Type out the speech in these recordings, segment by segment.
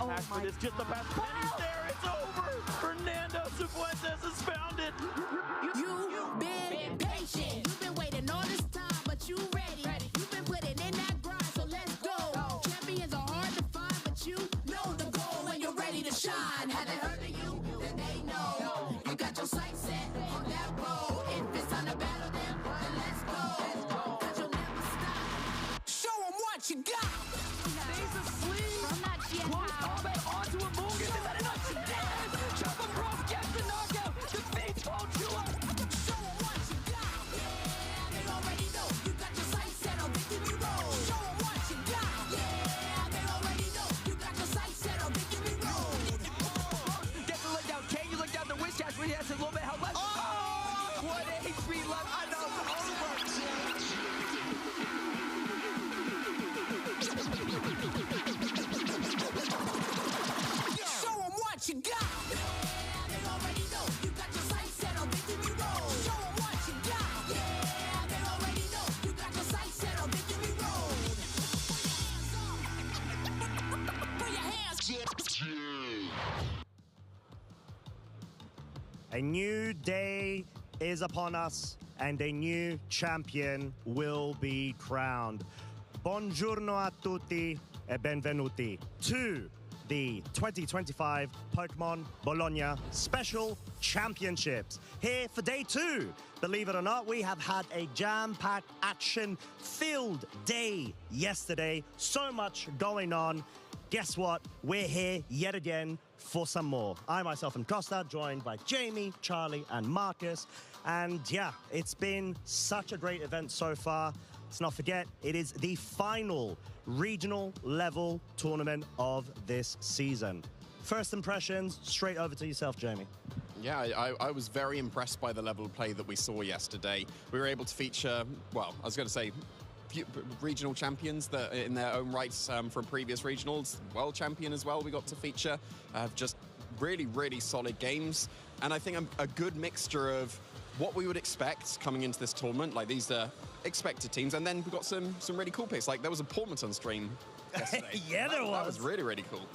impact, but it's just about pennies there. It's over. Fernando Cifuentes has found it. You've been patient. You've been waiting all this time, but you ready. You've been putting in that grind, so let's go. Champions are hard to find, but you know the goal when you're ready to shine. Have they heard of you? Then they know. You got your sights set on that road. If it's time to battle them, then let's go. 'Cause you'll never stop. Show them what you got. Stays asleep. From that shit Close house. combat onto a Morgan. Is that enough? She did. Chop him cross, gets the knockout. Defeats Ochua. Show them what you got. Yeah, they already know. You got your sights set on victory road. Show them what you got. Yeah, they already know. You got your sights set on victory road. Gets the leg down. Can you look down the wish catch when he has a little bit held left? Oh! What HP left. I know it's over. Show them what you got. Yeah, they already know. You got your sights set on victory road. Show them what you got. Yeah, they already know. You got your sights set on victory road. Put your hands up. A new day is upon us, and a new champion will be crowned. Buongiorno a tutti e benvenuti to the 2025 Pokemon Bologna Special Championships. Here for day 2. Believe it or not, we have had a jam-packed, action-filled day yesterday. So much going on. Guess what? We're here yet again for some more. I myself am Costa, joined by Jamie, Charlie, and Marcus. And yeah, it's been such a great event so far. Let's not forget, it is the final regional level tournament of this season. First impressions, straight over to yourself, Jamie. Yeah, I was very impressed by the level of play that we saw yesterday. We were able to feature, well, I was going to say, regional champions that in their own rights from previous regionals, world champion as well we got to feature. Just really, really solid games. And I think a good mixture of what we would expect coming into this tournament, like these are expected teams, and then we got some really cool picks. Like there was a Portman stream yesterday. Yeah, there was. That was really, really cool.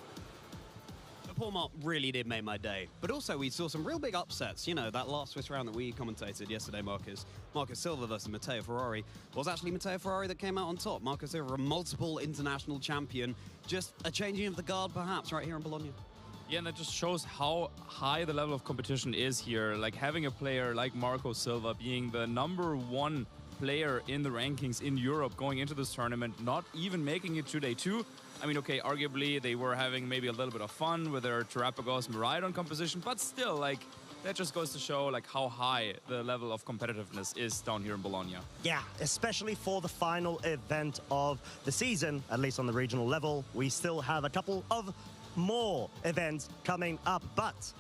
The Portman really did make my day. But also we saw some real big upsets. You know, that last Swiss round that we commentated yesterday, Marcus Silva versus Matteo Ferrari, was actually Matteo Ferrari that came out on top. Marcus Silva, a multiple international champion. Just a changing of the guard, perhaps, right here in Bologna. Yeah, and that just shows how high the level of competition is here. Like having a player like Marco Silva being the #1 player in the rankings in Europe going into this tournament, not even making it to day 2. I mean, okay, arguably they were having maybe a little bit of fun with their Terapagos Miraidon composition, but still, like, that just goes to show like how high the level of competitiveness is down here in Bologna. Yeah, especially for the final event of the season, at least on the regional level. We still have a couple of more events coming up, but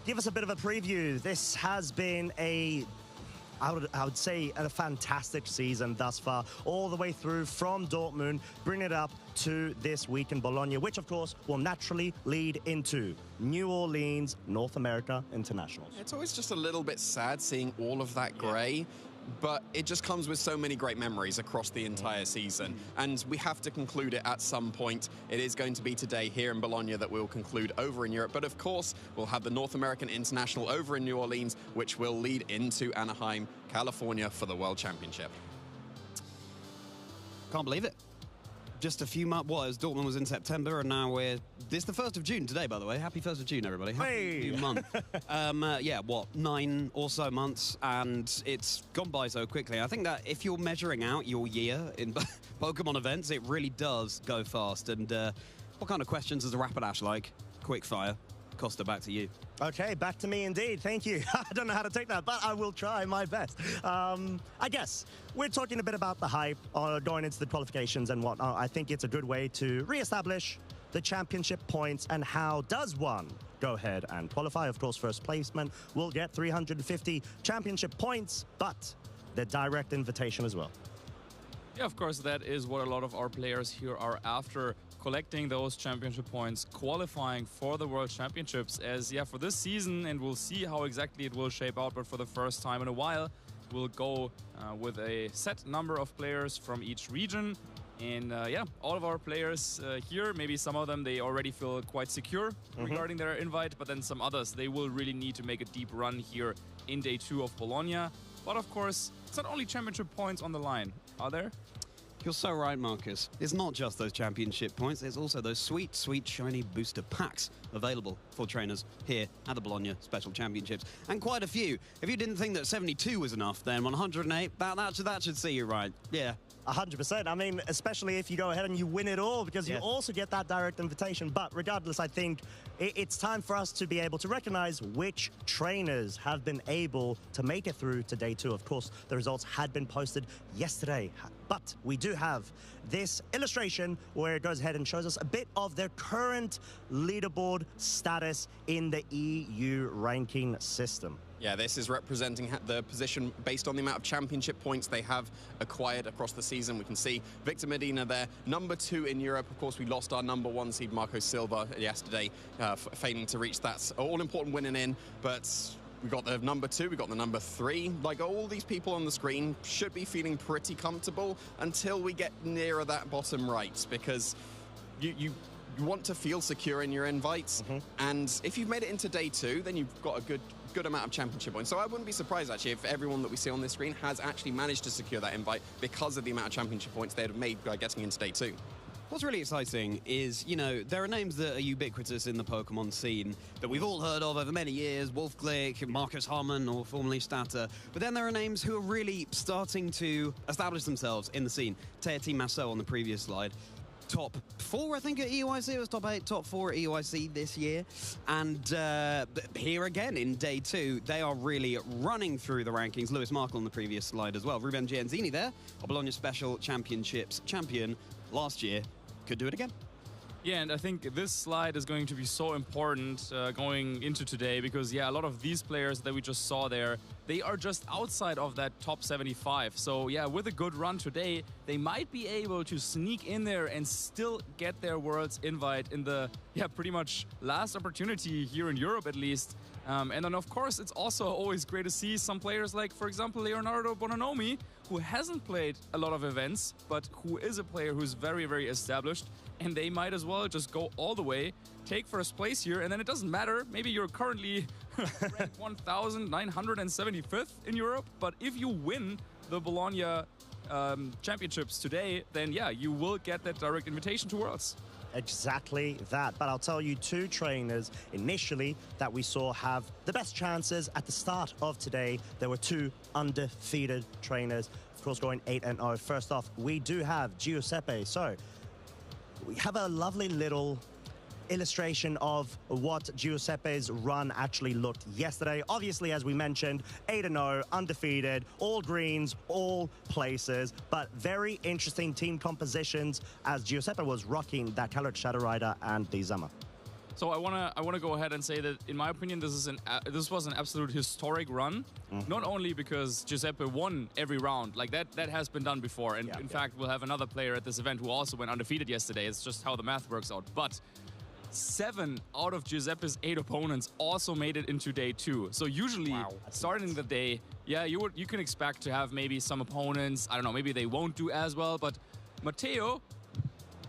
give us a bit of a preview. This has been I would say a fantastic season thus far, all the way through from Dortmund, bring it up to this week in Bologna, which of course will naturally lead into New Orleans, North America International. It's always just a little bit sad seeing all of that grey, but it just comes with so many great memories across the entire season. And we have to conclude it at some point. It is going to be today here in Bologna that we'll conclude over in Europe. But of course, we'll have the North American International over in New Orleans, which will lead into Anaheim, California for the World Championship. Can't believe it. Just a few months. Well, Dortmund was in September, and now this is the 1st of June today, by the way. Happy 1st of June, everybody. Happy new month. Yeah, what, 9 or so months, and it's gone by so quickly. I think that if you're measuring out your year in Pokemon events, it really does go fast. And what kind of questions is the Rapidash like? Quick fire. Costa, back to you. Okay, back to me indeed. Thank you. I don't know how to take that, but I will try my best. I guess we're talking a bit about the hype going into the qualifications and whatnot. I think it's a good way to reestablish the championship points and how does one go ahead and qualify. Of course, first placement will get 350 championship points, but the direct invitation as well. Yeah, of course, that is what a lot of our players here are after, collecting those championship points, qualifying for the World Championships. As, yeah, for this season, and we'll see how exactly it will shape out, but for the first time in a while, we'll go with a set number of players from each region And yeah, all of our players here, maybe some of them, they already feel quite secure regarding their invite, but then some others, they will really need to make a deep run here in day 2 of Bologna. But of course, it's not only championship points on the line, are there? You're so right, Marcus. It's not just those championship points, there's also those sweet, sweet, shiny booster packs available for trainers here at the Bologna Special Championships. And quite a few. If you didn't think that 72 was enough, then 108, that should see you right. Yeah. 100%. I mean, especially if you go ahead and you win it all, because you also get that direct invitation. But regardless, I think it's time for us to be able to recognize which trainers have been able to make it through to day 2. Of course, the results had been posted yesterday, but we do have this illustration where it goes ahead and shows us a bit of their current leaderboard status in the EU ranking system. Yeah, this is representing the position based on the amount of championship points they have acquired across the season. We can see Victor Medina there, number 2 in Europe. Of course, we lost our number 1 seed, Marco Silva, yesterday, failing to reach that all-important winning in. But we got the number 2, we got the number 3. Like, all these people on the screen should be feeling pretty comfortable until we get nearer that bottom right, because you want to feel secure in your invites. And if you've made it into day 2, then you've got a good amount of championship points. So I wouldn't be surprised, actually, if everyone that we see on this screen has actually managed to secure that invite because of the amount of championship points they'd have made by getting into day 2. What's really exciting is, you know, there are names that are ubiquitous in the Pokemon scene that we've all heard of over many years, Wolf Glick, Marcus Harmon, or formerly Stata. But then there are names who are really starting to establish themselves in the scene. Teati Masso on the previous slide. Top 4, I think, at EUIC. It was top 8, top 4 at EUIC this year. And here again in day 2, they are really running through the rankings. Lewis Markle on the previous slide as well. Ruben Gianzini there, a Bologna Special Championships champion last year. Could do it again. Yeah, and I think this slide is going to be so important going into today because, yeah, a lot of these players that we just saw there, they are just outside of that top 75. So, yeah, with a good run today, they might be able to sneak in there and still get their Worlds invite in the, yeah, pretty much last opportunity here in Europe at least. And then, of course, it's also always great to see some players like, for example, Leonardo Bononomi, who hasn't played a lot of events, but who is a player who's very, very established. And they might as well just go all the way, take first place here, and then it doesn't matter. Maybe you're currently ranked 1,975th in Europe, but if you win the Bologna championships today, then yeah, you will get that direct invitation to Worlds. Exactly that. But I'll tell you, 2 trainers initially that we saw have the best chances at the start of today. There were 2 undefeated trainers, of course, going 8-0. First off, we do have Giuseppe. So we have a lovely little illustration of what Giuseppe's run actually looked yesterday. Obviously, as we mentioned, 8-0, undefeated, all greens, all places, but very interesting team compositions as Giuseppe was rocking that Calorit Shadow Rider and the Zama. So I wanna go ahead and say that, in my opinion, this was an absolute historic run. Not only because Giuseppe won every round, like that has been done before, and in fact we'll have another player at this event who also went undefeated yesterday. It's just how the math works out. But 7 out of Giuseppe's 8 opponents also made it into day 2. So usually, starting the day, yeah, you can expect to have maybe some opponents, I don't know, maybe they won't do as well, but Matteo,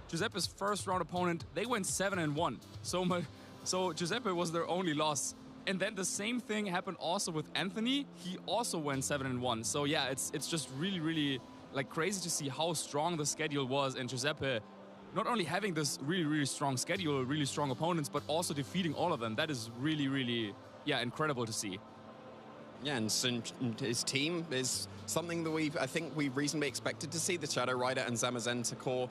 Giuseppe's first round opponent, they went 7-1. So Giuseppe was their only loss. And then the same thing happened also with Anthony. He also went 7-1. So yeah, it's just really, really like crazy to see how strong the schedule was, and Giuseppe not only having this really, really strong schedule, really strong opponents, but also defeating all of them. That is really, really, yeah, incredible to see. Yeah, and his team is something that I think we reasonably expected to see. The Shadow Rider and Zamazenta core.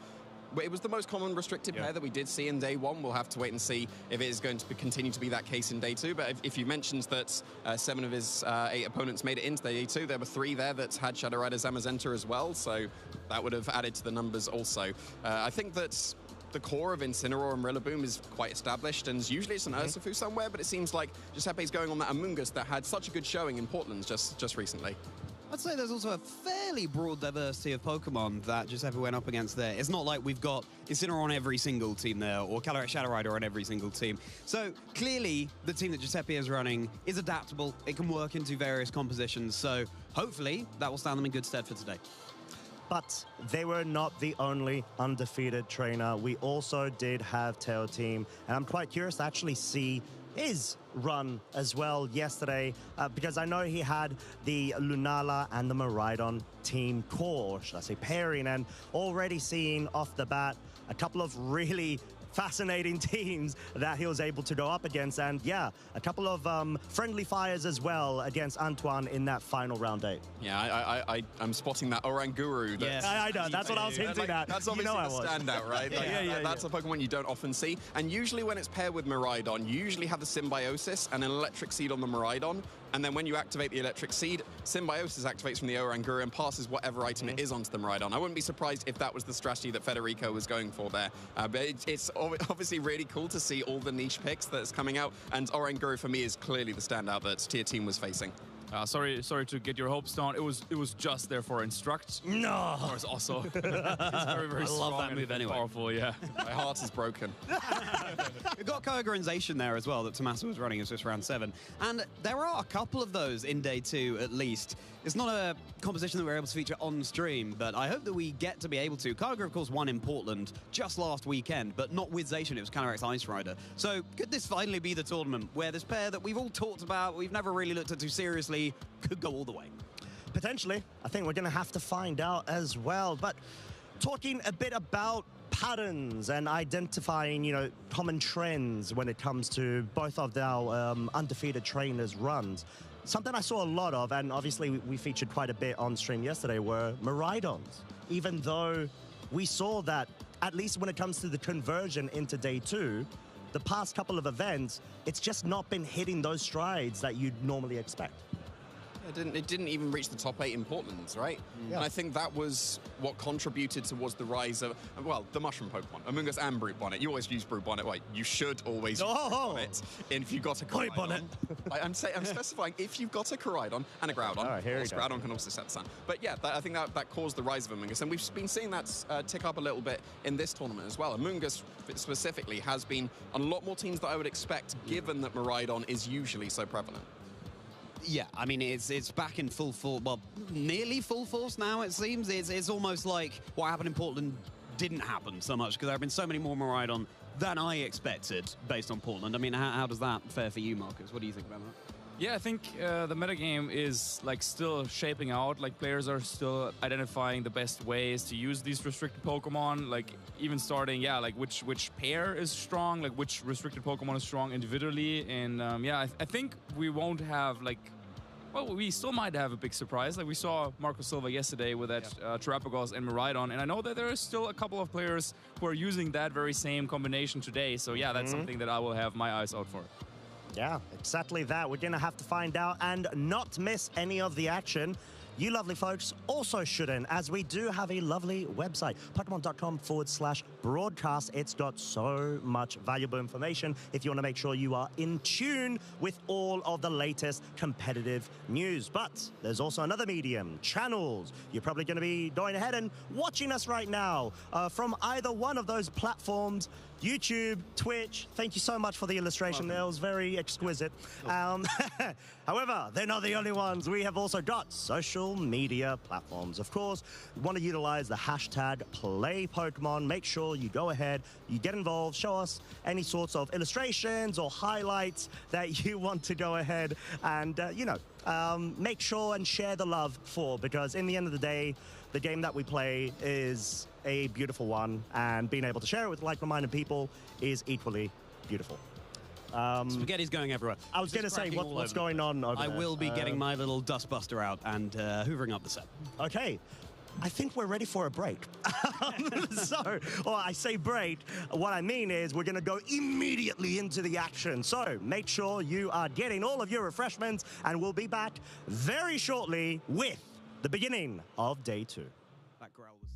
It was the most common restricted pair that we did see in day 1. We'll have to wait and see if it is going to continue to be that case in day 2. But if you mentioned that 7 of his 8 opponents made it into day 2, there were 3 there that had Shadow Rider Zamazenta as well. So that would have added to the numbers also. I think that the core of Incineroar and Rillaboom is quite established, and usually it's an Urshifu somewhere, but it seems like Giuseppe's going on that Amoonguss that had such a good showing in Portland just recently. I'd say there's also a fairly broad diversity of Pokemon that Giuseppe went up against there. It's not like we've got Incineroar on every single team there, or Calorit Shadow Rider on every single team. So clearly, the team that Giuseppe is running is adaptable. It can work into various compositions. So hopefully, that will stand them in good stead for today. But they were not the only undefeated trainer. We also did have Teo Team, and I'm quite curious to actually see his run as well yesterday, because I know he had the Lunala and the Maridon team core, or should I say pairing, and already seeing off the bat a couple of really fascinating teams that he was able to go up against, and yeah, a couple of friendly fires as well against Antoine in that final round 8. Yeah, I'm spotting that Oranguru. Yes. I know, that's what I was hinting at. That's You obviously know I the was. standout, right? Like, that's a Pokemon you don't often see. And usually when it's paired with Maridon, you usually have the Symbiosis and an Electric Seed on the Maridon. And then when you activate the Electric Seed, Symbiosis activates from the Oranguru and passes whatever item it is onto the Maridon. I wouldn't be surprised if that was the strategy that Federico was going for there. But it's obviously really cool to see all the niche picks that's coming out. And Oranguru, for me, is clearly the standout that Tier Team was facing. Sorry to get your hopes down. It was just there for Instruct. No! Of course, also. It's very, very strong. love that and move anyway. Powerful, yeah. My heart is broken. We've got co-organization there as well that Tommaso was running as just round 7. And there are a couple of those in day 2 at least. It's not a composition that we're able to feature on stream, but I hope that we get to be able to. Kyogre, of course, won in Portland just last weekend, but not with Zacian, it was Calyrex Ice Rider. So could this finally be the tournament where this pair that we've all talked about, we've never really looked at too seriously, could go all the way? Potentially. I think we're going to have to find out as well. But talking a bit about patterns and identifying, you know, common trends when it comes to both of our undefeated trainers' runs. Something I saw a lot of, and obviously we featured quite a bit on stream yesterday, were Maridons. Even though we saw that, at least when it comes to the conversion into day 2, the past couple of events, it's just not been hitting those strides that you'd normally expect. It didn't even reach the top 8 in Portland, right? Yeah. And I think that was what contributed towards the rise of, well, the mushroom Pokemon. Amoonguss and Brute Bonnet. You always use Brute Bonnet. Well, you should always use Brute Bonnet if you've got a Brute Bonnet. Koraidon. I'm specifying if you've got a Koraidon and a Groudon. Oh, here Of we course, go. Groudon can also set the sun. But yeah, I think that caused the rise of Amoonguss. And we've been seeing that tick up a little bit in this tournament as well. Amoonguss specifically has been on a lot more teams that I would expect, given that Maridon is usually so prevalent. Yeah, I mean, it's back in full force, well, nearly full force now, it seems. It's almost like what happened in Portland didn't happen so much, because there have been so many more Maridon than I expected based on Portland. I mean, how does that fare for you, Marcus? What do you think about that? Yeah, I think the metagame is like still shaping out. Like players are still identifying the best ways to use these restricted Pokemon. Like even starting, yeah, like which pair is strong, like which restricted Pokemon is strong individually. And yeah, I think we won't have like, well, we still might have a big surprise. Like we saw Marco Silva yesterday with that Terapagos and Maridon, and I know that there are still a couple of players who are using that very same combination today. So yeah, that's something that I will have my eyes out for. Yeah, exactly that. We're going to have to find out and not miss any of the action. You lovely folks also shouldn't, as we do have a lovely website, Pokemon.com/broadcast. It's got so much valuable information if you want to make sure you are in tune with all of the latest competitive news. But there's also another medium, channels. You're probably going to be going ahead and watching us right now from either one of those platforms. YouTube, Twitch, thank you so much for the illustration there. It was very exquisite. However, they're not the only ones. We have also got social media platforms. Of course, we want to utilize the hashtag #PlayPokemon. Make sure you go ahead, you get involved, show us any sorts of illustrations or highlights that you want to go ahead and, make sure and share the love for, because in the end of the day, the game that we play is a beautiful one, and being able to share it with like-minded people is equally beautiful. Spaghetti's going everywhere. I was going to say, cracking all what's over going on over I there? will be getting my little dustbuster out and hoovering up the set. Okay. I think we're ready for a break. I say break, what I mean is we're going to go immediately into the action. So make sure you are getting all of your refreshments, and we'll be back very shortly with the beginning of day 2. That growl was...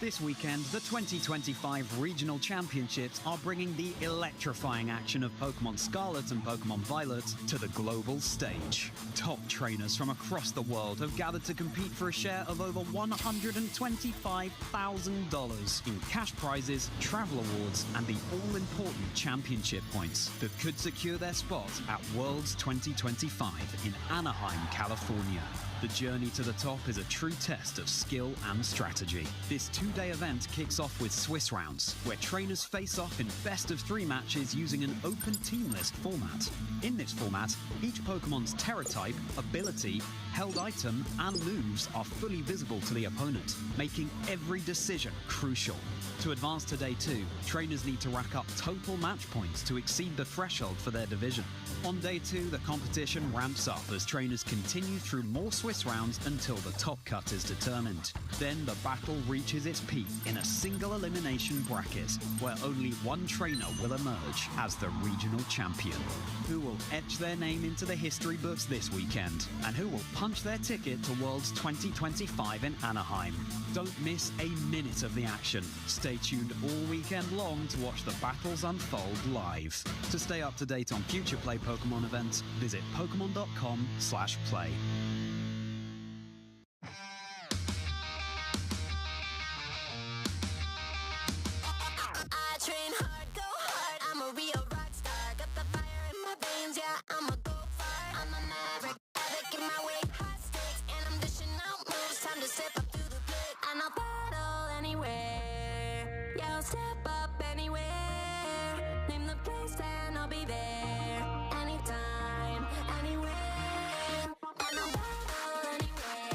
This weekend, the 2025 Regional Championships are bringing the electrifying action of Pokemon Scarlet and Pokemon Violet to the global stage. Top trainers from across the world have gathered to compete for a share of over $125,000 in cash prizes, travel awards, and the all-important championship points that could secure their spot at Worlds 2025 in Anaheim, California. The journey to the top is a true test of skill and strategy. This two-day event kicks off with Swiss rounds, where trainers face off in best-of-3 matches using an open team list format. In this format, each Pokemon's Terra type, ability, held item, and moves are fully visible to the opponent, making every decision crucial. To advance to Day 2, trainers need to rack up total match points to exceed the threshold for their division. On Day 2, the competition ramps up as trainers continue through more Swiss rounds until the top cut is determined. Then the battle reaches its peak in a single elimination bracket, where only one trainer will emerge as the regional champion. Who will etch their name into the history books this weekend, and who will punch their ticket to Worlds 2025 in Anaheim? Don't miss a minute of the action. Stay tuned all weekend long to watch the battles unfold live. To stay up to date on future Play Pokemon events, visit pokemon.com/play. I train hard, go hard. I'm a real rock star. Got the fire in my veins, yeah, I'm a go far. I'm a maverick, in my way, hot stakes, and I'm dishing out moves. Time to step up through the plate, and I'll battle anywhere. Yeah, I'll step up anywhere. Name the place and I'll be there. Anytime, anywhere. And I'll battle anywhere.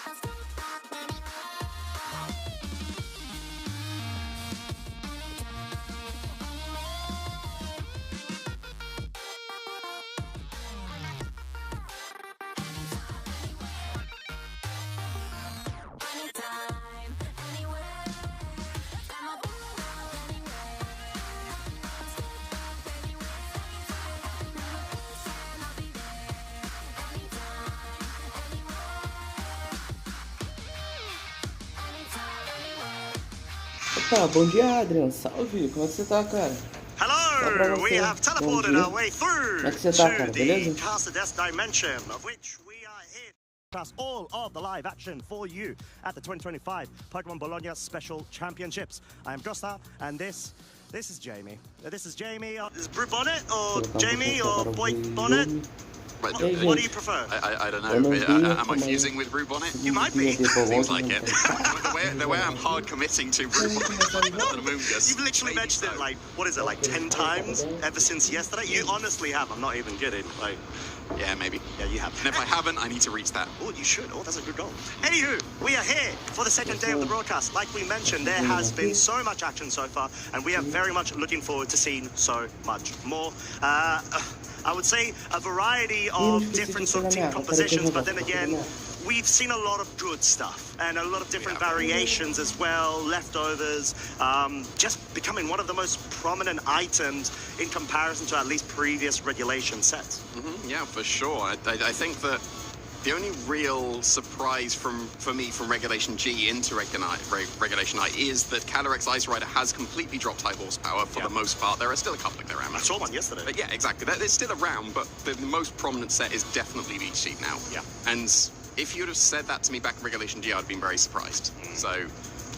I'll step up anywhere. Anytime, anywhere. I'm a battle anywhere. I'll step up anywhere. And I'll be there. Anytime, anywhere. Anytime, anywhere. Opa, bom dia, Adrian. Salve, como é que você tá, cara? Hello! We have teleported our way through Como é que você tá, cara? to the Beleza? Casadest dimension, of which we are here. Plus all of the live action for you at the 2025 Pokemon Bologna Special Championships. I am Josta, and this is Jamie. This is Jamie. Is it Brew Bonnet or Jamie or Boy Bonnet? But, What do you prefer? I don't know. Buenos dias, Am I fusing with Brew Bonnet? You might be. Seems like it. the way I'm hard committing to Brew Bonnet and Amoongus. You've literally mentioned it like, what is it, like 10 times ever since yesterday? You honestly have. I'm not even kidding. Like, Yeah, maybe. yeah, you have. And if I haven't, I need to reach that. Oh, you should. Oh, that's a good goal. Anywho, we are here for the second day of the broadcast. Like we mentioned, there has been so much action so far, and we are very much looking forward to seeing so much more. I would say a variety of different sort of team compositions, but then again, we've seen a lot of good stuff and a lot of different variations as well, leftovers, just becoming one of the most prominent items in comparison to at least previous regulation sets. Yeah, for sure. I think that the only real surprise for me from Regulation G into Regulation I is that Calyrex Ice Rider has completely dropped high horsepower for the most part. There are still a couple of around. I saw one yesterday. But yeah, exactly. They're still around, but the most prominent set is definitely Leech Seed now. Yeah. And if you'd have said that to me back in Regulation G, I'd have been very surprised. So,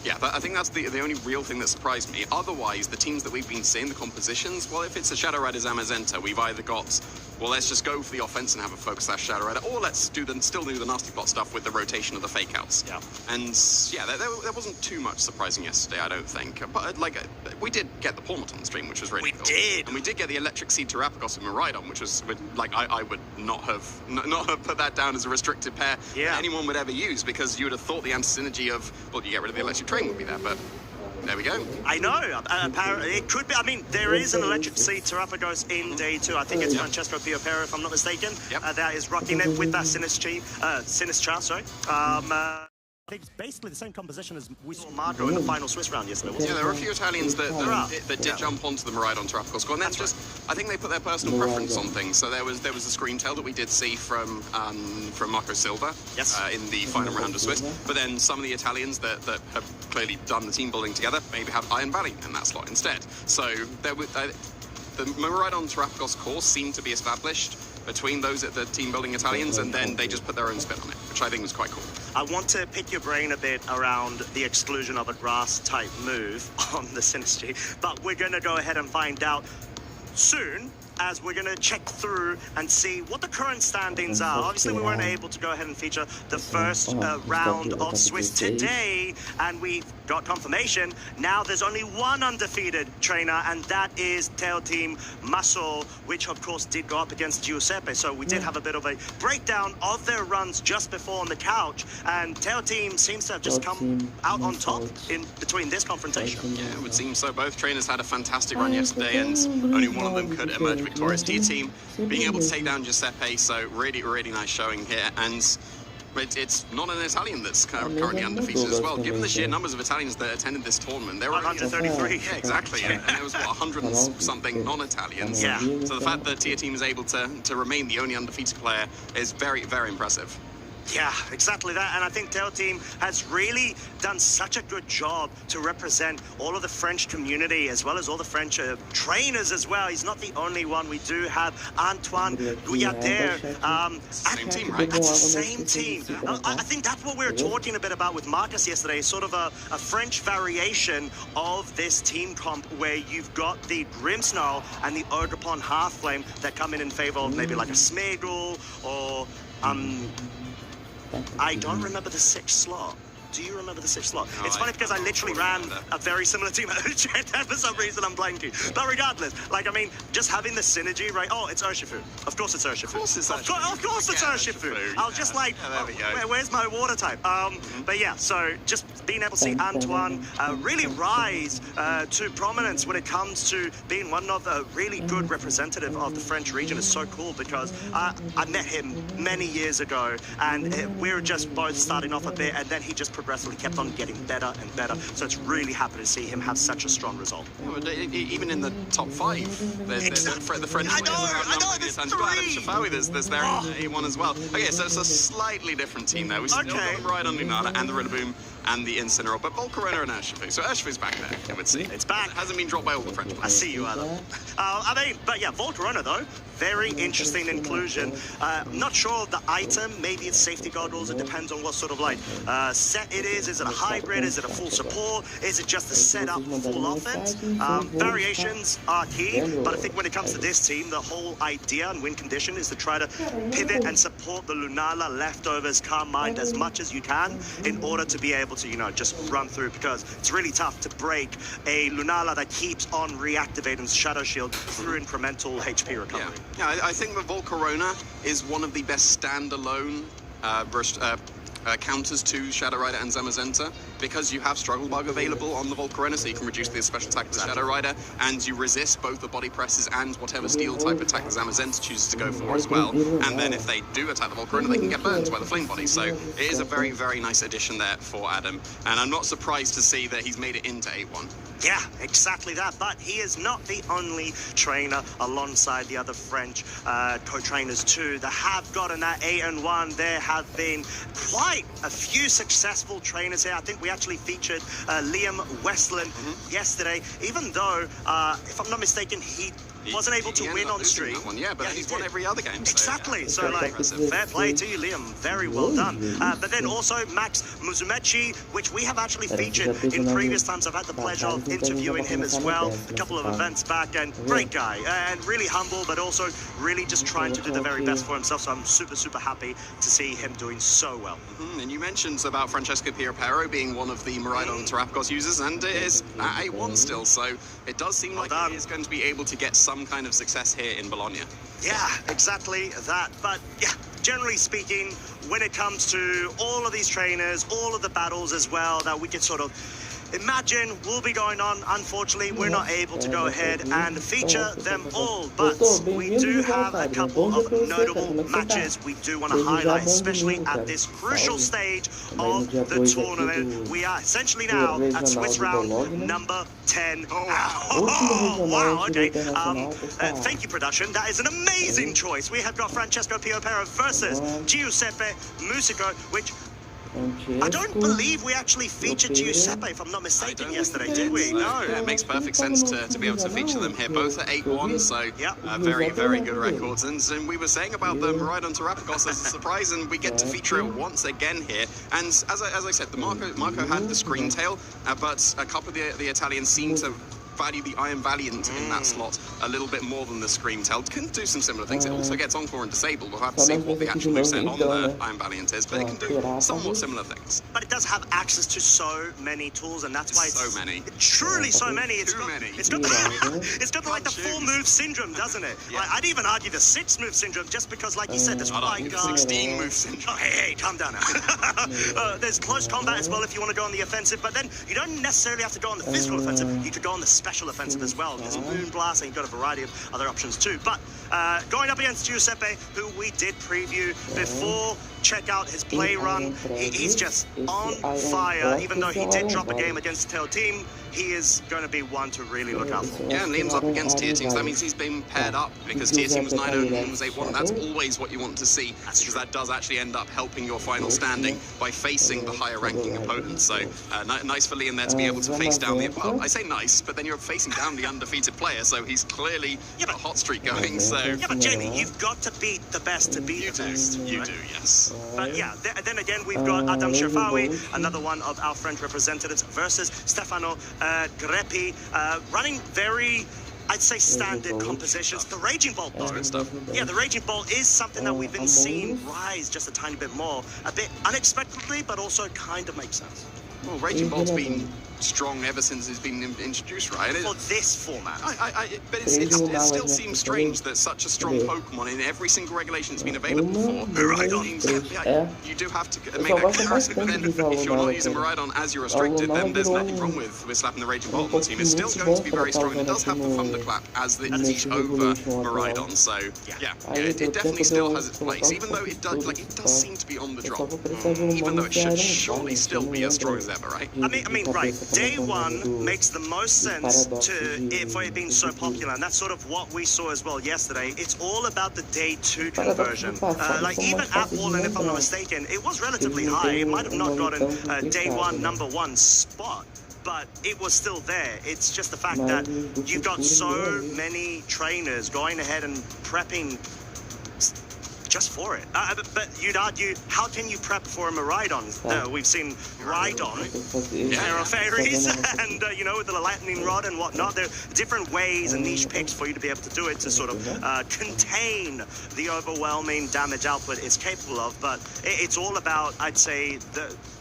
yeah, I think that's the only real thing that surprised me. Otherwise, the teams that we've been seeing, the compositions, well, if it's a Shadow Rider Zamazenta, we've either got, well, let's just go for the offense and have a Focus Sash Shadow Rider, or let's still do the Nasty Plot stuff with the rotation of the Fake Outs. Yeah. And, yeah, there wasn't too much surprising yesterday, I don't think. But, we did get the Palmot on the stream, which was really cool. We did! And we did get the Electric Seed Terrapagos with Miraidon, which was, I would not have put that down as a restricted pair that anyone would ever use, because you would have thought the anti-synergy of, well, you get rid of the Electric Train would be there, but there we go. I know. Apparently, it could be. I mean, there is an Electric Seed Terrapagos in Day 2. I think it's Francesco Piopero, if I'm not mistaken. Yep. That is rocking it with that Sinistcha, sorry. It's basically the same composition as we saw Marco in the final Swiss round yesterday. Yeah, there were a few Italians that did jump onto the Maridon Terrapco squad, and then I think they put their personal preference on things. So there was a screen tail that we did see from Marco Silva in the final round of Swiss, but then some of the Italians that have clearly done the team building together maybe have Iron Valley in that slot instead. So there was the Maridon Terrapcos course seemed to be established between those at the team building Italians, and then they just put their own spin on it, which I think was quite cool. I want to pick your brain a bit around the exclusion of a grass type move on the Synergy, but we're going to go ahead and find out soon, as we're going to check through and see what the current standings are. Obviously, we weren't able to go ahead and feature the first round of Swiss today, and we've got confirmation. Now there's only one undefeated trainer, and that is Tail Team Muscle, which of course did go up against Giuseppe. So we did have a bit of a breakdown of their runs just before on the couch, and Tail Team seems to have just come out on top in between this confrontation. Yeah, it would seem so. Both trainers had a fantastic run yesterday, and only one of them could emerge victorious. Tier Team being able to take down Giuseppe, so really nice showing here. And it's not an Italian that's currently undefeated as well. Given the sheer numbers of Italians that attended this tournament, there were 133. Yeah, exactly. And there was, 100 and something non-Italians. Yeah. So the fact that Tier Team is able to remain the only undefeated player is very impressive. Yeah, exactly that. And I think Tail Team has really done such a good job to represent all of the French community as well as all the French trainers as well. He's not the only one. We do have Antoine Gouillardet. Same team, right? It's the same team. I think that's what we were talking a bit about with Marcus yesterday, sort of a French variation of this team comp where you've got the Grimsnarl and the Ogerpon Half-Flame that come in favor of maybe like a Smeagol or... I don't remember the 6th slot. Do you remember the 6th slot? No, it's funny because I literally ran a very similar team at and for some reason I'm blanking. But regardless, like, I mean, just having the synergy, right? Oh, it's Urshifu. Of course it's Urshifu. Of course it's Urshifu. I'll just like, where's my water type? But yeah, so just being able to see Antoine really rise to prominence when it comes to being one of the really good representative of the French region is so cool, because I met him many years ago, and we were just both starting off a bit, and then he just progressively kept on getting better and better. So it's really happy to see him have such a strong result. Even in the top 5, there's the French players there's Adam Shafawi, there's there in A1 as well. Okay, so it's a slightly different team there. We still got the Maridon Lunala and the Rillaboom and the Incineroar, but Volcarona and Urshifu. So Urshifu's back there, I would see. It's back. It hasn't been dropped by all the French players. I see you, Adam. I mean, but yeah, Volcarona though, very interesting inclusion. Not sure of the item, maybe it's safety goggles, it depends on what sort of like set it is. Is it a hybrid? Is it a full support? Is it just a setup full offense? Variations are key, but I think when it comes to this team, the whole idea and win condition is to try to pivot and support the Lunala leftovers Calm Mind as much as you can in order to be able to, you know, just run through, because it's really tough to break a Lunala that keeps on reactivating Shadow Shield through incremental HP recovery. Yeah, I think the Volcarona is one of the best standalone counters to Shadow Rider and Zamazenta, because you have Struggle Bug available on the Volcarona, so you can reduce the special attack of the Shadow Rider, and you resist both the body presses and whatever steel type attack the Zamazenta chooses to go for as well. And then if they do attack the Volcarona, they can get burned by the Flame Body. So it is a very nice addition there for Adam, and I'm not surprised to see that he's made it into 8-1. Yeah, exactly that. But he is not the only trainer alongside the other French co-trainers too that have gotten that 8-1. There have been quite a few successful trainers here. I think we actually featured Liam Westland yesterday, even though, if I'm not mistaken, he wasn't able to win on stream. Yeah, but he's won every other game. Exactly. So like, fair play to you, Liam. Very well done. But then also Max Muzumechi, which we have actually featured in previous times. I've had the pleasure of interviewing him as well a couple of events back, and great guy, and really humble, but also really just trying to do the very best for himself. So I'm super happy to see him doing so well. And you mentioned about Francesco Pierpero being one of the Maridon Terrapcos users, and it is at A1 still, so it does seem like he is going to be able to get some kind of success here in Bologna. Yeah, exactly that. But yeah, generally speaking, when it comes to all of these trainers, all of the battles as well, that we could sort of Imagine will be going on. Unfortunately, we're not able to go ahead and feature them all, but we do have a couple of notable matches we do want to highlight, especially at this crucial stage of the tournament. We are essentially now at Swiss round number 10. Oh, wow, okay. Thank you, production. That is an amazing choice. We have got Francesco Piopero versus Giuseppe Musico, which I don't believe we actually featured Giuseppe, if I'm not mistaken, yesterday, did we? No. Yeah, it makes perfect sense to be able to feature them here. Both at 8-1, so very, very good records. And we were saying about the Maridon Terrapagos as a surprise, and we get to feature it once again here. And as I said, the Marco had the screen tail, but a couple of the Italians seem to value the Iron Valiant in that slot a little bit more than the Scream Tail. Can do some similar things. It also gets Encore and Disable. We'll have to see what the actual moveset on the Iron Valiant is, but it can do somewhat similar things. But it does have access to so many tools, and that's why it's so many. Truly so many. It's got, many. It's got like the 4-move syndrome, doesn't it? Yeah. Like, I'd even argue the 6-move syndrome, just because, like you said, there's 16-move syndrome. Oh, hey, calm down now. There's close combat as well if you want to go on the offensive, but then you don't necessarily have to go on the physical offensive. You could go on the special offensive as well. There's Moonblast, and you've got a variety of other options too. But going up against Giuseppe, who we did preview before, check out his play run. He's just on fire. Even though he did drop a game against the tail team, he is going to be one to really look out for. Yeah, and Liam's up against tier teams. That means he's been paired up, because tier team was 9-0 and Liam was 8-1, and that's always what you want to see, because that does actually end up helping your final standing by facing the higher ranking opponents. So nice for Liam there to be able to face down the, well, I say nice, but then you're facing down the undefeated player, so he's clearly got a hot streak going. So yeah, but Jamie, you've got to beat the best to beat the best. You do, yes. But yeah, then again, we've got Adam Shefawi, another one of our French representatives, versus Stefano Greppi, running very, I'd say, standard compositions. The Raging Bolt, though. Good stuff. Yeah, the Raging Bolt is something that we've been seeing rise just a tiny bit more. A bit unexpectedly, but also kind of makes sense. Well, Raging Bolt's been strong ever since it's been introduced, right? For this format. But it still seems strange that such a strong Pokemon in every single regulation that's been available for Maridon. You do have to make that comparison, but then if you're not using Maridon as you're restricted, then there's nothing wrong with slapping the Raging Bolt on the team. It's still going to be very strong, and it does have the Thunderclap as the niche over Maridon. So it definitely still has its place, even though it does seem to be on the drop. Even though it should surely still be as strong as ever, right? I mean, right. Day one makes the most sense for it being so popular, and that's sort of what we saw as well yesterday. It's all about the day 2 conversion. Like even at Wallen, if I'm not mistaken, it was relatively high. It might have not gotten day 1 #1 spot, but it was still there. It's just the fact that you've got so many trainers going ahead and prepping just for it. But you'd argue, how can you prep for a Maridon? We've seen Rhydon, Aero Fairies, and, with the Lightning Rod and whatnot. There are different ways and niche picks for you to be able to do it to sort of contain the overwhelming damage output it's capable of. But it's all about, I'd say,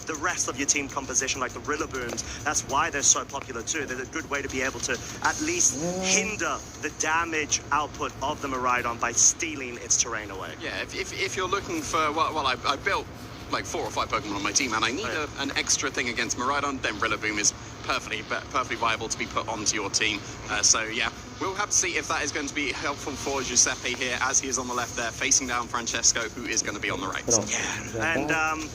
the rest of your team composition, like the Rillabooms. That's why they're so popular too. They're a good way to be able to at least hinder the damage output of the Maridon by stealing its terrain away. Yeah, if you're looking for, I built like 4 or 5 Pokemon on my team, and I need an extra thing against Maridon, then Rillaboom is perfectly viable to be put onto your team. So yeah, we'll have to see if that is going to be helpful for Giuseppe here, as he is on the left there, facing down Francesco, who is going to be on the right. Yeah, and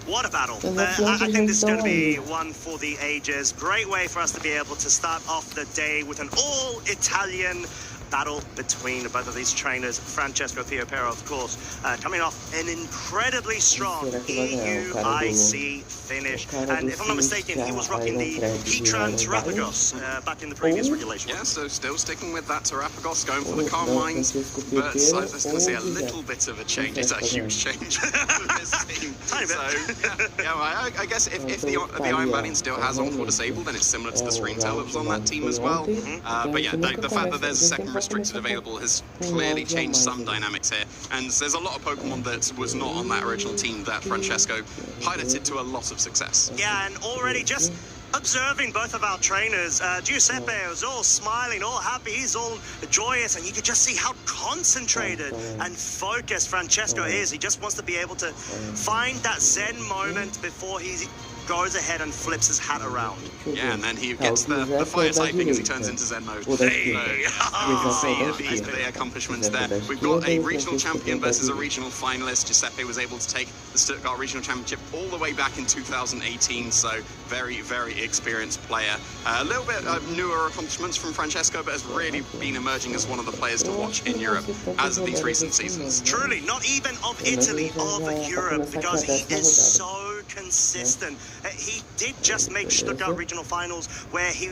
what a battle. I think this is going to be one for the ages. Great way for us to be able to start off the day with an all-Italian battle between both of these trainers. Francesco Piopero, of course, coming off an incredibly strong EUIC finish. And if I'm not mistaken, he was rocking the Heatran Terrapagos back in the previous regulation. Yeah, so still sticking with that Terrapagos, going for the Carmines, but I was going to say a little bit of a change. It's a huge change for this team. Tiny bit. So, I guess if the Iron Valiant still has Encore disabled, then it's similar to the Screen Tail that was on that team as well. But yeah, the fact that there's a second restricted available has clearly changed some dynamics here, and there's a lot of Pokemon that was not on that original team that Francesco piloted to a lot of success. Yeah, and already just observing both of our trainers, Giuseppe was all smiling, all happy, he's all joyous, and you could just see how concentrated and focused Francesco is. He just wants to be able to find that Zen moment before he goes ahead and flips his hat around. Yeah, and then he gets the fire typing as he turns into Zen mode. Hey! See the accomplishments there. We've got a regional champion versus a regional finalist. Giuseppe was able to take the Stuttgart Regional Championship all the way back in 2018, so very, very experienced player. A little bit of newer accomplishments from Francesco, but has really been emerging as one of the players to watch in Europe as of these recent seasons. Truly, not even of Italy, of Europe, because he is so consistent. He did just make Stuttgart Regional Finals, where he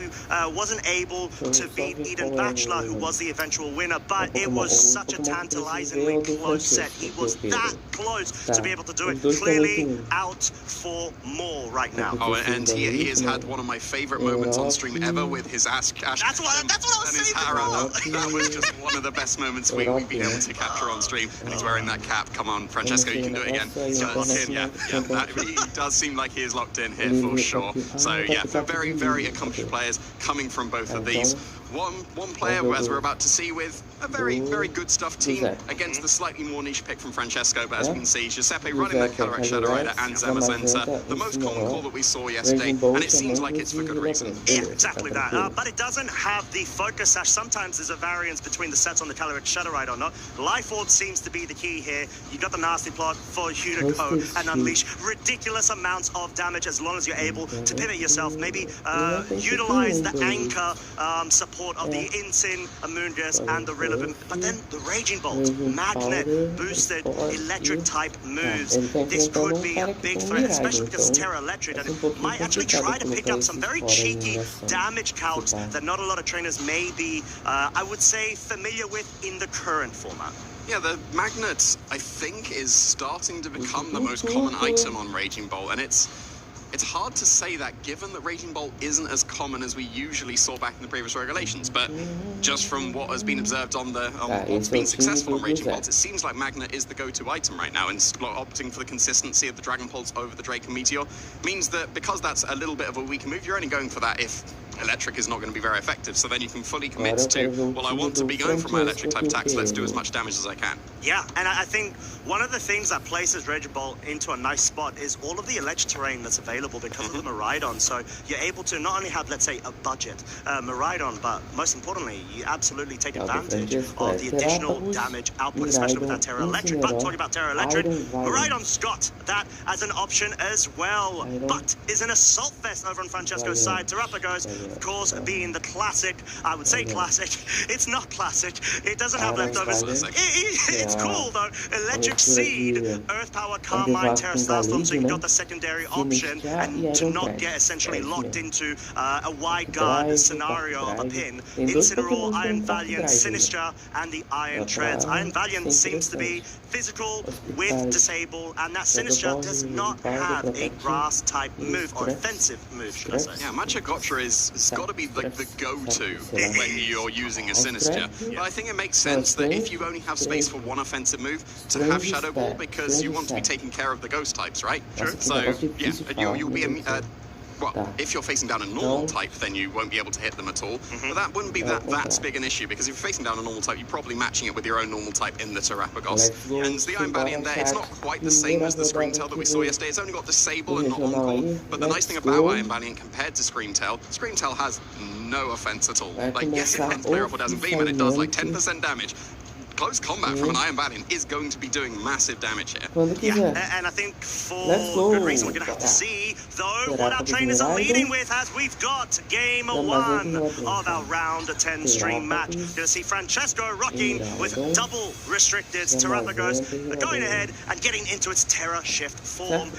wasn't able to beat Eden Bachelor, who was the eventual winner, but it was such a tantalizingly close set. He was that close to be able to do it. Clearly out for more right now. Oh, and he has had one of my favorite moments on stream ever with his ash. That's what I was saying. That was just one of the best moments we've been able to capture on stream. And he's wearing that cap. Come on, Francesco, you can do it again. He's locked in, yeah. He does seem like he is locked in here for sure. So yeah, very, very accomplished players coming from both of these. One player, as we're about to see, with a very, very good stuff team against the slightly more niche pick from Francesco. But as we can see, Giuseppe running that Cataract Shadow Rider and Zamazenta, the most common call that we saw yesterday, and it seems like it's for good reason. Yeah, exactly that. But it doesn't have the focus sash. Sometimes there's a variance between the sets on the Cataract Shadow Rider or not. Life Orb seems to be the key here. You got the nasty plot for you to go and unleash ridiculous amounts of damage as long as you're able to pivot yourself. Maybe utilize the anchor support of the Insin, Amoongus, and the Rillaboom. But then the Raging Bolt, Magnet, boosted, electric type moves. This could be a big threat, especially because it's Terra Electric, and it might actually try to pick up some very cheeky damage calcs that not a lot of trainers may be, I would say, familiar with in the current format. Yeah, the Magnet, I think, is starting to become the most common item on Raging Bolt, and it's hard to say that given that Raging Bolt isn't as common as we usually saw back in the previous regulations, but just from what has been observed on what's been successful on Raging Bolt, it seems like Magnet is the go-to item right now, and opting for the consistency of the Dragon Pulse over the Drake and Meteor means that because that's a little bit of a weaker move, you're only going for that if electric is not going to be very effective, so then you can fully commit to, well, I want to be going for my electric type attacks, let's do as much damage as I can. Yeah, and I think one of the things that places Raging Bolt into a nice spot is all of the electric terrain that's available because of the Miraidon, so you're able to not only have, let's say, a budget Miraidon, but most importantly, you absolutely take advantage of the additional damage output, especially with that Terra Electric. But talking about Terra Electric, Miraidon's got that as an option as well, but is an Assault Vest over on Francesco's side. Terrapagos, of course, being the classic, I would say classic, it's not classic, it doesn't have leftovers. It's cool though, Electric Seed, Earth Power, Carmine, Terra Starstorm, so you got the secondary option, and to not get essentially locked into a wide guard scenario of a pin. Incineroar, Iron Valiant, Sinistra, and the Iron Treads. Iron Valiant seems to be physical with Disable, and that Sinistra does not have a grass type move, or offensive move, should I say. Yeah, Machagotra has got to be like the go-to when you're using a Sinistra. But I think it makes sense that if you only have space for one offensive move, to have Shadow Ball, because you want to be taking care of the ghost types, right? Sure. So, yeah, you'll be well, if you're facing down a normal type, then you won't be able to hit them at all. But that wouldn't be that big an issue, because if you're facing down a normal type, you're probably matching it with your own normal type in the Terrapagos. And the Iron Valiant there, it's not quite the same as the Screamtail that we saw yesterday. It's only got Disable and not On-Call. But the nice thing about Iron Valiant compared to Screamtail has no offense at all. Like, yes, it hits player off with Dazzling Beam, and it does like 10% damage. Close combat from an Iron Valiant is going to be doing massive damage here. Yeah, and I think for good reason we're going to have to see, though, what our trainers are leading with, as we've got game 1 of our round 10 stream match. You're going to see Francesco rocking with double restricted Terrapagos, going ahead and getting into its Terra Shift form.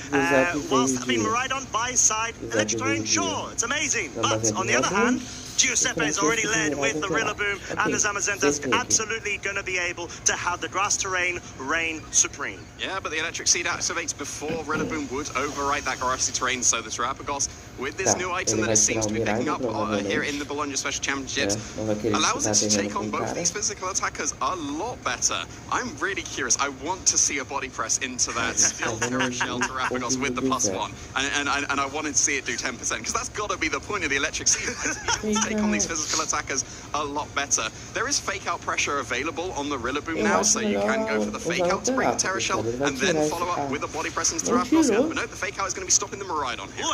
Whilst having Miraidon by his side, electric terrain, sure, it's amazing. But on the other hand, Giuseppe's already led with the Rillaboom, and the Zamazenta's absolutely going to be able to have the grass terrain reign supreme. Yeah, but the Electric Seed activates before Rillaboom would override that grassy terrain, so the Terrapagos, with this new item that it seems to be picking up here in the Bologna Special Championships, allows it to take on both these physical attackers a lot better. I'm really curious. I want to see a body press into that Steel Terra Shell Terrapagos with the +1, and I wanted to see it do 10%, because that's got to be the point of the Electric Seed. take on these physical attackers a lot better. There is fake out pressure available on the Rillaboom now, so you can go for the fake out to break the Terra Shell and then follow up with a body press into Terrapagos. But no, the fake out is going to be stopping the Miraidon here.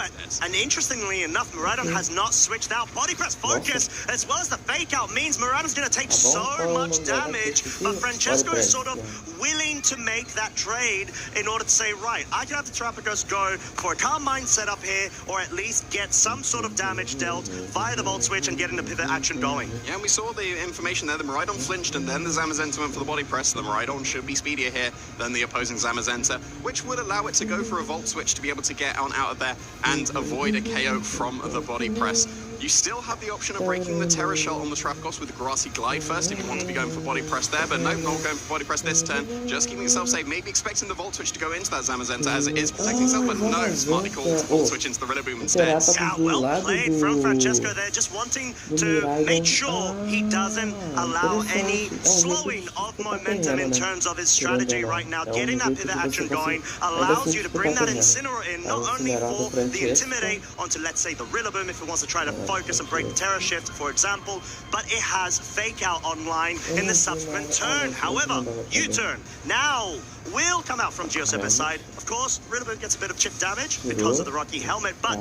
And interestingly enough, Miraidon has not switched out. Body press focus as well as the fake out means Miraidon's going to take so much damage, but Francesco is sort of willing to make that trade in order to say, right, I can have the Terrapagos go for a Calm Mind setup here, or at least get some sort of damage dealt via the Volt Switch and getting the pivot action going. Yeah, and we saw the information there. The Miraidon flinched and then the Zamazenta went for the body press. The Miraidon should be speedier here than the opposing Zamazenta, which would allow it to go for a Volt Switch to be able to get on out of there and avoid a KO from the body press. You still have the option of breaking the Terra Shell on the Terrapagos with the Grassy Glide first if you want to be going for body press there, but no, not going for body press this turn. Just keeping yourself safe, maybe expecting the Volt Switch to go into that Zamazenta as it is protecting itself, but no, smartly called Volt Switch into the Rillaboom instead. Yeah, well played from Francesco there, just wanting to make sure he doesn't allow any slowing of momentum in terms of his strategy right now. Getting that pivot action going allows you to bring that Incineroar in, not only for the Intimidate onto, let's say, the Rillaboom if it wants to try to focus and break the Terra Shift, for example, but it has Fake Out online in the subsequent turn. However, U-turn now will come out from Giuseppe's side. Of course, Rillaboom gets a bit of chip damage because of the Rocky Helmet, but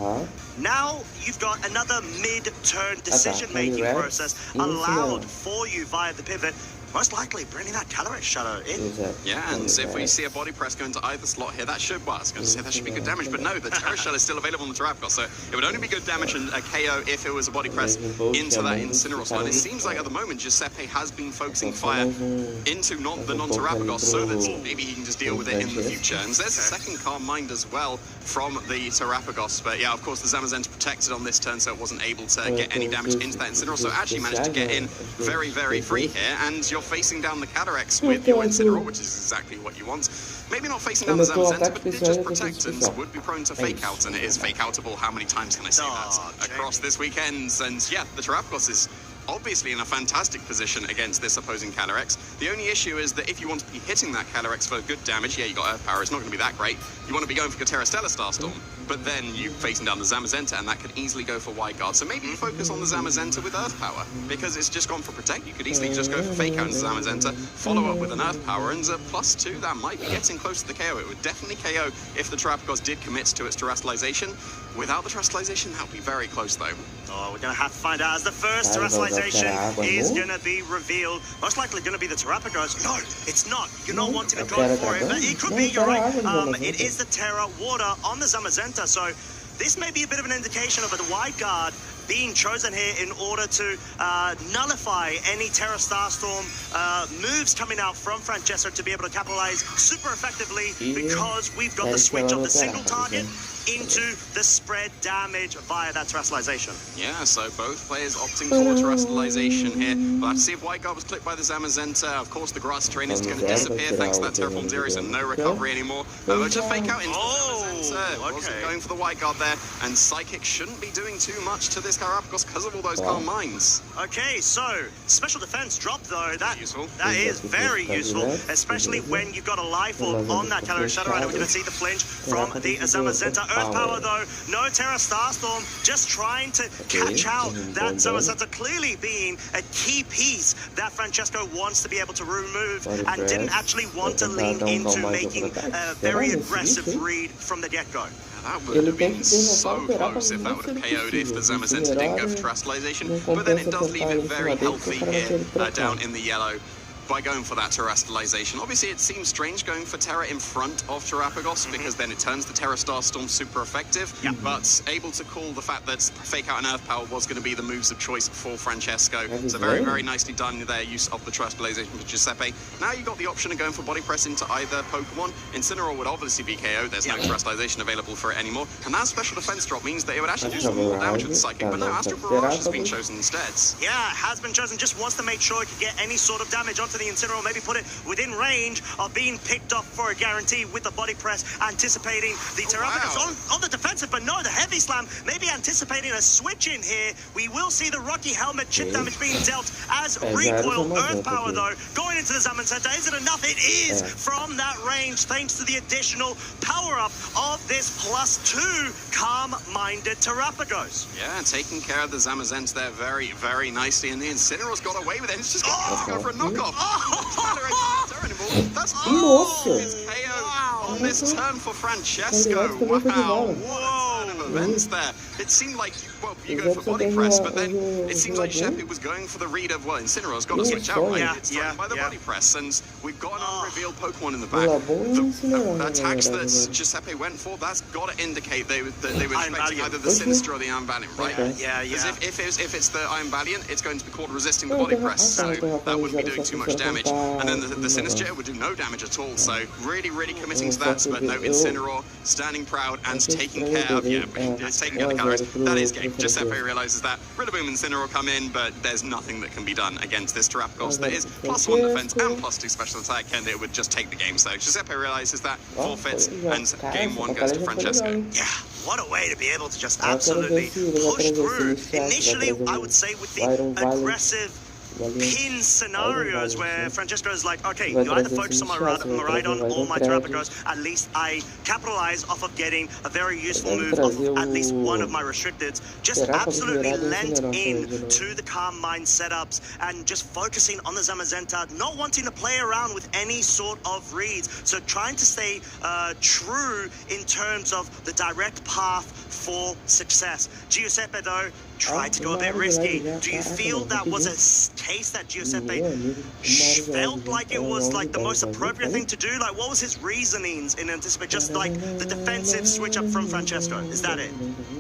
now you've got another mid-turn decision-making process allowed for you via the pivot. Most likely bringing that Calyrex Shadow in. Yeah, and if we see a body press go into either slot here, that should, well, I was going to say that should be good damage, but no, the Terra Shell is still available on the Terrapagos, so it would only be good damage and a KO if it was a body press into that Incineroar slot. It seems like at the moment Giuseppe has been focusing fire into the non-Terrapagos so that maybe he can just deal with it in the future. And there's a second Calm Mind as well from the Terrapagos, but yeah, of course the Zamazenta protected on this turn, so it wasn't able to get any damage into that Incineroar, so actually managed to get in very, very free here, and you're facing down the Calyrex with your Incineroar, which is exactly what you want. Maybe not facing down the Zamazenta, but did just protect and would be prone to fake out, and it is fake outable. How many times can I say that across this weekend? And yeah, the Terrapagos is obviously in a fantastic position against this opposing Calyrex. The only issue is that if you want to be hitting that Calyrex for good damage, yeah, you got Earth Power, it's not going to be that great. You want to be going for Terra Stellar Starstorm, but then you facing down the Zamazenta, and that could easily go for Wide Guard. So maybe you focus on the Zamazenta with Earth Power, because it's just gone for Protect. You could easily just go for Fake Out into Zamazenta, follow up with an Earth Power, and +2, that might be getting close to the KO. It would definitely KO if the Terrapagos did commit to its Terrestrialization. Without the Terrestrialization, that would be very close, though. Oh, we're going to have to find out as the first Terrestrialization is going to be revealed. Most likely going to be the Terrapagos. No, it's not. You're not wanting to go for it, but it could be, you're right. It is the Terra Water on the Zamazenta, so this may be a bit of an indication of a Wide Guard being chosen here in order to nullify any Terra Starstorm moves coming out from Francesco to be able to capitalize super effectively, because we've got the switch of the single target into the spread damage via that Terrestrialization. Yeah, so both players opting for Terrestrialization here. We'll have to see if White Guard was clipped by the Zamazenta. Of course, the Grass Terrain is going to disappear thanks to that Terraform Zero, so no recovery anymore. But just Fake Out into the Zamazenta. Wasn't going for the White Guard there, and Psychic shouldn't be doing too much to this Terrapagos because of all those Calm Minds. Okay, so Special Defense drop though, that is very useful, especially when you've got a life orb on that Calyrex Shadow Rider. We're going to see the flinch from the Zamazenta. Earth Power though, no Terra Starstorm, just trying to catch out that Zamazenta, clearly being a key piece that Francesco wants to be able to remove and didn't actually want to lean into making a very aggressive read from the get-go. That would have been so close if that would have KO'd if the Zamazenta didn't go for Terrestrialization, but then it does leave it very healthy here down in the yellow by going for that Terrestrialization. Obviously, it seems strange going for Terra in front of Terrapagos, because then it turns the Terra Starstorm super effective, but able to call the fact that Fake Out and Earth Power was going to be the moves of choice for Francesco. So very, very nicely done there, use of the Terrestrialization for Giuseppe. Now you got the option of going for Body Press into either Pokemon. Incineroar would obviously be KO, there's no Terrestrialization available for it anymore, and that Special Defense drop means that it would actually do some more damage with the Psychic, but no, Astral Barrage has been chosen instead. Yeah, has been chosen, just wants to make sure it can get any sort of damage onto to the Incineroar, maybe put it within range of being picked off for a guarantee with the body press, anticipating the Terrapagos on the defensive, but no, the heavy slam, maybe anticipating a switch in here. We will see the Rocky helmet chip damage being dealt as recoil. Earth power, though, going into the Zamazenta. Is it enough? It is from that range, thanks to the additional power-up of this +2 calm-minded Terrapagos. Yeah, taking care of the Zamazenta there very, very nicely, and the Incineroar's got away with it. It's just got to go for a knockoff. That's his KO on this turn for Francesco. Wow, what turn of events there. It seemed like, well, you go for body press, but then it seems like Giuseppe was going for the read of, well, Incineroar's got to switch out, right? It's thrown by the body press, and we've got an unrevealed Pokemon in the back. The attacks that Giuseppe went for, that's got to indicate they were expecting either the Sinister or the Iron Valiant, right? Because if it's the Iron Valiant, it's going to be caught resisting the body press, so that wouldn't be doing too much damage. And then the Sinister would do no damage at all, so really, really committing to that. But no, Incineroar standing proud and taking care of, it's taking care of the calories. That is game. Giuseppe realizes that. Rillaboom and Incineroar come in, but there's nothing that can be done against this Terrapagos that is +1 defense and +2 special attack, and it would just take the game. So Giuseppe realizes that, forfeits, and game 1 goes to Francesco. Yeah, what a way to be able to just absolutely push through. Initially, I would say with the aggressive pin scenarios where Francesco is like, okay, you either focus on my Miraidon or my Terrapagos, at least I capitalize off of getting a very useful move off of at least one of my restricteds. Just absolutely lent in to the Calm Mind setups and just focusing on the Zamazenta, not wanting to play around with any sort of reads. So trying to stay true in terms of the direct path for success. Giuseppe, though, tried to go a bit risky. Do you feel that was a case that Giuseppe felt like it was like the most appropriate thing to do? Like, what was his reasonings in anticipation? Just like the defensive switch up from Francesco. Is that it?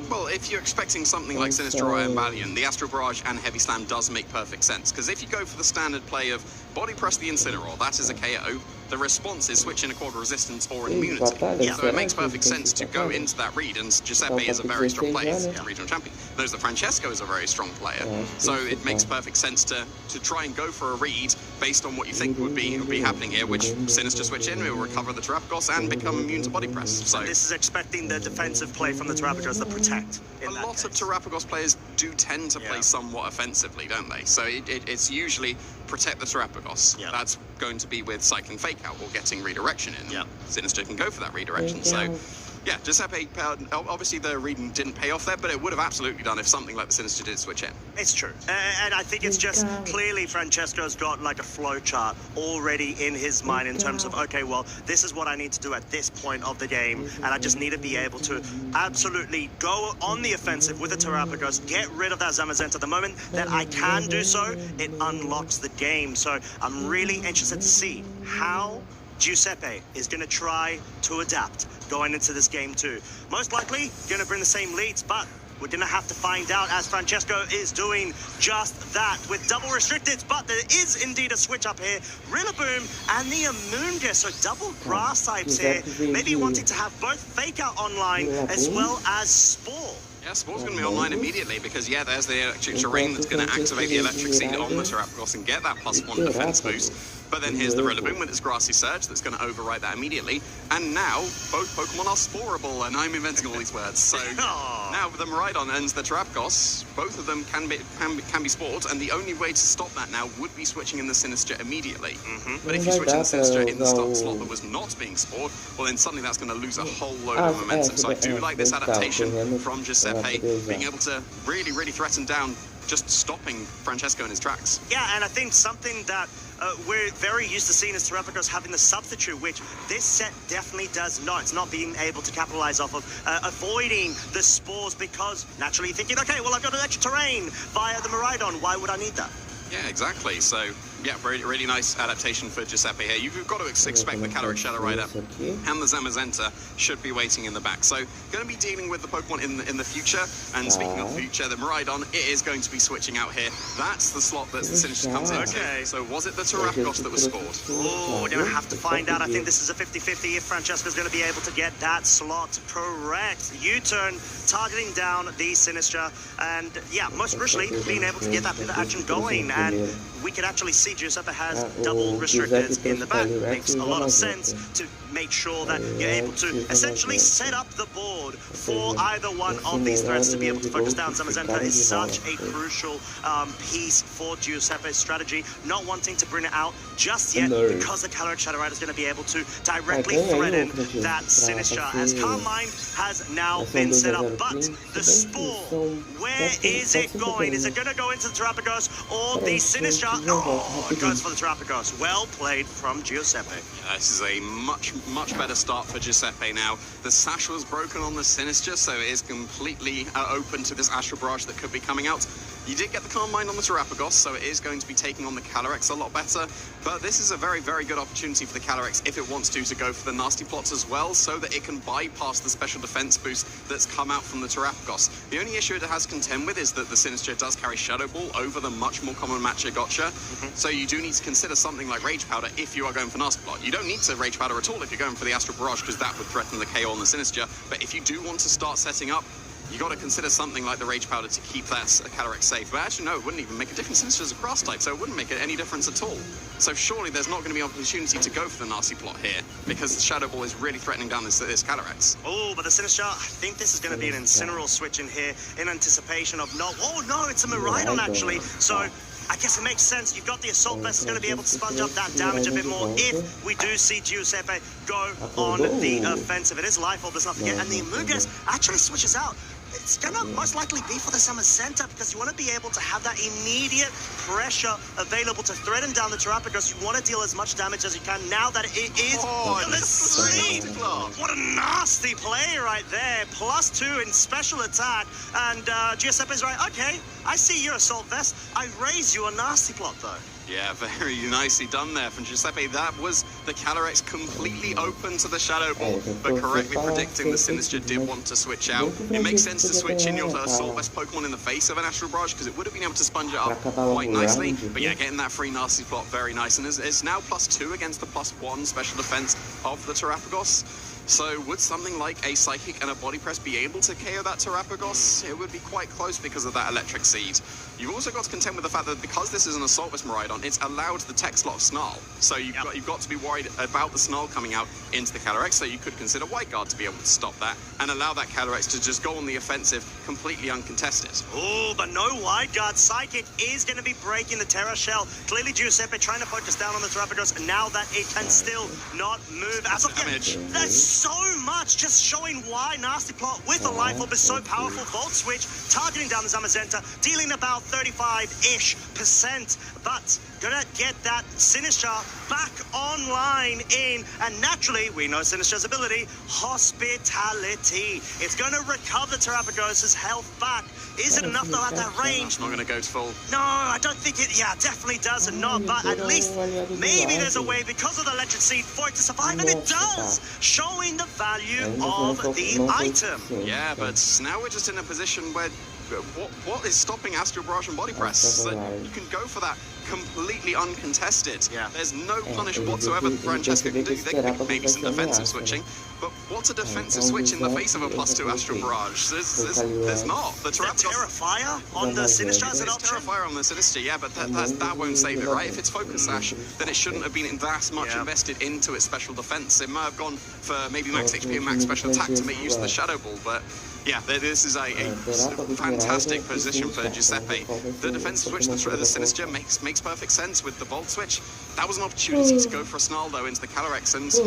Well, if you're expecting something like Sinister or Iron Valiant, the Astral Barrage and Heavy Slam does make perfect sense. Because if you go for the standard play of body press the Incineroar, that is a KO. The response is switching a quarter resistance or an immunity. So it makes perfect sense to go into that read, and Giuseppe is a very strong player. He's a regional champion. Knows that Francesco is a very strong player. So it makes perfect sense to try and go for a read based on what you think would be happening here, which Sinister switch in, will recover the Terrapagos and become immune to body press. So this is expecting the defensive play from the Terrapagos, the protect. A lot of Terrapagos players do tend to play somewhat offensively, don't they? So it's usually protect the Terrapagos. That's going to be with cycling fake out or getting redirection in. Sinister can go for that redirection. So yeah, Giuseppe, obviously the reading didn't pay off there, but it would have absolutely done if something like the Sinister did switch in. It's true. And I think it's just clearly Francesco's got like a flow chart already in his mind in terms of, okay, well, this is what I need to do at this point of the game, and I just need to be able to absolutely go on the offensive with the Terrapagos, get rid of that Zamazenta. The moment that I can do so, it unlocks the game. So I'm really interested to see how Giuseppe is going to try to adapt going into this game too. Most likely going to bring the same leads, but we're going to have to find out as Francesco is doing just that with double restricted. But there is indeed a switch up here. Rillaboom and the Amoonguss, so double grass types here. Maybe wanting to have both Fake Out online as well as Spore. Yeah, Spore's going to be online immediately because, there's the Electric Terrain that's going to activate the Electric Seed on the Terrapagos and get that +1 defense boost. But then here's the Rillaboom with its Grassy Surge that's going to overwrite that immediately. And now, both Pokemon are sporeable, and I'm inventing all these words. So now with the Miraidon and the Terrapagos, both of them can be spored, and the only way to stop that now would be switching in the Sinister immediately. But if you switch in the Sinister in the slot that was not being spored, well then suddenly that's going to lose a whole load of momentum. So I do like this adaptation from Giuseppe, being able to really, really threaten down just stopping Francesco in his tracks. Yeah, and I think something that we're very used to seeing as Terrapagos having the substitute, which this set definitely does not. It's not being able to capitalize off of avoiding the spores because naturally thinking, okay, well, I've got Electric Terrain via the Miraidon. Why would I need that? Yeah, exactly. So, yeah, really nice adaptation for Giuseppe here. You've got to expect the Caloric Shadow Rider and the Zamazenta should be waiting in the back. So, going to be dealing with the Pokemon in the future. And speaking of the future, the Miraidon, it is going to be switching out here. That's the slot that the Sinister comes into. Okay. So, was it the Terrapagos that was scored? Oh, we're going to have to find out. I think this is a 50-50 if Francesco's going to be able to get that slot correct. U-turn, targeting down the Sinister. And, yeah, most crucially, being able to get that bit of action going. And we could actually see Giuseppe has double restrictors in the back. Makes a lot of sense to make sure that you're able to essentially set up the board for either one of these threats to be able to focus down. Zamazenta is such a crucial piece for Giuseppe's strategy, not wanting to bring it out just yet because the Calyrex Shadow Rider is going to be able to directly threaten that Sinister, as Carmine has now been set up. But the Spore, where is it going? Is it going to go into the Terrapagos or the Sinister? Oh, it goes for the Terrapagos. Well played from Giuseppe. Yeah, this is a much better start for Giuseppe now. The sash was broken on the Sinister, so it is completely open to this Astral Barrage that could be coming out. You did get the Calm Mind on the Terrapagos, so it is going to be taking on the Calyrex a lot better. But this is a very, very good opportunity for the Calyrex if it wants to go for the nasty plots as well, so that it can bypass the special defense boost that's come out from the Terrapagos. The only issue it has to contend with is that the Sinister does carry Shadow Ball over the much more common Matcha Gotcha. So you do need to consider something like Rage Powder if you are going for nasty plot. You don't need to Rage Powder at all if you're going for the Astral Barrage, because that would threaten the KO on the Sinister. But if you do want to start setting up, you got to consider something like the Rage Powder to keep that Calyrex safe. But actually, no, it wouldn't even make a difference. Sinister's a grass type, so it wouldn't make any difference at all. So surely there's not going to be an opportunity to go for the nasty plot here, because the Shadow Ball is really threatening down this Calyrex. Oh, but the Sinister, I think this is going to be an Incineroar switch in here in anticipation of no. Oh no, it's a Miraidon actually. So I guess it makes sense. You've got the Assault Vest is going to be able to sponge up that damage a bit more if we do see Giuseppe go on the offensive. It is Life Orb, let's not forget. And the Amoonguss actually switches out. It's going to most likely be for the Zamazenta, because you want to be able to have that immediate pressure available to threaten down the Terrapagos. You want to deal as much damage as you can now that it is in the sleep. What a nasty play right there. +2 in special attack. And Giuseppe's right. Okay, I see your Assault Vest. I raise you a nasty plot, though. Yeah, very nicely done there from Giuseppe. That was the Calyrex completely open to the Shadow Ball, but correctly predicting the Sinister did want to switch out. It makes sense to switch in your Assault Vest Pokemon in the face of an Astral Barrage, because it would have been able to sponge it up quite nicely. But yeah, getting that free nasty plot, very nice. And it's now +2 against the +1 special defense of the Terrapagos. So would something like a Psychic and a Body Press be able to KO that Terrapagos? It would be quite close because of that Electric Seed. You've also got to contend with the fact that because this is an Assault Vest Miraidon, it's allowed the Text Lock Snarl. So you've got to be worried about the Snarl coming out into the Calyrex, so you could consider White Guard to be able to stop that and allow that Calyrex to just go on the offensive completely uncontested. Oh, but no White Guard. Psychic is going to be breaking the Terra Shell. Clearly Giuseppe trying to focus down on the Terrapagos, and now that it can still not move as of yet. There's so much, just showing why Nasty Plot with a Life Orb is so powerful. Volt Switch, targeting down the Zamazenta, dealing about 35-ish%, but gonna get that Sinister back online in, and naturally, we know Sinister's ability, Hospitality. It's gonna recover Terrapagos' health back. Is it enough though at that range? Not gonna go full. No, I don't think it, yeah, definitely does and not, but at least maybe there's a way because of the Electric Seed for it to survive, and it does, showing the value of the item. Yeah, but now we're just in a position where what is stopping Astral Barrage and Body Press? So you can go for that completely uncontested. Yeah. There's no punish whatsoever that Francesco can do. They can maybe some defensive switching, but what's a defensive switch in the face of a +2 Astral Barrage? There's not. The Terrafire on the Sinister as an option? Terrafire on the Sinister, yeah, but that won't save it, right? If it's Focus Sash, then it shouldn't have been that much invested into its special defense. It might have gone for maybe max HP and max special attack to make use of the Shadow Ball, but yeah, this is a fantastic position for Giuseppe. The defensive switch, the Sinister, makes perfect sense with the Volt switch. That was an opportunity to go for a Snarl, though, into the Calyrex, and it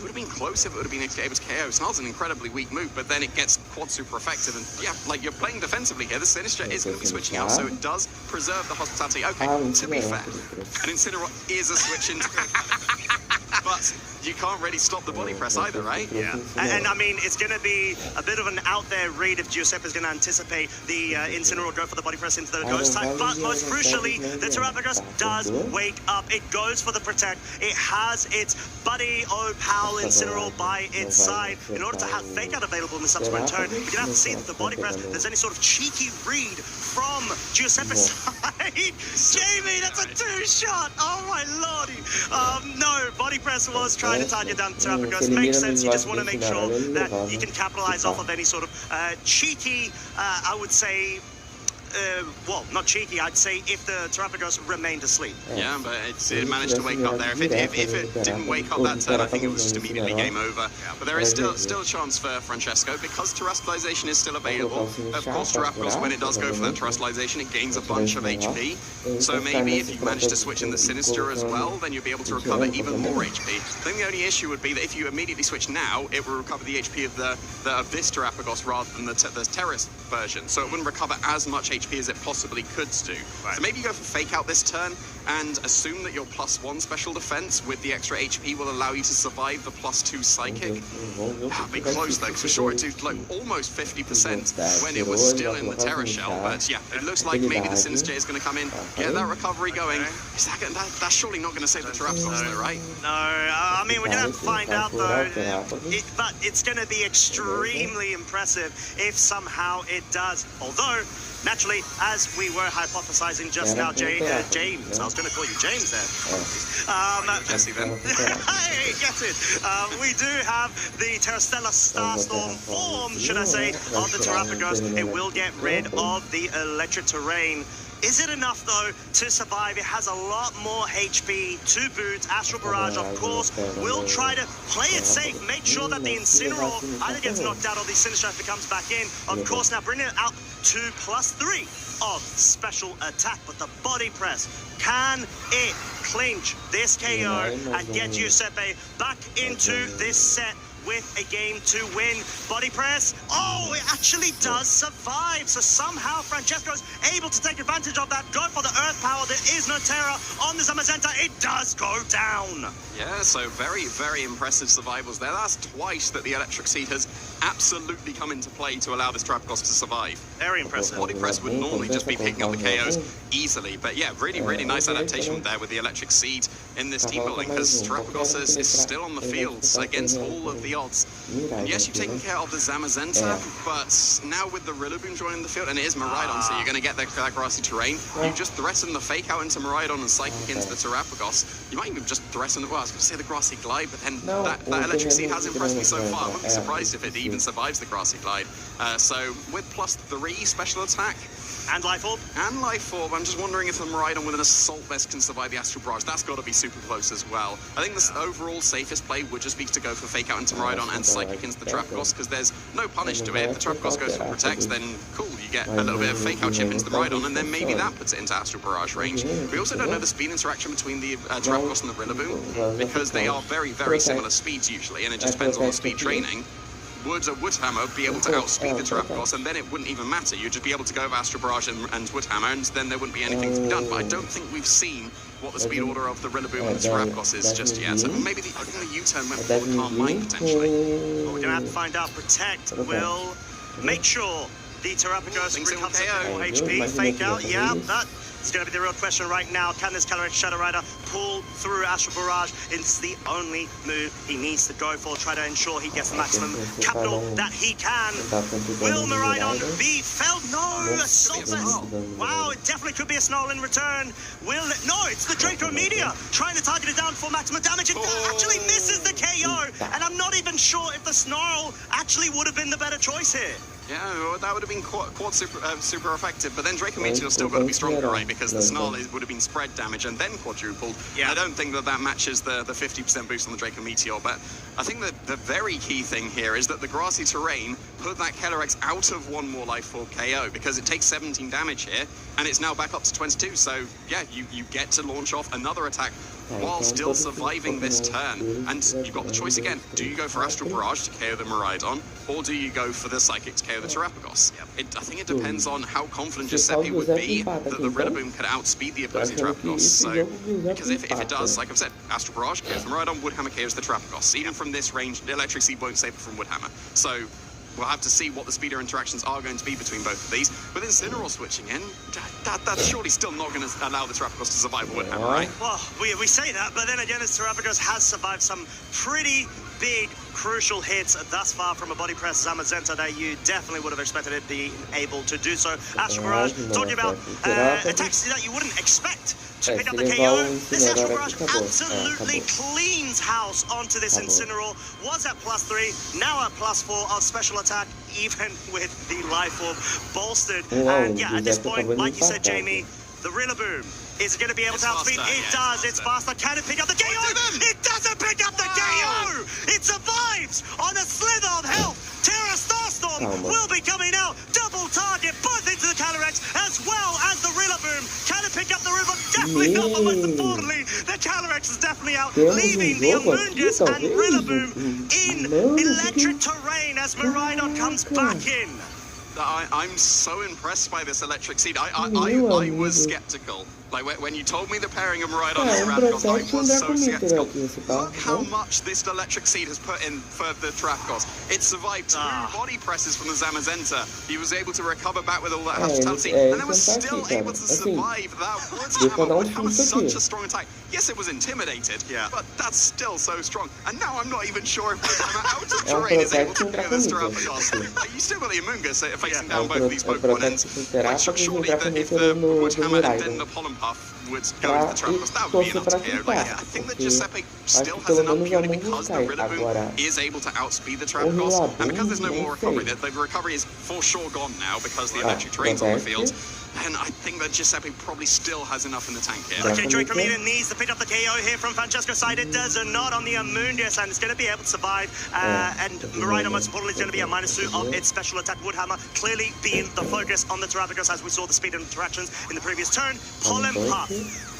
would have been close if it would have been able to KO. Snarl's an incredibly weak move, but then it gets quad super effective, and yeah, like you're playing defensively here. The Sinister is going to be switching out, so it does preserve the Hospitality. Okay, to be fair, an Incineroar is a switch into but you can't really stop the Body Press either, right? Yeah. And I mean, it's going to be a bit of an out there read if Giuseppe's going to anticipate the Incineroar go for the Body Press into the Ghost type. But most crucially, the Terrapagos does wake up. It goes for the Protect. It has its Buddy Opal Incineroar by its side in order to have Fake Out available in the subsequent turn. We're going to have to see that the Body Press, there's any sort of cheeky read from Giuseppe's side. Jamie, that's a 2-shot. Oh my lordy. No, Body Press was trying to target down Terrapagos. Makes sense. You just want to make sure that you can capitalize off of any sort of cheeky, I would say, well, not cheeky, I'd say if the Terrapagos remained asleep. Yeah, but it managed to wake up there. If it didn't wake up that turn, I think it was just immediately game over. But there is still a chance for Francesco because terrestrialization is still available. Of course, Terrapagos, when it does go for that terrestrialization, it gains a bunch of HP. So maybe if you manage to switch in the Sinister as well, then you'll be able to recover even more HP. I think the only issue would be that if you immediately switch now, it will recover the HP of this Terrapagos rather than the Terrace version. So it wouldn't recover as much HP as it possibly could do. Right. So maybe you go for Fake Out this turn and assume that your +1 special defense with the extra HP will allow you to survive the +2 Psychic. That'd be close though, for sure it did like almost 50% when it was still in the Terra Shell. But yeah, it looks like maybe the Sinister is going to come in, get that recovery going. Is that's surely not going to save the Terrapagos though, right? No, I mean, we're going to have to find out though. But it's going to be extremely impressive if somehow it does. Although, naturally, as we were hypothesizing just now, James, I was going to call you James there. Jesse then. Hey, get it. We do have the Terrastella Starstorm form, should I say, of the Terrapagos. It will get rid of the electric terrain. Is it enough, though, to survive? It has a lot more HP to boot. Astral Barrage, of course, will try to play it safe, make sure that the Incineroar either gets knocked out or the Sinistras comes back in. Of course, now bringing it out to +3 of special attack, but the body press, can it clinch this KO and get Giuseppe back into this set with a game to win? Body press. Oh, it actually does survive. So somehow Francesco's able to take advantage of that. Go for the Earth Power. There is no Terra on the Zamazenta. It does go down. Yeah, so very, very impressive survivals there. That's twice that the Electric Seed has absolutely come into play to allow this Terrapagos to survive. Very impressive. Body press would normally just be picking up the KOs easily. But yeah, really, really nice adaptation there with the Electric Seed in this team building, because Terrapagos is still on the field against all of the odds. And yes, you've taken care of the Zamazenta, but now with the Rillaboom joining the field, and it is Miraidon, so you're going to get that grassy terrain. You just threaten the Fake Out into Miraidon and Psychic into the Terrapagos. You might even just threaten the, well, I was going to say the Grassy Glide, but then that Electric Seed has impressed me so far. I wouldn't be surprised if it even survives the Grassy Glide. So with +3 special attack, and Life Orb. And Life Orb. I'm just wondering if the Miraidon with an Assault Vest can survive the Astral Barrage. That's got to be super close as well. I think the overall safest play would just be to go for Fake Out into Miraidon and Psychic into the Terrapagos, because there's no punish to it. If the Terrapagos goes for Protect, then cool, you get a little bit of Fake Out chip into the Miraidon, and then maybe that puts it into Astral Barrage range. We also don't know the speed interaction between the Terrapagos and the Rillaboom, because they are very, very similar speeds usually, and it just depends on the speed training. Would a Woodhammer be able to outspeed the Terrapagos, and then it wouldn't even matter. You'd just be able to go over Astral Barrage and Woodhammer, and then there wouldn't be anything to be done. But I don't think we've seen what the speed order of the Rillaboom and the Terrapagos is just yet. So maybe the U-turn went for the Calm Mind, potentially. Well, we're going to have to find out. Protect will make sure the Terrapagos recovers more HP. Fake Out, yeah, that's going to be the real question right now. Can this Calyrex Shadow Rider pull through Astral Barrage? It's the only move he needs to go for. Try to ensure he gets the maximum capital that he can. Will Miraidon be felled? No! Assault Vest! Wow, it definitely could be a Snarl in return. Will it? No, it's the Draco Meteor trying to target it down for maximum damage. It actually misses the KO, and I'm not even sure if the Snarl actually would have been the better choice here. Yeah, well, that would have been quite super effective, but then Draco Meteor's still got to be stronger, right? Because the Snarl would have been spread damage and then quadrupled. Yeah. I don't think that matches the 50% boost on the Draco Meteor, but I think that the very key thing here is that the grassy terrain put that Calyrex out of one more Life Orb KO, because it takes 17 damage here, and it's now back up to 22, so yeah, you get to launch off another attack while still surviving this turn. And you've got the choice again. Do you go for Astral Barrage to KO the Miraidon, or do you go for the Psychic to KO the Terrapagos? I think it depends on how confident Giuseppe would be that the Rillaboom could outspeed the opposing Terrapagos. So, because if it does, like I've said, Astral Barrage KOs the Miraidon, Woodhammer KOs the Terrapagos. Even from this range, the Electric Seed won't save it from Woodhammer. So, we'll have to see what the speeder interactions are going to be between both of these. But Incineroar switching in, that's surely still not going to allow the Terrapagos to survive Woodhammer, right? Well, we say that, but then again, this Terrapagos has survived some pretty big, crucial hits thus far from a body press Zamazenta that you definitely would have expected it being able to do so. Astral Barrage, talking about attacks that you wouldn't expect to pick up the KO. This Astral Barrage absolutely cleans house onto this Incineroar. Was at +3, now at +4 of special attack, even with the life orb bolstered. And yeah, at this point, like you said, Jamie, the Rillaboom is going to be able to outspeed. It does. It's faster. Can it pick up the KO? It doesn't pick up the KO. It survives on a slither of health. Terra Starstorm will be coming out. Double target, both into the Calyrex as well as the Rillaboom. Can it pick up the Rillaboom? Definitely not, but most importantly, the Calyrex is definitely out, leaving the Amoonguss and Rillaboom in electric terrain as Miraidon comes back in. I'm so impressed by this electric seed. I was skeptical. Like when you told me the pairing of Miraidon and Terrapagos, I was so skeptical. Look how much this electric seed has put in for the Terrapagos. It survived 2 body presses from the Zamazenta. He was able to recover back with all that hospitality, and then was still able to survive that Woods Hammer. Woods Hammer's such a strong attack. Yes, it was intimidated, but that's still so strong. And now I'm not even sure if Woods Hammer out of terrain is able to clear this Terrapagos. You still got the Amoonguss facing down both of these Pokemon ends, which surely if the Woods Hammer and then the Pollen Puff would go into the Terrapagos, that would be enough to KO. But I think that Giuseppe still has enough purely because the Rillaboom is able to outspeed the Terrapagos, and because there's no more recovery, the recovery is for sure gone now because the electric terrain's on the field. And I think that Giuseppe probably still has enough in the tank here. Okay, Dracometa needs to pick up the KO here from Francesco's side. It does not on the Amoonguss, and it's going to be able to survive. And Miraidon, most importantly, is going to be a -2 of its special attack. Woodhammer clearly being the focus on the Terrapagos, as we saw the speed and interactions in the previous turn. Pollen Puff.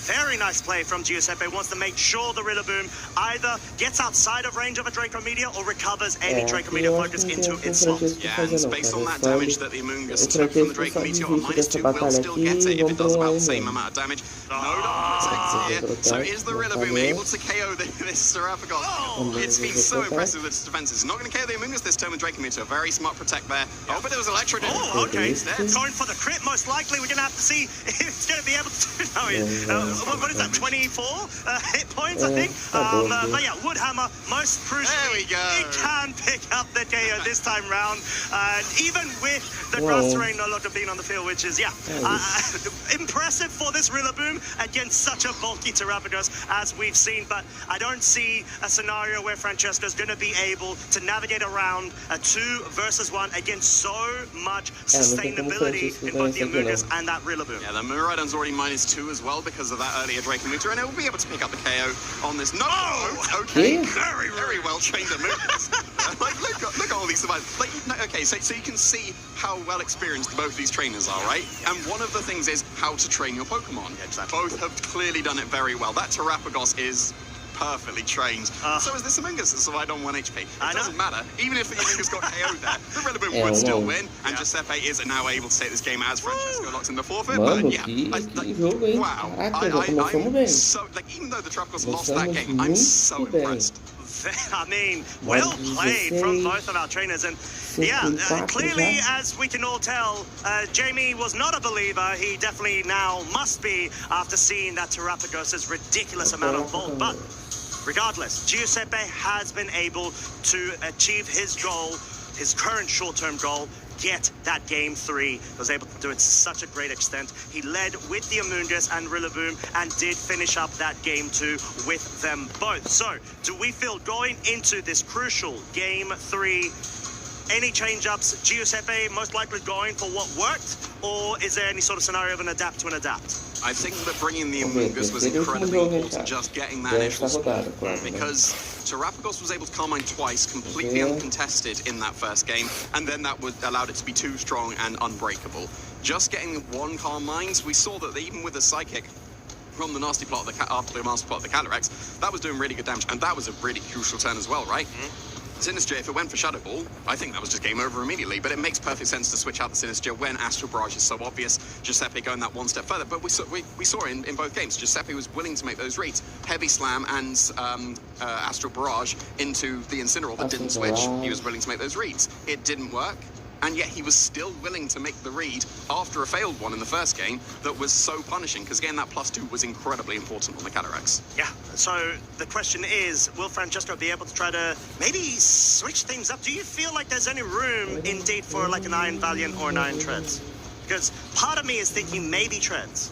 Very nice play from Giuseppe. Wants to make sure the Rillaboom either gets outside of range of a Dracometeor or recovers any Dracometeor focus into its slot. Yeah, and based on that damage that the Amoonguss took from the Dracometeor, a -2 will still get it if it does about the same amount of damage. No double here. So is the Rillaboom able to KO this Terrapagos? It's been so impressive with its defenses. Not going to KO the Amoonguss this turn with Dracometeor. Very smart protect there. Oh, but there was Electro. Oh, okay. Going for the crit, most likely. We're going to have to see if it's going to be able to... what is that, 24 hit points, I think? But yeah, Woodhammer, most crucial. There we go. He can pick up the KO this time round. Even with the grass terrain no longer being on the field, which is, impressive for this Rillaboom against such a bulky Terrapagos as we've seen. But I don't see a scenario where Francesco's going to be able to navigate around a 2 versus 1 against so much sustainability in both the Amoonguss and that Rillaboom. Yeah, the Miraidon's already -2 as well because of that earlier Dracometeor, and it will be able to pick up the KO on this. No! Okay, very well trained Amoonguss. Look at all these survivors. Okay, so you can see how well experienced both these trainers are, right? And one of the things is how to train your Pokemon. Exactly. Both have clearly done it very well. That Terrapagos is perfectly trained. So is this Amoonguss that survived on 1 HP. It doesn't matter. Even if the Amoonguss got KO'd there, the Rillaboom would still win, and Giuseppe is now able to take this game as Francesco locks in the forfeit. But yeah, wow. I'm so, even though the Terrapagos lost that game, I'm so impressed. I mean, well played from both of our trainers. And clearly, as we can all tell, Jamie was not a believer. He definitely now must be after seeing that Terrapagos' ridiculous amount of bulk. But regardless, Giuseppe has been able to achieve his goal, his current short-term goal, get that game 3. Was able to do it to such a great extent. He led with the Amoonguss and Rillaboom and did finish up that game 2 with them both. So, do we feel going into this crucial game 3, any change-ups, Giuseppe most likely going for what worked, or is there any sort of scenario of an adapt to an adapt? I think that bringing the Amoonguss was incredibly important, just getting that initial support, because Terrapagos was able to Carmine twice, completely uncontested in that first game, and then that allowed it to be too strong and unbreakable. Just getting 1 Carmines, we saw that even with a Psychic from the nasty plot after the master plot of the Calyrex, that was doing really good damage, and that was a really crucial turn as well, right? Sinister, if it went for Shadow Ball, I think that was just game over immediately, but it makes perfect sense to switch out the Sinister when Astral Barrage is so obvious. Giuseppe going that 1 step further, but we saw in both games, Giuseppe was willing to make those reads. Heavy Slam and Astral Barrage into the Incineroar that didn't switch. He was willing to make those reads. It didn't work, and yet he was still willing to make the read after a failed one in the first game that was so punishing, because again, that +2 was incredibly important on the Calyrex. Yeah, so the question is, will Francesco be able to try to maybe switch things up? Do you feel like there's any room indeed for like an Iron Valiant or an Iron Treads? Because part of me is thinking maybe Treads.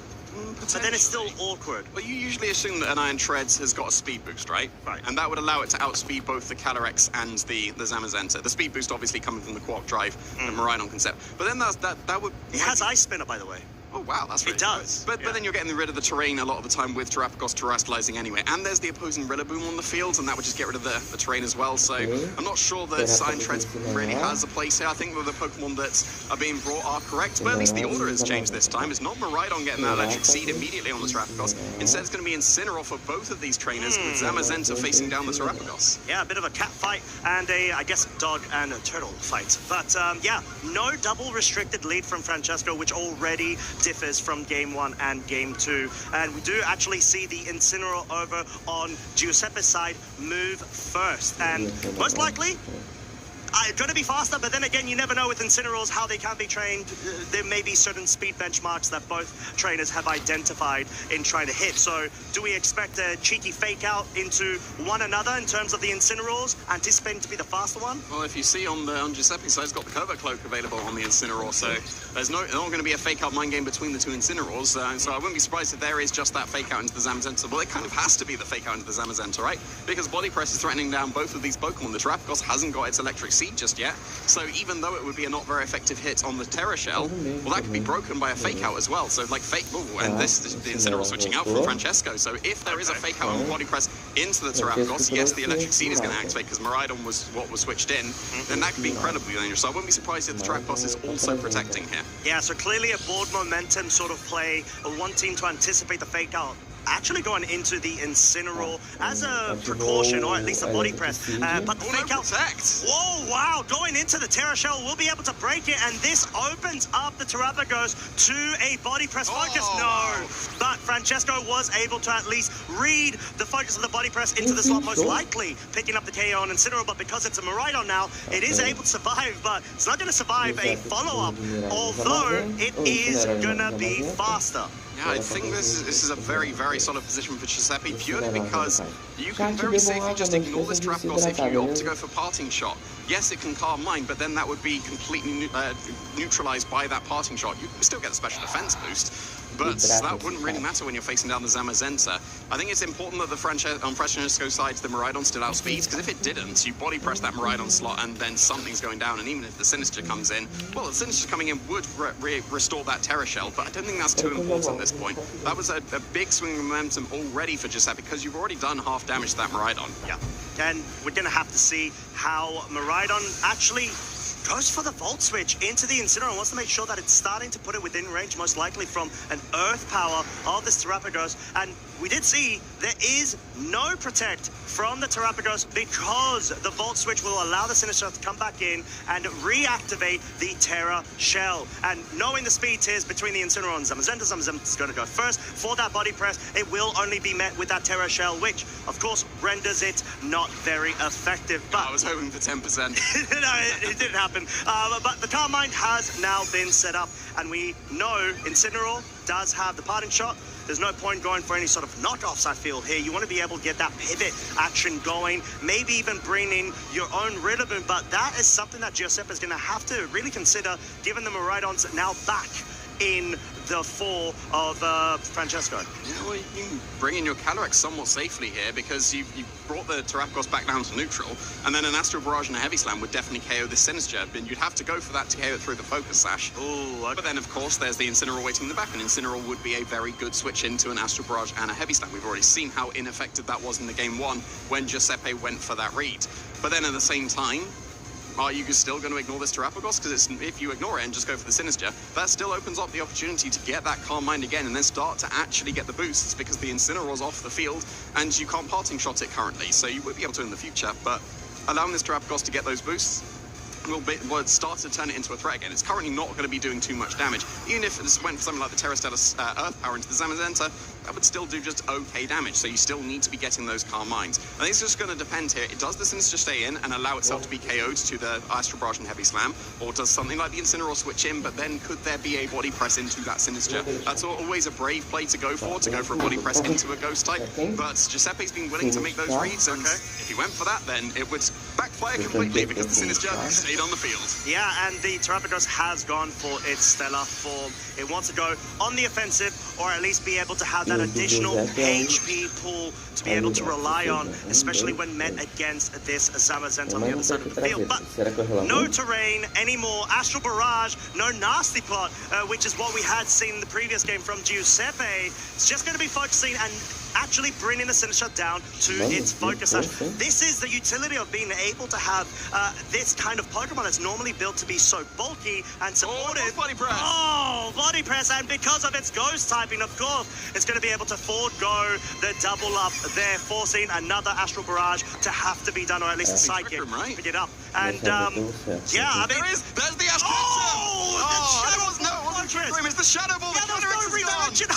But then it's still awkward. Well, you usually assume that an Iron Treads has got a speed boost, right? Right. And that would allow it to outspeed both the Calyrex and the Zamazenta. The speed boost obviously coming from the Quark drive and Miraidon concept. But then that would... It has Ice Spinner, by the way. Oh, wow, that's really It does. Good. But then you're getting rid of the terrain a lot of the time with Terrapagos terrestrializing anyway. And there's the opposing Rillaboom on the field, and that would just get rid of the terrain as well. So I'm not sure that Iron Treads really has a place here. I think that the Pokemon that are being brought are correct, but at least the order has changed this time. It's not Miraidon getting that electric seed immediately on the Terrapagos. Instead, it's going to be Incineroar for both of these trainers, with Zamazenta facing down the Terrapagos. Yeah, a bit of a cat fight and I guess, dog and a turtle fight. But yeah, no double restricted lead from Francesco, which already differs from Game 1 and Game 2. And we do actually see the Incineroar over on Giuseppe's side move first. And most likely, going to be faster, but then again, you never know with Incineroars how they can be trained. There may be certain speed benchmarks that both trainers have identified in trying to hit. So do we expect a cheeky fake out into one another in terms of the Incineroars, anticipating to be the faster one? Well, if you see on Giuseppe's side, he's got the Covert Cloak available on the Incineroar, so there's not going to be a fake out mind game between the two Incineroars. So I wouldn't be surprised if there is just that fake out into the Zamazenta. Well, it kind of has to be the fake out into the Zamazenta, right? Because Body Press is threatening down both of these Pokemon. The Terrapagos hasn't got its electric seed just yet, so even though it would be a not very effective hit on the Terra Shell, well, that could be broken by a fake out as well. So like fake, and this is the Incineroar switching out from Francesco. So if there is a fake out on Body Press into the Terrapagos, yes, the electric seed is going to activate because Miraidon was what was switched in, then that could be incredibly dangerous. So I wouldn't be surprised if the Terrapagos is also protecting here. Yeah, so clearly a board momentum sort of play, wanting to anticipate the fake out. Actually going into the Incineroar as a precaution, or at least a Body Press. But the fake out... Whoa, wow, going into the Terra Shell, we'll be able to break it, and this opens up the Terrapagos to a Body Press focus. No, but Francesco was able to at least read the focus of the Body Press into the slot, most likely picking up the KO on Incineroar, but because it's a Miraidon now, it is able to survive, but it's not going to survive a follow-up, although it is going to be faster. Yeah, I think this is a very, very solid position for Giuseppe, purely because you can very safely just ignore this Terrapagos if you opt to go for Parting Shot. Yes, it can Calm Mind, but then that would be completely neutralized by that Parting Shot. You still get a special defense boost, but that wouldn't really matter when you're facing down the Zamazenta. I think it's important that on Francesco's side, the Miraidon still outspeeds, because if it didn't, you body press that Miraidon slot and then something's going down, and even if the Sinister comes in, well, the Sinister coming in would restore that Terra Shell, but I don't think that's too important at this point. That was a big swing of momentum already for Giuseppe, because you've already done half damage to that Miraidon. Yeah, and we're going to have to see how Miraidon actually goes for the Volt Switch into the Incineroar and wants to make sure that it's starting to put it within range, most likely from an Earth power of this Terrapagos. And we did see there is no Protect from the Terrapagos because the Volt Switch will allow the Sinister to come back in and reactivate the Terra Shell. And knowing the speed tiers between the Incineroar and Zamazenta, Zamazenta's going to go first. For that Body Press, it will only be met with that Terra Shell, which, of course, renders it not very effective. But I was hoping for 10%. No, it didn't happen. But the Calm Mind has now been set up, and we know Incineroar does have the Parting Shot. There's no point going for any sort of knockoffs, I feel, here. You want to be able to get that pivot action going, maybe even bring in your own Rillaboom, but that is something that Giuseppe is going to have to really consider, given the Miraidons now back in the four of Francesco. Yeah, well, you can bring in your Calyrex somewhat safely here, because you brought the Terrapagos back down to neutral, and then an Astral Barrage and a Heavy Slam would definitely KO the Sinister, and you'd have to go for that to KO it through the Focus Sash. Ooh, okay. But then, of course, there's the Incineroar waiting in the back, and Incineroar would be a very good switch into an Astral Barrage and a Heavy Slam. We've already seen how ineffective that was in the Game 1 when Giuseppe went for that read. But then at the same time, are you still going to ignore this Terrapagos? Because if you ignore it and just go for the Sinister, that still opens up the opportunity to get that Calm Mind again and then start to actually get the boosts, because the Incineroar's off the field and you can't Parting Shot it currently. So you would be able to in the future, but allowing this Terrapagos to get those boosts will start to turn it into a threat again. It's currently not going to be doing too much damage. Even if this went for something like the Terra Status Earth Power into the Zamazenta, that would still do just okay damage. So you still need to be getting those Calm Minds. I think it's just going to depend here. Does the Sinister stay in and allow itself to be KO'd to the Astral Barrage and Heavy Slam? Or does something like the Incineroar switch in, but then could there be a body press into that Sinister? That's always a brave play to go for a body press into a Ghost type. But Giuseppe's been willing to make those reads, and if he went for that, then it would backfire completely because the Sinister stayed on the field. Yeah, and the Terrapagos has gone for its stellar form. It wants to go on the offensive, or at least be able to have that additional HP pool to be able to rely on, especially when met against this Zamazenta on the other side of the field. But no terrain anymore. Astral Barrage, no Nasty Plot, which is what we had seen in the previous game from Giuseppe. It's just going to be focusing and actually bringing the Sinister down to its focus sash. This is the utility of being able to have this kind of Pokemon that's normally built to be so bulky and supportive. Body press. Oh, body press, and because of its Ghost typing, of course, it's going to be able to forego the double up there, forcing another Astral Barrage to have to be done, or at least a Psychic pick it up. And yeah, I mean, there's the Astral. It's the Shadow Ball. Yeah, there's no redirection.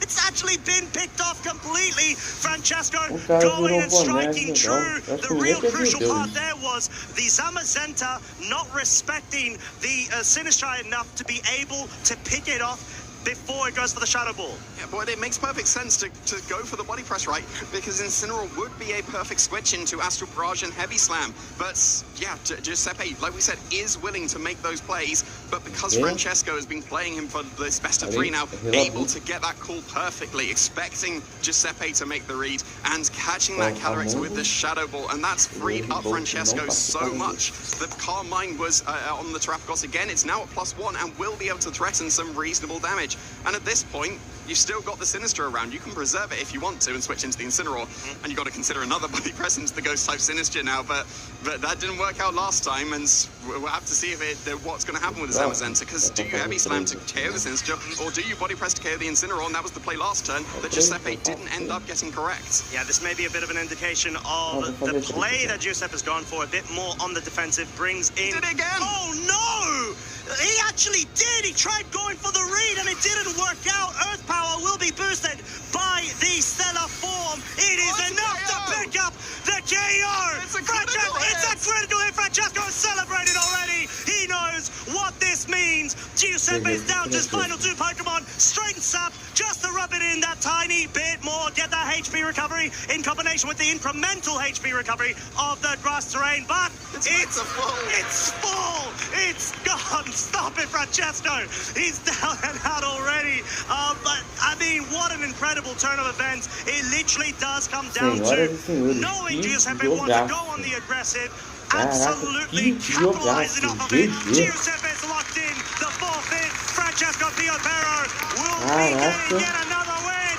It's actually been picked off completely. Francesco going and striking true. The real crucial part there was the Zamazenta not respecting the Sinistrai enough to be able to pick it off before it goes for the Shadow Ball. Yeah, but it makes perfect sense to go for the body press, right? Because Incineroar would be a perfect switch into Astral Barrage and Heavy Slam. But yeah, Giuseppe, like we said, is willing to make those plays. But because Francesco has been playing him for this best of 3 now, able to get that call perfectly, expecting Giuseppe to make the read and catching that Calyrex with the Shadow Ball. And that's freed up Francesco so much. The Calm Mind was on the Terrapagos again. It's now at +1 and will be able to threaten some reasonable damage. And at this point, you've still got the Sinister around. You can preserve it if you want to and switch into the Incineroar. And you've got to consider another body press into the Ghost-type Sinister now. But that didn't work out last time, and we'll have to see what's going to happen with the Zamazenta. Because do you Heavy Slam to KO the Sinister, or do you body press to KO the Incineroar? And that was the play last turn that Giuseppe didn't end up getting correct. Yeah, this may be a bit of an indication of the play that Giuseppe's gone for. A bit more on the defensive, brings in... Did it again! Oh, no! He actually did! He tried going for the read, and it didn't work out. Earth Power will be boosted by the Stellar Form. It is enough to pick up the KO! It's a critical hit! Francesco has celebrated already! He knows what this means! Giuseppe's down to his final 2 Pokemon. Strength Sap, just to rub it in that tiny bit more. Get that HP recovery in combination with the incremental HP recovery of the grass terrain. But it's full! It's gone! Stop it, Francesco! He's down and out already. But, I mean, what an incredible turn of events. It literally does come down to knowing Giuseppe wants to go on the aggressive, absolutely capitalizing off of it. Giuseppe's locked in. The forfeit. Francesco Piopero will be getting yet another win.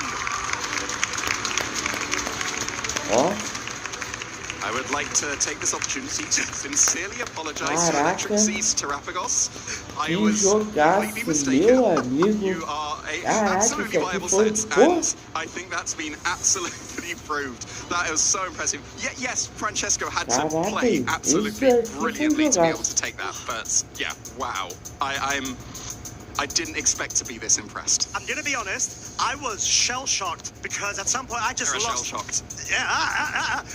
I would like to take this opportunity to sincerely apologize to Electric Seas Terrapagos. I was completely mistaken. You are an absolutely viable set, and I think that's been absolutely proved. That was so impressive. Yes, Francesco had to play absolutely brilliantly to be able to take that, but yeah, wow. I didn't expect to be this impressed. I'm gonna be honest, I was shell-shocked because at some point I just lost... shell-shocked. Yeah,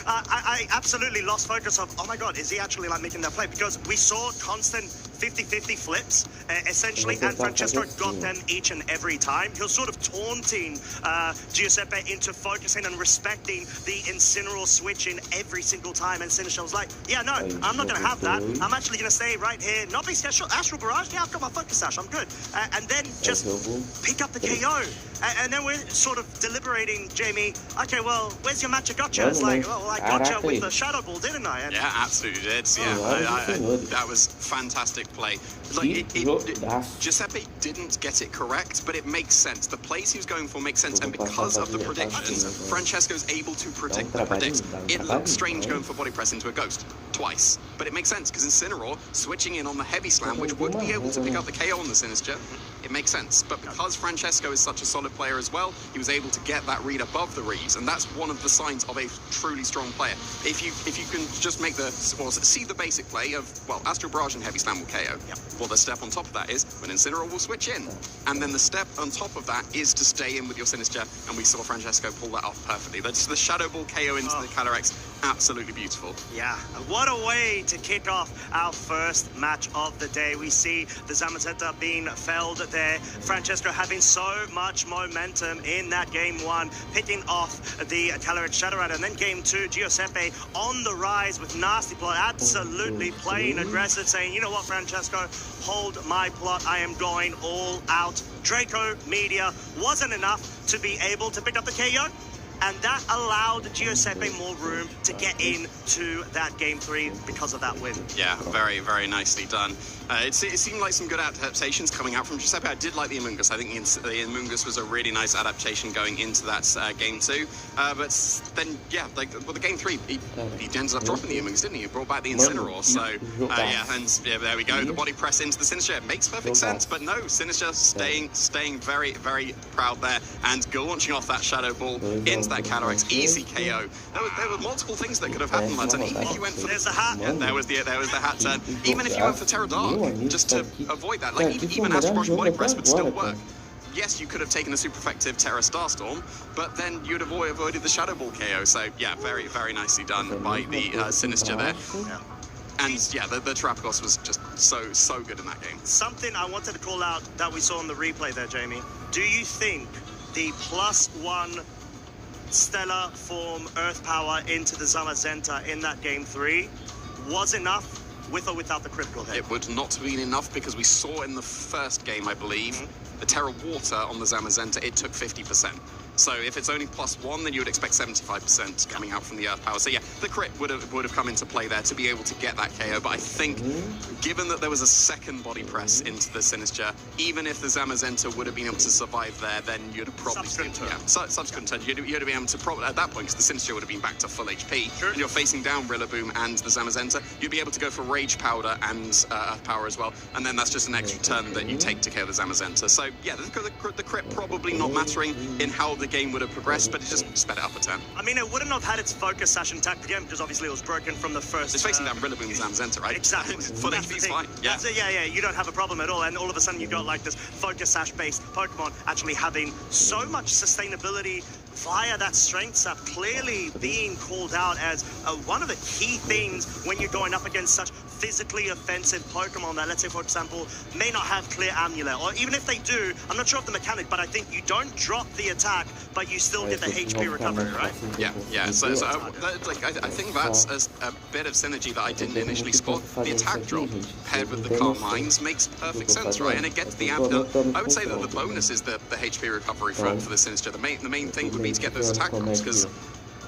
I absolutely lost focus of, oh my god, is he actually like making that play? Because we saw constant 50-50 flips, essentially, and Francesco got them each and every time. He was sort of taunting Giuseppe into focusing and respecting the Incineroar switch in every single time, and Sinister was like, yeah, no, I'm not gonna have that. I'm actually gonna stay right here, not be special. Astral Barrage, yeah, I've got my focus sash, I'm good. And then just pick up the KO. And then we're sort of deliberating, Jamie, okay, well, where's your matcha gotcha? It's like, well, I gotcha with the Shadow Ball, didn't I? And yeah, absolutely did. Yeah, that was fantastic play. Like, Giuseppe didn't get it correct, but it makes sense. The plays he was going for make sense, and because of the predictions, Francesco's able to predict the predicts. It looked strange going for body press into a Ghost. twice. But it makes sense, because Incineroar switching in on the heavy slam, which would be able to pick up the KO on the Sinister, it makes sense. But because Francesco is such a solid player as well, he was able to get that read above the reads, and that's one of the signs of a truly strong player. If you can just make see the basic play of, well, Astral Barrage and heavy slam will KO. Well, the step on top of that is when Incineroar will switch in, and then the step on top of that is to stay in with your Sinister, and we saw Francesco pull that off perfectly. That's the Shadow Ball KO into the Calyrex, absolutely beautiful. Yeah, what a way to kick off our first match of the day. We see the Zamazenta being felled there. Francesco having so much momentum in that game one, picking off the Calyrex Shadow Rider, and then game two, Giuseppe on the rise with nasty plot, absolutely playing aggressive, saying, you know what, Francesco, hold my plot, I am going all out. Draco Media wasn't enough to be able to pick up the KO, and that allowed Giuseppe more room to get into that game three because of that win. Yeah, very, very nicely done. It seemed like some good adaptations coming out from Giuseppe. I did like the Amoonguss. I think the Amoonguss was a really nice adaptation going into that game two. But then, yeah, the game three, he ended up dropping the Amoonguss, didn't he? He brought back the Incineroar. So, there we go. The body press into the Sinister. It makes perfect sense. But no, Sinister staying very, very proud there and launching off that Shadow Ball into that Calyrex. Easy KO. There were multiple things that could have happened, lads. And even if you went for... There's the hat. Yeah, there was the hat turn. Even if you went for Terra Dark, just to avoid that, like even Astral Barrage Body Press would still work. Yes, you could have taken a super effective Terra Starstorm, but then you'd have avoided the Shadow Ball KO. So yeah, very, very nicely done by the Sinister there. Yeah. And yeah, the Terrapagos was just so good in that game. Something I wanted to call out that we saw in the replay there, Jamie. Do you think the +1 Stellar form Earth Power into the Zamazenta in that game three was enough, with or without the critical hit? It would not have been enough, because we saw in the first game, I believe, the Terra Water on the Zamazenta, it took 50%. So if it's only +1, then you would expect 75% coming out from the Earth Power. So yeah, the crit would have come into play there to be able to get that KO. But I think, given that there was a second body press into the Sinister, even if the Zamazenta would have been able to survive there, then you'd have probably... Subsequent turn. You'd have been able to probably, at that point, because the Sinister would have been back to full HP, and you're facing down Rillaboom and the Zamazenta, you'd be able to go for Rage Powder and Earth Power as well, and then that's just an extra turn that you take to KO the Zamazenta. So yeah, the crit probably not mattering in how the game would have progressed, but it just sped it up a turn. I mean, it wouldn't have had its focus sash intact again, because obviously it was broken from the first... It's facing down Rillaboom and Zamazenta, right? Exactly. Full HP's fine. Yeah. Yeah, you don't have a problem at all, and all of a sudden you've got like this focus sash based Pokemon actually having so much sustainability via that strength sap, clearly being called out as one of the key themes when you're going up against such physically offensive Pokemon that, let's say, for example, may not have clear Amulet, or even if they do, I'm not sure of the mechanic, but I think you don't drop the attack, but you still get the HP recovery, right? Yeah. So I think that's a bit of synergy that I didn't initially spot. The attack drop paired with the Calm Minds makes perfect sense, right? And it gets the I would say that the bonus is the HP recovery for the Sinister. The main thing would be to get those attack drops, because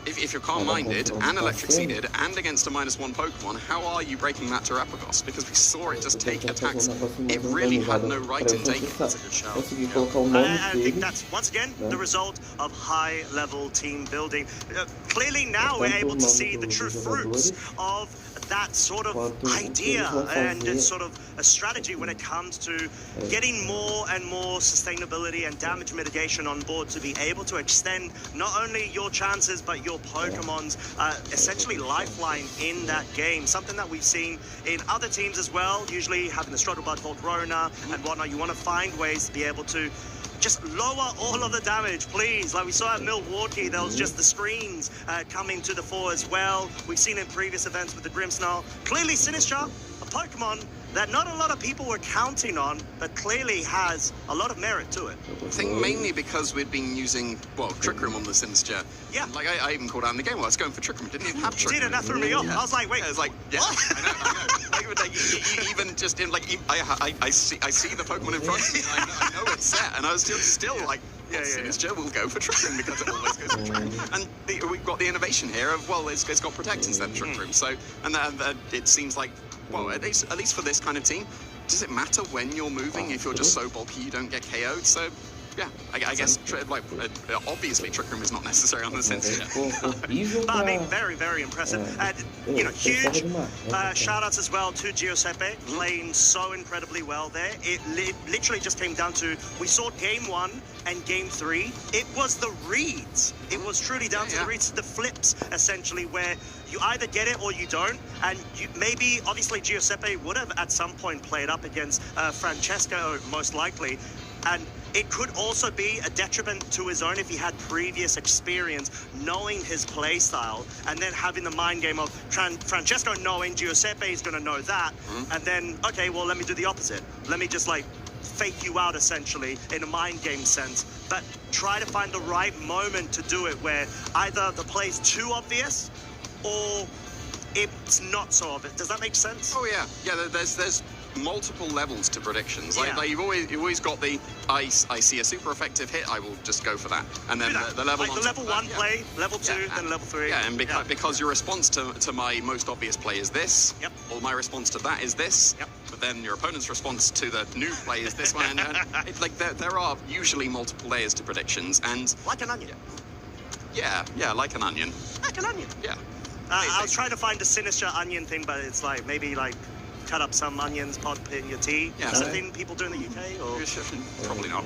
if you're calm-minded and electric-seeded and against a -1 Pokemon, how are you breaking that Terrapagos? Because we saw it just take attacks it really had no right in taking. That's a good shout. I think that's, once again, the result of high-level team building. Clearly now we're able to see the true fruits of that sort of idea and sort of a strategy when it comes to getting more and more sustainability and damage mitigation on board to be able to extend not only your chances but your Pokemon's essentially lifeline in that game. Something that we've seen in other teams as well, usually having the struggle bug called Rona and whatnot. You want to find ways to be able to just lower all of the damage, please. Like we saw at Milwaukee, there was just the screens coming to the fore as well. We've seen in previous events with the Grimmsnarl. Clearly Sinister, a Pokemon that not a lot of people were counting on, but clearly has a lot of merit to it. I think mainly because we'd been using, well, Trick Room on the Sinister. Yeah. Like, I even called out in the game, well, I was going for Trick Room. Didn't even have Trick Room. You did, and that threw me off. Yeah. I was like, wait. Yeah, I was like, yeah, what? I know. Like, even just in, like, I see the Pokemon in front of me, and I know it's set, and I was still like, Sinister will go for Trick Room because it always goes for Trick Room. And we've got the innovation here of, well, it's got Protect instead of Trick Room. So, and it seems like, well, at least for this kind of team, does it matter when you're moving if you're just so bulky you don't get KO'd? So, Yeah, I guess obviously Trick Room is not necessary on the Sensei. But I mean, very, very impressive. And, you know, huge shout-outs as well to Giuseppe, playing so incredibly well there. It literally just came down to, we saw game 1 and game 3. It was the reads. It was truly down to the reads, the flips, essentially, where you either get it or you don't. And maybe, obviously, Giuseppe would have at some point played up against Francesco, most likely. And it could also be a detriment to his own if he had previous experience knowing his play style and then having the mind game of Francesco knowing Giuseppe is going to know that. And then, okay, well, let me do the opposite. Let me just like fake you out essentially in a mind game sense, but try to find the right moment to do it where either the play's too obvious or it's not so obvious. Does that make sense? Oh yeah, there's multiple levels to predictions. Like you've always got the I see a super effective hit, I will just go for that. And then the level like the level 1 play, level 2, then level 3. Yeah, and because your response to my most obvious play is this, or my response to that is this, but then your opponent's response to the new play is this one. And it's like there are usually multiple layers to predictions, and like an onion. Yeah, like an onion. Like an onion. Yeah. I was trying to find a sinister onion thing, but it's like maybe like cut up some onions, pop in your tea. Yeah. Is that a thing people do in the UK? Or? Probably not.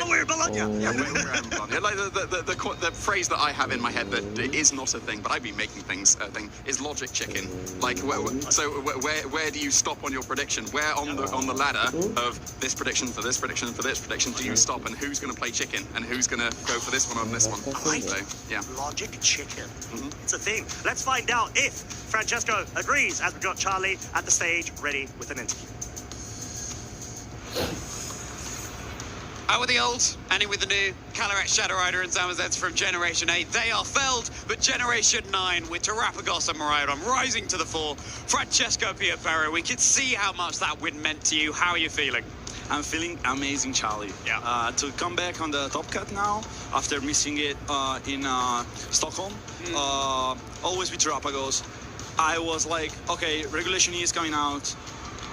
We're in Bologna. Yeah, we're in Bologna. Like the phrase that I have in my head that is not a thing, but I've been making things a thing, is logic chicken. Like, where do you stop on your prediction? Where on the ladder of this prediction for this prediction for this prediction do you stop, and who's going to play chicken and who's going to go for this one on this one? Logic chicken. It's a thing. Let's find out if Francesco agrees, as we've got Charlie at the stage ready with an interview. Out with the old, and in with the new, Calyrex, Shadow Rider and Zamazets from Generation 8. They are felled, but Generation 9 with Terrapagos and Miraidon rising to the fore. Francesco Piaferro, we could see how much that win meant to you. How are you feeling? I'm feeling amazing, Charlie. Yeah. To come back on the top cut now, after missing it in Stockholm, always with Terrapagos, I was like, okay, Regulation E is coming out.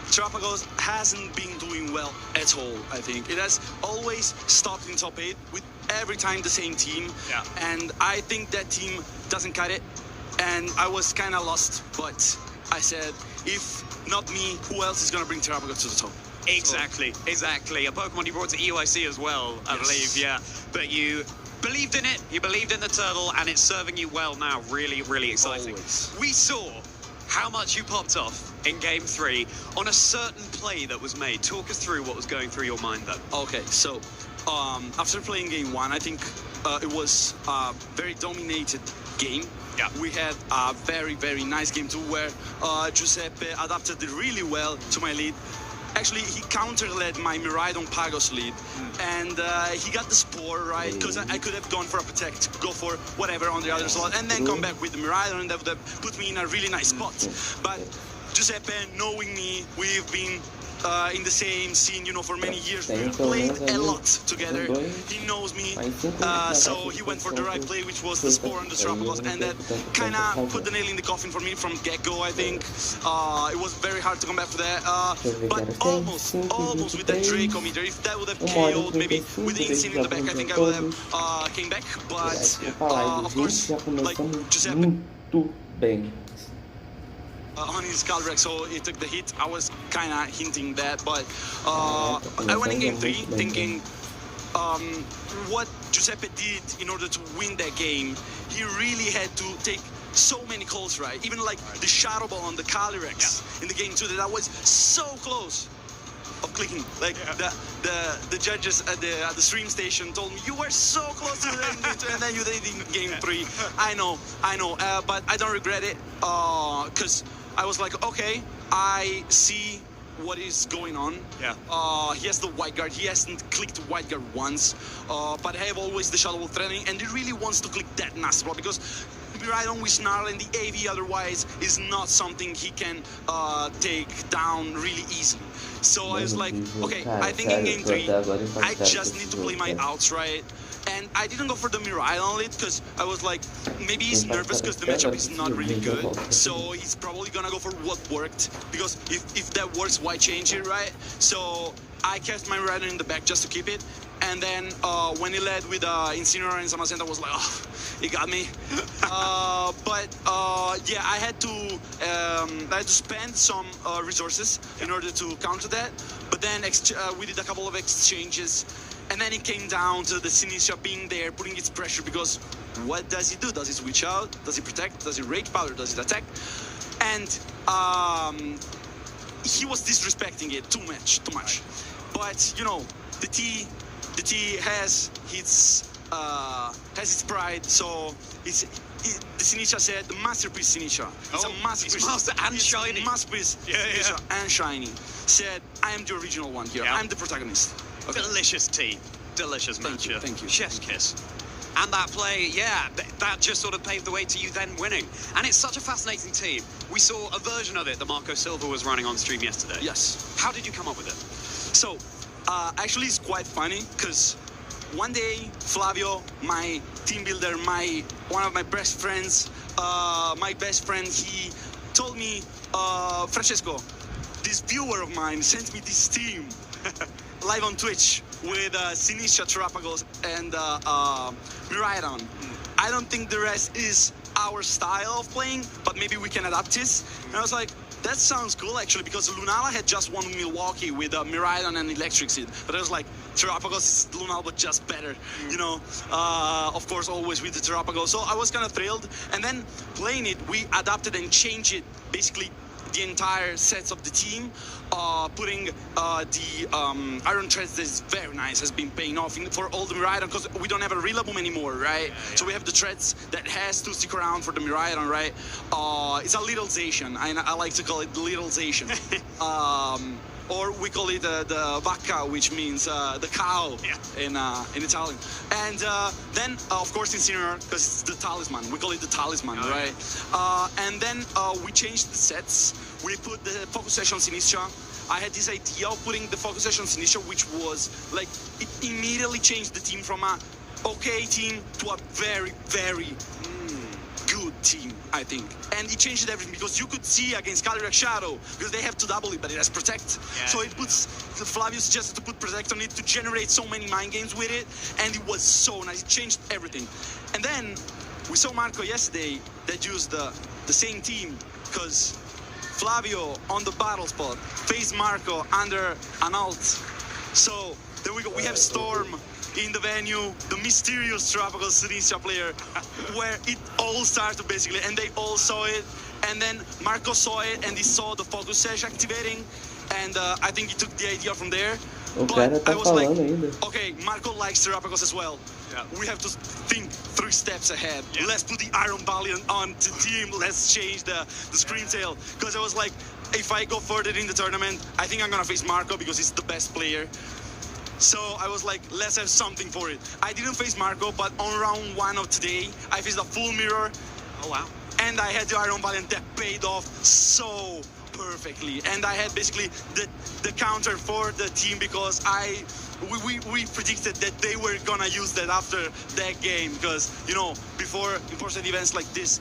Terrapagos hasn't been doing well at all, I think. It has always stopped in top 8 with every time the same team. Yeah. And I think that team doesn't cut it. And I was kind of lost, but I said, if not me, who else is going to bring Terrapagos to the top? Exactly. A Pokemon you brought to EYC as well, I believe, yeah. But you believed in it, you believed in the turtle, and it's serving you well now. Really, really exciting. Always. We saw how much you popped off in Game 3 on a certain play that was made. Talk us through what was going through your mind, though. Okay, so after playing Game 1, I think it was a very dominated game. Yeah. We had a very, very nice game too, where Giuseppe adapted really well to my lead. Actually, he counter-led my Miraidon Pagos lead, and he got the Spore, right? Because I could have gone for a Protect, go for whatever on the other slot, and then come back with the Miraidon, and that would have put me in a really nice spot. But Giuseppe, knowing me, we've been in the same scene, you know, for many years. We've played a lot together. He knows me, so he went for the right play, which was the Spore and the Terrapagos, and that kind of put the nail in the coffin for me from get-go, I think. It was very hard to come back for that, but almost with that Draco meter. If that would have KO'd, maybe with the Insane in the back, I think I would have came back, but of course, like Giuseppe on his Calyrex, so he took the hit. I was kind of hinting that, but I went in Game 3 thinking what Giuseppe did in order to win that game. He really had to take so many calls right, even like the Shadow Ball on the Calyrex in the Game 2 that I was so close of clicking. Like the judges at the stream station told me, you were so close to the Game 2, and then you did in Game 3. I know, but I don't regret it, because I was like, okay, I see what is going on. Yeah. He has the White Guard. He hasn't clicked White Guard once, but I have always the Shadow Ball threatening, and he really wants to click that nasty block, because Miraidon with Snarl and the AV otherwise is not something he can take down really easily. So I was like, okay, I think in Game 3, I just need to play my outs right, And I didn't go for the Miraidon lead because I was like, maybe he's nervous because the matchup is not really good. So he's probably gonna go for what worked, because if that works, why change it, right? So I kept my Miraidon in the back just to keep it. And then when he led with Incineroar and Zamazenta, I was like, oh, he got me. Yeah, I had to spend some resources in order to counter that. But then we did a couple of exchanges, and then it came down to the Sinistra being there, putting its pressure, because what does he do? Does he switch out? Does he protect? Does he rage powder? Does he attack? And he was disrespecting it too much. But you know, the T has its pride, so the Sinistra said the masterpiece Sinistra. It's a masterpiece. It's master and shiny. Masterpiece Sinistra and shiny. Said, I am the original one here. I'm the protagonist. Okay. Delicious tea. Delicious matchup. Thank you. Chef's kiss. And that play, yeah, that just sort of paved the way to you then winning. And it's such a fascinating team. We saw a version of it that Marco Silva was running on stream yesterday. Yes. How did you come up with it? So, actually, it's quite funny, because one day, Flavio, my team builder, one of my best friends, he told me, Francesco, this viewer of mine sent me this team live on Twitch with Sinistra, Terrapagos, and Miraidon. I don't think the rest is our style of playing, but maybe we can adapt this. And I was like, that sounds cool, actually, because Lunala had just won Milwaukee with Miraidon and Electric Seed. But I was like, Terrapagos is Lunala, but just better, you know. Of course, always with the Terrapagos. So I was kind of thrilled. And then playing it, we adapted and changed it, basically the entire sets of the team, putting the Iron Threads that is very nice, has been paying off for all the Miraidon, because we don't have a Rillaboom anymore, right? Yeah. So we have the Threads that has to stick around for the Miraidon, right? It's a little Zacian. I like to call it the little Zacian. Or we call it the vacca, which means the cow in Italian. And then, of course, Incineroar, because it's the talisman. We call it the talisman, right? And then we changed the sets. We put the focus session on Sinistra. I had this idea of putting the focus session on Sinistra, which was like, it immediately changed the team from a okay team to a very, very good team, I think. And it changed everything, because you could see against Calyrex Shadow, because they have to double it, but it has Protect. Yeah. So it puts, Flavio suggested to put Protect on it to generate so many mind games with it, and it was so nice. It changed everything. And then we saw Marco yesterday that used the same team, because Flavio on the battle spot faced Marco under an ult. So there we go. We have Storm in the venue, the mysterious tropical Sinistra player, where it all started basically, and they all saw it. And then Marco saw it, and he saw the focus sesh activating, and I think he took the idea from there. But I was like, okay, Marco likes Terrapagos as well. Yeah. We have to think 3 steps ahead. Yeah. Let's put the Iron Valiant on the team. Let's change the Scream Tail. Because I was like, if I go further in the tournament, I think I'm gonna face Marco because he's the best player. So I was like, let's have something for it. I didn't face Marco, but on round 1 of today, I faced a full mirror. Oh, wow. And I had the Iron Valiant that paid off so perfectly. And I had basically the counter for the team, because we predicted that they were gonna use that after that game, because, you know, before important events like this,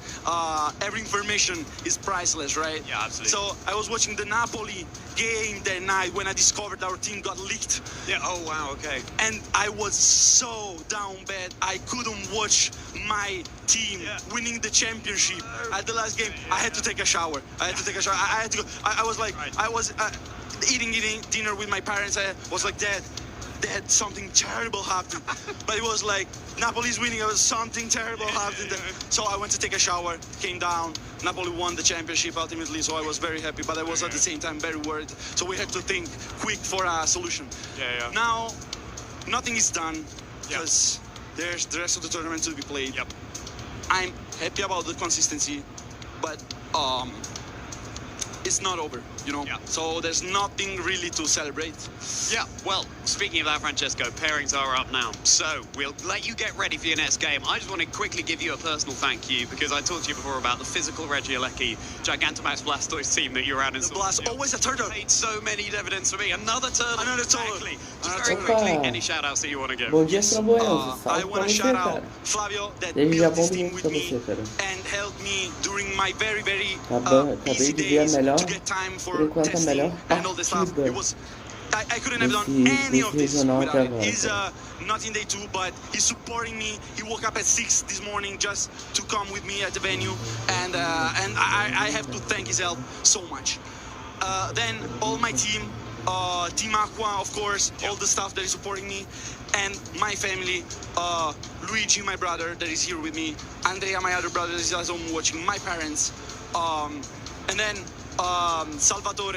every information is priceless, right? Yeah, absolutely. So I was watching the Napoli game that night when I discovered our team got leaked. Yeah, oh wow, okay. And I was so down bad, I couldn't watch my team winning the championship at the last game. I had to take a shower. I had to go. I was like, I was eating dinner with my parents. I was like, Dad, something terrible happened. But it was like, Napoli's winning, something terrible happened. So I went to take a shower, came down, Napoli won the championship ultimately, so I was very happy, but I was at the same time very worried. So we had to think quick for a solution. Now, nothing is done, because there's the rest of the tournament to be played. I'm happy about the consistency, but it's not over, you know? Yeah. So there's nothing really to celebrate. Yeah, well, speaking of that, Francesco, pairings are up now. So we'll let you get ready for your next game. I just want to quickly give you a personal thank you because I talked to you before about the physical Reggiolecchi Gigantamax Blastoise team that you're out in. The Blast, always a turtle. Made so many dividends for me. Another turtle. Another turtle. Exactly. Just very quickly, any shout outs that you want to give? Bom dia, Framboesa. I Salve want pra to você, shout cara. out Flavio that Desde built já this bom team dia with pra me você, cara. and helped me during my very, very Acabei busy de ver a days melhor, to get time por for enquanto, a testing melhor and all this stuff. partida It was, I couldn't have done any of this regional without até him. agora, He's cara. not in day 2, but he's supporting me. He woke up at 6 this morning just to come with me at the venue, and I have to thank his help so much. Then all my team, Team Aqua, of course, all the staff that is supporting me, and my family, Luigi, my brother, that is here with me, Andrea, my other brother, that is at home watching, my parents, and then Salvatore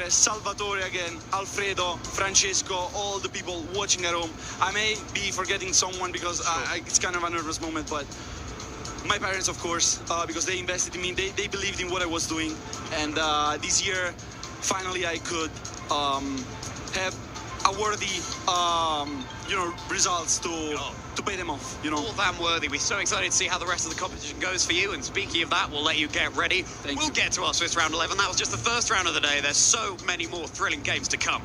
again, Alfredo, Francesco, all the people watching at home. I may be forgetting someone because it's kind of a nervous moment, but my parents, of course, because they invested in me, they believed in what I was doing, and this year, finally, I could have a worthy, results to pay them off, you know. All damn worthy. We're so excited to see how the rest of the competition goes for you. And speaking of that, we'll let you get ready. We'll get to our Swiss round 11. That was just the first round of the day. There's so many more thrilling games to come.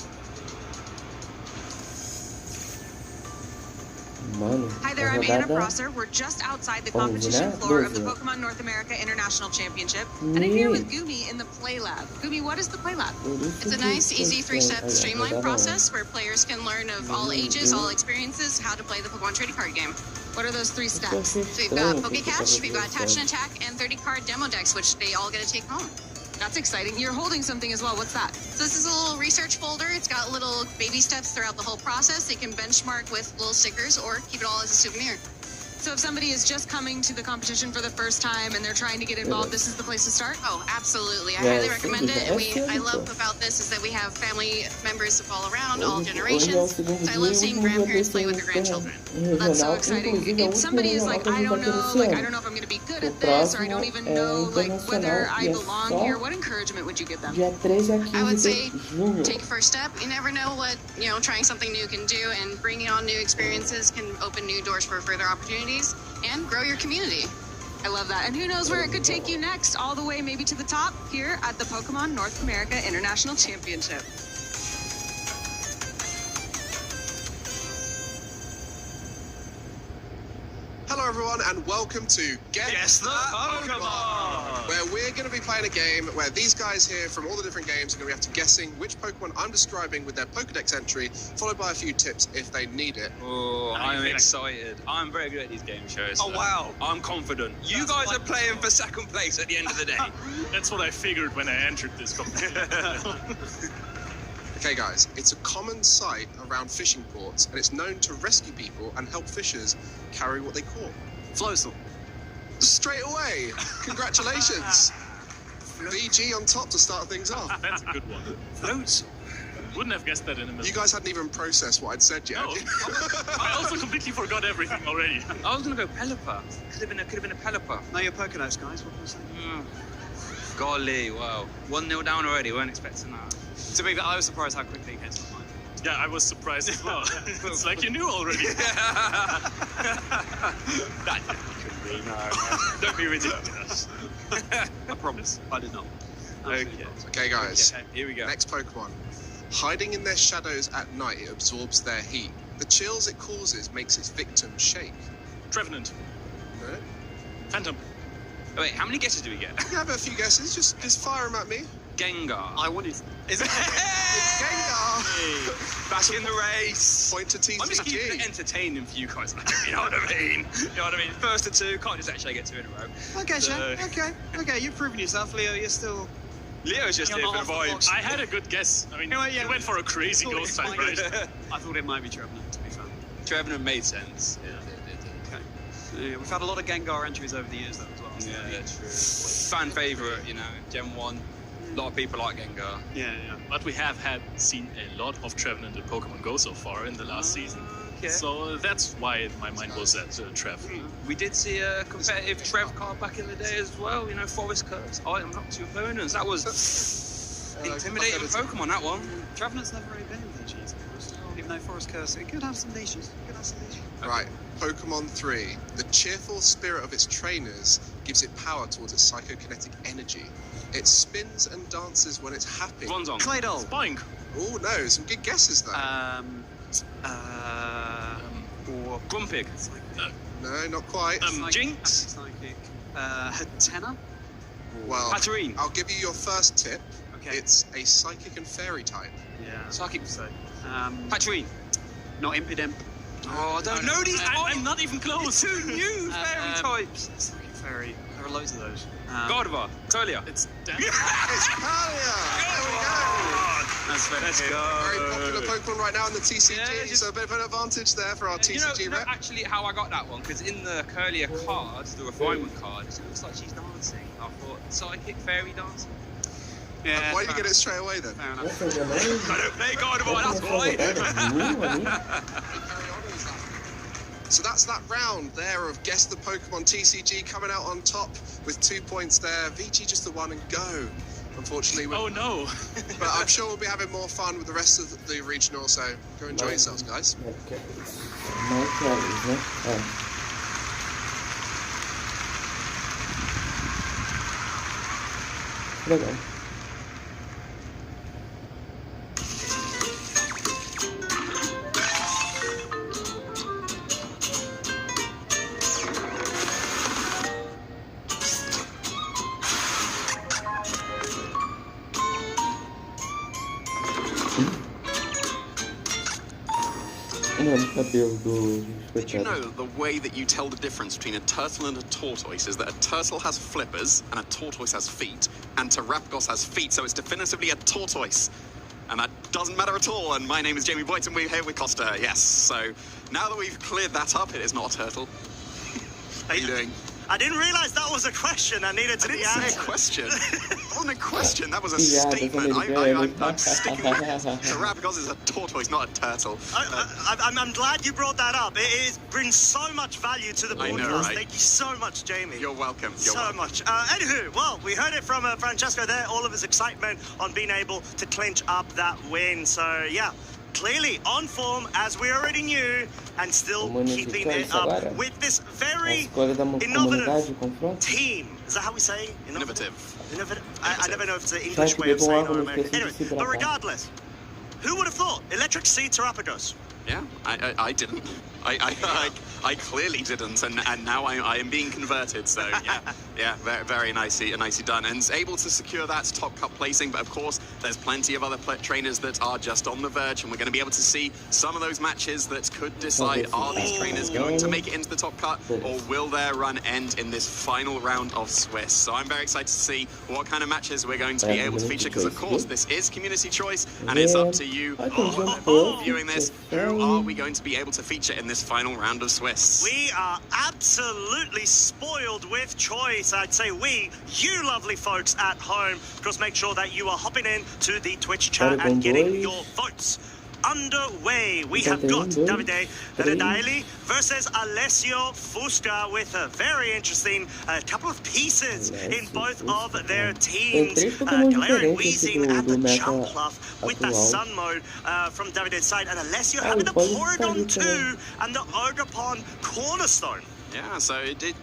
Mano, Hi there, a I'm Anna rodada Prosser. We're just outside the 11, competition né? floor of the 12. Pokemon North America International Championship. And I'm here with Gumi in the Play Lab. Gumi, what is the Play Lab? It's a nice, easy 3-step streamlined process where players can learn of all ages, all experiences, how to play the Pokemon trading card game. What are those 3 steps? So we've got Pokecash, we've got Attach and Attack, and 30 card demo decks, which they all get to take home. That's exciting. You're holding something as well. What's that? So this is a little research folder. It's got little baby steps throughout the whole process. They can benchmark with little stickers or keep it all as a souvenir. So if somebody is just coming to the competition for the first time and they're trying to get involved, this is the place to start? Oh, absolutely. I Yeah, highly recommend it. And I simple. love about this is that we have family members all around, all Hoje é o generations. segundo So I dia love e o seeing último dia grandparents play with desse their grandchildren. That's so regional. exciting. Inclusive, é o If último somebody is regional like, que a I gente don't vai ter know, esse like, I ano. don't know if I'm going to be good O at this, or I próximo don't even é know, like, whether internacional I e é belong só here, what encouragement would you give them? dia 13 a I would 15 say de junho. take first step. You never know what, trying something new can do, and bringing on new experiences can open new doors for further opportunities and grow your community. I love that. And who knows where it could take you next, all the way maybe to the top here at the Pokemon North America International Championship. Hello everyone and welcome to Guess the Pokemon, where we're going to be playing a game where these guys here from all the different games are going to be have to guessing which Pokemon I'm describing with their Pokedex entry, followed by a few tips if they need it. Oh, I'm excited. I'm very good at these game shows. Oh, wow. I'm confident. You guys are playing for second place at the end of the day. That's what I figured when I entered this competition. Okay guys, it's a common sight around fishing ports and it's known to rescue people and help fishers carry what they caught. Floatzel. Straight away! Congratulations! BG on top to start things off. That's a good one. Floats. Wouldn't have guessed that in a minute. You guys hadn't even processed what I'd said yet. No. I also completely forgot everything already. I was going to go Pelipper. Could have been a Pelipper. Know your Pokedex, guys. What can I say? Golly, wow. 1-0 down already. Weren't expecting that. To me, I was surprised how quickly it came to mind. Yeah, I was surprised as well. It's like you knew already. That couldn't be, no. Don't be ridiculous. I promise. I did not. Okay. Okay guys, Okay, here we go. next Pokemon. Hiding in their shadows at night, it absorbs their heat. The chills it causes makes its victim shake. Trevenant. No? Phantom. Oh, wait, how many guesses do we get? You have a few guesses, just fire them at me. Gengar. I wanted... Is it? It's Gengar! Back in the race. Point to TCG. I'm just keeping it entertaining for you guys. You know what I mean? You know what I mean? First to two, can't just actually get 2 in a row. Okay, Shen. Okay, you've proven yourself, Leo. You're still... Leo's just here for the vibes. I had a good guess. I mean, you went for a crazy ghost type, right? I thought it might be Trevenant, to be fair. Trevenant made sense. Yeah. Okay. Yeah, we've had a lot of Gengar entries over the years, though, as well. Yeah, that's true. Fan favourite, Gen 1. A lot of people like Gengar. Yeah. But we have seen a lot of Trevenant in Pokemon Go so far in the last season. Okay. So that's why my mind was at Trev. We did see a competitive Trev card back in the day as well, Forest Curse, item up to opponents. That was Intimidating Pokemon, that one. Trevenant's never really been in the GT, even though Forest Curse, it could have some niches. Right, Pokemon 3. The cheerful spirit of its trainers gives it power towards its psychokinetic energy. It spins and dances when it's happy. One's on. Claydol. Spoink. Oh no, some good guesses though. Or Grumpig. No, not quite. Jinx. Psychic. Hatena. Well, Hatterene. I'll give you your first tip. Okay. It's a psychic and fairy type. Yeah. Psychic. So. Hatterene. Not Impidimp. Oh, I don't know these. I'm not even close. Two new fairy types. Psychic fairy. There are loads of those. Gardevoir. Talia. It's It's Talia! There we go! Let's go. Very popular Pokemon right now in the TCG, so a bit of an advantage there for our TCG you know rep. actually how I got that one, because in the Curlier card, the refinement card, it looks like she's dancing. I thought, psychic fairy dancing. Yeah. Why did you get it straight away then? I don't play Gardevoir, that's why. So that's that round there of Guess the Pokemon TCG coming out on top with 2 points there. Vici just the one and go. Unfortunately, oh no. But I'm sure we'll be having more fun with the rest of the regional, so go enjoy yourselves, guys. Legal. Did you know that the way that you tell the difference between a turtle and a tortoise is that a turtle has flippers and a tortoise has feet, and Terrapagos has feet, so it's definitively a tortoise. And that doesn't matter at all, and my name is Jamie Boyce, and we're here with Costa, yes. So, now that we've cleared that up, it is not a turtle. How are you doing? I didn't realize that was a question that needed to be answered. I didn't say a question. It wasn't a question, that was a statement. I'm sticking with it. Terrapagos is a tortoise, not a turtle. I'm glad you brought that up. It brings so much value to the broadcast. I know, right? Thank you so much, Jamie. You're welcome. You're so welcome. much. Anywho, well, we heard it from Francesco there, all of his excitement on being able to clinch up that win. So, yeah. Clearly on form, as we already knew, and still keeping it up with this very innovative team. Is that how we say? Innovative. I never know if it's an English way of saying it or American. Anyway, but regardless, who would have thought? Electric Sea Terrapagos. Yeah, I didn't. I clearly didn't, and now I am being converted. So yeah, very nicely done, and able to secure that top cup placing. But of course, there's plenty of other trainers that are just on the verge, and we're going to be able to see some of those matches that could decide: are these trainers going to make it into the top cut, or will their run end in this final round of Swiss? So I'm very excited to see what kind of matches we're going to be able to feature, because of course this is community choice, and it's up to you viewing this. Who are we going to be able to feature in this final round of Swiss? We are absolutely spoiled with choice. I'd say we, you lovely folks at home, because make sure that you are hopping in to the Twitch chat and getting your votes underway. We have got Davide Redaili versus Alessio Fusca with a very interesting couple of pieces in both of their teams. Galarian Weezing at the Jumpluff with that Sun mode from Davide's side, and Alessio having the Porygon 2 and the Ogerpon Cornerstone. Yeah, so it did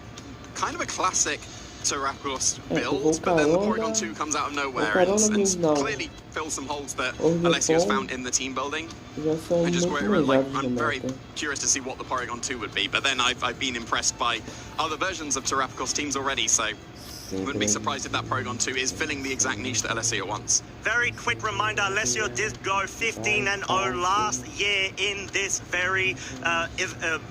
kind of a classic Terrapagos build, but then the Porygon 2 comes out of nowhere and clearly fills some holes that Alessio's found in the team building. And just I'm very curious to see what the Porygon 2 would be, but then I've been impressed by other versions of Terrapagos teams already, so I wouldn't be surprised if that Porygon 2 is filling the exact niche that Alessio wants. Very quick reminder, Alessio did go 15-0 last year in this very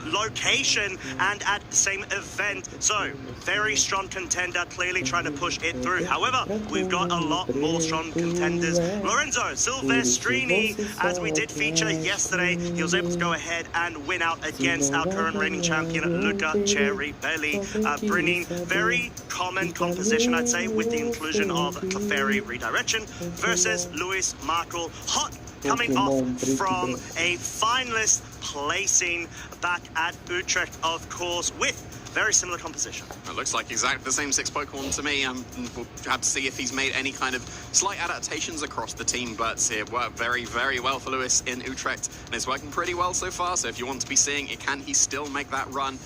location and at the same event. So, very strong contender, clearly trying to push it through. However, we've got a lot more strong contenders. Lorenzo Silvestrini, as we did feature yesterday, he was able to go ahead and win out against our current reigning champion, Luca Cherry-Belli, bringing very common composition, I'd say, with the inclusion of Clefairy Redirection versus Luis Markle. Hot coming off from a finalist placing back at Utrecht, of course, with very similar composition. It looks like exactly the same 6 Pokemon to me. We'll have to see if he's made any kind of slight adaptations across the team, but it worked very, very well for Lewis in Utrecht, and it's working pretty well so far. So if you want to be seeing it, can he still make that run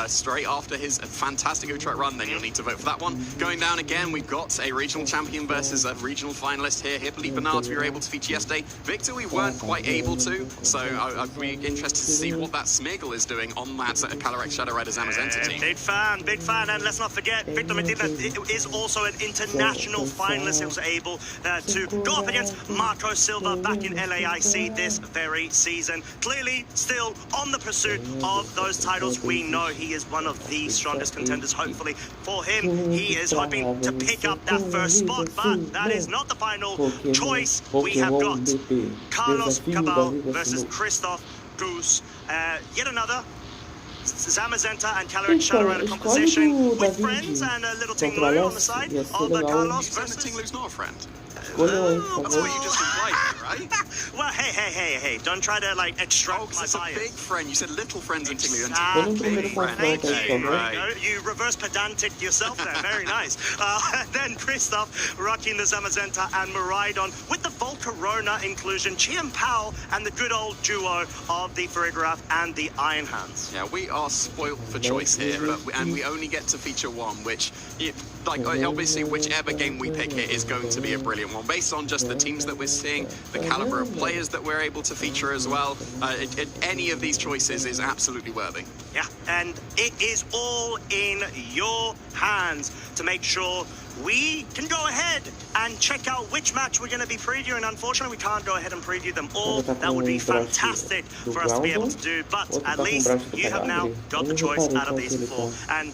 straight after his fantastic Utrecht run, then you'll need to vote for that one. Going down again, we've got a regional champion versus a regional finalist here. Hippolyte Bernards we were able to feature yesterday. Victor we weren't quite able to, so I'd be interested to see what that Smeargle is doing on that Calyrex Shadow Riders Amazenta team. Big fan, and let's not forget, Victor Medina is also an international finalist. He was able to go up against Marco Silva back in LAIC this very season. Clearly still on the pursuit of those titles. We know he is one of the strongest contenders. Hopefully for him, he is hoping to pick up that first spot, but that is not the final choice. We have got Carlos Cabal versus Christoph Goose. Yet another Zamazenta and Calyrex Shadow Rider composition with friends and a little Tinglu on the side of Carlos versus Tinglu's not a friend. That's what you just implied, right? Well, hey, don't try to like extract my it's a bias. big friend. You said little friends in Tinglu. Exactly. Thank you. Right. You reverse pedantic yourself there. Very nice. Then Christoph rocking the Zamazenta and Miraidon with the Volcarona inclusion, Chien Pao and the good old duo of the Farigiraf and the Iron Hands. Yeah, we are spoilt for choice here, and we only get to feature one, which, obviously, whichever game we pick here is going to be a brilliant one. Based on just the teams that we're seeing, the caliber of players that we're able to feature as well, any of these choices is absolutely worthy. Yeah, and it is all in your hands to make sure we can go ahead and check out which match we're going to be previewing. Unfortunately, we can't go ahead and preview them all. That would be fantastic for us to be able to do, but at least you have now got the choice out of these 4. And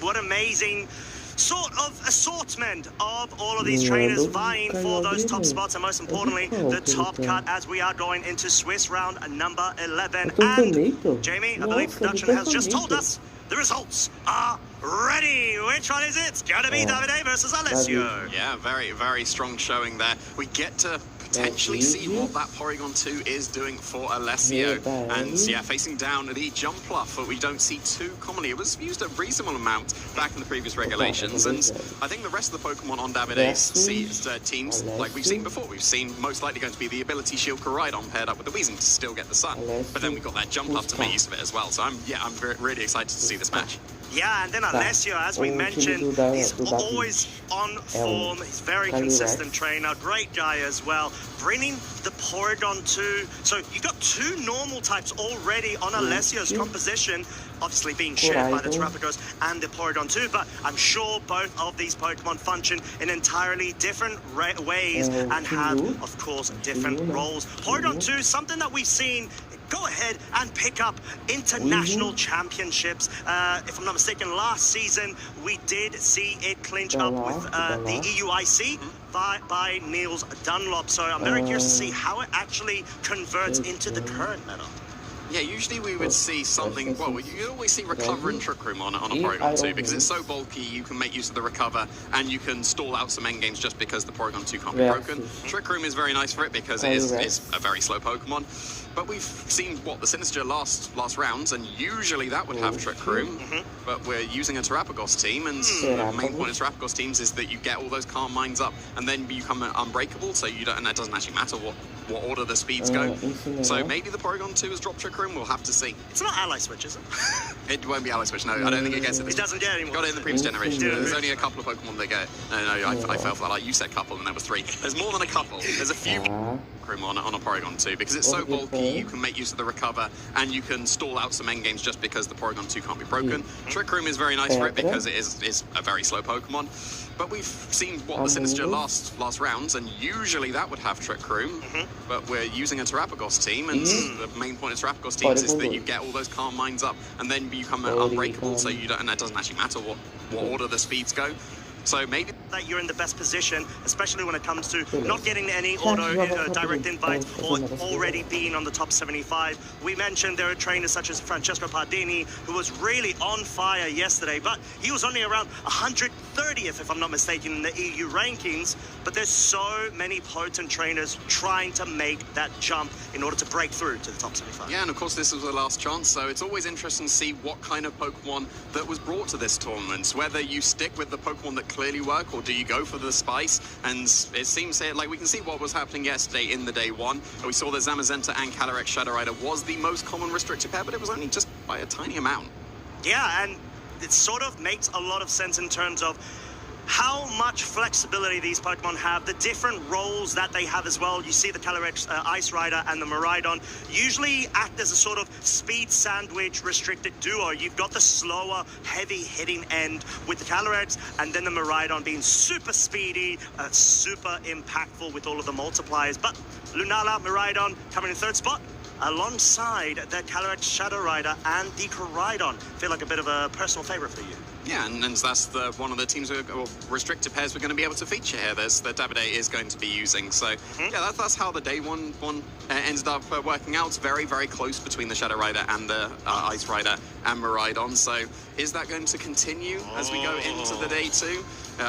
what amazing sort of assortment of all of these trainers vying for those top spots, and most importantly, the top cut as we are going into Swiss round number 11. And Jamie, I believe production has just told us the results are ready. Which one is it? It's going to be Davide versus Alessio. Yeah, very, very strong showing there. We get to potentially see what that Porygon 2 is doing for Alessio. And yeah, facing down the Jumpluff, but we don't see too commonly. It was used a reasonable amount back in the previous regulations, and I think the rest of the Pokemon on Davide's teams, like we've seen before, we've seen most likely going to be the Ability Shield Koraidon paired up with the Weezing to still get the Sun. But then we've got that Jumpluff to make use of it as well. So I'm really excited to see this match. Yeah, and then Alessio, as we mentioned, he's always on form. He's very consistent trainer, great guy as well. Bringing the Porygon 2. So you got 2 normal types already on Alessio's composition, obviously being shared by the Terrapagos and the Porygon 2, but I'm sure both of these Pokemon function in entirely different ways and have, of course, different roles. Porygon 2, something that we've seen go ahead and pick up international championships. If I'm not mistaken, last season we did see it clinch up with the EUIC by Niels Dunlop. So I'm very curious to see how it actually converts into the current meta. Yeah, usually we would see something, well, you always see Recover and Trick Room on a Porygon 2 because it's so bulky, you can make use of the Recover and you can stall out some endgames just because the Porygon 2 can't be broken. Trick Room is very nice for it because it is a very slow Pokemon. But we've seen, the Sinister last rounds, and usually that would have Trick Room, but we're using a Terrapagos team, and the main point of Terrapagos teams is that you get all those Calm Minds up, and then you become unbreakable, so you don't, and that doesn't actually matter what order the speeds go. So maybe the Porygon 2 has dropped Trick Room, we'll have to see. It's not Ally Switch, is it? It won't be Ally Switch, no, I don't think it gets it. It doesn't get it anymore. Got it in the previous generation. There's only a couple of Pokemon that get it. No, I fell for that. Like, you said couple, and there was 3. There's more than a couple. There's a few on a Porygon 2 because it's so bulky, you can make use of the Recover and you can stall out some endgames just because the Porygon 2 can't be broken. Trick Room is very nice for it because it is a very slow Pokemon. But we've seen the Sinister last rounds, and usually that would have Trick Room, but we're using a Terrapagos team, and the main point of Terrapagos teams is that you get all those Calm Minds up, and then you become unbreakable, so you don't, and that doesn't actually matter what order the speeds go. So maybe that you're in the best position, especially when it comes to not getting any direct invites or already being on the top 75. We mentioned there are trainers such as Francesco Pardini, who was really on fire yesterday, but he was only around 100 30th, if I'm not mistaken, in the EU rankings, but there's so many potent trainers trying to make that jump in order to break through to the top 75. Yeah, and of course this was the last chance, so it's always interesting to see what kind of Pokemon that was brought to this tournament, whether you stick with the Pokemon that clearly work, or do you go for the spice. And it seems here, like we can see what was happening yesterday in the day one. We saw that Zamazenta and Calyrex Shadow Rider was the most common restricted pair, but it was only just by a tiny amount. Yeah, and it sort of makes a lot of sense in terms of how much flexibility these Pokemon have, the different roles that they have as well. You see the Calyrex Ice Rider and the Miraidon usually act as a sort of speed sandwich restricted duo. You've got the slower, heavy hitting end with the Calyrex, and then the Miraidon being super speedy, super impactful with all of the multipliers. But Lunala, Miraidon coming in third spot, alongside the Calyrex Shadow Rider and the Koraidon. Feel like a bit of a personal favorite for you. Yeah, and that's one of the teams or restricted pairs we're going to be able to feature here. There's that Davide is going to be using. So yeah, that's how the day one ended up working out. It's very, very close between the Shadow Rider and the Ice Rider and Miraidon. So is that going to continue as we go into the day two?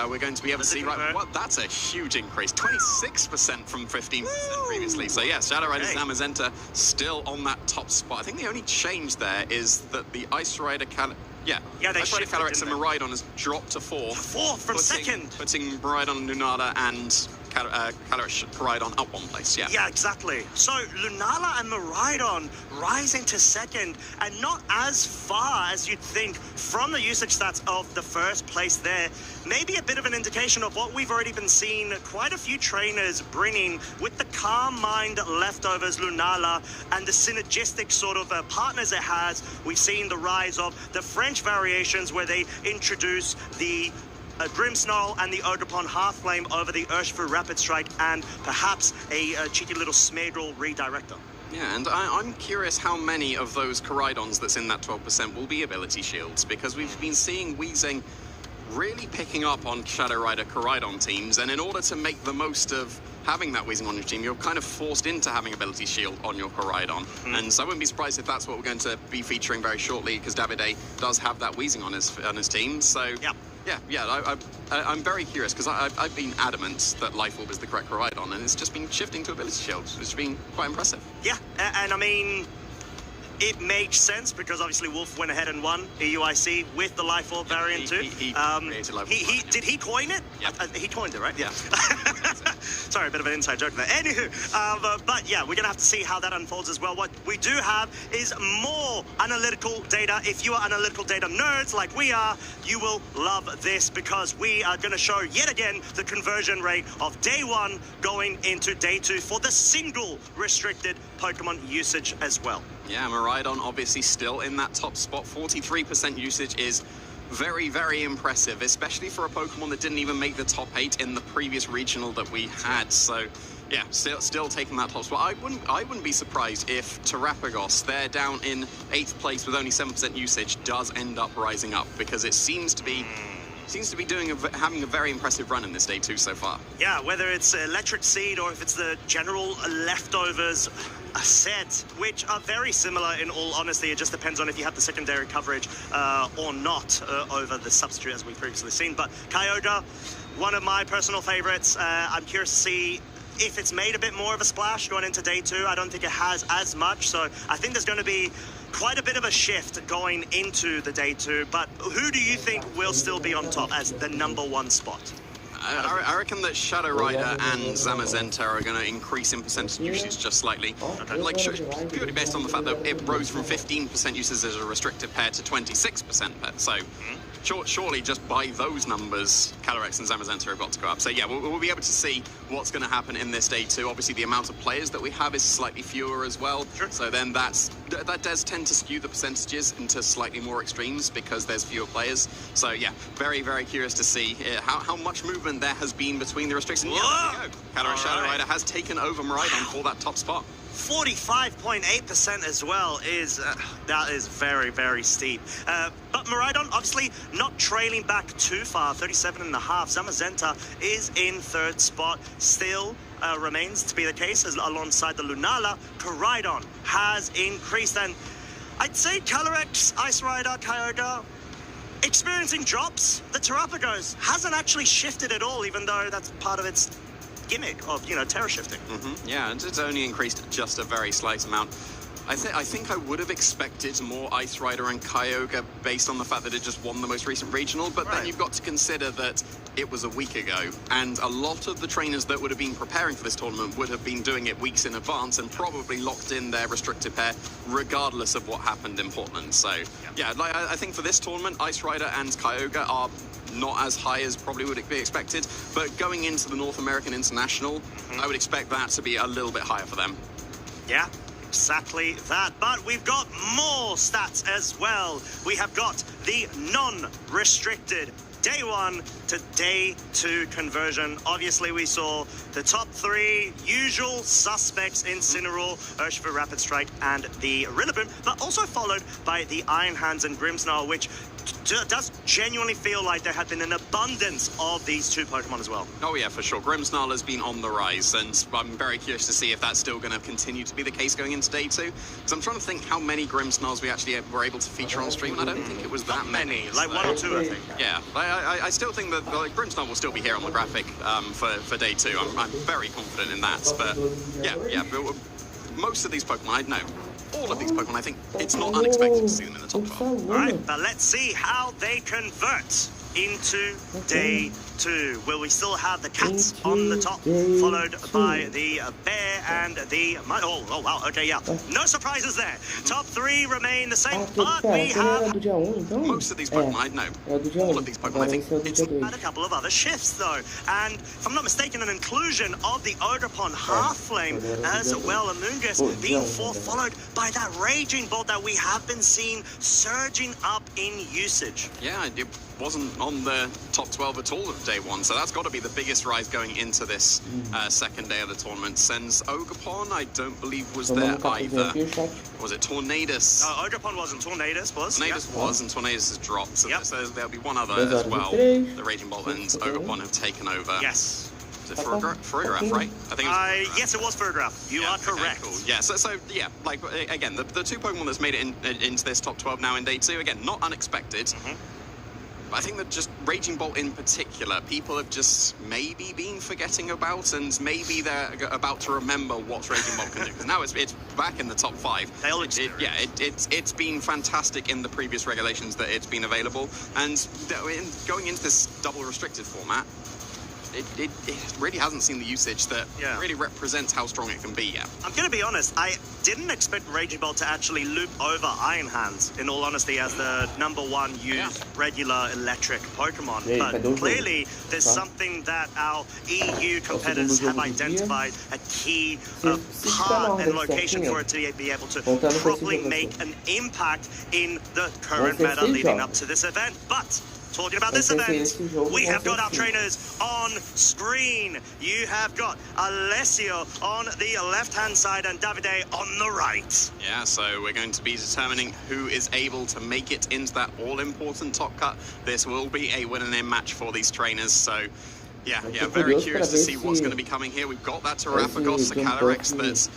We're going to be able to see, right, well, that's a huge increase, 26% from 15% previously. So yes, Shadow Rider Zamazenta still on that top spot. I think the only change there is that the Ice Rider they Ice Rider Calyrex and Miraidon has dropped to fourth. Fourth from second. Putting Miraidon, Lunala and Calyrex Koraidon up one place, Yeah, exactly. So Lunala and Miraidon rising to second, and not as far as you'd think from the usage stats of the first place there. Maybe a bit of an indication of what we've already been seeing quite a few trainers bringing with the Calm Mind leftovers Lunala and the synergistic sort of partners it has. We've seen the rise of the French variations where they introduce the Grimmsnarl and the Ogerpon Half-Flame over the Urshifu Rapid Strike, and perhaps a cheeky little Smeargle redirector. Yeah, and I'm curious how many of those Koraidons that's in that 12% will be ability shields, because we've been seeing Weezing really picking up on Shadow Rider Koraidon teams, and in order to make the most of having that Weezing on your team, you're kind of forced into having ability shield on your Koraidon. And so I wouldn't be surprised if that's what we're going to be featuring very shortly, because Davide does have that Weezing on his team. So I'm very curious, because I've been adamant that Life Orb is the correct Koraidon, and it's just been shifting to ability shields, which has been quite impressive. Yeah, and I mean, it makes sense because obviously Wolf went ahead and won EUIC with the Life Orb variant too. He created Life Orb. Did he coin it? Yep. He coined it, right? Yeah. Sorry, a bit of an inside joke there. Anywho, but yeah, we're going to have to see how that unfolds as well. What we do have is more analytical data. If you are analytical data nerds like we are, you will love this, because we are going to show yet again the conversion rate of day one going into day two for the single restricted Pokemon usage as well. Yeah, Miraidon obviously still in that top spot. 43% usage is very, very impressive, especially for a Pokemon that didn't even make the top 8 in the previous regional that we had. So yeah, still taking that top spot. I wouldn't be surprised if Terrapagos, they're down in 8th place with only 7% usage, does end up rising up, because it seems to be having a very impressive run in this day 2 so far. Yeah, whether it's Electric Seed or if it's the general leftovers set, which are very similar in all honesty. It just depends on if you have the secondary coverage or not over the substitute, as we've previously seen. But Kyogre, one of my personal favorites. I'm curious to see if it's made a bit more of a splash going into day 2. I don't think it has as much, so I think there's going to be quite a bit of a shift going into the day 2. But who do you think will still be on top as the #1 spot? I reckon that Shadow Rider and Zamazenta are going to increase in percentage usage just slightly. Like, purely based on the fact that it rose from 15% usage as a restricted pair to 26%. So surely just by those numbers, Calyrex and Zamazenta have got to go up. So yeah, we'll be able to see what's going to happen in this day 2. Obviously, the amount of players that we have is slightly fewer as well. So then that does tend to skew the percentages into slightly more extremes because there's fewer players. So yeah, very, very curious to see how much movement there has been between the restrictions. Yeah, there we go. Calyrex Shadow Rider has taken over Miraidon for that top spot. 45.8% as well is that is very, very steep. But Miraidon obviously not trailing back too far, 37.5. Zamazenta is in 3rd spot, still remains to be the case as alongside the Lunala. Koraidon has increased, and I'd say Calyrex, Ice Rider, Kyogre, experiencing drops. The Terrapagos hasn't actually shifted at all, even though that's part of its gimmick of, terror shifting. Yeah, and it's only increased just a very slight amount. I think I would have expected more Ice Rider and Kyogre based on the fact that it just won the most recent regional, but then you've got to consider that it was a week ago, and a lot of the trainers that would have been preparing for this tournament would have been doing it weeks in advance and probably locked in their restricted pair regardless of what happened in Portland. So, yeah, I think for this tournament, Ice Rider and Kyogre are not as high as probably would be expected, but going into the North American International, I would expect that to be a little bit higher for them. Yeah. Exactly that, but we've got more stats as well. We have got the non-restricted day 1 to day 2 conversion. Obviously, we saw the top 3 usual suspects in Incineroar, Urshifu, Rapid Strike, and the Rillaboom, but also followed by the Iron Hands and Grimmsnarl, which does genuinely feel like there had been an abundance of these 2 Pokemon as well. Oh yeah, for sure. Grimmsnarl has been on the rise, and I'm very curious to see if that's still going to continue to be the case going into day 2. Because I'm trying to think how many Grimmsnarls we actually were able to feature on stream, and I don't think it was that many. Like 1 or 2, I think. Yeah, I still think that Grimmsnarl will still be here on the graphic for day 2. I'm very confident in that. But yeah, but most of these Pokemon, all of these Pokemon, I think it's not unexpected to see them in the top 12. All right, but let's see how they convert into day 2. Will we still have the cats on the top, followed by the bear and the... Oh, wow, okay, yeah. No surprises there. Top 3 remain the same, but we have... Most of these Pokemon, all of these Pokemon, I think it's... Had a couple of other shifts, though. And if I'm not mistaken, an inclusion of the Ogerpon Half-Flame as well. Amoonguss being 4th, followed by that Raging Bolt that we have been seeing surging up in usage. Yeah, it wasn't on the top 12 at all of day 1, so that's got to be the biggest rise going into this second day of the tournament. Since Ogerpon, I don't believe was there either. Was it Tornadus? No, Ogerpon wasn't. Tornadus was. Tornadus was, and Tornadus has dropped, so there'll be one other as well. The Raging Bolt and Ogerpon have taken over. Yes. Is it Ferograph, right? I think it was yes, it was Ferograph. You are correct. Okay, cool. Yeah, so yeah, like, again, the 2 Pokemon that's made it into this top 12 now in day 2, again, not unexpected. I think that just Raging Bolt in particular, people have just maybe been forgetting about, and maybe they're about to remember what Raging Bolt can do. Because now it's back in the top 5. It's been fantastic in the previous regulations that it's been available, and going into this double restricted format, it really hasn't seen the usage that really represents how strong it can be yet. I'm going to be honest, I didn't expect Raging Bolt to actually loop over Iron Hands, in all honesty, as the #1 used regular electric Pokemon. But clearly, there's something that our EU competitors have identified, a key part and location for it to be able to properly make an impact in the current meta leading up to this event. But talking about this event, we have got our trainers on screen. You have got Alessio on the left-hand side and Davide on the right. Yeah, so we're going to be determining who is able to make it into that all-important top cut. This will be a win-and-in match for these trainers, so yeah, very curious to see what's going to be coming here. We've got that Terrapagos, the Calyrex, that's...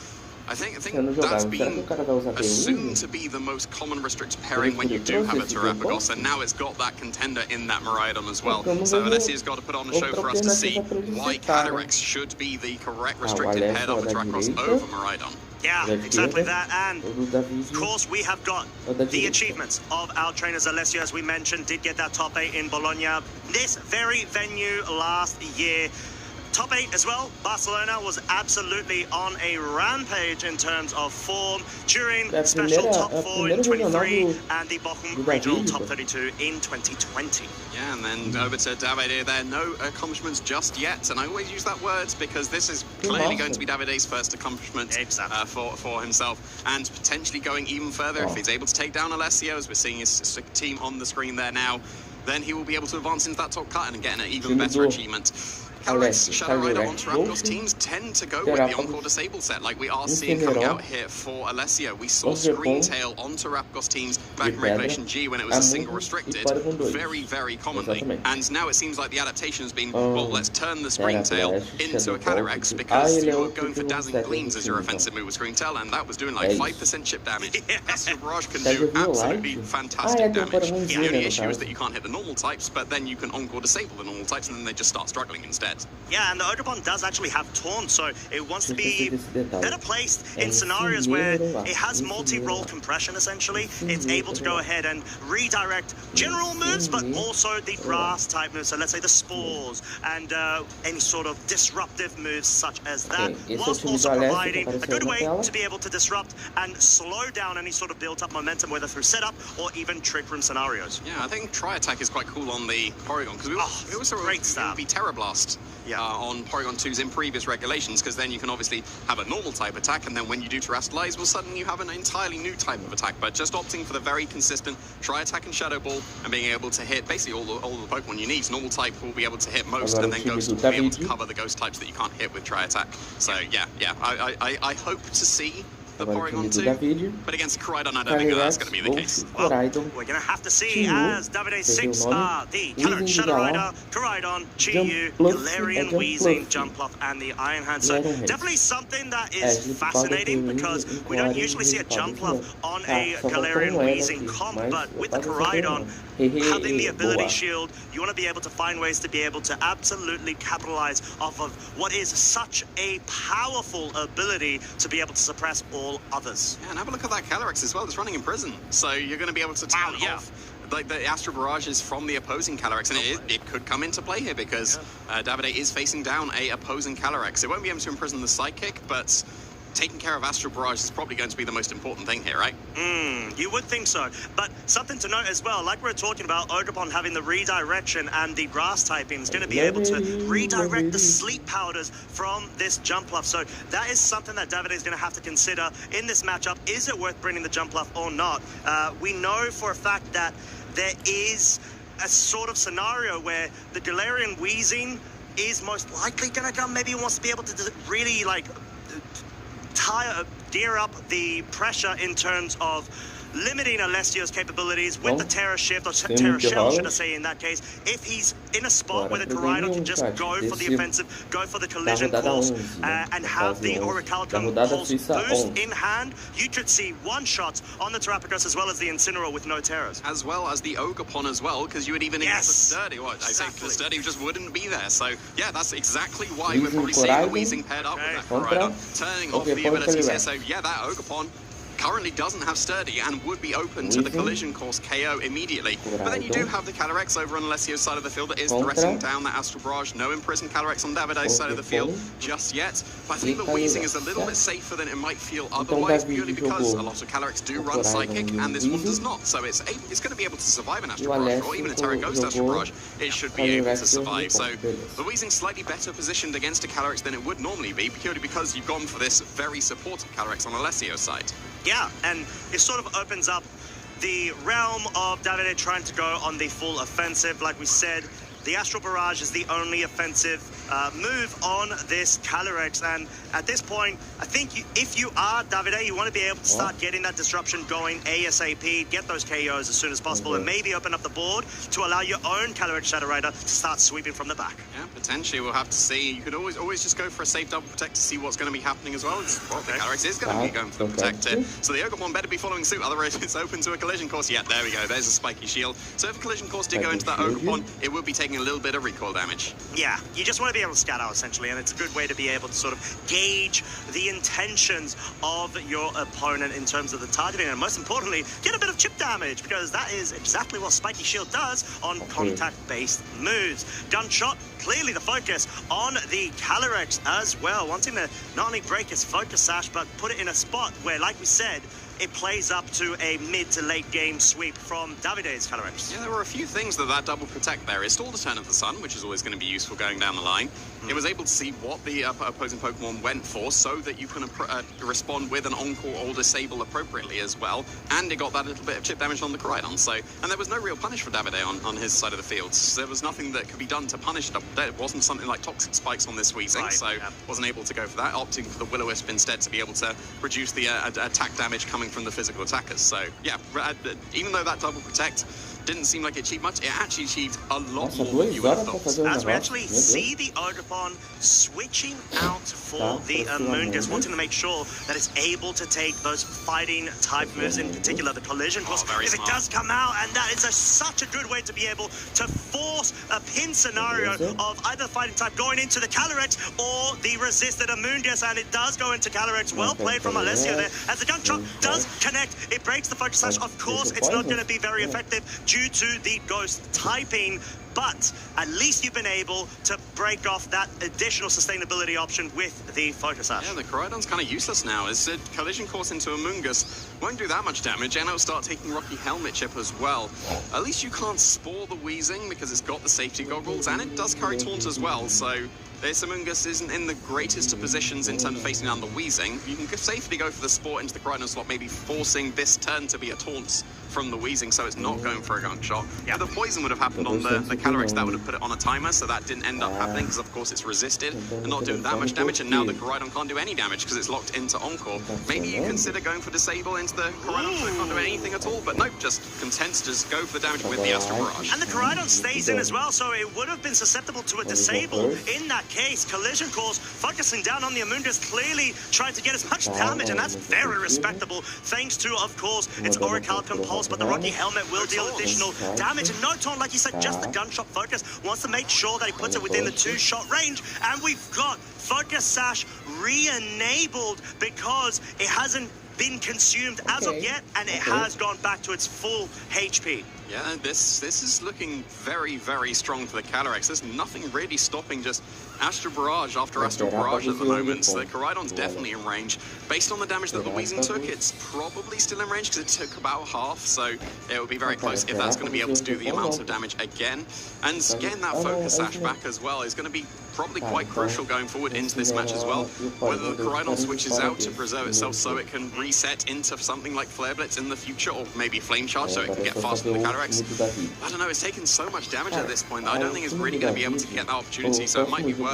I think that's been assumed to be the most common restricted pairing when you do have a Terrapagos, and now it's got that contender in that Miraidon as well. So Alessia's got to put on a show for us to see why Calyrex should be the correct restricted pair of a Terrapagos over Miraidon. Yeah, exactly that, and of course we have got the achievements of our trainers. Alessio, as we mentioned, did get that top 8 in Bologna, this very venue last year. Top 8 as well. Barcelona was absolutely on a rampage in terms of form during special top 4 in 23 and the Bochum regional top 32 in 2020. Yeah, and then over to Davide there. No accomplishments just yet, and I always use that word because this is clearly going to be Davide's first accomplishment for himself, and potentially going even further if he's able to take down Alessio, as we're seeing his team on the screen there now. Then he will be able to advance into that top cut and get an even better achievement. Calyrex, Shadow Rider onto Raptor's teams tend to go with the Encore Disable set, like we are seeing coming out here for Alessio. We saw Screentail onto Raptor's teams back in Regulation G when it was a single restricted, very, very commonly. And now it seems like the adaptation has been, well, let's turn the Screentail into a Calyrex, because you were going for Dazzling Gleams as your offensive move with Screentail, and that was doing like 5% chip damage. Astral Barrage can do absolutely fantastic damage. The only issue is that you can't hit the normal types, but then you can Encore Disable the normal types, and then they just start struggling instead. Yeah, and the Ogerpon does actually have Taunt, so it wants to be better placed in scenarios where it has multi-role compression, essentially. It's able to go ahead and redirect general moves, but also the grass type moves, so let's say the Spores, and any sort of disruptive moves such as that, whilst also providing a good way to be able to disrupt and slow down any sort of built-up momentum, whether through setup or even trick room scenarios. Yeah, I think Tri-Attack is quite cool on the Porygon, because we also great stab. Be Terra Blast on Porygon 2s in previous regulations, because then you can obviously have a normal type attack, and then when you do Terastallize, well, suddenly you have an entirely new type of attack. But just opting for the very consistent Tri-Attack and Shadow Ball, and being able to hit basically all the Pokemon you need. Normal type will be able to hit most, and then Ghost will be able to cover the Ghost types that you can't hit with Tri-Attack. So yeah, I hope to see the Porygon 2, but against Koraidon, I don't think that's going to be the case. Well, we're going to have to see as Davide 6 are the Calyrex, Shadow Rider, Koraidon, Chi-Yu, Galarian, Weezing, Jumpluff, and the Iron Hand. So definitely something that is fascinating, because we don't usually see a Jumpluff on a Galarian Weezing comp, but with the Koraidon having the ability shield, you want to be able to find ways to be able to absolutely capitalize off of what is such a powerful ability to be able to suppress all others. Yeah, and have a look at that Calyrex as well. It's running in prison, so you're going to be able to turn off like the Astral Barrages from the opposing Calyrex, and it could come into play here, because Davide is facing down a opposing Calyrex. It won't be able to imprison the Sidekick, but taking care of Astral Barrage is probably going to be the most important thing here, right? You would think so. But something to note as well, like we were talking about, Ogerpon having the redirection and the grass typing is going to be able to redirect the sleep powders from this Jumpluff. So that is something that Davide is going to have to consider in this matchup. Is it worth bringing the Jumpluff or not? We know for a fact that there is a sort of scenario where the Galarian Weezing is most likely going to come. Maybe he wants to be able to really like gear up the pressure in terms of limiting Alessio's capabilities with the Terra Shift, or Terra Shell, should I say, in that case. If he's in a spot where the Koraidon can just go for the offensive, go for the collision course, and have the Orichalcum Pulse boost in hand, you could see one-shots on the Terrapagos as well as the Incineroar with no Terras. As well as the Ogerpon as well, because you would even get the Sturdy. Well, I say the Sturdy just wouldn't be there. So, yeah, that's exactly why we're probably seeing the Weezing paired up with that Koraidon, turning off the abilities here. So, yeah, that Ogerpon currently doesn't have Sturdy and would be open to the collision course KO immediately. But then you do have the Calyrex over on Alessio's side of the field that is threatening down that Astral Barrage. No imprisoned Calyrex on Davide's side of the field just yet. But I think the Weezing is a little bit safer than it might feel otherwise, purely because a lot of Calyrex do run Psychic and this one does not. So it's going to be able to survive an Astral Barrage, or even a Terra Ghost Astral Barrage. It should be able to survive. So the Weezing's slightly better positioned against a Calyrex than it would normally be, purely because you've gone for this very supportive Calyrex on Alessio's side. Yeah, and it sort of opens up the realm of Davide trying to go on the full offensive. Like we said, the Astral Barrage is the only offensive move on this Calyrex, and at this point, I think if you are Davide, you want to be able to start getting that disruption going ASAP, get those KOs as soon as possible, and maybe open up the board to allow your own Calyrex Shadow Rider to start sweeping from the back. Yeah, potentially. We'll have to see. You could always just go for a safe double protect to see what's going to be happening as well. Well, the Calyrex is going to be going for the protector, so the Ogerpon better be following suit, otherwise it's open to a collision course. Yeah, there we go. There's a spiky shield. So if a collision course did go into that Ogerpon, it would be taking a little bit of recoil damage. Yeah, you just want to be able to scout out, essentially, and it's a good way to be able to sort of gauge the intentions of your opponent in terms of the targeting, and most importantly, get a bit of chip damage, because that is exactly what Spiky Shield does on contact-based moves. Gunshot, clearly the focus on the Calyrex as well, wanting to not only break his focus sash, but put it in a spot where, like we said, it plays up to a mid to late game sweep from Davide's Calyrex. Yeah, there were a few things that double protect there. It stalled the turn of the sun, which is always going to be useful going down the line. It was able to see what the opposing Pokemon went for so that you can respond with an Encore or Disable appropriately as well. And it got that little bit of chip damage on the Koraidon. So, and there was no real punish for Davide on his side of the field. So there was nothing that could be done to punish Double Dead. It wasn't something like Toxic Spikes on this Weezing, right, so wasn't able to go for that, opting for the Will-O-Wisp instead to be able to reduce the attack damage coming from the physical attackers. So, yeah, even though that double protect didn't seem like it achieved much, it actually achieved a lot more than you would have thought. As we actually see the Ogerpon switching out for the Amoonguss, wanting to make sure that it's able to take those fighting type moves, in particular the collision course, if it does come out, and that is such a good way to be able to force a pin scenario of either fighting type going into the Calyrex or the resisted Amoonguss, and it does go into Calyrex. Well played from Alessio there, as the gun shot does connect, it breaks the focus sash. Of course, it's not going to be very effective due to the ghost typing, but at least you've been able to break off that additional sustainability option with the Focus Sash. Yeah, the Koraidon's kind of useless now. As a collision course into Amoonguss won't do that much damage, and it'll start taking Rocky Helmet Chip as well. At least you can't Spore the Weezing because it's got the safety goggles, and it does carry Taunt as well, so this Amoonguss isn't in the greatest of positions in terms of facing down the Weezing. You can safely go for the Spore into the Koraidon slot, maybe forcing this turn to be a Taunt from the Weezing, so it's not going for a Gunk Shot. Yeah, the Poison would have happened on the Calyrex. That would have put it on a timer, so that didn't end up happening because, of course, it's resisted and not doing that much damage, and now the Koraidon can't do any damage because it's locked into Encore. Maybe you consider going for Disable into the Koraidon so it can't do anything at all, but nope, just content to just go for the damage with the Astral Barrage. And the Koraidon stays in as well, so it would have been susceptible to a Disable in that case. Collision course focusing down on the Amoonguss, clearly trying to get as much damage, and that's very respectable thanks to, of course, its Orichalcum Pulse, but the Rocky Helmet will deal additional damage, and no Taunt, like you said, just the Gunshot Focus, wants to make sure that he puts it within the 2-shot range, and we've got Focus Sash re-enabled because it hasn't been consumed as of yet, and it has gone back to its full HP. Yeah, this is looking very, very strong for the Calyrex. There's nothing really stopping just Astral Barrage after Astral Barrage at the moment, so the Koraidon's definitely in range. Based on the damage that the Weezing took, it's probably still in range because it took about half, so it will be very close if that's going to be able to do the amounts of damage again. And getting that Focus Sash back as well is going to be probably quite crucial going forward into this match as well. Whether the Koraidon switches out to preserve itself so it can reset into something like Flare Blitz in the future, or maybe Flame Charge so it can get faster than the Calyrex. I don't know, it's taken so much damage at this point that I don't think it's really going to be able to get that opportunity, so it might be worth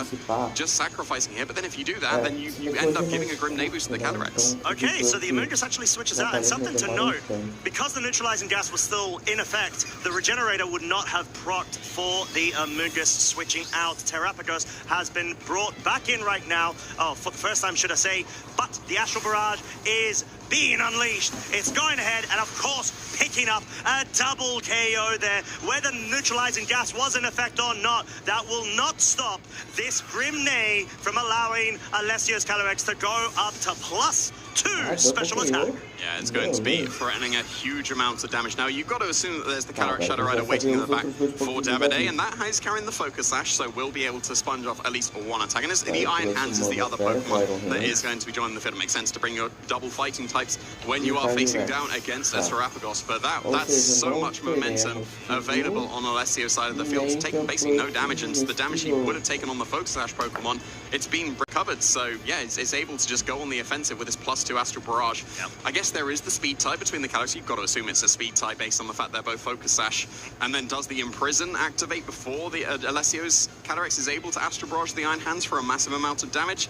just sacrificing here. But then if you do that, then you end up giving a Grim Neighbor to the Calyrex. Okay, so the Amoonguss actually switches out, and something to note, because the neutralizing gas was still in effect, the Regenerator would not have procced for the Amoonguss switching out. Terrapagos has been brought back in right now, for the first time should I say, but the Astral Barrage is being unleashed. It's going ahead and, of course, picking up a double KO there. Whether neutralizing gas was in effect or not, that will not stop this Grim Neigh from allowing Alessio's Calyrex to go up to +2 special attack. Yeah, it's going to be threatening a huge amount of damage. Now, you've got to assume that there's the Calyrex Shadow Rider waiting in the back for Davide, and that is carrying the Focus Sash, so we'll be able to sponge off at least one attack. And the Iron Hands is the other Pokemon that is going to be joining the field. It makes sense to bring your double fighting types when you are facing down against a Terrapagos, but that's so much momentum available on Alessio's side of the field. It's taking basically no damage, and the damage he would have taken on the Focus Sash Pokemon, it's been recovered, so yeah, it's able to just go on the offensive with his +2 Astral Barrage. I guess there is the speed type between the Calyrex. You've got to assume it's a speed type based on the fact they're both Focus Sash. And then does the Imprison activate before the Alessio's Calyrex is able to Astral Barrage the Iron Hands for a massive amount of damage?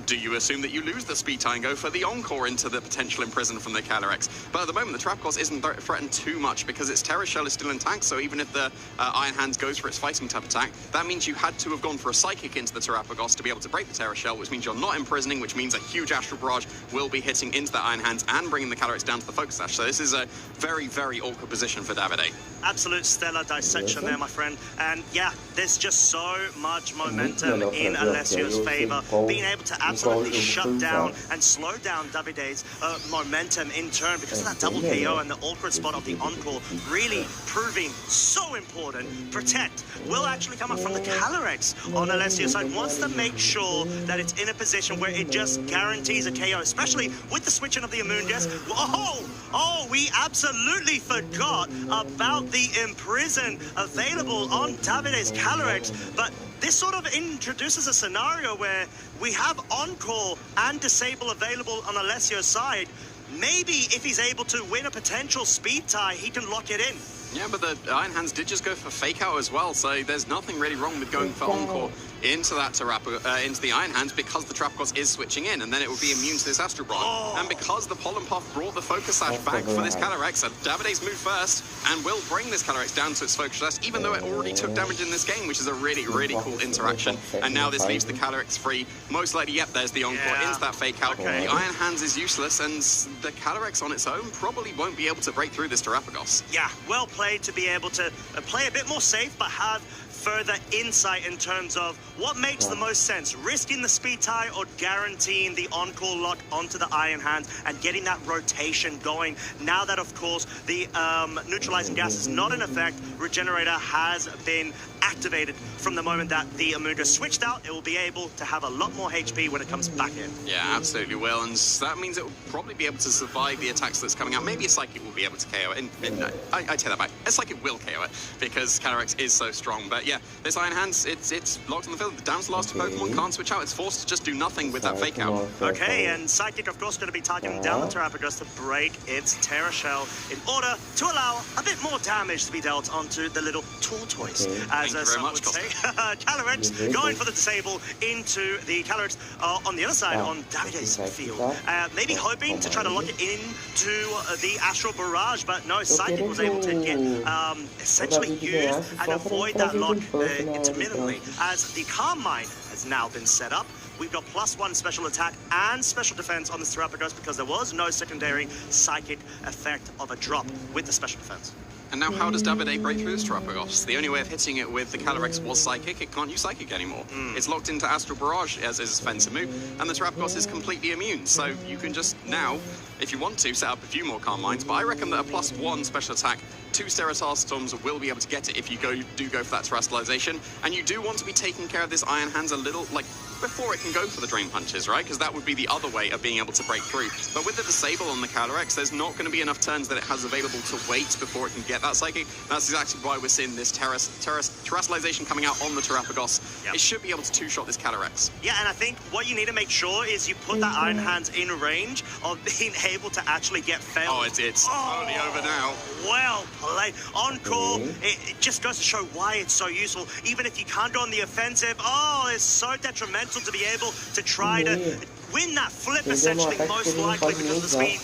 Do you assume that you lose the speed tie and go for the Encore into the potential Imprison from the Calyrex? But at the moment, the Terrapagos isn't threatened too much because its Terra Shell is still intact, so even if the Iron Hands goes for its fighting type attack, that means you had to have gone for a Psychic into the Terrapagos to be able to break the Terra Shell, which means you're not imprisoning, which means a huge Astral Barrage will be hitting into the Iron Hands and bringing the Calyrex down to the Focus Sash. So this is a very, very awkward position for Davide. Absolute stellar dissection there, my friend. And yeah, there's just so much momentum in Alessio's favor. Being able to absolutely shut down and slow down Davide's momentum in turn because of that double KO and the awkward spot of the encore really proving so important. Protect will actually come up from the Calyrex on Alessio's side. Wants to make sure that it's in a position where it just guarantees a KO, especially with the switching of the Amundes. Oh, we absolutely forgot about the Imprison available on Davide's Calyrex, but this sort of introduces a scenario where we have Encore and Disable available on Alessio's side. Maybe if he's able to win a potential speed tie, he can lock it in. Yeah, but the Iron Hands did just go for Fake Out as well, so there's nothing really wrong with going for Encore into that into the Iron Hands because the Terrapagos is switching in, and then it would be immune to this Astral Bronze. And because the Pollen Puff brought the Focus Sash back for this Calyrex, Davide's moved first and will bring this Calyrex down to its Focus Sash, even though it already took damage in this game, which is a really, really cool interaction. And now this leaves the Calyrex free. Most likely, yep, there's the Encore into that Fake Out. The Iron Hands is useless, and the Calyrex on its own probably won't be able to break through this Terrapagos. Yeah, well played to be able to play a bit more safe, but have further insight in terms of what makes the most sense, risking the speed tie or guaranteeing the Encore lock onto the Iron Hands and getting that rotation going. Now that, of course, the neutralizing gas is not in effect, Regenerator has been activated from the moment that the Amunga switched out. It will be able to have a lot more HP when it comes back in. Yeah, absolutely will, and that means it will probably be able to survive the attacks that's coming out. Maybe a Psychic will be able to KO it. I take that back. A Psychic will KO it because Calyrex is so strong. But yeah, this Iron Hands, it's locked on the field. Down to the last Pokemon, can't switch out. It's forced to just do nothing with that Fake Out. Okay, and Psychic, of course, going to be targeting down the Terrapagos to break its Terra Shell in order to allow a bit more damage to be dealt onto the little Tortoise. As some would say, Calyrex going for the Disable into the Calyrex on the other side on Davide's field. Maybe hoping to try to lock it into the Astral Barrage, but no, Psychic was able to get essentially used and avoid that lock intermittently as the Calm Mind has now been set up. We've got +1 special attack and special defense on this Terrapagos because there was no secondary Psychic effect of a drop with the special defense. And now how does Davide break through this Terrapagos? The only way of hitting it with the Calyrex was Psychic. It can't use Psychic anymore. It's locked into Astral Barrage as is offensive move, and the Terrapagos is completely immune. So you can just now, if you want to, set up a few more Calm Minds, but I reckon that a +1 special attack, 2 Stereotar Storms will be able to get it if you do go for that Terrestrialization. And you do want to be taking care of this Iron Hands a little, like, before it can go for the Drain Punches, right? Because that would be the other way of being able to break through. But with the Disable on the Calyrex, there's not going to be enough turns that it has available to wait before it can get that Psychic. That's exactly why we're seeing this Terrestrialization coming out on the Terrapagos. Yep. It should be able to two-shot this Calyrex. Yeah, and I think what you need to make sure is you put that Iron Hands in range of being able to actually get felled. Oh, it's only over now. Well played. Encore, it just goes to show why it's so useful. Even if you can't go on the offensive, it's so detrimental to be able to try to win that flip, essentially, most likely because of the speed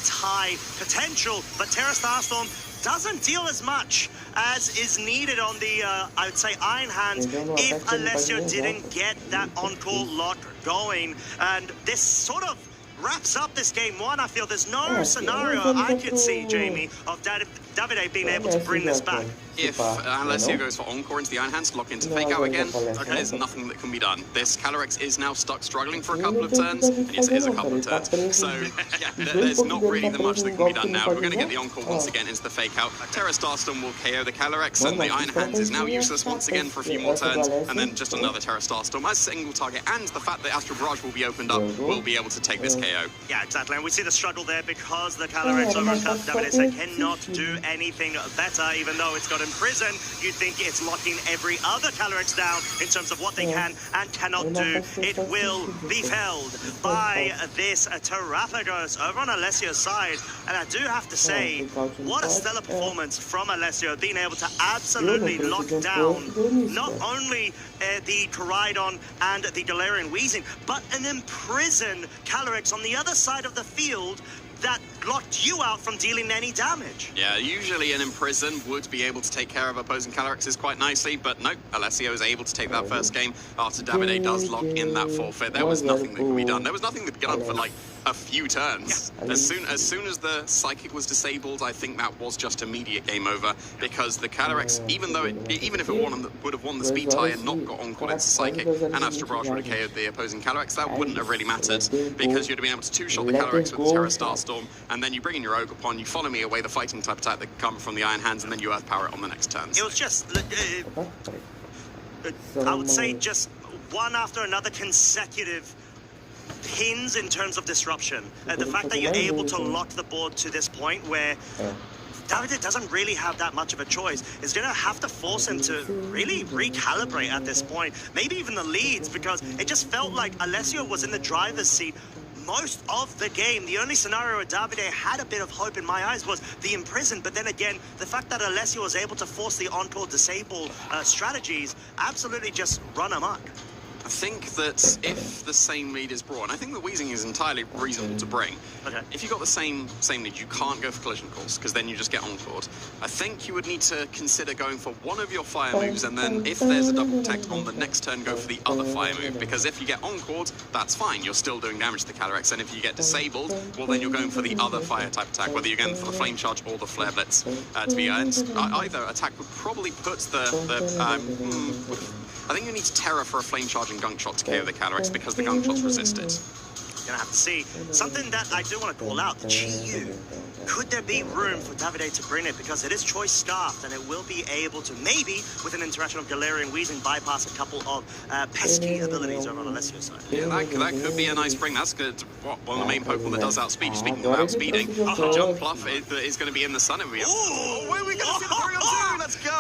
tie potential. But Terra Starstorm doesn't deal as much as is needed on the, I would say, Iron Hands if Alessio didn't get that Encore lock going. And this sort of wraps up this game one. I feel there's no scenario I could see, Jamie, of Davide being able to bring this back. If Alessio goes for Encore into the Iron Hands, lock into Fake Out again, there's nothing that can be done. This Calyrex is now stuck struggling for a couple of turns, and yes, it is a couple of turns. So, yeah, there's not really much that can be done now. We're going to get the Encore once again into the Fake Out. Terra Starstorm will KO the Calyrex, and the Iron Hands is now useless once again for a few more turns, and then just another Terra Starstorm as a single target, and the fact that Astral Barrage will be opened up will be able to take this KO. Yeah, exactly, and we see the struggle there because the Calyrex over Davide cannot do anything better, even though it's got Imprison. You'd think it's locking every other Calyrex down in terms of what they can and cannot do. It will be felled by this Terrapagos over on Alessio's side. And I do have to say, what a stellar performance from Alessio, being able to absolutely lock down not only the Koraidon and the Galarian Weezing, but an Imprison Calyrex on the other side of the field that locked you out from dealing any damage. Yeah, usually an Imprison would be able to take care of opposing Calyxes quite nicely, but no, Alessio is able to take that first game after Davide does lock in that forfeit. There was nothing that could be done. There was nothing that could be done for like a few turns. Yeah. As soon as the Psychic was disabled, I think that was just immediate game over, because the Calyrex, even if it would have won the speed tie and not got on-call into Psychic, and Astro Barrage would have KO'd the opposing Calyrex, that wouldn't have really mattered, because you'd have been able to two-shot the Calyrex with the Terra Starstorm, and then you bring in your Ogerpon, you follow me away the fighting type attack that can come from the Iron Hands, and then you Earth Power it on the next turn. It was just, I would say, just one after another consecutive pins in terms of disruption. The fact that you're able to lock the board to this point where Davide doesn't really have that much of a choice is going to have to force him to really recalibrate at this point. Maybe even the leads, because it just felt like Alessio was in the driver's seat most of the game. The only scenario where Davide had a bit of hope in my eyes was the Imprison, but then again, the fact that Alessio was able to force the on-call disable strategies absolutely just run amok. I think that if the same lead is brought, and I think the Wheezing is entirely reasonable to bring. Okay. If you've got the same lead, you can't go for collision course, because then you just get encored. I think you would need to consider going for one of your fire moves, and then if there's a double protect on the next turn, go for the other fire move, because if you get encored, that's fine, you're still doing damage to the Calyrex, and if you get disabled, well then you're going for the other fire type attack, whether you're going for the Flame Charge or the Flare Blitz to be earned. Either attack would probably put I think you need to Terra for a Flame Charge and Gunk Shot to KO the Calyrex, because the Gunk Shot's resisted. You're gonna have to see. Something that I do want to call out, the GU. Could there be room for Davide to bring it? Because it is Choice Scarfed, and it will be able to, maybe, with an interaction of Galarian Wheezing, bypass a couple of pesky abilities over on Alessio's side. Yeah, that could be a nice bring. That's good. One of the main Pokemon that does outspeed. Speaking of outspeeding, Jump Pluff is going to be in the sun. Oh, where are we going to see the Porygon 2? Let's go!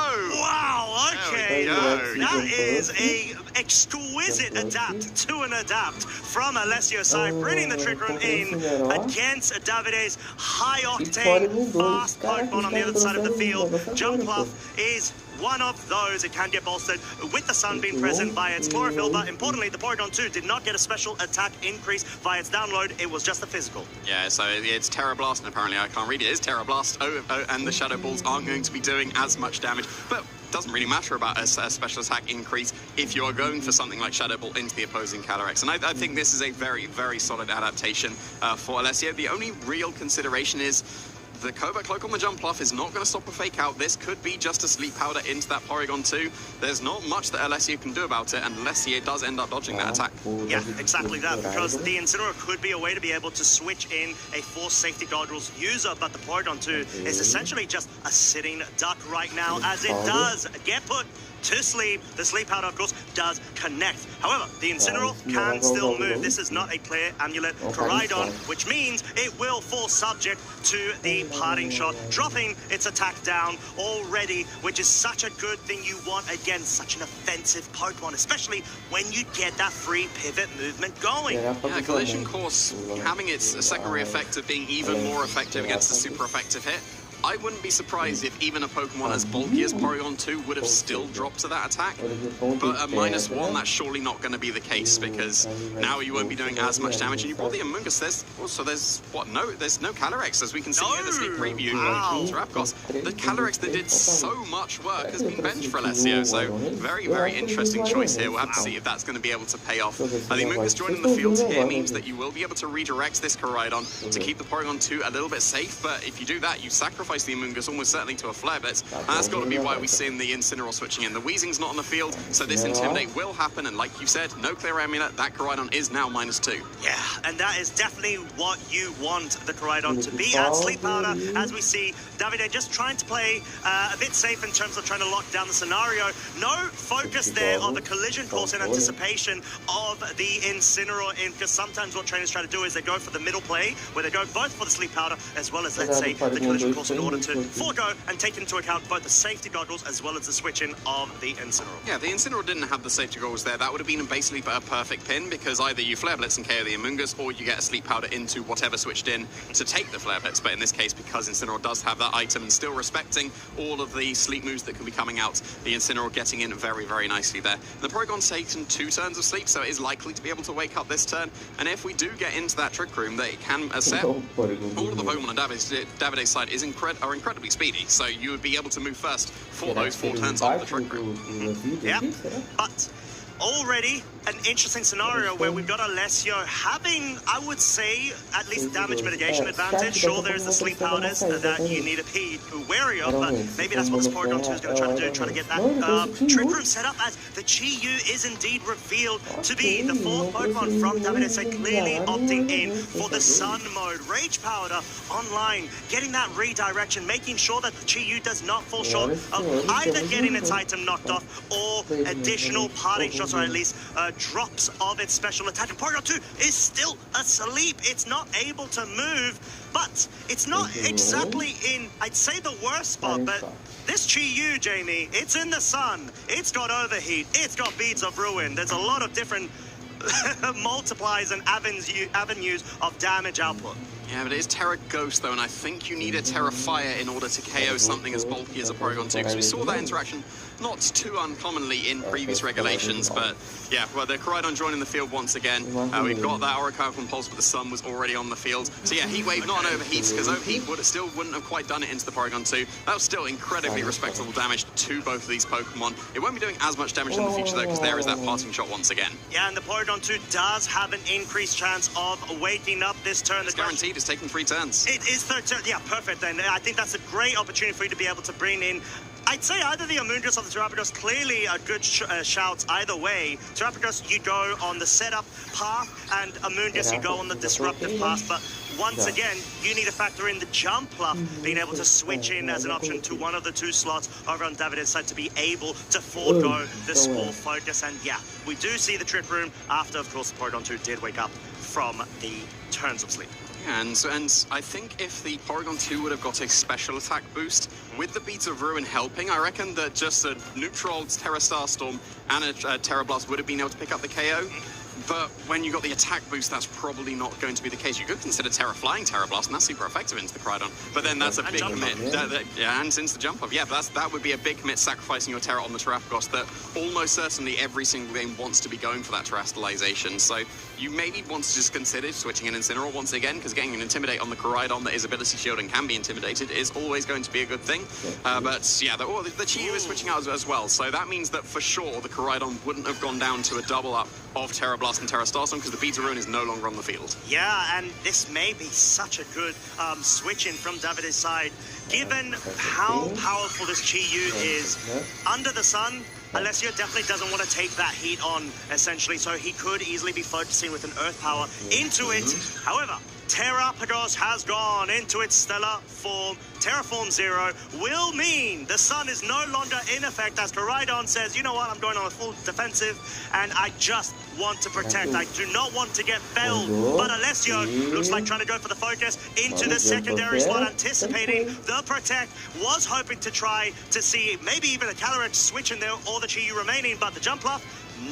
Wow, okay. That is a exquisite adapt to an adapt from Alessio's side, bringing the Trick Room in against Davide's high-octane, fast Pokemon on the other side of the field. Jump Pluff is one of those. It can get bolstered with the sun being present via its chlorophyll, but importantly, the Porygon 2 did not get a special attack increase via its download. It was just a physical. Yeah, so it's Terra Blast, and apparently I can't read it. It is Terra Blast, and the Shadow Balls aren't going to be doing as much damage, but doesn't really matter about a special attack increase if you are going for something like Shadow Ball into the opposing Calyrex. And I think this is a very, very solid adaptation for Alessio. The only real consideration is the Covert Cloak on the Jump Pluff is not going to stop a Fake Out. This could be just a Sleep Powder into that Porygon 2. There's not much that Alessio can do about it unless he does end up dodging that attack. Yeah, exactly that, because the Incineroar could be a way to be able to switch in a Force Safety Goggles user, but the Porygon 2 is essentially just a sitting duck right now, as it does get put to sleep. The Sleep Powder, of course, does connect. However, the Incineroar can still move. This is not a clear Amulet Koraidon, which means it will fall subject to the Parting Shot, dropping its attack down already, which is such a good thing you want against such an offensive Pokemon, especially when you get that free pivot movement going. Yeah, Collision Course having its secondary effect of being even more effective against the super effective hit. I wouldn't be surprised if even a Pokemon as bulky as Porygon 2 would have still dropped to that attack. But at -1, that's surely not going to be the case, because now you won't be doing as much damage. And you brought the Amoonguss. There's no Calyrex, as we can see in the sneak preview. Terrapgos. The Calyrex that did so much work has been benched for Alessio. So very, very interesting choice here. We'll have to see if that's going to be able to pay off. The Amoonguss joining the field here means that you will be able to redirect this Koraidon to keep the Porygon 2 a little bit safe. But if you do that, you sacrifice the Amoonguss almost certainly to a Flare Blitz, and that's got to be why we're seeing the Incineroar switching in. The Wheezing's not on the field, so this Intimidate will happen, and like you said, no clear Amulet, that Koraidon is now -2. Yeah, and that is definitely what you want the Koraidon to be at. Sleep Powder, as we see, Davide just trying to play a bit safe in terms of trying to lock down the scenario. No focus there on the Collision Course in anticipation of the Incineroar in, because sometimes what trainers try to do is they go for the middle play, where they go both for the Sleep Powder as well as, let's say, the Collision Course order to forego and take into account both the safety goggles as well as the switch-in of the Incineroar. Yeah, the Incineroar didn't have the safety goggles there. That would have been basically a perfect pin, because either you Flare Blitz and KO the Amoonguss, or you get a Sleep Powder into whatever switched in to take the Flare Blitz. But in this case, because Incineroar does have that item and still respecting all of the sleep moves that can be coming out, the Incineroar getting in very, very nicely there. The Porygon's taken 2 turns of sleep, so it is likely to be able to wake up this turn. And if we do get into that Trick Room, that it can set all of the Pokemon on Davide's side are incredibly speedy, so you would be able to move first for those 4 turns of the Trick Room. Yeah, but already an interesting scenario where we've got Alessio having, I would say, at least damage mitigation advantage. Sure, there's the sleep powders that you need to be wary of, but maybe that's what this Porygon 2 is going to try to do, try to get that Trick Room set up, as the Chi-Yu is indeed revealed to be the 4th Pokemon from Davide, so clearly opting in for the Sun mode. Rage Powder online, getting that redirection, making sure that the Chi-Yu does not fall short of either getting its item knocked off or additional parting shots, or at least drops of its special attack. And Porygon 2 is still asleep. It's not able to move, but it's not exactly in, I'd say, the worst spot, but this Chi-Yu, Jamie, it's in the sun. It's got overheat. It's got Beads of Ruin. There's a lot of different multiplies and avenues of damage output. Yeah, but it is Terra Ghost, though, and I think you need a Terra Fire in order to KO something as bulky as a Porygon 2, because we saw that interaction not too uncommonly in previous regulations, but yeah, well, the Koraidon joining the field once again. We've got that Auric Pulse, but the Sun was already on the field. So yeah, Heat Wave, not an Overheat, because Overheat still wouldn't have quite done it into the Porygon 2. That was still incredibly respectable damage to both of these Pokemon. It won't be doing as much damage in the future, though, because there is that parting shot once again. Yeah, and the Porygon 2 does have an increased chance of waking up this turn. It's guaranteed. It's taking 3 turns. It is 3rd turn. Yeah, perfect then. I think that's a great opportunity for you to be able to bring in, I'd say, either the Amoonguss or the Terrapagos. Clearly a good shouts either way. Terrapagos, you go on the setup path, and Amoonguss, you go on the disruptive path. But once again, you need to factor in the Jumpluff being able to switch in as an option to one of the 2 slots over on Davide's side to be able to forego the Spore Focus. And yeah, we do see the Trick Room after, of course, the Porygon 2 did wake up from the turns of sleep. And I think if the Porygon 2 would have got a special attack boost, with the Beads of Ruin helping, I reckon that just a neutral Terra Starstorm and a Terra Blast would have been able to pick up the KO. But when you got the attack boost, that's probably not going to be the case. You could consider Terra Flying Terra Blast, and that's super effective into the Koraidon. But then that's a big commit. Yeah, and since the jump off, yeah, that would be a big commit, sacrificing your Terra on the Terrapagos that almost certainly every single game wants to be going for that Terastallization. So you maybe want to just consider switching an Incineroar once again, because getting an Intimidate on the Koraidon that is Ability Shield and can be intimidated is always going to be a good thing. But yeah, the Chi-Yu is switching out as well. So that means that for sure the Koraidon wouldn't have gone down to a double up of Terra Blast and Terra Starstorm, because the Beads of Ruin is no longer on the field. Yeah, and this may be such a good switch in from Davide's side, given how powerful this Chi-Yu is. Under the sun, Alessio definitely doesn't want to take that heat on, essentially, so he could easily be focusing with an Earth Power into it. However, Terrapagos has gone into its stellar form. Terraform 0 will mean the Sun is no longer in effect, as Koraidon says, you know what, I'm going on a full defensive, and I just want to protect. I do not want to get felled. But Alessio looks like trying to go for the focus into the secondary slot, anticipating the protect, was hoping to try to see maybe even a Calyrex switch in there or the Chi-Yu remaining, but the Jumpluff,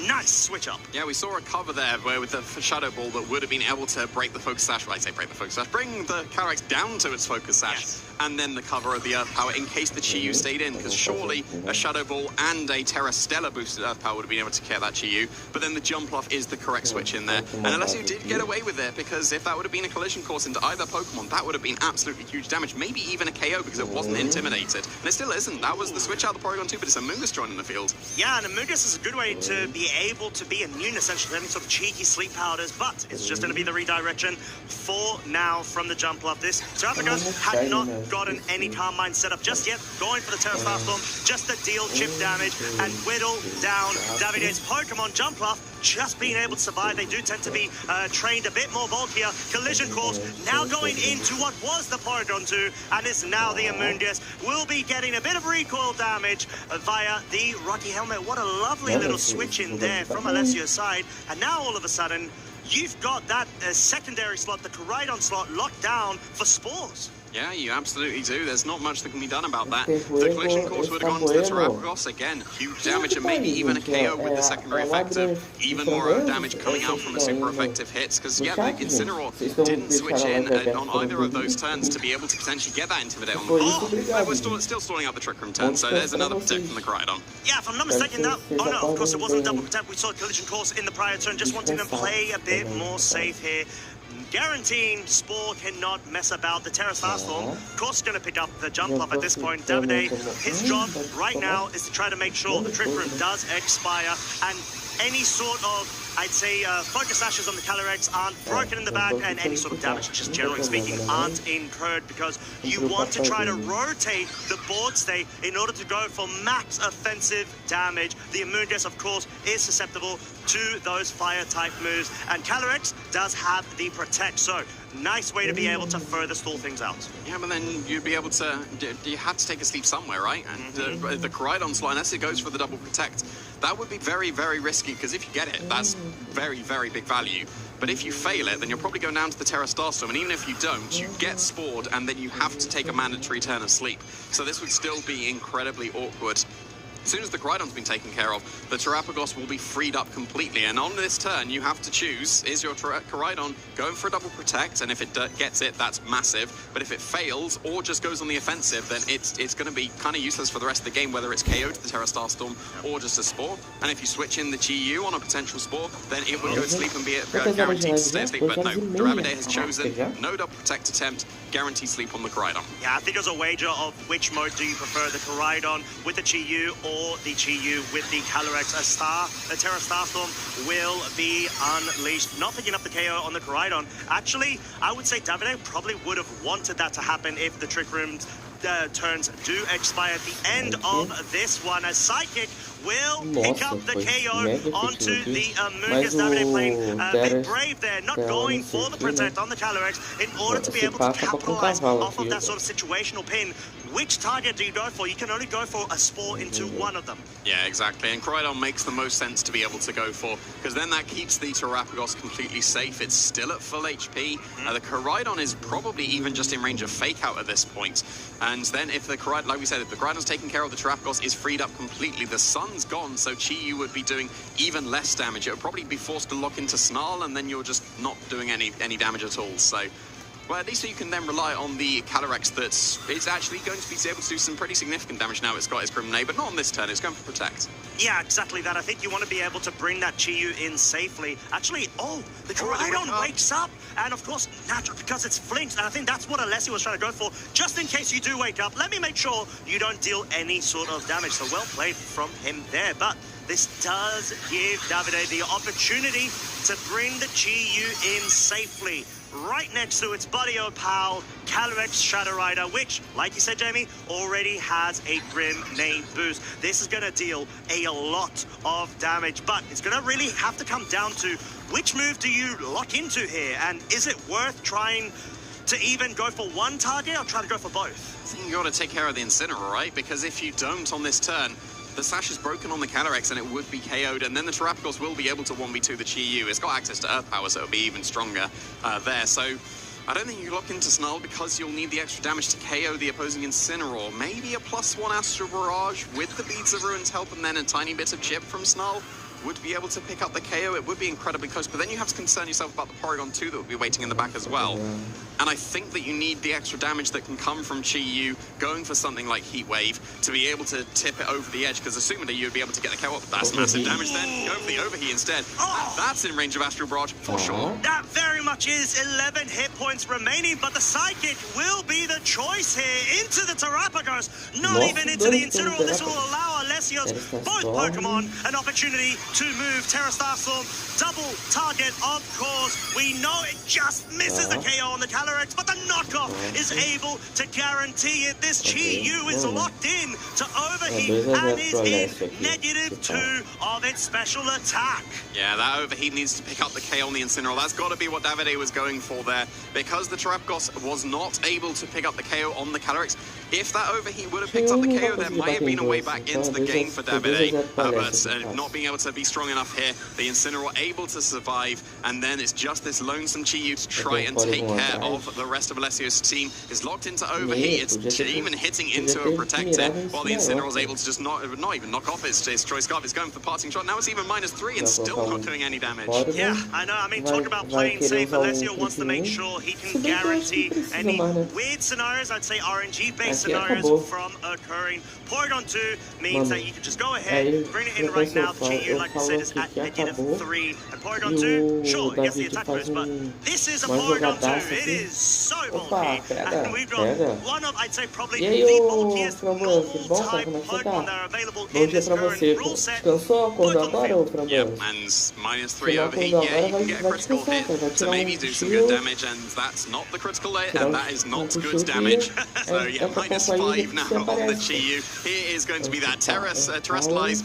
nice switch up. Yeah, we saw a cover there where with the Shadow Ball that would have been able to break the Focus Sash. Well, I say break the Focus Sash, bring the Calyrex down to its Focus Sash. Yes. And then the cover of the Earth Power in case the Chi-Yu stayed in, because surely a Shadow Ball and a Terra Stella boosted Earth Power would have been able to care that Chi-Yu. But then the Jumpluff is the correct switch in there. And Alessio did get away with it, because if that would have been a collision course into either Pokemon, that would have been absolutely huge damage, maybe even a KO, because it wasn't intimidated. And it still isn't. That was the switch out of the Porygon 2, but it's Amoonguss joining the field. Yeah, and Amoonguss is a good way to be able to be immune, essentially, to any sort of cheeky sleep powders, but it's just going to be the redirection for now from the Jumpluff. This Terrapagos had not gotten any Calm Mind set up just yet, going for the Terra Starstorm just to deal chip damage and whittle down Davide's Pokemon. Jumpluff just being able to survive. They do tend to be trained a bit more bulkier. Collision course now going into what was the Porygon 2, and is now the Amoonguss. Will be getting a bit of recoil damage via the Rocky Helmet. What a lovely little switch in there from Alessio's side. And now all of a sudden, you've got that secondary slot, the Koraidon slot, locked down for Spores. Yeah, you absolutely do. There's not much that can be done about that. The collision course would have gone to the Terrapagos. Again, huge damage and maybe even a KO with the secondary effect of even more damage coming out from a super effective hits. Because, yeah, the Incineroar didn't switch in on either of those turns to be able to potentially get that Intimidate on the board. We're still stalling out the Trick Room turn, so there's another Protect from the Koraidon. Yeah, if I'm not mistaken, that... Oh, no, of course, it wasn't double Protect. We saw collision course in the prior turn, just wanting to play a bit more safe here. Guaranteeing Spore cannot mess about. The Terra Starstorm, of course, is going to pick up the jump up at this point. Davide, his job right now is to try to make sure the Trick Room does expire, and any sort of, I'd say, focus ashes on the Calyrex aren't broken in the back, and any sort of damage, just generally speaking, aren't incurred, because you want to try to rotate the board state in order to go for max offensive damage. The Amoonguss, of course, is susceptible to those fire-type moves, and Calyrex does have the Protect, so nice way to be able to further stall things out. Yeah, but then you'd be able to... You have to take a sleep somewhere, right? And the Koraidon slot, unless it goes for the double Protect, that would be very, very risky, because if you get it, that's very, very big value. But if you fail it, then you're probably going down to the Terra Starstorm, and even if you don't, you get spored, and then you have to take a mandatory turn of sleep. So this would still be incredibly awkward. As soon as the Koraidon's been taken care of, the Terrapagos will be freed up completely. And on this turn, you have to choose, is your Koraidon going for a double Protect? And if it gets it, that's massive. But if it fails, or just goes on the offensive, then it's going to be kind of useless for the rest of the game, whether it's KO to the Terra Starstorm or just a Spore. And if you switch in the Chi-Yu on a potential Spore, then it would go to sleep and be guaranteed to stay asleep. But no, Davide has chosen no double Protect attempt, guaranteed sleep on the Koraidon. Yeah, I think it was a wager of which mode do you prefer, the Koraidon with the Chi-Yu or the Chi-Yu with the Calyrex. The Terra Starstorm will be unleashed. Not picking up the KO on the Koraidon. Actually, I would say Davide probably would have wanted that to happen if the Trick Room turns do expire at the end of this one, as Psychic will pick up the KO onto the Amoonguss. Davide playing a bit brave there, not going for the Protect on the Calyrex in order to be able to capitalize off of that sort of situational pin. Which target do you go for? You can only go for a Spore into one of them. Yeah, exactly. And Koraidon makes the most sense to be able to go for, because then that keeps the Terrapagos completely safe. It's still at full HP. The Koraidon is probably even just in range of Fake Out at this point. And then if the Koraidon, like we said, if the Koraidon's taken care of, the Terrapagos is freed up completely. The sun's gone, so Chi-Yu would be doing even less damage. It would probably be forced to lock into Snarl, and then you're just not doing any damage at all. So, well, at least you can then rely on the Calyrex that is actually going to be able to do some pretty significant damage now it's got its Grim Nade, but not on this turn. It's going for Protect. Yeah, exactly that. I think you want to be able to bring that Chi-Yu in safely. Actually, the Koraidon wakes up, and of course, naturally, because it's flinched, and I think that's what Alessi was trying to go for. Just in case you do wake up, let me make sure you don't deal any sort of damage. So well played from him there, but this does give Davide the opportunity to bring the Chi-Yu in safely, right next to its buddy pal, Calyrex Shadow Rider, which, like you said, Jamie, already has a Grim Nade boost. This is going to deal a lot of damage, but it's going to really have to come down to which move do you lock into here, and is it worth trying to even go for one target or try to go for both? I think you got to take care of the Incineroar, right? Because if you don't on this turn, the Sash is broken on the Calyrex and it would be KO'd, and then the Terrapagos will be able to 1v2 the Chi-Yu. It's got access to Earth Power, so it'll be even stronger there. So I don't think you lock into Snarl because you'll need the extra damage to KO the opposing Incineroar. Maybe a +1 Astral Barrage with the Beads of Ruins help, and then a tiny bit of chip from Snarl would be able to pick up the KO. It would be incredibly close, but then you have to concern yourself about the Porygon 2 that would be waiting in the back as well. And I think that you need the extra damage that can come from Chi-Yu going for something like Heat Wave to be able to tip it over the edge, because assuming you'd be able to get the KO. That's massive damage then. Go for the Overheat instead. That's in range of Astral Barrage for sure. That very much is 11 hit points remaining, but the Psychic will be the choice here into the Terrapagos, not even into the Incineroar. This will allow Alessio's both Pokemon an opportunity to move. Terra Starstorm, double target, of course. We know it just misses the KO on the Calyrex, but the knockoff is able to guarantee it. This Chi-Yu is locked in to overheat and is in -2 of its special attack. Yeah, that overheat needs to pick up the KO on the Incineroar. That's got to be what Davide was going for there. Because the Terapagos was not able to pick up the KO on the Calyrex, if that overheat would have picked up the KO, there might have been a way back into the game for Davide. But not being able to be strong enough here, the Incineroar able to survive, and then it's just this lonesome Chi-Yu to try and take care of the rest of Alessio's team. Is locked into overheat. It's even hitting into a protector, while the Incineroar is able to just not even knock off his choice scarf. It's going for the parting shot. Now it's even -3 and still not doing any damage. Yeah, I know. I mean, talk about playing safe. Alessio wants to make sure he can guarantee any weird scenarios, I'd say RNG-based scenarios, from occurring. Porygon 2 means that you can just go ahead, bring it in right now. The Chi-Yu, like I said, is at -3. And Porygon 2, sure, he gets the attack boost, but this is a Porygon 2. It is so bulky. And we've got one of, I'd say, probably the bulkiest normal-type Pokemon that are available in this current rule set. Yep, and -3 overheat. Yeah, you can get a critical hit to maybe do some good damage, and that's not the critical hit, and that is not good damage. So yeah, -5 now on the Chi-Yu. Here is going to be that terrestrialized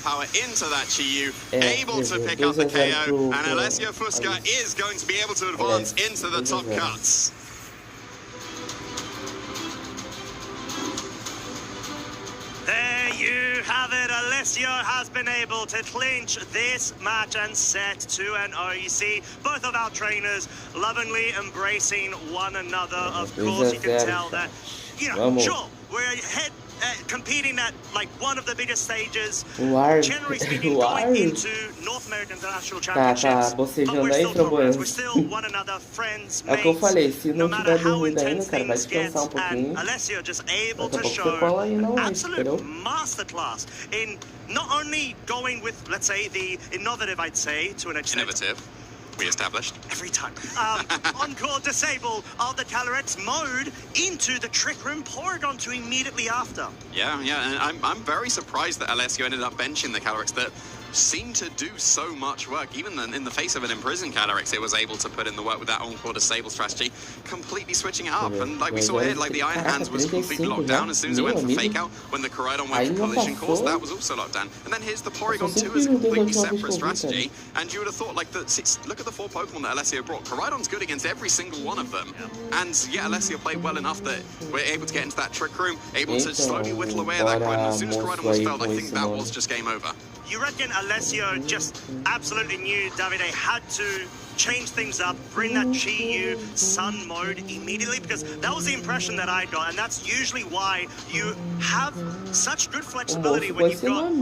power into that Chi-Yu, able to pick up the KO, and Alessio Fusca is going to be able to advance into the top cuts. There you have it. Alessio has been able to clinch this match and set to an 0. You see both of our trainers lovingly embracing one another. Of course, you can tell that, you know, sure, we're competing at like one of the biggest stages, generally speaking, going into North American International Championships, but we're still comrades, we're still one another, friends, mates, no matter how intense things get, and Alessio just able to show an absolute masterclass in not only going with, let's say, the innovative, I'd say, to an extent. Innovative. Established every time. Encore disable of the Calyrex mode into the Trick Room Porygon 2 immediately after. Yeah, and I'm very surprised that Alessio ended up benching the Calyrex that seemed to do so much work. Even in the face of an imprisoned Calyrex, it was able to put in the work with that Encore disable strategy, completely switching it up. And like we saw here, like the Iron Hands was completely locked down as soon as it went for Fake Out. When the Koraidon went for Collision Course, that was also locked down. And then here's the Porygon 2 as a completely separate strategy. And you would have thought, like, look at the 4 Pokemon that Alessio brought. Koraidon's good against every single one of them. And yeah, Alessio played well enough that we're able to get into that Trick Room, able to slowly whittle away at that Koraidon. As soon as Koraidon was felled, I think that was just game over. You reckon Alessio just absolutely knew Davide had to change things up, bring that Chi-Yu Sun mode immediately, because that was the impression that I got, and that's usually why you have such good flexibility when you've got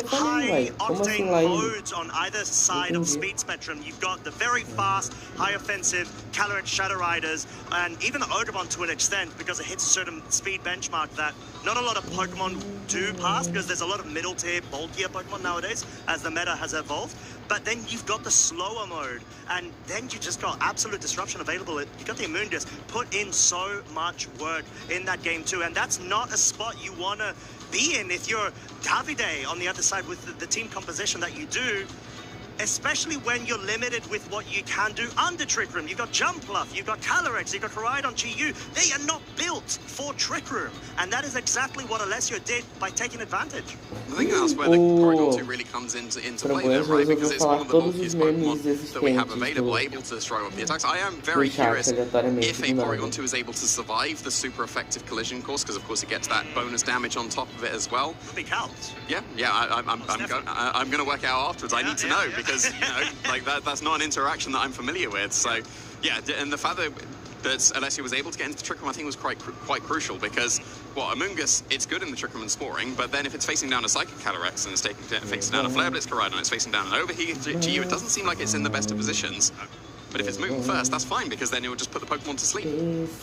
high-octane modes on either side of the speed spectrum. You've got the very fast, high-offensive Calyrex Shadow Riders, and even the Ogerpon to an extent, because it hits a certain speed benchmark that not a lot of Pokemon do pass, because there's a lot of middle-tier, bulkier Pokemon nowadays, as the meta has evolved. But then you've got the slower mode, and then you just got absolute disruption available. You got the Immundius put in so much work in that game too, and that's not a spot you want to be in if you're Davide on the other side with the team composition that you do, especially when you're limited with what you can do under Trick Room. You've got Jumpluff, you've got Calyrex, you've got Koraidon, Chi-Yu. They are not built for Trick Room, and that is exactly what Alessio did by taking advantage. I think that's where the Porygon 2 really comes into play there, right? Because it's one of the bulkiest Pokemon that we have available, able to throw up the attacks. I am very curious if a Porygon 2 is able to survive the super effective Collision Course, because of course it gets that bonus damage on top of it as well. Big helps. Yeah, I'm going to work out afterwards. I need to know, because you know, like that's not an interaction that I'm familiar with. So yeah, and the fact that Alessio was able to get into the Trick Room, I think, was quite crucial, because, well, Amoonguss, it's good in the Trick Room and Sporing, but then if it's facing down a Psychic Calyrex and it's facing down a Flare Blitz Koraidon, it's facing down an Overheat Chi-Yu, it doesn't seem like it's in the best of positions. But if it's moving first, that's fine, because then it will just put the Pokemon to sleep.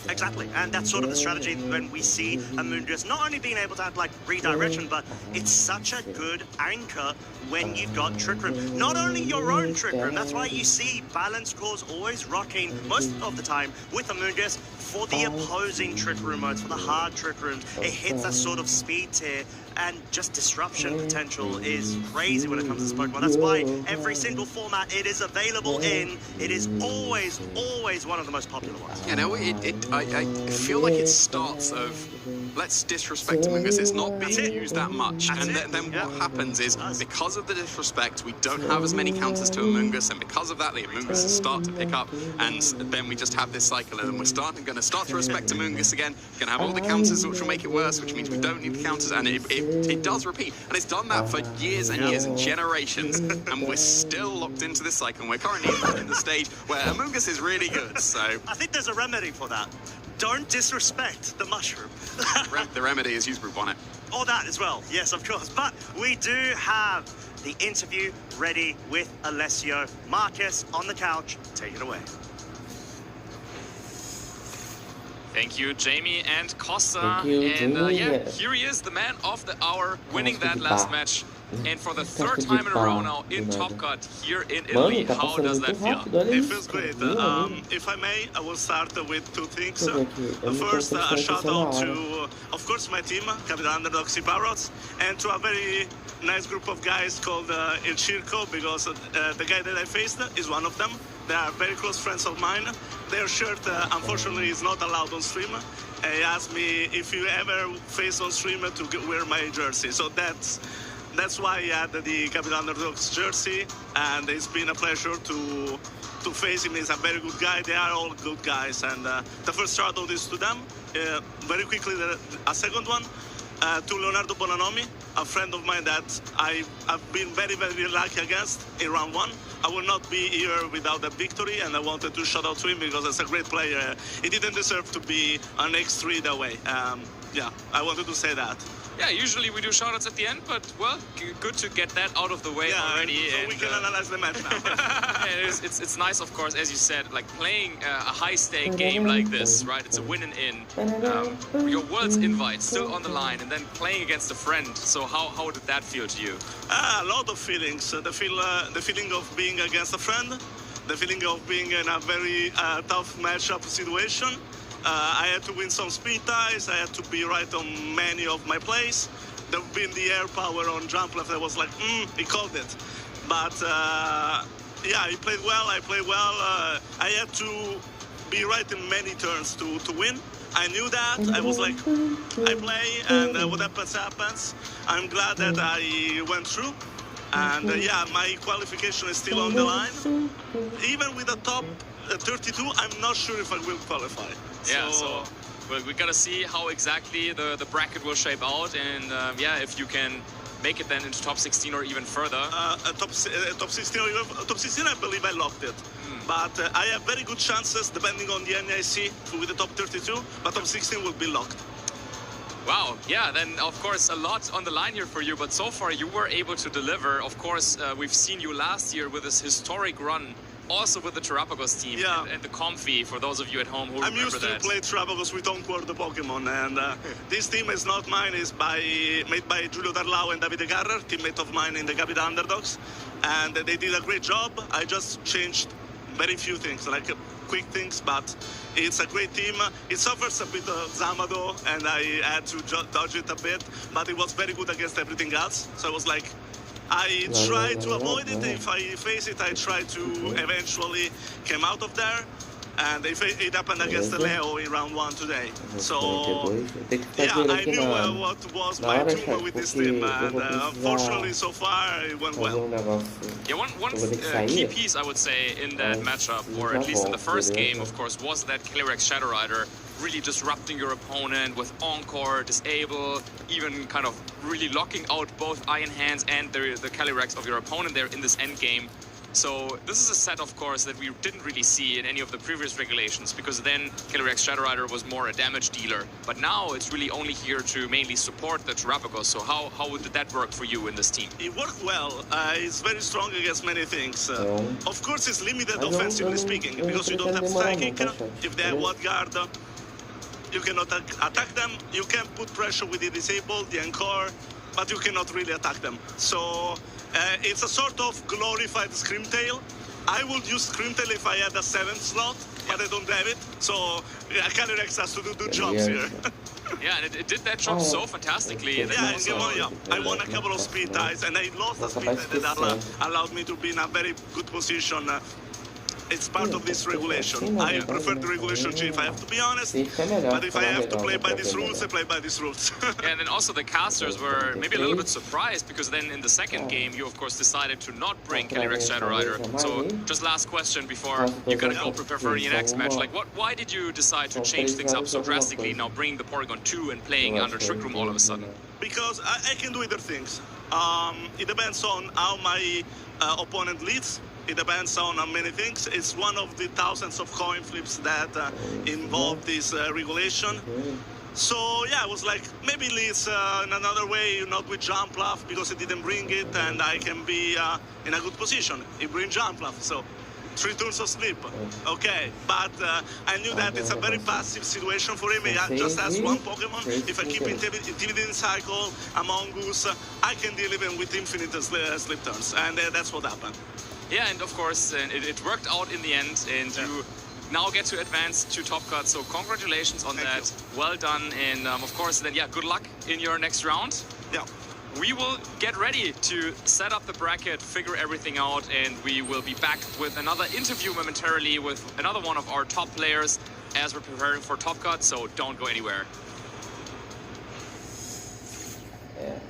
Exactly, and that's sort of the strategy when we see Amoonguss not only being able to have, like, redirection, but it's such a good anchor when you've got Trick Room. Not only your own Trick Room, that's why you see Balance Cores always rocking, most of the time, with Amoonguss for the opposing Trick Room modes, for the hard Trick Rooms. It hits that sort of speed tier, and just disruption potential is crazy when it comes to this Pokemon. That's why every single format it is available in, it is always one of the most popular ones. You know, I feel like it starts of let's disrespect Amoongus. It's not being used that much. And then what happens is, because of the disrespect, we don't have as many counters to Amoongus, and because of that, the Amoongus start to pick up, and then we just have this cycle, and we're going to start to respect Amoongus again. We're going to have all the counters, which will make it worse, which means we don't need the counters, and it does repeat. And it's done that for years and years and generations, and we're still locked into this cycle, and we're currently in the stage where Amoongus is really good, so... I think there's a remedy for that. Don't disrespect the mushroom. The remedy is use Brute Bonnet. Or that as well, yes, of course. But we do have the interview ready with Alessio. Marcus on the couch, take it away. Thank you, Jamie and Costa. Thank you, Yeah, here he is, the man of the hour, winning that last match. And for the third time in a row now in Top Cut here in Italy, how does that feel? It feels great. If I may, I will start with two things. First, a shout out to, of course, my team, Capital Underdog Sea Parrots, and to a very nice group of guys called Il Circo, because the guy that I faced is one of them. They are very close friends of mine. Their shirt, unfortunately, is not allowed on stream. He asked me if you ever face on stream to wear my jersey. So that's why I had the Capital Underdogs jersey, and it's been a pleasure to face him. He's a very good guy. They are all good guys, and the first shout out is to them. Very quickly, a second one to Leonardo Bonanomi, a friend of mine that I've been very, very lucky against in round one. I will not be here without a victory, and I wanted to shout out to him because he's a great player. He didn't deserve to be an X3 that way. Yeah, I wanted to say that. Yeah, usually we do shoutouts at the end, but, well, good to get that out of the way already. So we can analyze the match now. It's nice, of course, as you said, like playing a high-stake game like this, right? It's a win and in. Your world's invite still on the line, and then playing against a friend. So how did that feel to you? A lot of feelings. The feeling of being against a friend, the feeling of being in a very tough matchup situation. I had to win some speed ties. I had to be right on many of my plays. There have been the air power on jump left. I was like, he called it. But yeah, he played well. I played well. I had to be right in many turns to win. I knew that. I was like, I play, and what happens, happens. I'm glad that I went through. And yeah, my qualification is still on the line. Even with the top 32, I'm not sure if I will qualify. Yeah, so well, we gotta see how exactly the bracket will shape out, and yeah, if you can make it then into top 16 or even further. Top 16, I believe I locked it. But I have very good chances depending on the NIC with the top 32, but top 16 will be locked. Wow, yeah, then of course a lot on the line here for you, but so far you were able to deliver. Of course, we've seen you last year with this historic run, also with the Terrapagos team, and the Comfy, for those of you at home who remember that. I'm used to play Terrapagos with Encore the Pokemon, and this team is not mine, it's made by Giulio Darlau and Davide Carrer, teammate of mine in the Capital Underdogs, and they did a great job. I just changed very few things, like quick things, but it's a great team. It suffers a bit of Zamado, and I had to dodge it a bit, but it was very good against everything else. So I was like, I try to avoid it. If I face it, I try to eventually come out of there. And it happened against the Leo in round one today. So, yeah, I knew what was my doom with this team. And unfortunately, so far, it went well. Yeah, one key piece, I would say, in that matchup, or at least in the first game, of course, was that Calyrex Shadow Rider really disrupting your opponent with Encore, Disable, even kind of really locking out both Iron Hands and the Calyrex of your opponent there in this end game. So this is a set, of course, that we didn't really see in any of the previous regulations, because then Calyrex Shadow Rider was more a damage dealer. But now it's really only here to mainly support the Terrapagos. So how did that work for you in this team? It worked well. It's very strong against many things. Of course, it's limited offensively speaking, because you don't have Strike Kick. If they have Wild Guard, you cannot attack them. You can put pressure with the Disable, the Encore, but you cannot really attack them. So it's a sort of glorified Screamtail. I would use Screamtail if I had a 7th slot, but I don't have it. So Calyrex has to do jobs here. Yeah, and it did that job so fantastically. Yeah, I won a couple of speed ties, and I lost a speed tie that allowed me to be in a very good position it's part of this regulation. I prefer the regulation G if I have to be honest, but if I have to play by these rules, I play by these rules. Yeah, and then also the casters were maybe a little bit surprised because then in the second game you of course decided to not bring Calyrex Shadow Rider. So just last question before you gotta go prepare for your next match. Like why did you decide to change things up so drastically, now bringing the Porygon 2 and playing under Trick Room all of a sudden? Because I can do either things. It depends on how my opponent leads. It depends on many things. It's one of the thousands of coin flips that involve this regulation. So yeah, I was like, maybe leads in another way, not with Jump Laugh, because he didn't bring it, and I can be in a good position. He brings Jump Laugh, so 3 turns of sleep. Okay, but I knew that it's a very passive situation for him. He just has one Pokemon. If I keep Intimidating Cycle, Among Us, I can deal even with infinite sleep turns, and that's what happened. Yeah, and of course, it worked out in the end, and you now get to advance to Top Cut, so congratulations on that. Well done, and of course, then, yeah, good luck in your next round. Yeah. We will get ready to set up the bracket, figure everything out, and we will be back with another interview momentarily with another one of our top players as we're preparing for Top Cut, so don't go anywhere. Yeah.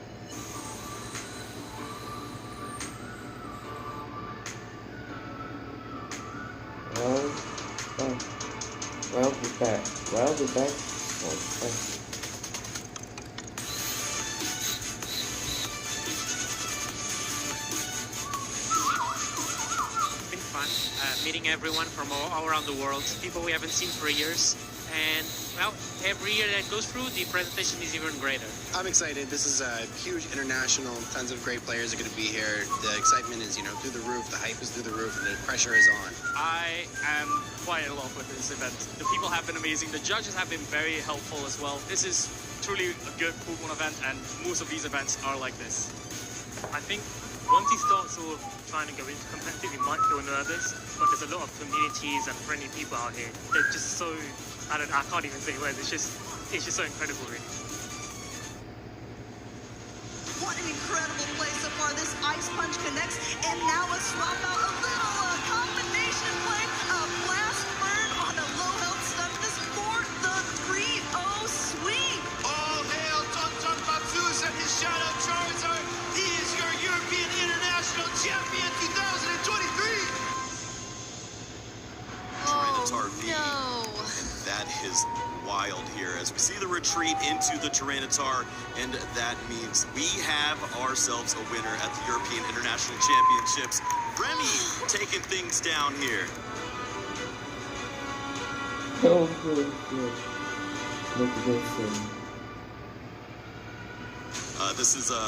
Well, we're back. Been fun meeting everyone from all around the world, people we haven't seen for years, and well, every year that goes through, the presentation is even greater. I'm excited. This is a huge international. Tons of great players are going to be here. The excitement is, through the roof. The hype is through the roof, and the pressure is on. I am quite in love with this event. The people have been amazing. The judges have been very helpful as well. This is truly a good Pokemon event, and most of these events are like this. I think once you start sort of trying to go into competitive, you might feel nervous, but there's a lot of communities and friendly people out here. They're just so, I can't even say words. It's just so incredible, really. What an incredible play so far. This Ice Punch connects, and now let's swap out a little combination play. A Blast Burn on a low health Stuntus for the 3-0 sweep. All hail Tonton Batsus and his Shadow Charizard. He is your European International Champion 2023. Tyranitar V. No. And that is wild here as we see the retreat into the Tyranitar, and that means we have ourselves a winner at the European International Championships. Remy taking things down here. Oh, good. Look at this.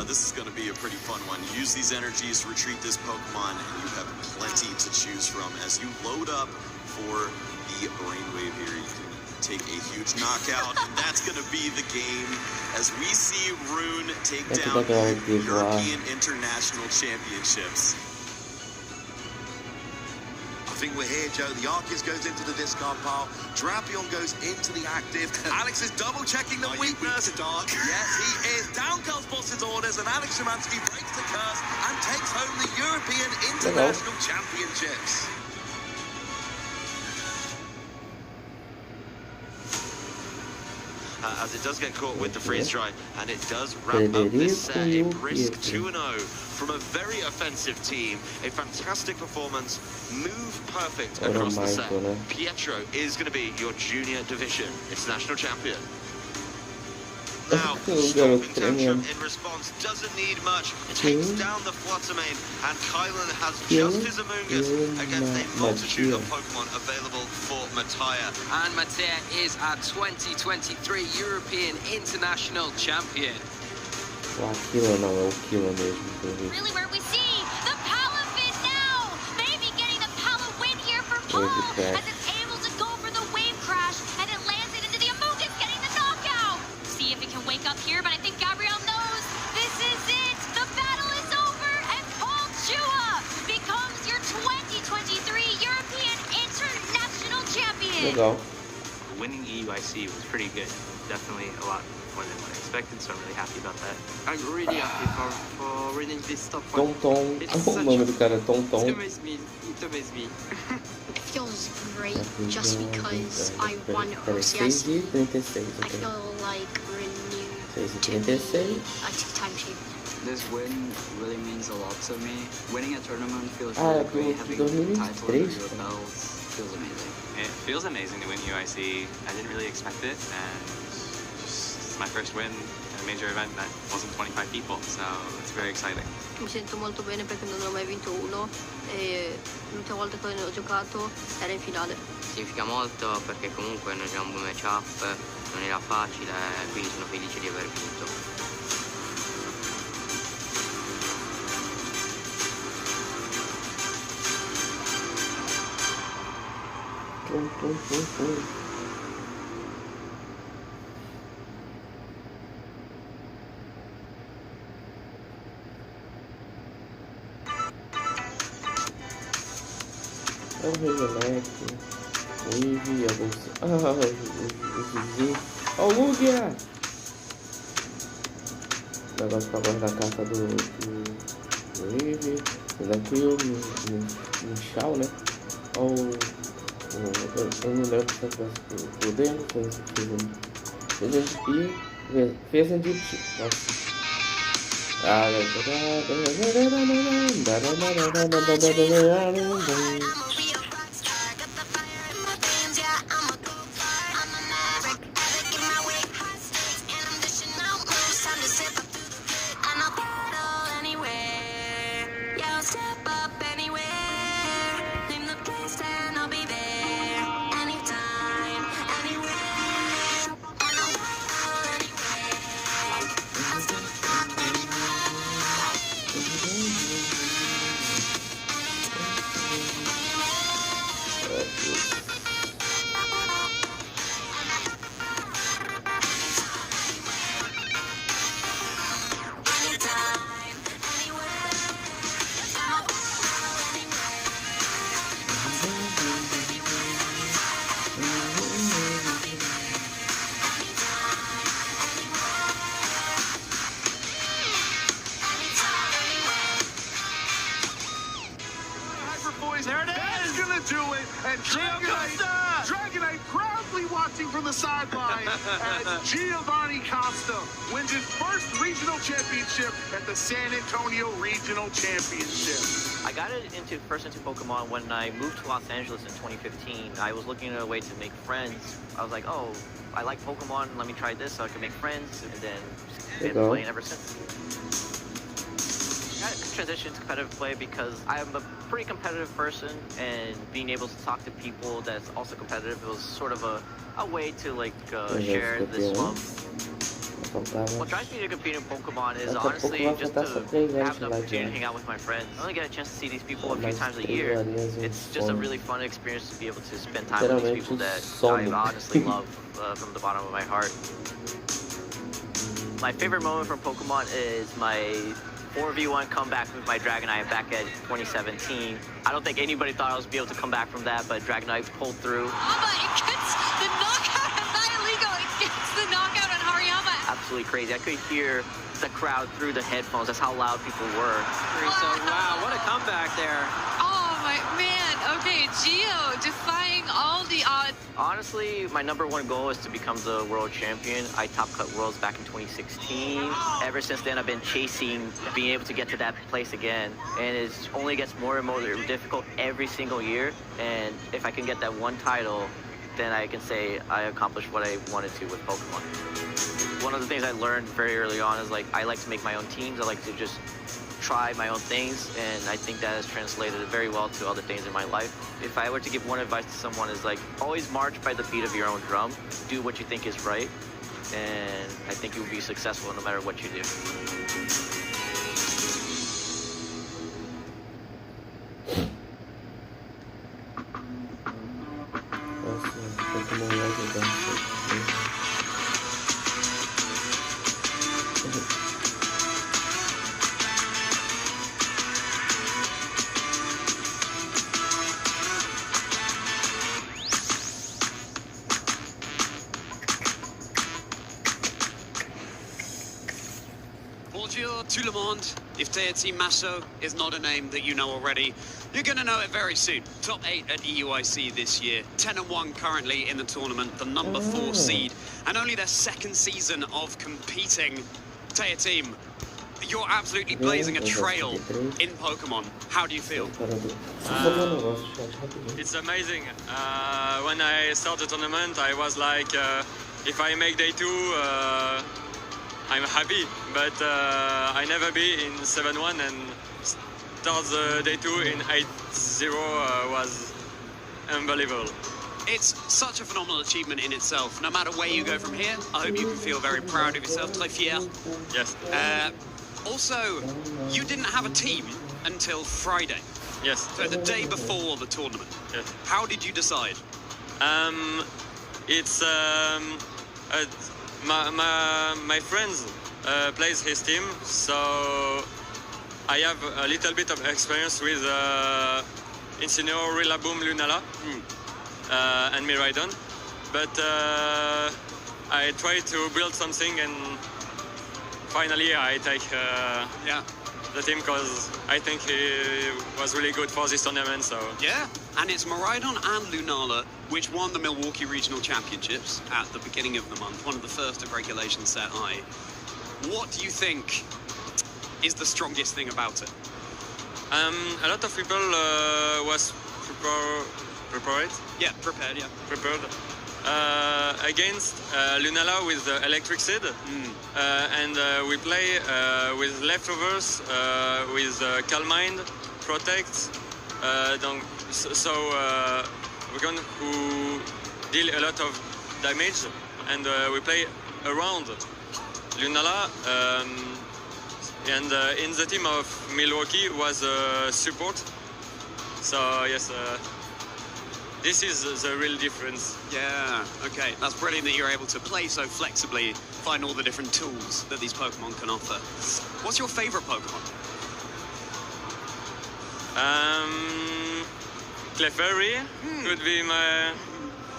This is going to be a pretty fun one. Use these energies to retreat this Pokemon, and you have plenty to choose from as you load up for the Brainwave here. You can take a huge knockout, and that's going to be the game as we see Rune take down the European International Championships. I think we're here, Joe. The Arceus goes into the discard pile. Drapion goes into the active. Alex is double-checking the weakness. Dark. Yes, he is. Down Carl's boss's orders, and Alex Szymanski breaks the curse and takes home the European International Championships. As it does get caught with the freeze dry, and it does wrap up this set, a brisk 2-0 from a very offensive team. A fantastic performance, move perfect across the set. Pietro is going to be your junior division international champion. Now, Stomping Tantrum in response doesn't need much. Takes down the Fluttermane, and Kylan has just his Amoonguss against a multitude of Pokemon available for Mattia. And Mattia is our 2023 European International Champion. Really where we see the Palafin now! Maybe getting the Pala win here for Paul as it's able to go for the Wave Crash, and it lands it into the Amoonguss getting the knockout! See if it can wake up here, but I think Gabrielle knows this is it! The battle is over, and Paul Chua becomes your 2023 European International Champion! Winning EUIC was pretty good. definitely a lot more than what I expected, so I'm really happy about that. I'm really happy for winning this top Tom one. Tom. O nome do cara é Tom Tom. It amazes me. It amazes me. It feels great just because I won Peraí, 6 e OCS. 36, I ok. feel like renewed 6 e 36. a two-time champion. This win really means a lot to me. Winning a tournament feels Ah, really great. Having the title under 2023. your belt feels amazing. It feels amazing to win UIC. I didn't really expect it, and it's my first win at a major event that wasn't 25 people, so it's very exciting. Mi sento molto bene perché non ho mai vinto uno e l'ultima volta che ho giocato era in finale. Significa molto perché comunque non era un buon matchup, non era facile, quindi sono felice di aver vinto. Tom Tom Tom Tom. É o Regelec, o Ivy, a bolsa. Ah, o Zizi. Ó, o Lugia! O negócio pra guardar a carta do Ivy. Esse daqui o Michal, né? Ó, eu não lembro se eu tô dentro, fez um dip. Nossa. There it is. That's gonna do it. And Dragonite proudly watching from the sideline as Giovanni Costa wins his first regional championship at the San Antonio Regional Championship. I got first into Pokemon when I moved to Los Angeles in 2015. I was looking at a way to make friends. I was like, oh, I like Pokemon. Let me try this so I can make friends. And then been playing ever since. I transitioned to competitive play because I'm a pretty competitive person, and being able to talk to people that's also competitive was sort of a way to like share this love. What drives me to compete in Pokemon is honestly just to have the opportunity to hang out with my friends. I only get a chance to see these people a few times a year. It's just a really fun experience to be able to spend time with these people that I honestly love from the bottom of my heart. My favorite moment from Pokemon is my 4v1 comeback with my Dragonite back at 2017. I don't think anybody thought I was be able to come back from that, but Dragonite pulled through. It gets the knockout on Dialigo. It gets the knockout on Hariyama. Absolutely crazy. I could hear the crowd through the headphones. That's how loud people were. So, wow, what a comeback there. Oh my man. Okay, Gio defying all the odds. Honestly, my #1 goal is to become the world champion. I top cut worlds back in 2016. Ever since then, I've been chasing being able to get to that place again. And it only gets more and more difficult every single year. And if I can get that one title, then I can say I accomplished what I wanted to with Pokemon. One of the things I learned very early on is like I like to make my own teams. I like to just try my own things, and I think that has translated very well to other things in my life. If I were to give one advice to someone is like always march by the beat of your own drum. Do what you think is right, and I think you will be successful no matter what you do. Bonjour tout le monde. If Team Masso is not a name that you know already, you're going to know it very soon. Top 8 at EUIC this year, 10-1 currently in the tournament, the number 4 seed, and only their second season of competing. Team, you're absolutely blazing a trail in Pokemon. How do you feel? It's amazing. When I started the tournament, I was like, if I make day 2, I'm happy. But I never be in 7-1, and start the day 2 in 8-0 was unbelievable. It's such a phenomenal achievement in itself. No matter where you go from here, I hope you can feel very proud of yourself, très fier. Yes. Also, you didn't have a team until Friday. Yes. So the day before the tournament. Yes. How did you decide? It's my friends plays his team, so I have a little bit of experience with Incineroar, Rillaboom, Lunala, and Miraidon, but I try to build something, and finally I take the team because I think he was really good for this tournament. So yeah, and it's Miraidon and Lunala which won the Milwaukee Regional Championships at the beginning of the month, one of the first of Regulation Set I. What do you think is the strongest thing about it? A lot of people was prepared. Yeah, prepared. Against Lunala with the Electric Seed, and we play with leftovers with Calm Mind, Protect, so we're going to deal a lot of damage, and we play around Lunala, and in the team of Milwaukee was support, so yes, this is the real difference. Yeah, okay. That's brilliant that you're able to play so flexibly, find all the different tools that these Pokemon can offer. What's your favorite Pokemon? Clefairy would be my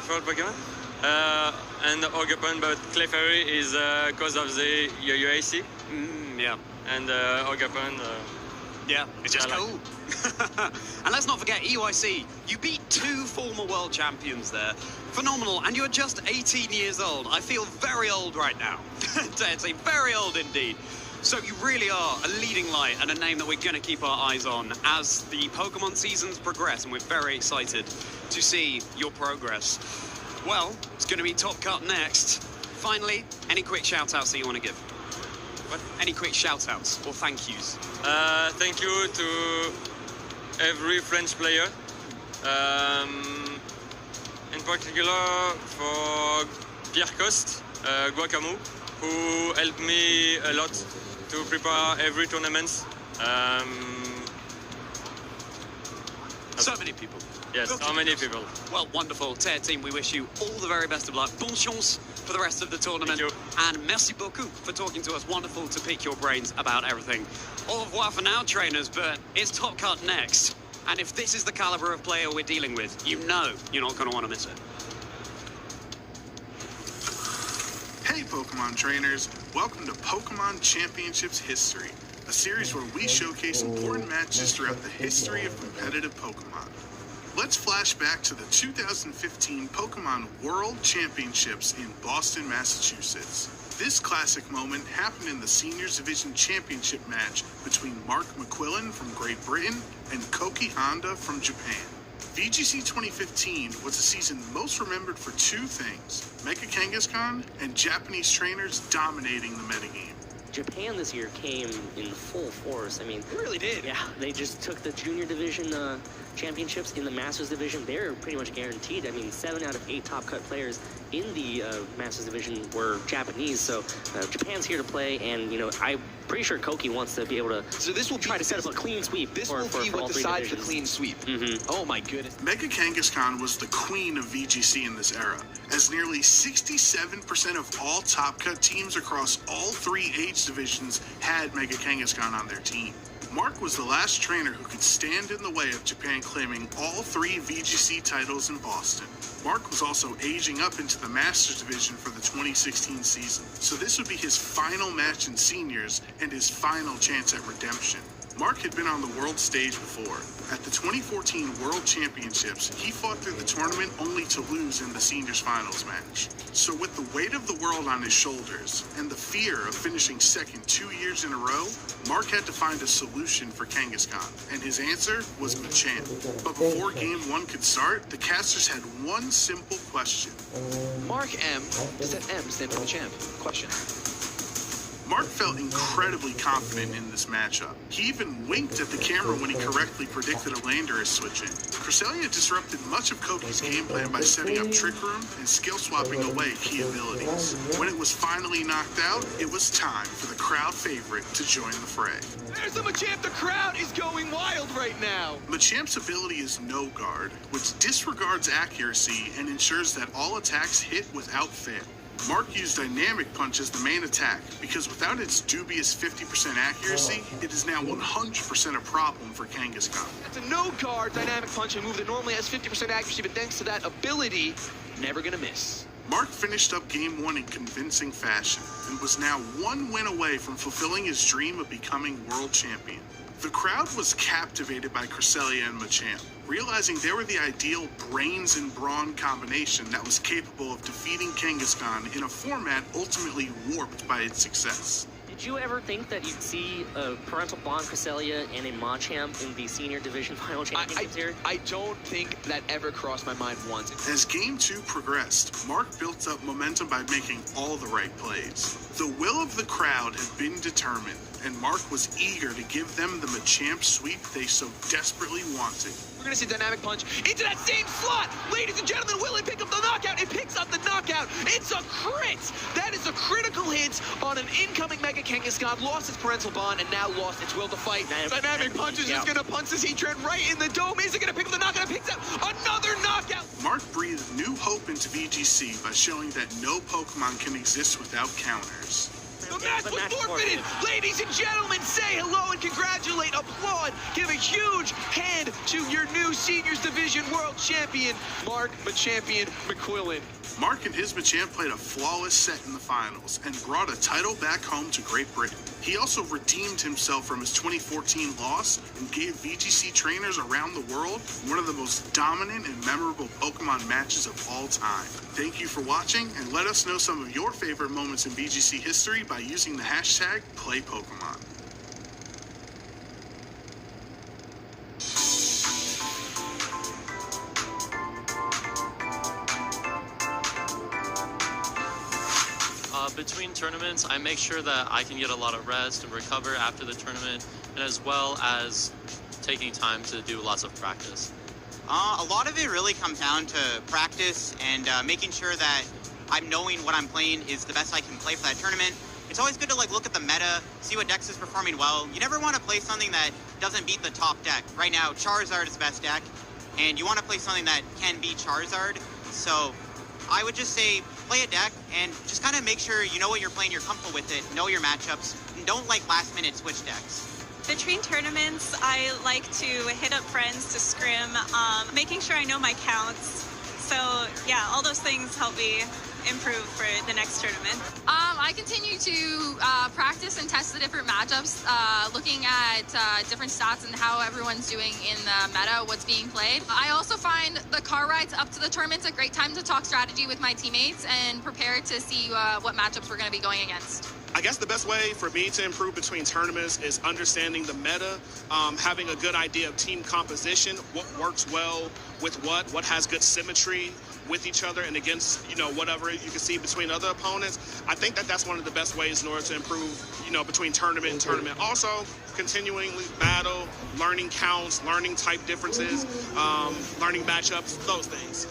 favorite Pokemon. And Ogapon, but Clefairy is because of the UIC. Yeah. And Ogapon. Yeah, it's just cool. And let's not forget, EUIC, you beat 2 former world champions there. Phenomenal, and you're just 18 years old. I feel very old right now. Team, very old indeed. So you really are a leading light and a name that we're going to keep our eyes on as the Pokemon seasons progress, and we're very excited to see your progress. Well, it's going to be Top Cut next. Finally, any quick shout-outs that you want to give? What? Any quick shout-outs or thank yous? Thank you to every French player, in particular for Pierre Coste, Guacamu, who helped me a lot to prepare every tournament. So many people. Yes, so many people. Well, wonderful. Team, we wish you all the very best of luck. Bon chance for the rest of the tournament. And merci beaucoup for talking to us. Wonderful to pick your brains about everything. Au revoir for now, trainers, but it's Top Cut next. And if this is the caliber of player we're dealing with, you know you're not going to want to miss it. Hey, Pokemon trainers. Welcome to Pokemon Championships History, a series where we showcase important matches throughout the history of competitive Pokemon. Let's flash back to the 2015 Pokemon World Championships in Boston, Massachusetts. This classic moment happened in the Seniors Division Championship match between Mark McQuillan from Great Britain and Koki Honda from Japan. VGC 2015 was a season most remembered for 2 things: Mega Kangaskhan and Japanese trainers dominating the metagame. Japan this year came in full force. I mean, they really did. Yeah, they just took the junior division championships in the Masters division. They're pretty much guaranteed. I mean, 7 out of 8 top cut players in the Masters division were Japanese. So Japan's here to play, and you know, I'm pretty sure Koki wants to be able to. So this will try to set up a clean sweep. This will be what decides the clean sweep. Oh my goodness. Mega Kangaskhan was the queen of VGC in this era, as nearly 67% of all top cut teams across all 3 age divisions had Mega Kangaskhan on their team. Mark was the last trainer who could stand in the way of Japan claiming all 3 VGC titles in Boston. Mark was also aging up into the Masters division for the 2016 season, so this would be his final match in seniors and his final chance at redemption. Mark had been on the world stage before. At the 2014 World Championships, he fought through the tournament only to lose in the seniors finals match. So with the weight of the world on his shoulders and the fear of finishing second 2 years in a row, Mark had to find a solution for Kangaskhan, and his answer was Machamp. But before Game 1 could start, the casters had one simple question. Mark M, does that M stand for Machamp? Question. Mark felt incredibly confident in this matchup. He even winked at the camera when he correctly predicted a lander is switching. Cresselia disrupted much of Koki's game plan by setting up Trick Room and skill swapping away key abilities. When it was finally knocked out, it was time for the crowd favorite to join the fray. There's the Machamp! The crowd is going wild right now! Machamp's ability is No Guard, which disregards accuracy and ensures that all attacks hit without fail. Mark used Dynamic Punch as the main attack, because without its dubious 50% accuracy, it is now 100% a problem for Kangaskhan. That's a no-guard Dynamic Punch, a move that normally has 50% accuracy, but thanks to that ability, never gonna miss. Mark finished up Game 1 in convincing fashion, and was now 1 win away from fulfilling his dream of becoming world champion. The crowd was captivated by Cresselia and Machamp, realizing they were the ideal brains and brawn combination that was capable of defeating Kangaskhan in a format ultimately warped by its success. Did you ever think that you'd see a Parental Bond Cresselia and a Machamp in the senior division final championships here? I don't think that ever crossed my mind once. As Game 2 progressed, Mark built up momentum by making all the right plays. The will of the crowd had been determined, and Mark was eager to give them the Machamp sweep they so desperately wanted. We're going to see Dynamic Punch into that same slot. Ladies and gentlemen, will it pick up the knockout? It picks up the knockout. It's a crit. That is a critical hit on an incoming Mega Kangaskhan. Lost its Parental Bond and now lost its will to fight. Dynamic Punch is just going to punch this Heatran right in the dome. Is it going to pick up the knockout? It picks up another knockout. Mark breathed new hope into VGC by showing that no Pokemon can exist without counters. The match was forfeited. Ladies and gentlemen, say hello and congratulate, applaud, give a huge hand to your new Seniors Division World Champion, Mark Machampion McQuillan. Mark and his Machamp played a flawless set in the finals and brought a title back home to Great Britain. He also redeemed himself from his 2014 loss and gave VGC trainers around the world one of the most dominant and memorable Pokemon matches of all time. Thank you for watching, and let us know some of your favorite moments in VGC history by using the hashtag #PlayPokemon. Between tournaments, I make sure that I can get a lot of rest and recover after the tournament, and as well as taking time to do lots of practice. A lot of it really comes down to practice and making sure that I'm knowing what I'm playing is the best I can play for that tournament. It's always good to look at the meta, see what decks is performing well. You never want to play something that doesn't beat the top deck. Right now, Charizard is the best deck, and you want to play something that can beat Charizard. So I would just say play a deck and just kind of make sure you know what you're playing, you're comfortable with it, know your matchups, and don't last minute switch decks. Between tournaments, I like to hit up friends to scrim, making sure I know my counts. So yeah, all those things help me improve for the next tournament. I continue to practice and test the different matchups, looking at different stats and how everyone's doing in the meta, what's being played. I also find the car rides up to the tournaments a great time to talk strategy with my teammates and prepare to see what matchups we're going to be going against. I guess the best way for me to improve between tournaments is understanding the meta, having a good idea of team composition, what works well with what has good symmetry with each other and against, whatever you can see between other opponents. I think that's one of the best ways in order to improve, between tournament and tournament. Also, continuing battle, learning counts, learning type differences, learning matchups, those things.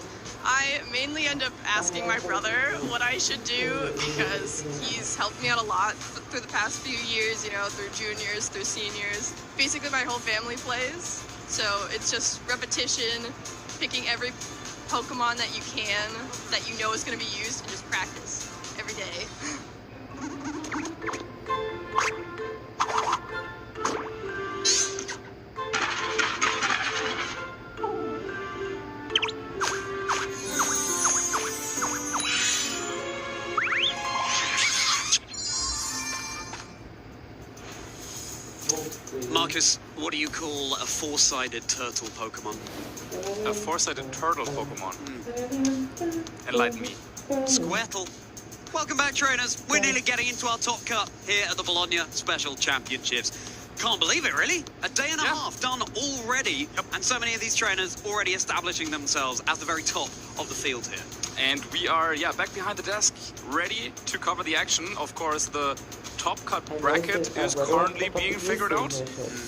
I mainly end up asking my brother what I should do because he's helped me out a lot through the past few years, through juniors, through seniors. Basically, my whole family plays, so it's just repetition, picking every Pokemon that you can, that you know is going to be used, and just practice every day. Marcus, what do you call a four-sided turtle Pokemon? A four-sided turtle Pokemon? Enlighten me. Squirtle. Welcome back, trainers. We're nearly getting into our top cut here at the Bologna Special Championships. Can't believe it, really. A day and a half done already, and so many of these trainers already establishing themselves as the very top of the field here. And we are, back behind the desk, ready to cover the action. Of course, the top cut bracket is currently being figured out.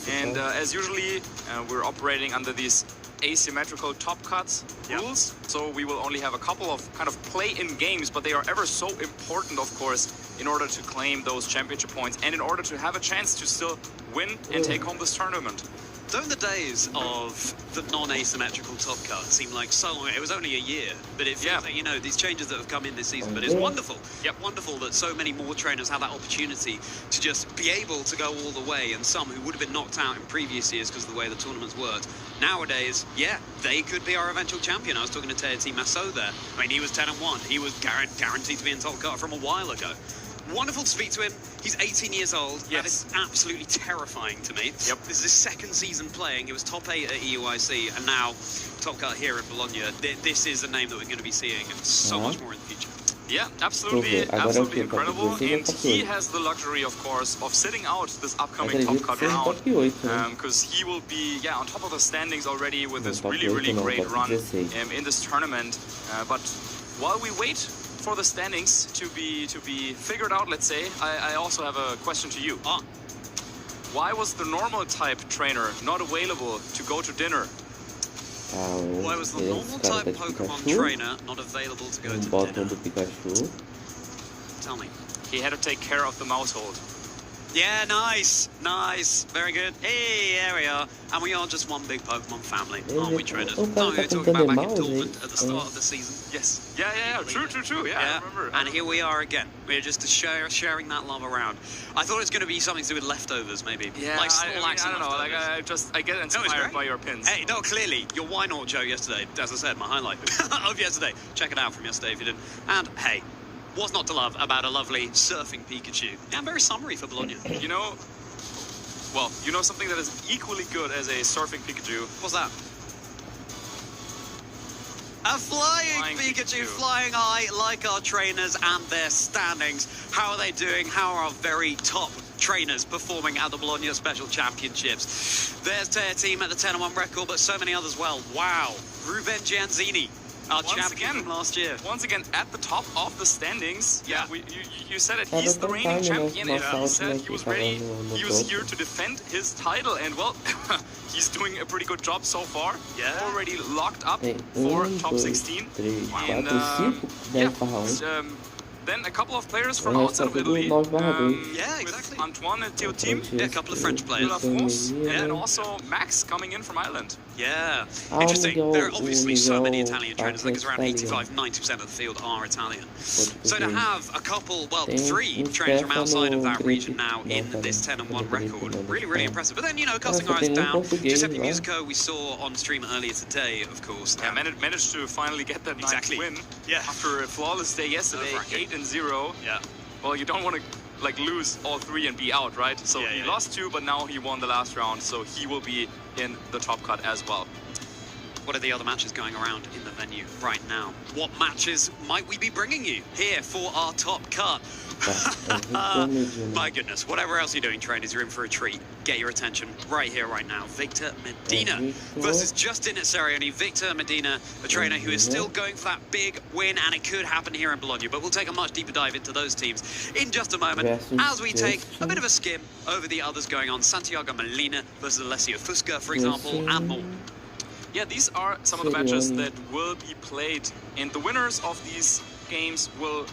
And as usually, we're operating under these asymmetrical top cuts rules. So we will only have a couple of kind of play-in games, but they are ever so important, of course, in order to claim those championship points and in order to have a chance to still win and take home this tournament. Don't the days of the non-asymmetrical top cut seem like so long? It was only a year, but it feels like, you know, these changes that have come in this season. But it's wonderful. Wonderful that so many more trainers have that opportunity to just be able to go all the way, and some who would have been knocked out in previous years because of the way the tournaments worked. Nowadays, they could be our eventual champion. I was talking to Teati Masso there. I mean, he was 10-1. He was guaranteed to be in top cut from a while ago. Wonderful to speak to him. He's 18 years old. That is absolutely terrifying to me. This is his second season playing. He was top 8 at EUIC and now top cut here at Bologna. This is a name that we're going to be seeing and so much more in the future. Yeah, absolutely incredible. And he has the luxury, of course, of sitting out this upcoming top cut round, because he will be, on top of the standings already with this really great run in this tournament. But while we wait for the standings to be figured out, let's say, I also have a question to you. Why was the normal type trainer not available to go to dinner? Why was the normal type Pokemon trainer not available to go to dinner? Tell me. He had to take care of the household. Yeah, nice, very good. Hey, there we are. And we are just one big Pokemon family, aren't we, trainers? No, we were talking about back in Dortmund at the start of the season. Yes. Yeah, true. Yeah, I remember. And here we are again. We're just sharing that love around. I thought it was going to be something to do with leftovers, maybe. Yeah, like I don't know. Like, I get inspired by your pins. Hey, no, clearly, your Why Not Joe yesterday, as I said, my highlight of yesterday. Check it out from yesterday if you didn't. And, hey, what's not to love about a lovely surfing Pikachu? Yeah, very summary for Bologna. You know something that is equally good as a surfing Pikachu? What's that? A flying Pikachu, flying high like our trainers and their standings. How are they doing? How are our very top trainers performing at the Bologna Special Championships? There's their team at the 10-1 record, but so many others well. Wow. Ruben Gianzini, our champion from last year. Once again, at the top of the standings. Yeah, you said it. He's the reigning champion, and he said he was ready. He was here to defend his title, and well, he's doing a pretty good job so far. Yeah, already locked up for top 16. And then a couple of players from outside of Italy. Exactly. Antoine and Teotim. Yeah, a couple of French players. And also Max coming in from Ireland. Yeah, interesting. There are obviously so many Italian trainers. I think it's around 85–90% of the field are Italian. So to have a couple, well, 3 trainers from outside of that region now in this 10-1 record, really impressive. But then, you know, casting our eyes down, Giuseppe Musico we saw on stream earlier today, of course. Yeah, managed to finally get that nice win. Yeah. After a flawless day yesterday, 8-0. Yeah. Well, you don't want to lose all 3 and be out, right? So he lost 2, but now he won the last round, so he will be in the top cut as well. What are the other matches going around in the venue right now? What matches might we be bringing you here for our top cut? My goodness, whatever else you're doing, trainers, you're in for a treat. Get your attention right here, right now. Victor Medina versus Justin Serioni. Victor Medina, a trainer who is still going for that big win, and it could happen here in Bologna. But we'll take a much deeper dive into those teams in just a moment as we take a bit of a skim over the others going on. Santiago Molina versus Alessio Fusca, for example, and more. Yeah, these are some of the matches that will be played, and the winners of these games will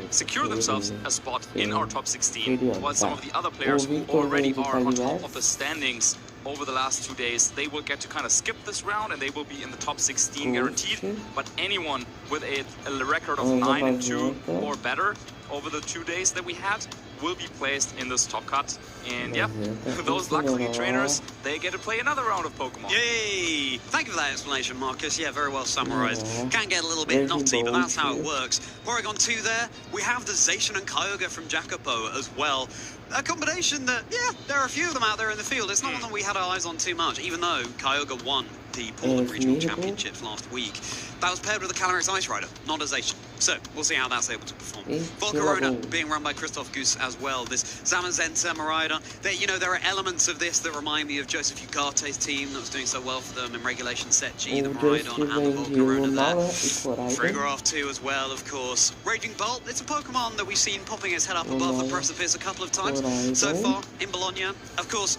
secure themselves a spot in our top 16, while some of the other players who already are on top of the standings over the last 2 days, they will get to kind of skip this round and they will be in the top 16 guaranteed. But anyone with a record of 9-2 or better over the 2 days that we had will be placed in this top cut. And yeah, those lucky trainers, they get to play another round of Pokemon. Yay! Thank you for that explanation, Marcus. Yeah, very well summarized. Can get a little bit knotty, but that's how it works. Porygon 2 there, we have the Zacian and Kyogre from Jacopo as well. A combination that, yeah, there are a few of them out there in the field. It's not one that we had our eyes on too much, even though Kyogre won the Portland Regional Championships last week. That was paired with the Calyrex Ice Rider, not a Zacian. So, we'll see how that's able to perform. Volcarona being run by Christoph Goose as well. This Zamazenta Miraidon. There are elements of this that remind me of Joseph Ugate's team that was doing so well for them in Regulation Set G, the Miraidon and the Volcarona there. Frigoroth 2 as well, of course. Raging Bolt, it's a Pokemon that we've seen popping its head up above the precipice a couple of times so far in Bologna. Of course,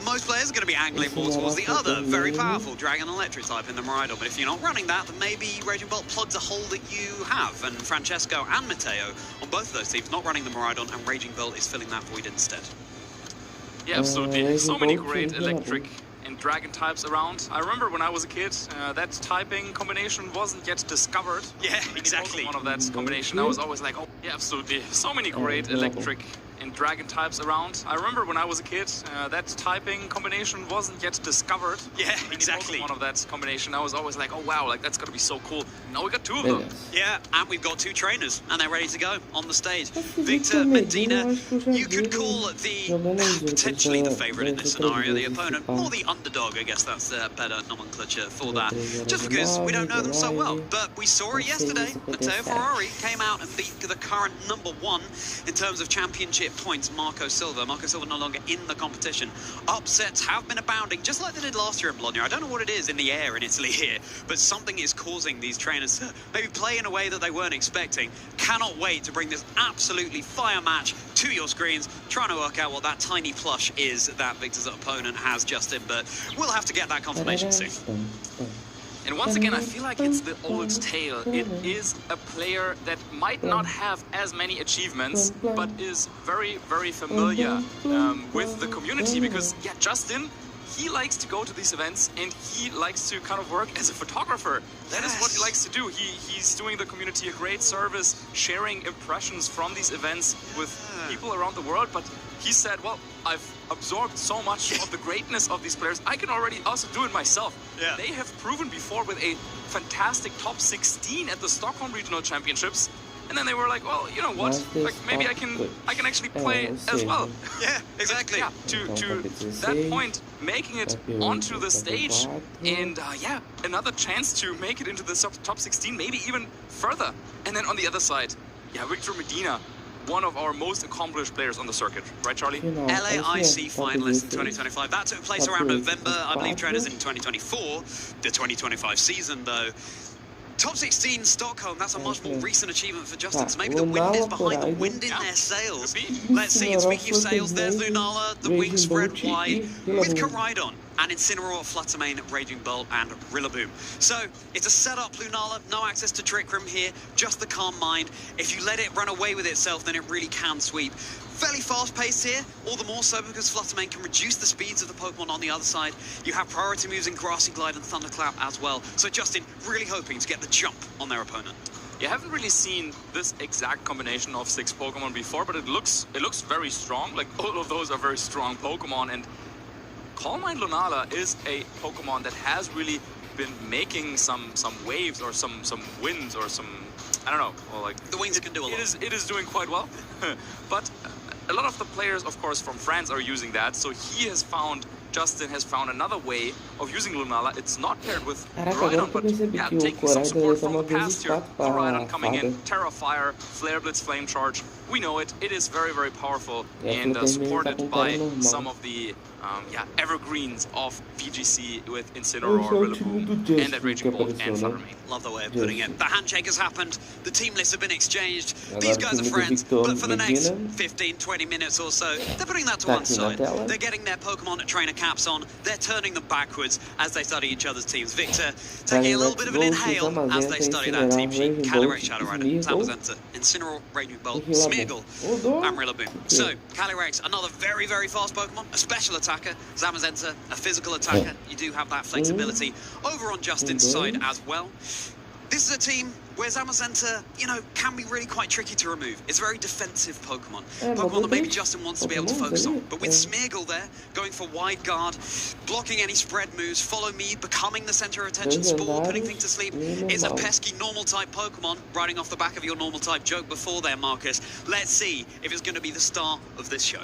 most players are going to be angling more towards the other very powerful Dragon Electric type in the Miraidon, but if you're not running that, then maybe Raging Bolt plugs a hole that you have, and Francesco and Matteo on both of those teams not running the Miraidon, and Raging Bolt is filling that void instead. Yeah, absolutely. So many great electric and dragon types around. I remember when I was a kid, that typing combination wasn't yet discovered. Yeah, exactly. One of that combination, I was always like, oh, yeah, absolutely. So many great electric and dragon types around. I remember when I was a kid, that typing combination wasn't yet discovered. Yeah, exactly. One of that combination, I was always like, oh wow, like that's gonna be so cool. Now we got two of them. Yeah, and we've got two trainers, and they're ready to go on the stage. Victor Medina, you could call potentially the favorite in this scenario, the opponent, or the underdog, I guess that's better nomenclature for that, just because we don't know them so well. But we saw it yesterday. Matteo Ferrari came out and beat the current #1 in terms of championship points, Marco Silva. Marco Silva no longer in the competition. Upsets have been abounding, just like they did last year in Bologna. I don't know what it is in the air in Italy here, but something is causing these trainers to maybe play in a way that they weren't expecting. Cannot wait to bring this absolutely fire match to your screens, trying to work out what that tiny plush is that Victor's opponent has, Justin, but we'll have to get that confirmation soon. And once again, I feel like it's the old tale. It is a player that might not have as many achievements, but is very, very familiar with the community because, yeah, Justin, he likes to go to these events and he likes to kind of work as a photographer. That is what he likes to do. He's doing the community a great service, sharing impressions from these events with people around the world, but he said, well, I've absorbed so much of the greatness of these players, I can already also do it myself. Yeah. They have proven before with a fantastic top 16 at the Stockholm Regional Championships, and then they were like, well, you know what, like maybe I can actually play as well. Yeah, exactly. Yeah, to that point, making it onto the stage, and yeah, another chance to make it into the top 16, maybe even further. And then on the other side, yeah, Victor Medina, one of our most accomplished players on the circuit, right, Charlie? LAIC finalist in 2025. That took place around November, I believe. Trainers in 2024. The 2025 season, though. Top 16 Stockholm, that's a much more recent achievement for Justin. So maybe the wind is behind the wind in their sails. Let's see, and speaking of sails, there's Lunala, the wings spread wide, with Koraidon, and Incineroar, Fluttermane, Raging Bolt, and Rillaboom. So, it's a setup Lunala, no access to Trick Room here, just the Calm Mind. If you let it run away with itself, then it really can sweep. Fairly fast-paced here, all the more so because Fluttermane can reduce the speeds of the Pokemon on the other side. You have priority moves in Grassy Glide and Thunderclap as well. So Justin, really hoping to get the jump on their opponent. You haven't really seen this exact combination of 6 Pokemon before, but it looks very strong. Like, all of those are very strong Pokemon, and Calm Mind Lunala is a Pokemon that has really been making some waves or some winds or some, I don't know, well, like the wings can do a lot. It is doing quite well, but a lot of the players, of course, from France are using that. So Justin has found another way of using Lunala. It's not paired with Koraidon, but yeah, taking some support from the past here. Koraidon coming in, Terra Fire, Flare Blitz, Flame Charge. We know it. It is very, very powerful and supported by some of the evergreens of VGC with Incineroar, Rillaboom, and that Raging Bolt and Fluttermane. Love the way of putting it. The handshake has happened. The team lists have been exchanged. These guys are friends, but for the next 15, 20 minutes or so, they're putting that to one side. They're getting their Pokemon trainer caps on. They're turning them backwards as they study each other's teams. Victor taking a little bit of an inhale as they study that team sheet. Calyrex, Shadow Rider, Zamazenta, Incineroar, Raging Bolt, Smeargle, and Rillaboom. So, Calyrex, another very, very fast Pokemon, a special attacker. Zamazenta, a physical attacker. You do have that flexibility over on Justin's side as well. This is a team where Zamazenta, you know, can be really quite tricky to remove. It's a very defensive Pokemon. Pokemon that maybe Justin wants to be able to focus on. But with Smeargle there, going for wide guard, blocking any spread moves, follow me, becoming the center of attention, Spore, putting things to sleep, is a pesky normal type Pokemon, riding off the back of your normal type joke before there, Marcus. Let's see if it's going to be the star of this show.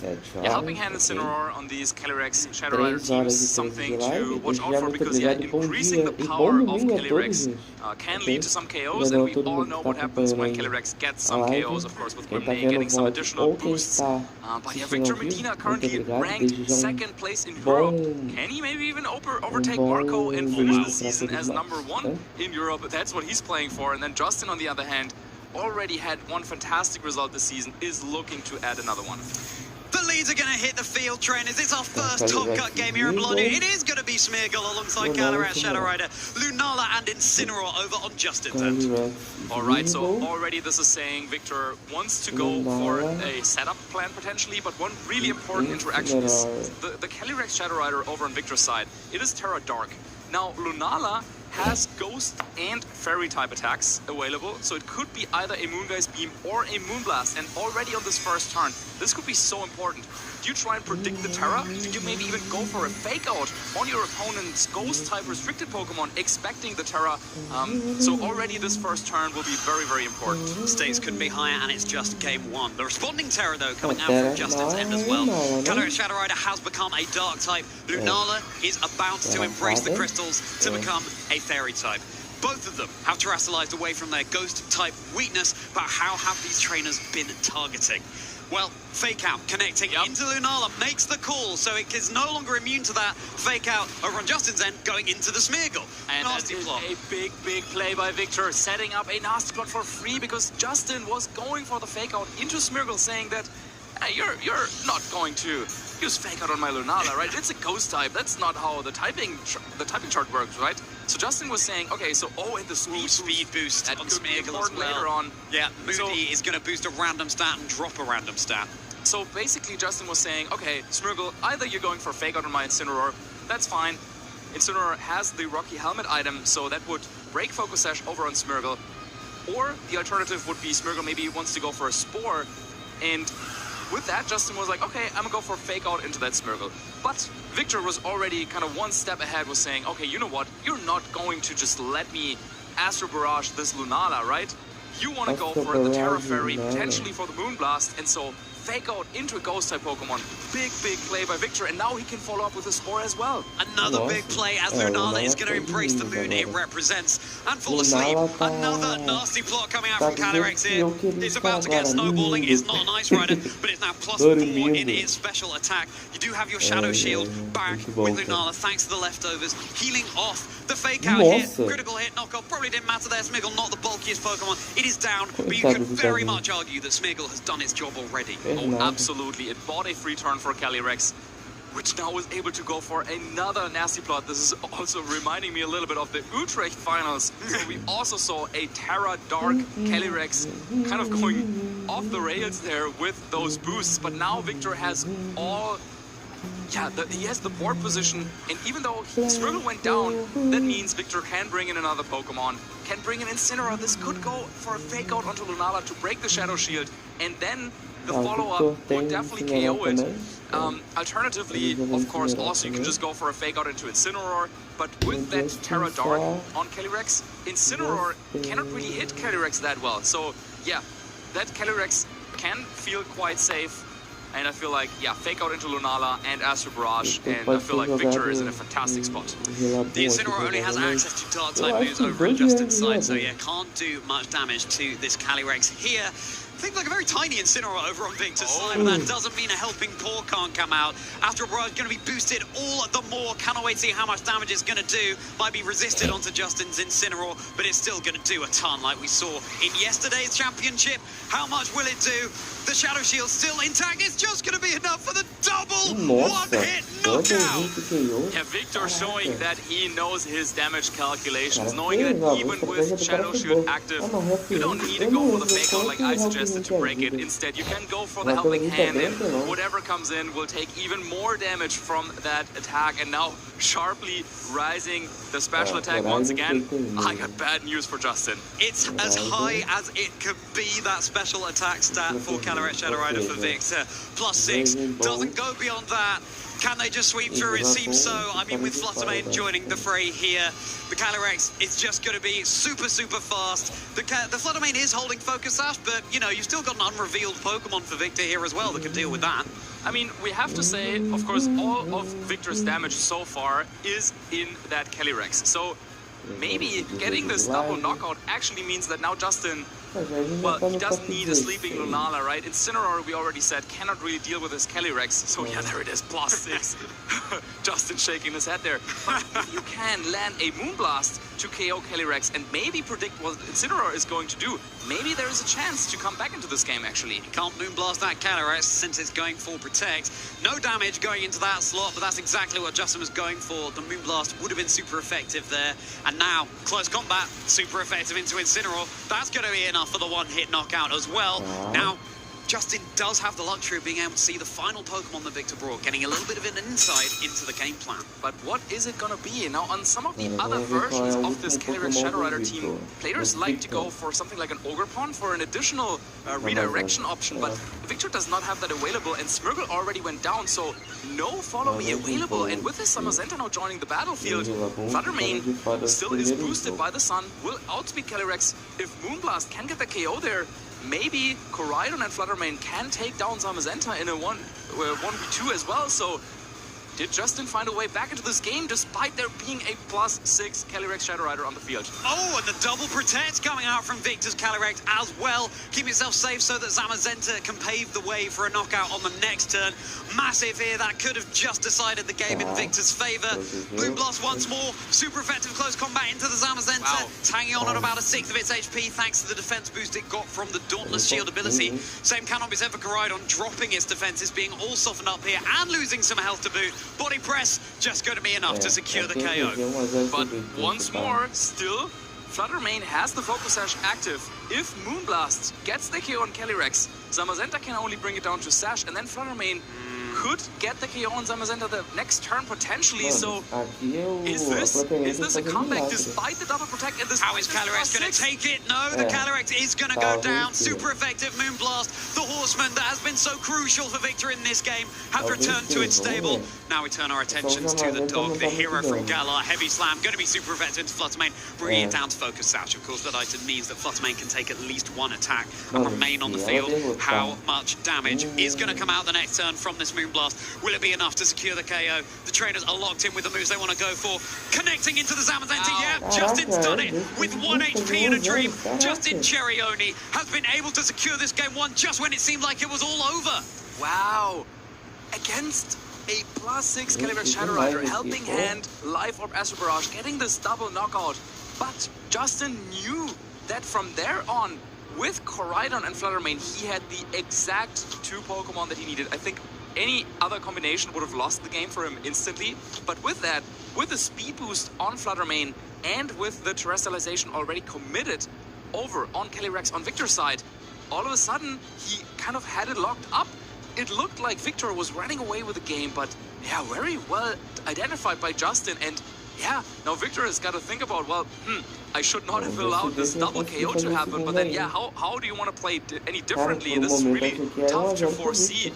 Yeah, helping hand Incineroar on these Calyrex Shadow Rider teams is something to watch out for, because increasing the power of Calyrex can lead to some KOs, and we all know what happens when Calyrex gets some KOs, of course, with Grimney getting some additional boosts. But yeah, Victor Medina currently ranked 2nd place in Europe. Can he maybe even overtake Marco and finish the season as #1 in Europe? That's what he's playing for. And then Justin, on the other hand, already had one fantastic result this season, is looking to add another one. The leads are going to hit the field, trainers. It's our first Top Cut game here in Bologna. It is going to be Smeargle alongside Calyrex Shadow Rider, Lunala and Incineroar over on Justin's end. Alright, so already this is saying Victor wants to go for a setup plan potentially, but one really important interaction is the Calyrex Shadow Rider over on Victor's side. It is Terra Dark. Now, Lunala has Ghost and Fairy type attacks available, so it could be either a Moongeist Beam or a Moonblast, and already on this first turn, this could be so important. Do you try and predict the Terra? Do you maybe even go for a Fake Out on your opponent's Ghost type restricted Pokemon, expecting the Terra? So already this first turn will be very, very important. Stakes couldn't be higher, and it's just game 1. The responding Terra, though, coming out from Justin's end as well. Calyrex Shadow Rider has become a Dark type. Lunala is about to embrace the crystals to become a Fairy type. Both of them have terrestrialized away from their Ghost type weakness, but how have these trainers been targeting? Well, Fake Out connecting into Lunala makes the call, so it is no longer immune to that Fake Out over on Justin's end, going into the Smeargle. And nasty plot. A big, big play by Victor, setting up a nasty plot for free, because Justin was going for the Fake Out into Smeargle, saying that hey, you're not going to use Fake Out on my Lunala, right? It's a Ghost type. That's not how the typing chart works, right? So Justin was saying, okay, so and the speed boost on Smeargle as well. Later on. Yeah, Moody is going to boost a random stat and drop a random stat. So basically, Justin was saying, okay, Smeargle, either you're going for Fake Out on my Incineroar, that's fine. Incineroar has the Rocky Helmet item, so that would break Focus Sash over on Smeargle. Or the alternative would be Smeargle maybe wants to go for a Spore, and with that, Justin was like, okay, I'm gonna go for Fake Out into that Smeargle. But Victor was already kind of one step ahead, was saying, okay, you know what? You're not going to just let me Astro Barrage this Lunala, right? You want to go for the Terra Fairy, potentially for the Moonblast, and so Fake Out into a Ghost-type Pokemon. Big, big play by Victor, and now he can follow up with a Spore as well. Another big play as Lunala is going to embrace the moon it represents and fall asleep. Another nasty plot coming out from Calyrex here. It's about to get snowballing. It's not an Ice Rider, but it's now +4 in its special attack. You do have your Shadow Shield back with Lunala, thanks to the leftovers, healing off the Fake Out hit. Critical hit, knockoff, probably didn't matter there. Smeargle, not the bulkiest Pokemon. It is down, but you can very much argue that Smeargle has done its job already. Oh, absolutely. It bought a free turn for Calyrex, which now is able to go for another nasty plot. This is also reminding me a little bit of the Utrecht finals. So we also saw a Terra Dark Calyrex kind of going off the rails there with those boosts, but now Victor has all... Yeah, he has the board position, and even though Smeargle went down, that means Victor can bring in another Pokemon, can bring in Incineroar. This could go for a Fake Out onto Lunala to break the Shadow Shield, and then the follow-up would definitely KO it. Alternatively, of course, also you can just go for a Fake Out into Incineroar, but with that Terra Dark on Calyrex, Incineroar cannot really hit Calyrex that well. So yeah, that Calyrex can feel quite safe. And I feel like, yeah, Fake Out into Lunala and Astro Barrage, and I feel like Victor is in a fantastic spot. The Incineroar only has access to Dark-type moves over on Justin's side, so yeah, can't do much damage to this Calyrex here. Things like a very tiny Incineroar over on Victor's side, but that doesn't mean a helping paw can't come out. Astro Barrage is going to be boosted all the more. Cannot wait to see how much damage it's going to do. Might be resisted onto Justin's Incineroar, but it's still going to do a ton like we saw in yesterday's championship. How much will it do? The Shadow Shield still intact. It's just going to be enough for the double one-hit look out! Yeah, Victor showing that he knows his damage calculations, knowing that even with Shadow Shield active, you don't need to go for the fake out like I suggested to break it. Instead, you can go for the helping hand, and whatever comes in will take even more damage from that attack. And now sharply rising the special attack once again. I got bad news for Justin. It's as high as it could be, that special attack stat for Calyrex Shadow Rider for Victor. +6, doesn't go beyond that. Can they just sweep through? It seems so. I mean, with Fluttermane joining the fray here, the Calyrex is just going to be super, super fast. The Fluttermane is holding Focus Sash, but, you know, you've still got an unrevealed Pokemon for Victor here as well that can deal with that. I mean, we have to say, of course, all of Victor's damage so far is in that Calyrex. So maybe getting this double knockout actually means that now Justin, well, he doesn't need a sleeping Lunala, right? Incineroar, we already said, cannot really deal with his Calyrex. So yeah, there it is, +6. Justin shaking his head there. But if you can land a Moonblast to KO Calyrex and maybe predict what Incineroar is going to do, maybe there is a chance to come back into this game, actually. You can't Moonblast that Calyrex since it's going for Protect. No damage going into that slot, but that's exactly what Justin was going for. The Moonblast would have been super effective there. And now, close combat, super effective into Incineroar. That's going to be enough for the one-hit knockout as well. Now, Justin does have the luxury of being able to see the final Pokemon that Victor brought, getting a little bit of an insight into the game plan. But what is it going to be? Now, on some of the other versions of this Calyrex Shadow Rider team, players like to go for something like an Ogerpon for an additional redirection option, but Victor does not have that available, and Smirgle already went down, so no Follow Me available. And with his Zamazenta now joining the battlefield, Fluttermane still is boosted by the sun, will outspeed Calyrex. If Moonblast can get the KO there, maybe Koraidon and Fluttermane can take down Zamazenta in a 1v2 as well. So did Justin find a way back into this game despite there being a +6 Calyrex Shadow Rider on the field? Oh, and the double protect coming out from Victor's Calyrex as well. Keep yourself safe so that Zamazenta can pave the way for a knockout on the next turn. Massive here, that could have just decided the game in Victor's favor. Moonblast once more, super effective close combat into the Zamazenta. Wow. It's hanging on at about 1/6 of its HP thanks to the defense boost it got from the Dauntless Shield ability. Same cannot be said for Koraidon, dropping its defenses, being all softened up here and losing some health to boot. Body press, just going to be enough to secure the KO. But once more, still, Fluttermane has the Focus Sash active. If Moonblast gets the KO on Calyrex, Zamazenta can only bring it down to Sash, and then Fluttermane could get the KO on Zamazenta the next turn potentially. So is this a comeback despite the double protect? And this how is Calyrex going to take it? No, the Calyrex is going to go down. Super effective Moonblast. The Horseman that has been so crucial for Victor in this game has returned to its stable. Now we turn our attentions to the dog, the hero from Galar. Heavy Slam, going to be super effective into Fluttermane, bringing it down to Focus Sash. Of course, that item means that Fluttermane can take at least one attack and remain on the field. How much damage is going to come out the next turn from this Moonblast? Will it be enough to secure the KO? The trainers are locked in with the moves they want to go for. Connecting into the Zamazenta, yeah, Justin's done it with 1 HP in a dream. Justin Cherioni has been able to secure this game one just when it seemed like it was all over. Wow. Against a +6 Calyrex Shadow Rider, Helping Hand, Life Orb, Astral Barrage, getting this double knockout. But Justin knew that from there on, with Koraidon and Fluttermane, he had the exact 2 Pokemon that he needed. I think any other combination would have lost the game for him instantly. But with that, with the speed boost on Fluttermane and with the terrestrialization already committed over on Calyrex on Victor's side, all of a sudden, he kind of had it locked up. It looked like Victor was running away with the game, but yeah, very well identified by Justin. And yeah, now Victor has got to think about, well, I should not have allowed this double KO to happen, but then, yeah, how do you want to play any differently? This is really tough to foresee.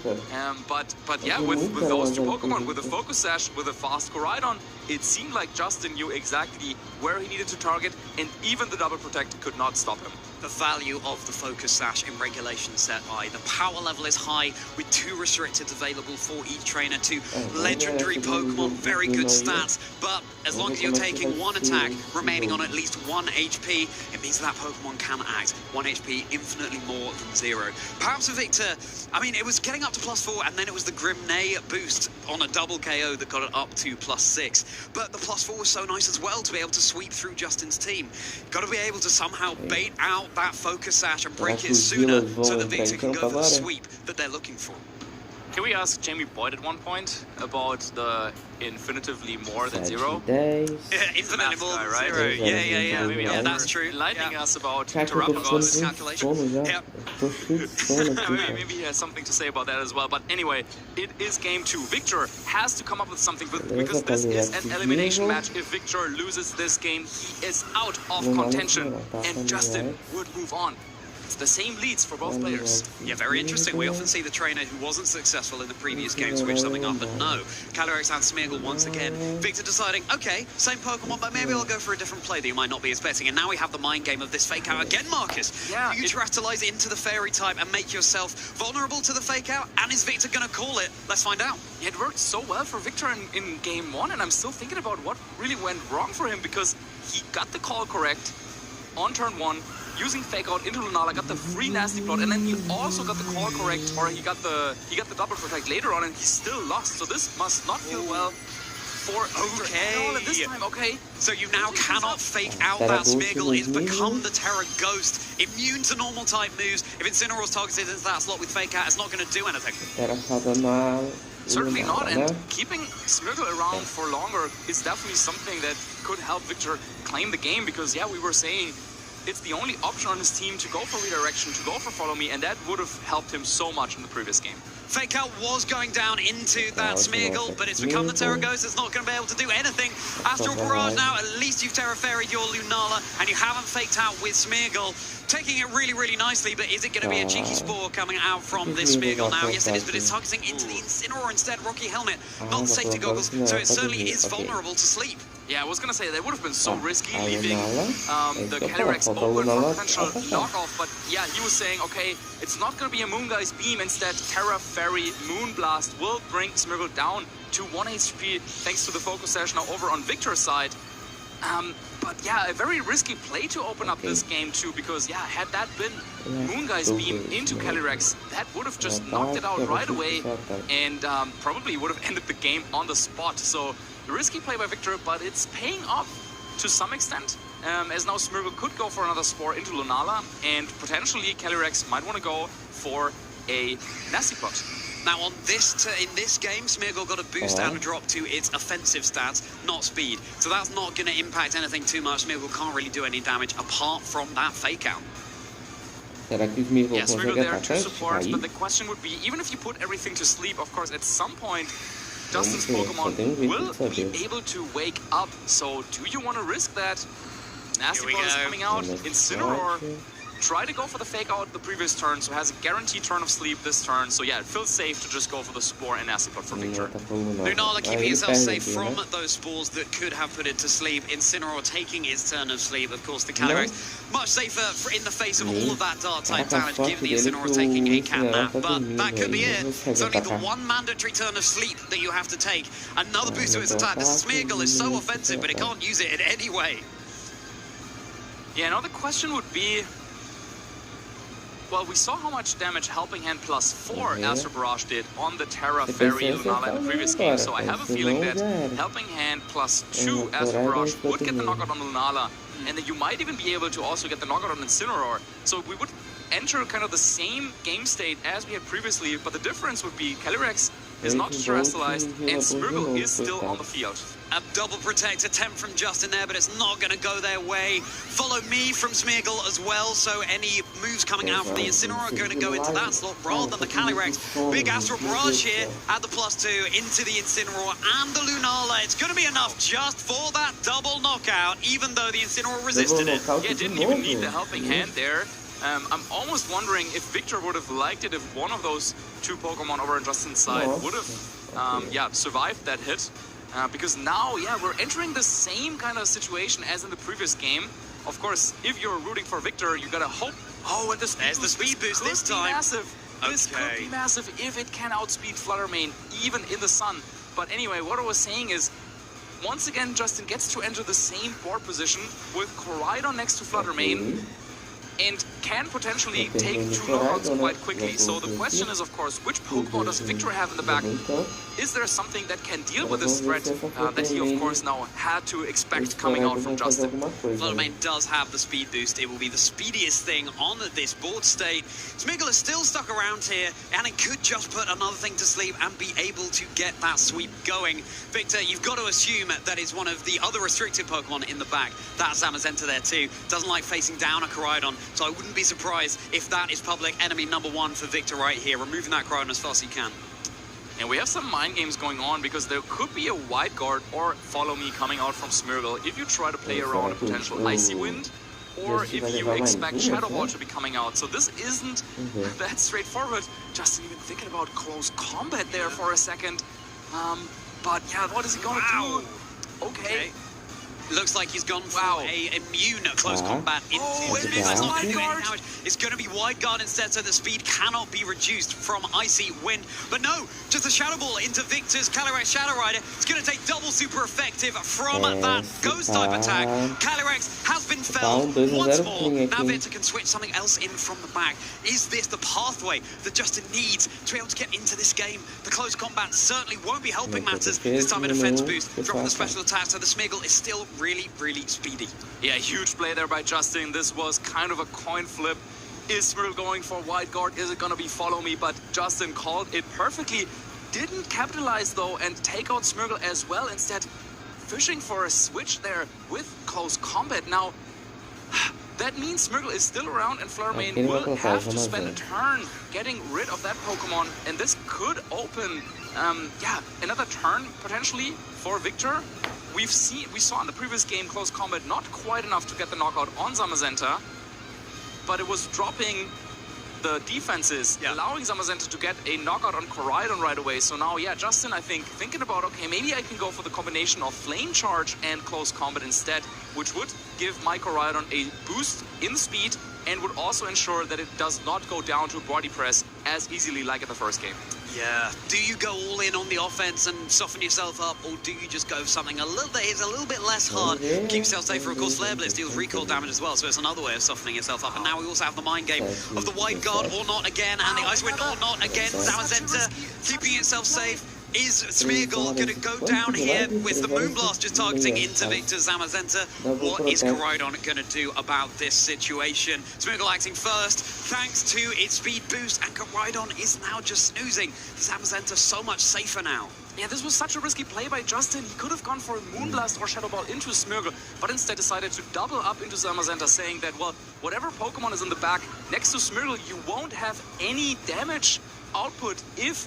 But yeah, with those 2 Pokemon, with the Focus Sash, with a fast Koraidon, it seemed like Justin knew exactly where he needed to target, and even the double protect could not stop him. The value of the Focus Sash in Regulation Set I. The power level is high, with 2 restricted available for each trainer, 2 legendary Pokemon, very good stats, but as long as you're taking 1 attack, remaining on at least 1 HP, it means that Pokemon can act. 1 HP, infinitely more than 0. Perhaps for Victor, I mean, it was getting up to +4, and then it was the Grimnay boost on a double KO that got it up to +6. But the +4 was so nice as well to be able to sweep through Justin's team. Got to be able to somehow bait out that Focus Sash and break it sooner so that Victor can go for the sweep that they're looking for. Can we ask Jamie Boyd at one point about the infinitively more than 0? Infinitely more than 0. Yeah. Maybe that's true. Enlightening us about Terrapagos. Maybe he has something to say about that as well. But anyway, it is game 2. Victor has to come up with something because this is an elimination match. If Victor loses this game, he is out of contention, and Justin would move on. The same leads for both players. Yeah, very interesting. We often see the trainer who wasn't successful in the previous game switch something up, but no. Calyrex and Smeargle once again. Victor deciding, okay, same Pokemon, but maybe I'll go for a different play that you might not be expecting. And now we have the mind game of this fake out again, Marcus. Yeah, you Terrastalize into the Fairy type and make yourself vulnerable to the fake out? And is Victor going to call it? Let's find out. Yeah, it worked so well for Victor in game 1, and I'm still thinking about what really went wrong for him, because he got the call correct on turn 1. Using Fake Out into Lunala, got the free Nasty Plot, and then he also got the call correct, or he got the double protect later on, and he still lost. So this must not feel well for Victor. And this time, okay. So you now cannot fake out that Smeargle. It's become the Terra Ghost, immune to normal type moves. If Incineroar's targeted into that slot with Fake Out, it's not going to do anything. Certainly not, and keeping Smeargle around for longer is definitely something that could help Victor claim the game, because yeah, we were saying it's the only option on his team to go for redirection, to go for follow me, and that would have helped him so much in the previous game. Fake Out was going down into that Smeargle, but it's become the Terra Ghost. It's not going to be able to do anything. Astral Barrage now, at least you've Terra Fairy'd your Lunala, and you haven't faked out with Smeargle. Taking it really, really nicely, but is it going to be a cheeky Spore coming out from this Smeargle now? Yes, it is, but it's targeting into the Incineroar instead. Rocky Helmet, not the safety goggles, so it certainly is vulnerable to sleep. Yeah, I was going to say, that would have been so risky leaving the Calyrex open for potential knockoff, but yeah, he was saying, okay, it's not going to be a Moonguy's Beam, instead Terra Fairy Moonblast will bring Smeargle down to 1 HP thanks to the focus sash now over on Victor's side. But yeah, a very risky play to open up this game too, because yeah, had that been Moonguy's Beam into Calyrex, that would have just knocked it out right away, and probably would have ended the game on the spot. So a risky play by Victor, but it's paying off to some extent, as now Smeargle could go for another Spore into Lunala, and potentially Calyrex might want to go for a Nasty Plot. Now in this game, Smeargle got a boost and a drop to its offensive stats, not speed. So that's not going to impact anything too much. Smeargle can't really do any damage apart from that fake out. Yeah, Smeargle there to support, but the question would be, even if you put everything to sleep, of course, at some point, Justin's Pokemon will be able to wake up. So do you want to risk that? Nasty Plot is coming out, Incineroar. Try to go for the fake out the previous turn, so has a guaranteed turn of sleep this turn. So yeah, it feels safe to just go for the Spore and Nasty Plot for Victor. Lunala keeping itself safe from those Spores that could have put it to sleep. Incineroar taking its turn of sleep. Of course, the Calyrex much safer in the face of all of that Dark type damage, given the Incineroar taking a cat nap. But that could be it. It's only the one mandatory turn of sleep that you have to take. Another boost to its attack. This Smeargle is so offensive, but it can't use it in any way. Yeah, now the question would be, well, we saw how much damage Helping Hand +4 Astral Barrage did on the Terra Fairy Lunala in the previous game, so I have a feeling that Helping Hand +2 Astral Barrage would get the knockout on Lunala, and then you might even be able to also get the knockout on Incineroar. So we would enter kind of the same game state as we had previously, but the difference would be Calyrex is not terrestrialized and Smeargle is still on the field. A double protect attempt from Justin there, but it's not going to go their way. Follow me from Smeargle as well, so any moves coming out from the Incineroar are going to go into that slot rather than the Calyrex. Big Astral Barrage here at the +2 into the Incineroar and the Lunala. It's going to be enough just for that double knockout, even though the Incineroar resisted it. Yeah, didn't even need the Helping Hand there. I'm almost wondering if Victor would have liked it if one of those two Pokemon over on Justin's side would have survived that hit. Because now, yeah, we're entering the same kind of situation as in the previous game. Of course, if you're rooting for Victor, you gotta hope. Oh, and there's the speed boost this time. Massive. This could be massive if it can outspeed Fluttermane, even in the sun. But anyway, what I was saying is, once again, Justin gets to enter the same board position with Koraidon next to Fluttermane. And can potentially take 2 knockouts quite quickly. So the question is, of course, which Pokemon does Victor have in the back? Is there something that can deal with this threat that he, of course, now had to expect coming out from Justin? Vladimir does have the speed boost. It will be the speediest thing on this board state. Smeargle is still stuck around here, and it could just put another thing to sleep and be able to get that sweep going. Victor, you've got to assume that it's one of the other restricted Pokemon in the back. That's Zamazenta there too. Doesn't like facing down a Koraidon, so I wouldn't be surprised if that is public enemy number 1 for Victor right here, removing that Koraidon as fast as you can. And we have some mind games going on because there could be a wide guard or follow me coming out from Smeargle if you try to play around a potential Icy Wind, or if you expect Shadow Ball to be coming out. So this isn't that straightforward. Justin even thinking about close combat there for a second. But yeah, what is he gonna do? Okay. Looks like he's gone for a immune close combat into this. That's not going to do any damage. It's going to be wide guard instead, so the speed cannot be reduced from Icy Wind. But no, just a Shadow Ball into Victor's Calyrex Shadow Rider. It's going to take double super effective from that Ghost type attack. Calyrex has been felled once more. Now Victor can switch something else in from the back. Is this the pathway that Justin needs to be able to get into this game? The close combat certainly won't be helping matters. This time a defense boost, dropping the special attack, so the Smeargle is still really speedy. Yeah, huge play there by Justin. This was kind of a coin flip. Is Smeargle going for wide guard? Is it going to be follow me? But Justin called it perfectly. Didn't capitalize though and take out Smeargle as well. Instead, fishing for a switch there with close combat. Now, that means Smeargle is still around and Flurmain will have to spend a turn getting rid of that Pokemon. And this could open, another turn potentially for Victor. We saw in the previous game close combat not quite enough to get the knockout on Zamazenta, but it was dropping the defenses, allowing Zamazenta to get a knockout on Koraidon right away. So now, Justin, I think, thinking about, okay, maybe I can go for the combination of Flame Charge and close combat instead, which would give my Koraidon a boost in speed and would also ensure that it does not go down to body press as easily like in the first game. Yeah. Do you go all in on the offense and soften yourself up, or do you just go for something a little bit less hard? Keep yourself safer. Of course, Flare Blitz deals recoil damage as well, so it's another way of softening yourself up. And now we also have the mind game of the wide guard or not again, and the Ice Wind or not again. Zamazenta keeping itself safe. Is Smeargle going to go down here with the Moonblast just targeting into Victor Zamazenta? What is Koraidon going to do about this situation? Smeargle acting first, thanks to its speed boost, and Koraidon is now just snoozing. Zamazenta so much safer now. Yeah, this was such a risky play by Justin. He could have gone for a Moonblast or Shadow Ball into Smeargle, but instead decided to double up into Zamazenta, saying that, well, whatever Pokemon is in the back next to Smeargle, you won't have any damage output if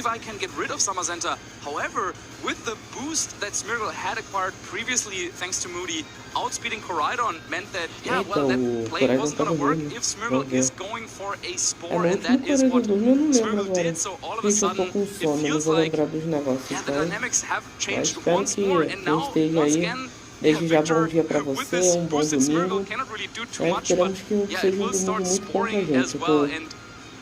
I can get rid of Zamazenta. However, with the boost that Smeargle had acquired previously, thanks to Moody, outspeeding Koraidon meant that, that play wasn't going to work if Smeargle is going for a Spore, and that is what Smeargle did. So all of a sudden, it feels like, the dynamics have changed once more, and now, once again, Desde já bom dia pra você, bom domingo. Esperamos que seja domingo muito bom pra gente.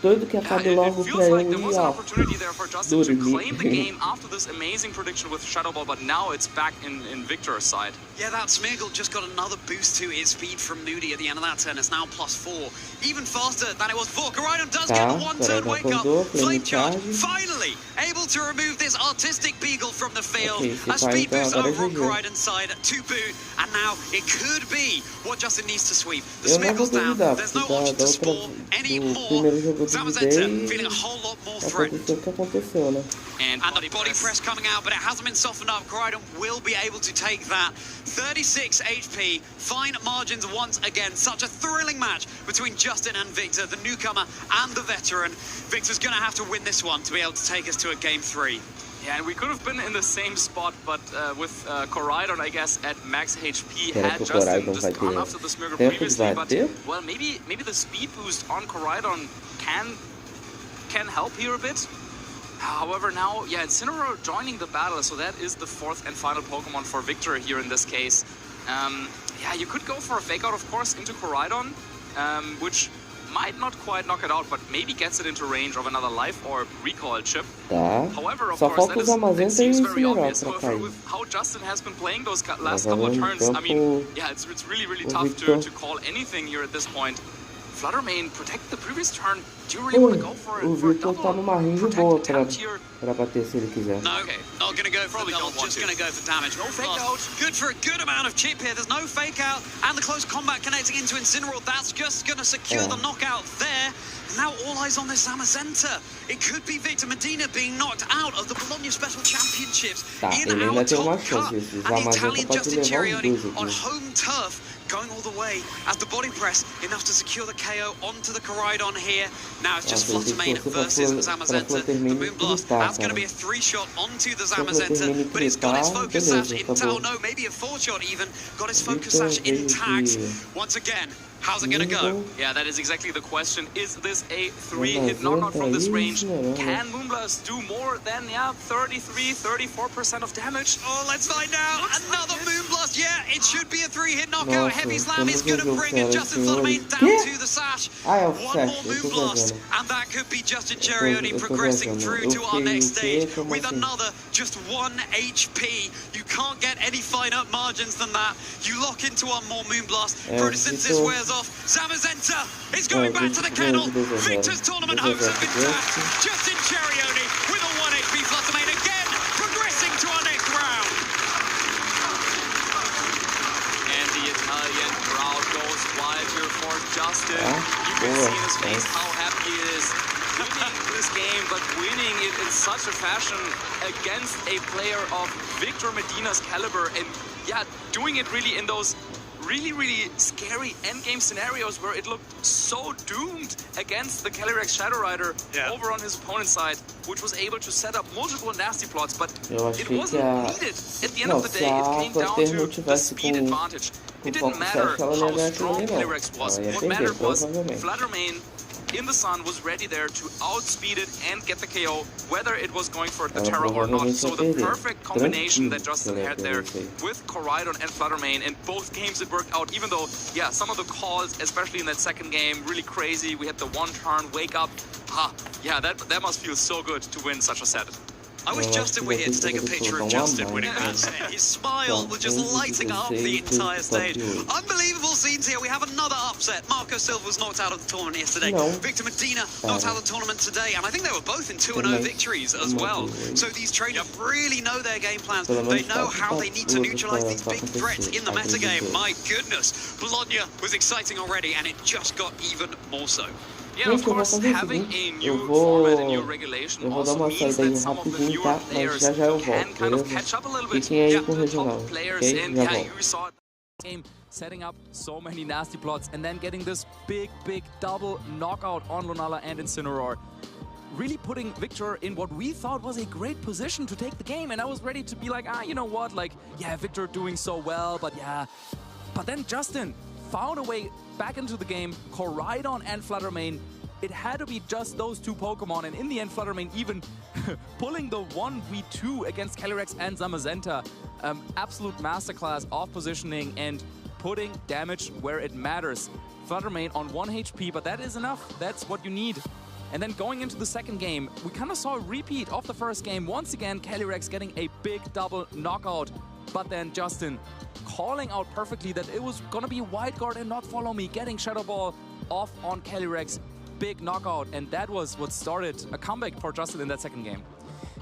Doido que acabe logo pra eu ir, ó, dormir. After this amazing prediction with Shadow Ball, but now it's back in Victor's side. Yeah, that Smeargle just got another boost to its speed from Moody at the end of that turn. It's now +4, even faster than it was before. Koraidon does get a one-turn wake-up. Flame Charge, finally able to remove this artistic Beagle from the field. A speed boost over on Koraidon's side to boot, and now it could be what Justin needs to sweep. The Smeargle's down, there's no option to Spore anymore. Zamazenta feeling a whole lot more threatened. And the body press coming out, but it hasn't been softened up. Koraidon will be able to take that. 36 HP, fine margins once again. Such a thrilling match between Justin and Victor, the newcomer and the veteran. Victor's going to have to win this one to be able to take us to a game 3. Yeah, and we could have been in the same spot, but with Koraidon, I guess, at max HP, had Justin just gone after the Smeargle previously, but, well, maybe the speed boost on Koraidon can help here a bit. However, now, Incineroar joining the battle, so that is the 4th and final Pokemon for Victor here in this case. You could go for a Fake Out, of course, into Koraidon, which might not quite knock it out, but maybe gets it into range of another Life Orb recoil chip. However, of course, that seems very obvious. However, with how Justin has been playing those last couple of turns, I mean, it's really tough to call anything here at this point. Fluttermane protect the previous turn. Do you really want to go for it? O Victor tá numa range boa pra bater se ele quiser. No, not going to go for the double, just going to go for damage. No fake out. Good for a good amount of chip here. There's no fake out, and the close combat connecting into Incineroar. That's just going to secure the knockout there. And now all eyes on this Zamazenta. It could be Victor Medina being knocked out of the Bologna Special Championships in our top cut. And the Italian Justin Cerioni on home turf, going all the way as the body press, enough to secure the KO onto the Koraidon here. Now it's just Fluttermane versus Zamazenta. The Moonblast, that's going to be a 3-shot onto the Zamazenta, but it's got its focus sash intact. Oh no, maybe a 4-shot even. Got its focus sash intact. Once again, how's it going to go? Yeah, that is exactly the question. Is this a 3-hit knockout from this range? Can Moonblast do more than 33, 34% of damage? Oh, let's find out. Another Moonblast. Yeah, it should be a 3-hit knockout. Heavy Slam is going to bring Justin Fluttermane down to the sash. One more Moonblast, and that could be Justin Cerioni progressing through to our next stage with another just 1 HP. You can't get any finer margins than that. You lock into one more Moonblast. Photosynthesis wears off. Zamazenta is going back to the kennel. Victor's tournament hopes have been dashed. Justin Cerioni with a 1 HP Fluttermane again, progressing to our next round. And the Italian crowd goes wild here for Justin. You can see in his face how happy he is winning this game, but winning it in such a fashion against a player of Victor Medina's caliber, and yeah, doing it really in those really scary endgame scenarios where it looked so doomed against the Calyrex Shadow Rider over on his opponent's side, which was able to set up multiple nasty plots, but it wasn't needed. At the end of the day, it came down to the speed advantage. It didn't matter how strong Calyrex was. What mattered was Fluttermane in the sun was ready there to outspeed it and get the KO, whether it was going for the Terra or not. So the perfect combination that Justin had there with Koraidon and Fluttermane, and both games it worked out, even though, yeah, some of the calls, especially in that second game, really crazy. We had the 1-turn wake up. Yeah, that must feel so good to win such a set. I wish Justin were here to take a picture of Justin winning that set. His smile was just lighting up the entire stage. Unbelievable scenes here. We have another upset. Marco Silva was knocked out of the tournament yesterday. Victor Medina knocked out of the tournament today. And I think they were both in 2-0 victories as well. So these trainers really know their game plans. They know how they need to neutralize these big threats in the metagame. My goodness. Bologna was exciting already, and it just got even more so. Yeah, of course, having a new format and new regulation also means that some of the newer players can kind of catch up a little bit. Yeah, the top players, and yeah, you saw it. Game setting up so many nasty plots and then getting this big double knockout on Lunala and Incineroar. Really putting Victor in what we thought was a great position to take the game, and I was ready to be like, you know what, like, yeah, Victor doing so well, but yeah. But then Justin found a way back into the game, Koraidon and Fluttermane. It had to be just those two Pokemon, and in the end, Fluttermane even pulling the 1v2 against Calyrex and Zamazenta. Absolute masterclass of positioning and putting damage where it matters. Fluttermane on 1 HP, but that is enough. That's what you need. And then going into the second game, we kind of saw a repeat of the first game. Once again, Calyrex getting a big double knockout. But then Justin calling out perfectly that it was going to be Wide Guard and not Follow Me, getting Shadow Ball off on Calyrex. Big knockout, and that was what started a comeback for Justin in that second game.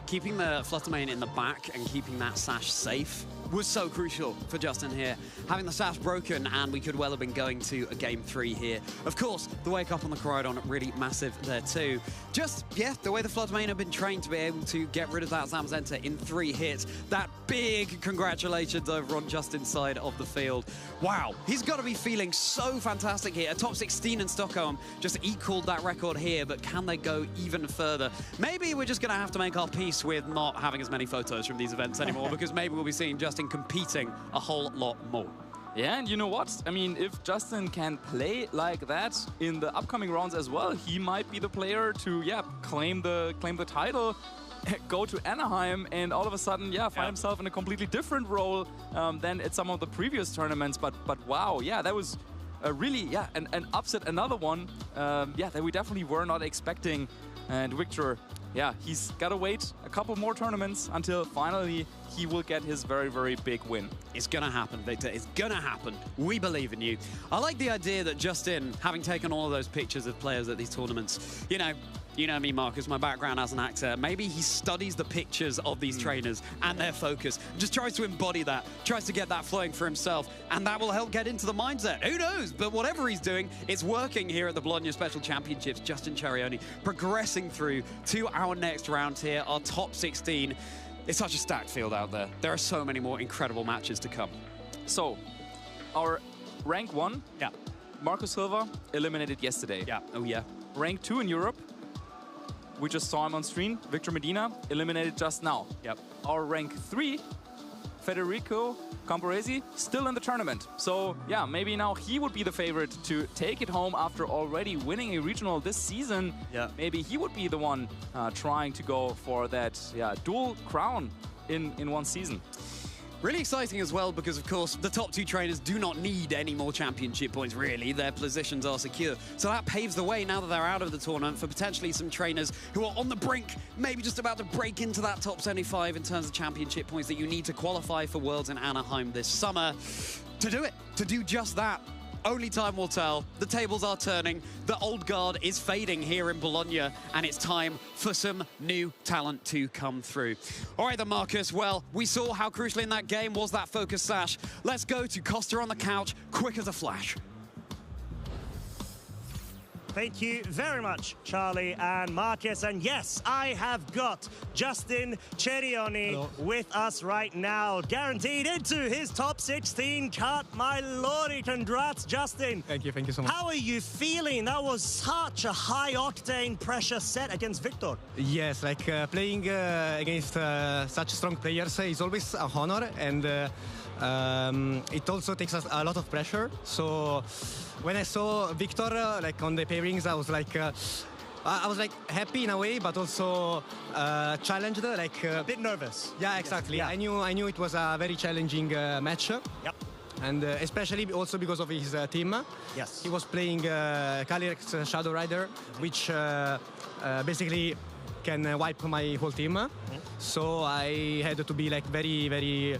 Keeping the Fluttermane in the back and keeping that sash safe was so crucial for Justin here. Having the sash broken, and we could well have been going to a game 3 here. Of course, the wake up on the Koraidon, really massive there too. Just, yeah, the way the Fluttermane have been trained to be able to get rid of that Zamazenta in 3 hits. That big congratulations over on Justin's side of the field. Wow, he's got to be feeling so fantastic here. A top 16 in Stockholm just equaled that record here, but can they go even further? Maybe we're just going to have to make our peace with not having as many photos from these events anymore, because maybe we'll be seeing Justin competing a whole lot more. Yeah, and you know what? I mean, if Justin can play like that in the upcoming rounds as well, he might be the player to, yeah, claim the title, go to Anaheim, and all of a sudden, yeah, find himself in a completely different role than at some of the previous tournaments. But wow, yeah, that was really, yeah, an upset, another one, yeah, that we definitely were not expecting. And Victor yeah, he's got to wait a couple more tournaments until finally he will get his very, very big win. It's going to happen, Victor. It's going to happen. We believe in you. I like the idea that Justin, having taken all of those pictures of players at these tournaments, you know me, Marcus, my background as an actor, maybe he studies the pictures of these trainers and their focus, just tries to embody that, tries to get that flowing for himself, and that will help get into the mindset. Who knows? But whatever he's doing, it's working here at the Bologna Special Championships. Justin Cerioni progressing through to our next round here, our top 16. It's such a stacked field out there. There are so many more incredible matches to come. So, our rank 1, Marco Silva, eliminated yesterday. Oh yeah. Rank 2 in Europe, we just saw him on screen, Victor Medina, eliminated just now. Our rank 3, Federico Camporesi, still in the tournament. So yeah, maybe now he would be the favorite to take it home after already winning a regional this season. Maybe he would be the one trying to go for that dual crown in one season. Really exciting as well because, of course, the top 2 trainers do not need any more championship points, really. Their positions are secure. So that paves the way, now that they're out of the tournament, for potentially some trainers who are on the brink, maybe just about to break into that top 75 in terms of championship points that you need to qualify for Worlds in Anaheim this summer. To do it, to do just that. Only time will tell. The tables are turning. The old guard is fading here in Bologna, and it's time for some new talent to come through. All right then, Marcus. Well, we saw how crucial in that game was that focus sash. Let's go to Costa on the couch, quick as a flash. Thank you very much, Charlie and Marcus. And yes, I have got Justin Cerioni with us right now, guaranteed into his top 16 cut. My lordy, congrats, Justin. Thank you so much. How are you feeling? That was such a high-octane pressure set against Victor. Yes, like playing against such strong players is always a honor, and it also takes us a lot of pressure. So when I saw Victor like on the pairings, I was like happy in a way, but also challenged, like a bit nervous. Yeah, exactly. Yeah. I knew it was a very challenging match. Yep. And especially also because of his team. Yes. He was playing Calyrex Shadow Rider, which basically can wipe my whole team. So I had to be like very, very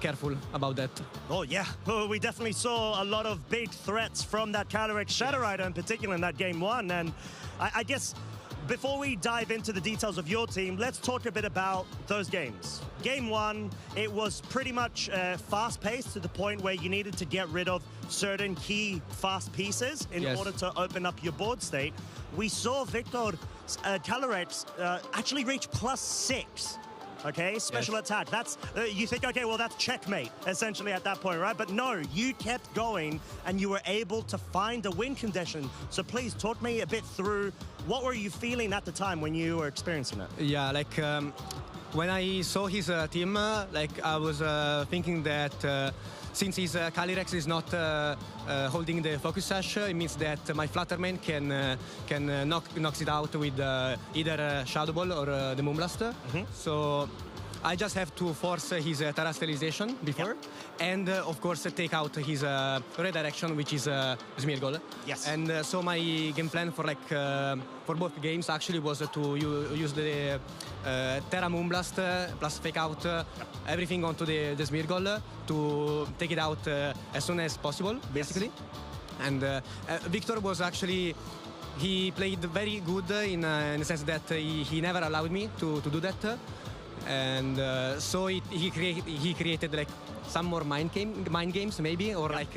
careful about that. Oh yeah, well, we definitely saw a lot of big threats from that Calyrex Shadow Rider in particular in that game 1. And I guess before we dive into the details of your team, let's talk a bit about those games. Game 1, it was pretty much fast-paced to the point where you needed to get rid of certain key fast pieces in order to open up your board state. We saw Victor Calyrex actually reach +6. Okay, special attack. That's you think, okay, well, that's checkmate essentially at that point, right? But no, you kept going and you were able to find a win condition. So please talk me a bit through what were you feeling at the time when you were experiencing it? Yeah, like when I saw his team, like I was thinking that since his Calyrex is not holding the focus sash, it means that my Flutterman can knocks it out with either Shadow Ball or the Moonblast. So I just have to force his Terrestrialization before, and of course take out his redirection, which is Smeargle. Yes. And so my game plan for for both games actually was to use the Terra Moonblast plus fake out everything onto the Smeargle to take it out as soon as possible, basically. And Victor was actually, he played very good in the sense that he never allowed me to do that. And so he created like some more mind games maybe, or like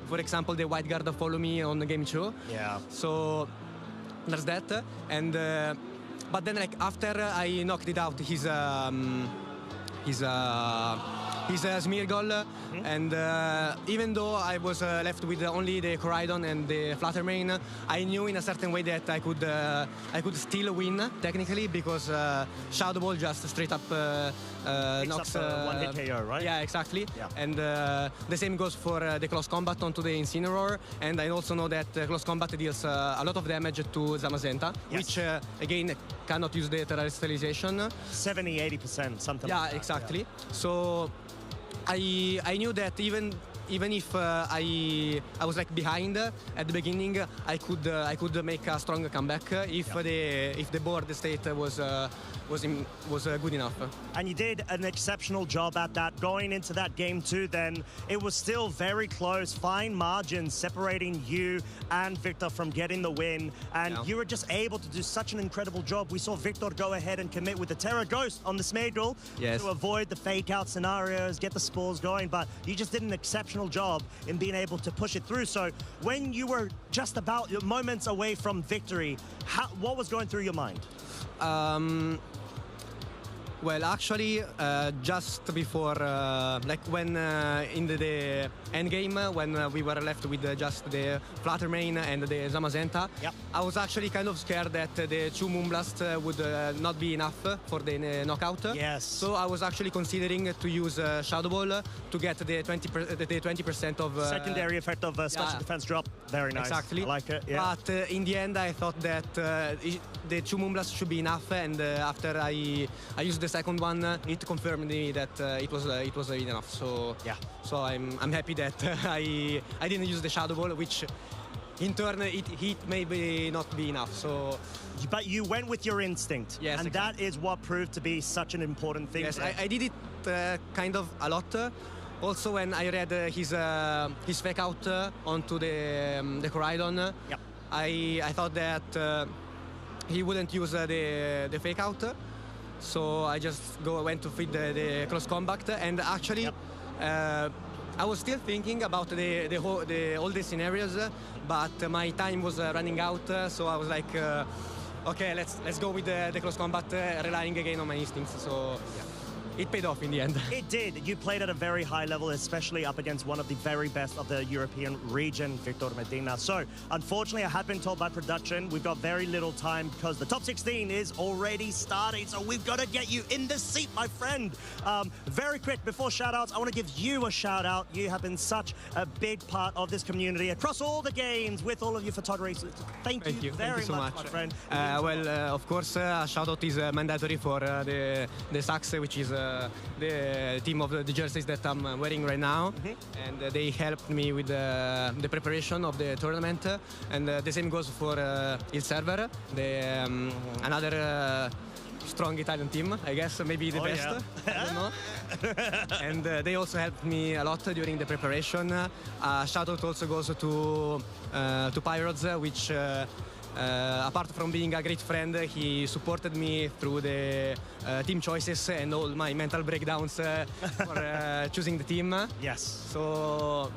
for example the white guard follow me on the game 2. Yeah. So there's that, and but then like after I knocked it out his Smeargle, and even though I was left with only the Coridon and the Fluttermane, I knew in a certain way that I could still win technically, because Shadow Ball just straight up knocks one hit KO, right? Yeah, exactly. Yeah. And the same goes for the close combat onto the Incineroar, and I also know that close combat deals a lot of damage to Zamazenta, which again cannot use the Terrestrialization. 70-80%, something like that. Yeah, exactly. So I knew that even even if I was like behind at the beginning, I could make a strong comeback if the board state was good enough. And you did an exceptional job at that. Going into that game 2, then it was still very close, fine margins separating you and Victor from getting the win, and you were just able to do such an incredible job. We saw Victor go ahead and commit with the Terra Ghost on the Smeagol to avoid the fake out scenarios, get the spores going, but you just did an exceptional job in being able to push it through. So when you were just about moments away from victory, what was going through your mind? Well, actually, just before, like when in the end game, when we were left with just the Fluttermane and the Zamazenta, I was actually kind of scared that the 2 Moonblast would not be enough for the knockout. Yes. So I was actually considering to use Shadow Ball to get the 20% of secondary effect of special defense drop. Very nice. Exactly. I like it. Yeah. But in the end, I thought that the 2 Moonblast should be enough, and after I used the second one, it confirmed me that it was enough. So so I'm happy that I didn't use the Shadow Ball, which in turn it maybe not be enough. So, but you went with your instinct, yes, and that is what proved to be such an important thing. Yes, I did it kind of a lot. Also, when I read his fake out onto the Coridon, I thought that he wouldn't use the fake out. So I just went to feed the cross combat, and actually I was still thinking about all the scenarios, but my time was running out. So I was like, okay, let's go with the close combat, relying again on my instincts. So it paid off in the end. It did. You played at a very high level, especially up against one of the very best of the European region, Victor Medina. So, unfortunately, I have been told by production we've got very little time because the top 16 is already starting. So we've got to get you in the seat, my friend. Very quick, before shout-outs, I want to give you a shout-out. You have been such a big part of this community across all the games with all of your photography. Thank you very so much, my friend. Of course, a shout-out is mandatory for the Sax, which is the team of the jerseys that I'm wearing right now, and they helped me with the preparation of the tournament, and the same goes for Il Server, another strong Italian team, I guess, maybe the best. I don't know. And they also helped me a lot during the preparation. Shout out also goes to Pyrods, which apart from being a great friend, he supported me through the team choices and all my mental breakdowns for choosing the team. Yes. So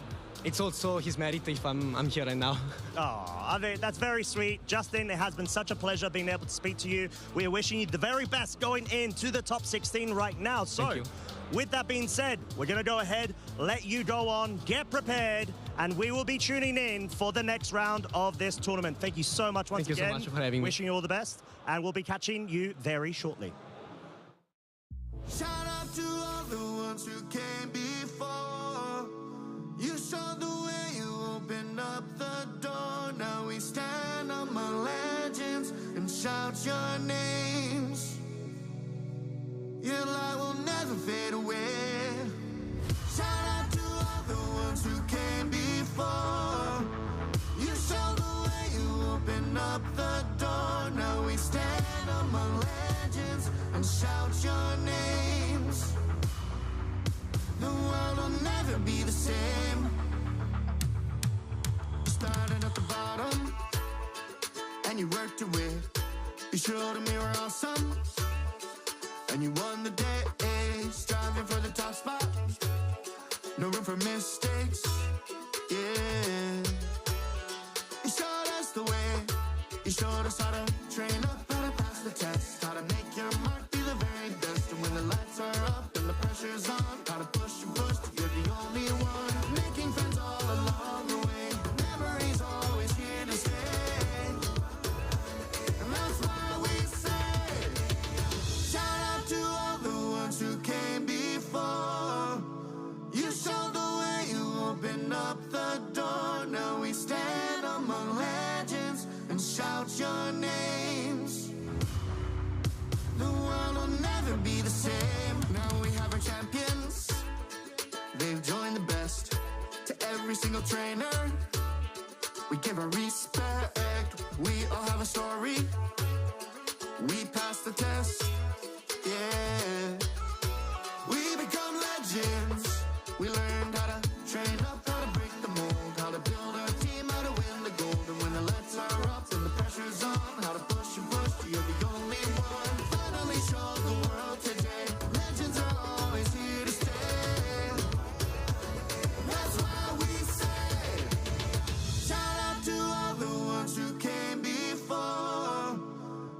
it's also his merit if I'm here right now. Oh, I mean, that's very sweet. Justin, it has been such a pleasure being able to speak to you. We are wishing you the very best going into the top 16 right now. So, with that being said, we're going to go ahead, let you go on, get prepared, and we will be tuning in for the next round of this tournament. Thank you so much once again. Thank you so much for having me. Wishing you all the best, and we'll be catching you very shortly. Shout out to all the ones who came before. You showed the way, you opened up the door. Now we stand among legends and shout your names. Your light will never fade away. Shout out to all the ones who came before. You showed the way, you opened up the door. Now we stand among legends and shout your names. The world will never be the same. You started at the bottom and you worked your way. You showed them you were awesome and you won the day. Striving for the top spot, no room for mistakes. Yeah, you showed us the way. You showed us how to train up, how to pass the test, how to make your mark, be the very best. And when the lights are up and the pressure's on, how to push and push, you're the only one. Making friends all along the way, memories always here to stay. And that's why we say, shout out to all the ones who came before. You showed the way, you opened up the door. Now we stand among legends and shout your names. The world will never be the same. Now we have our champions, they've joined the best. single trainer. We give her respect. We all have a story. We passed the test. Yeah. We become legends. We learned how to train up, how to break the mold, how to build our team, how to win the gold. And when the lights are up and the pressure's on, how to push and push till you're the only one. Finally show the world today. Legends are always here to stay. That's why we say, shout out to all the ones who came before.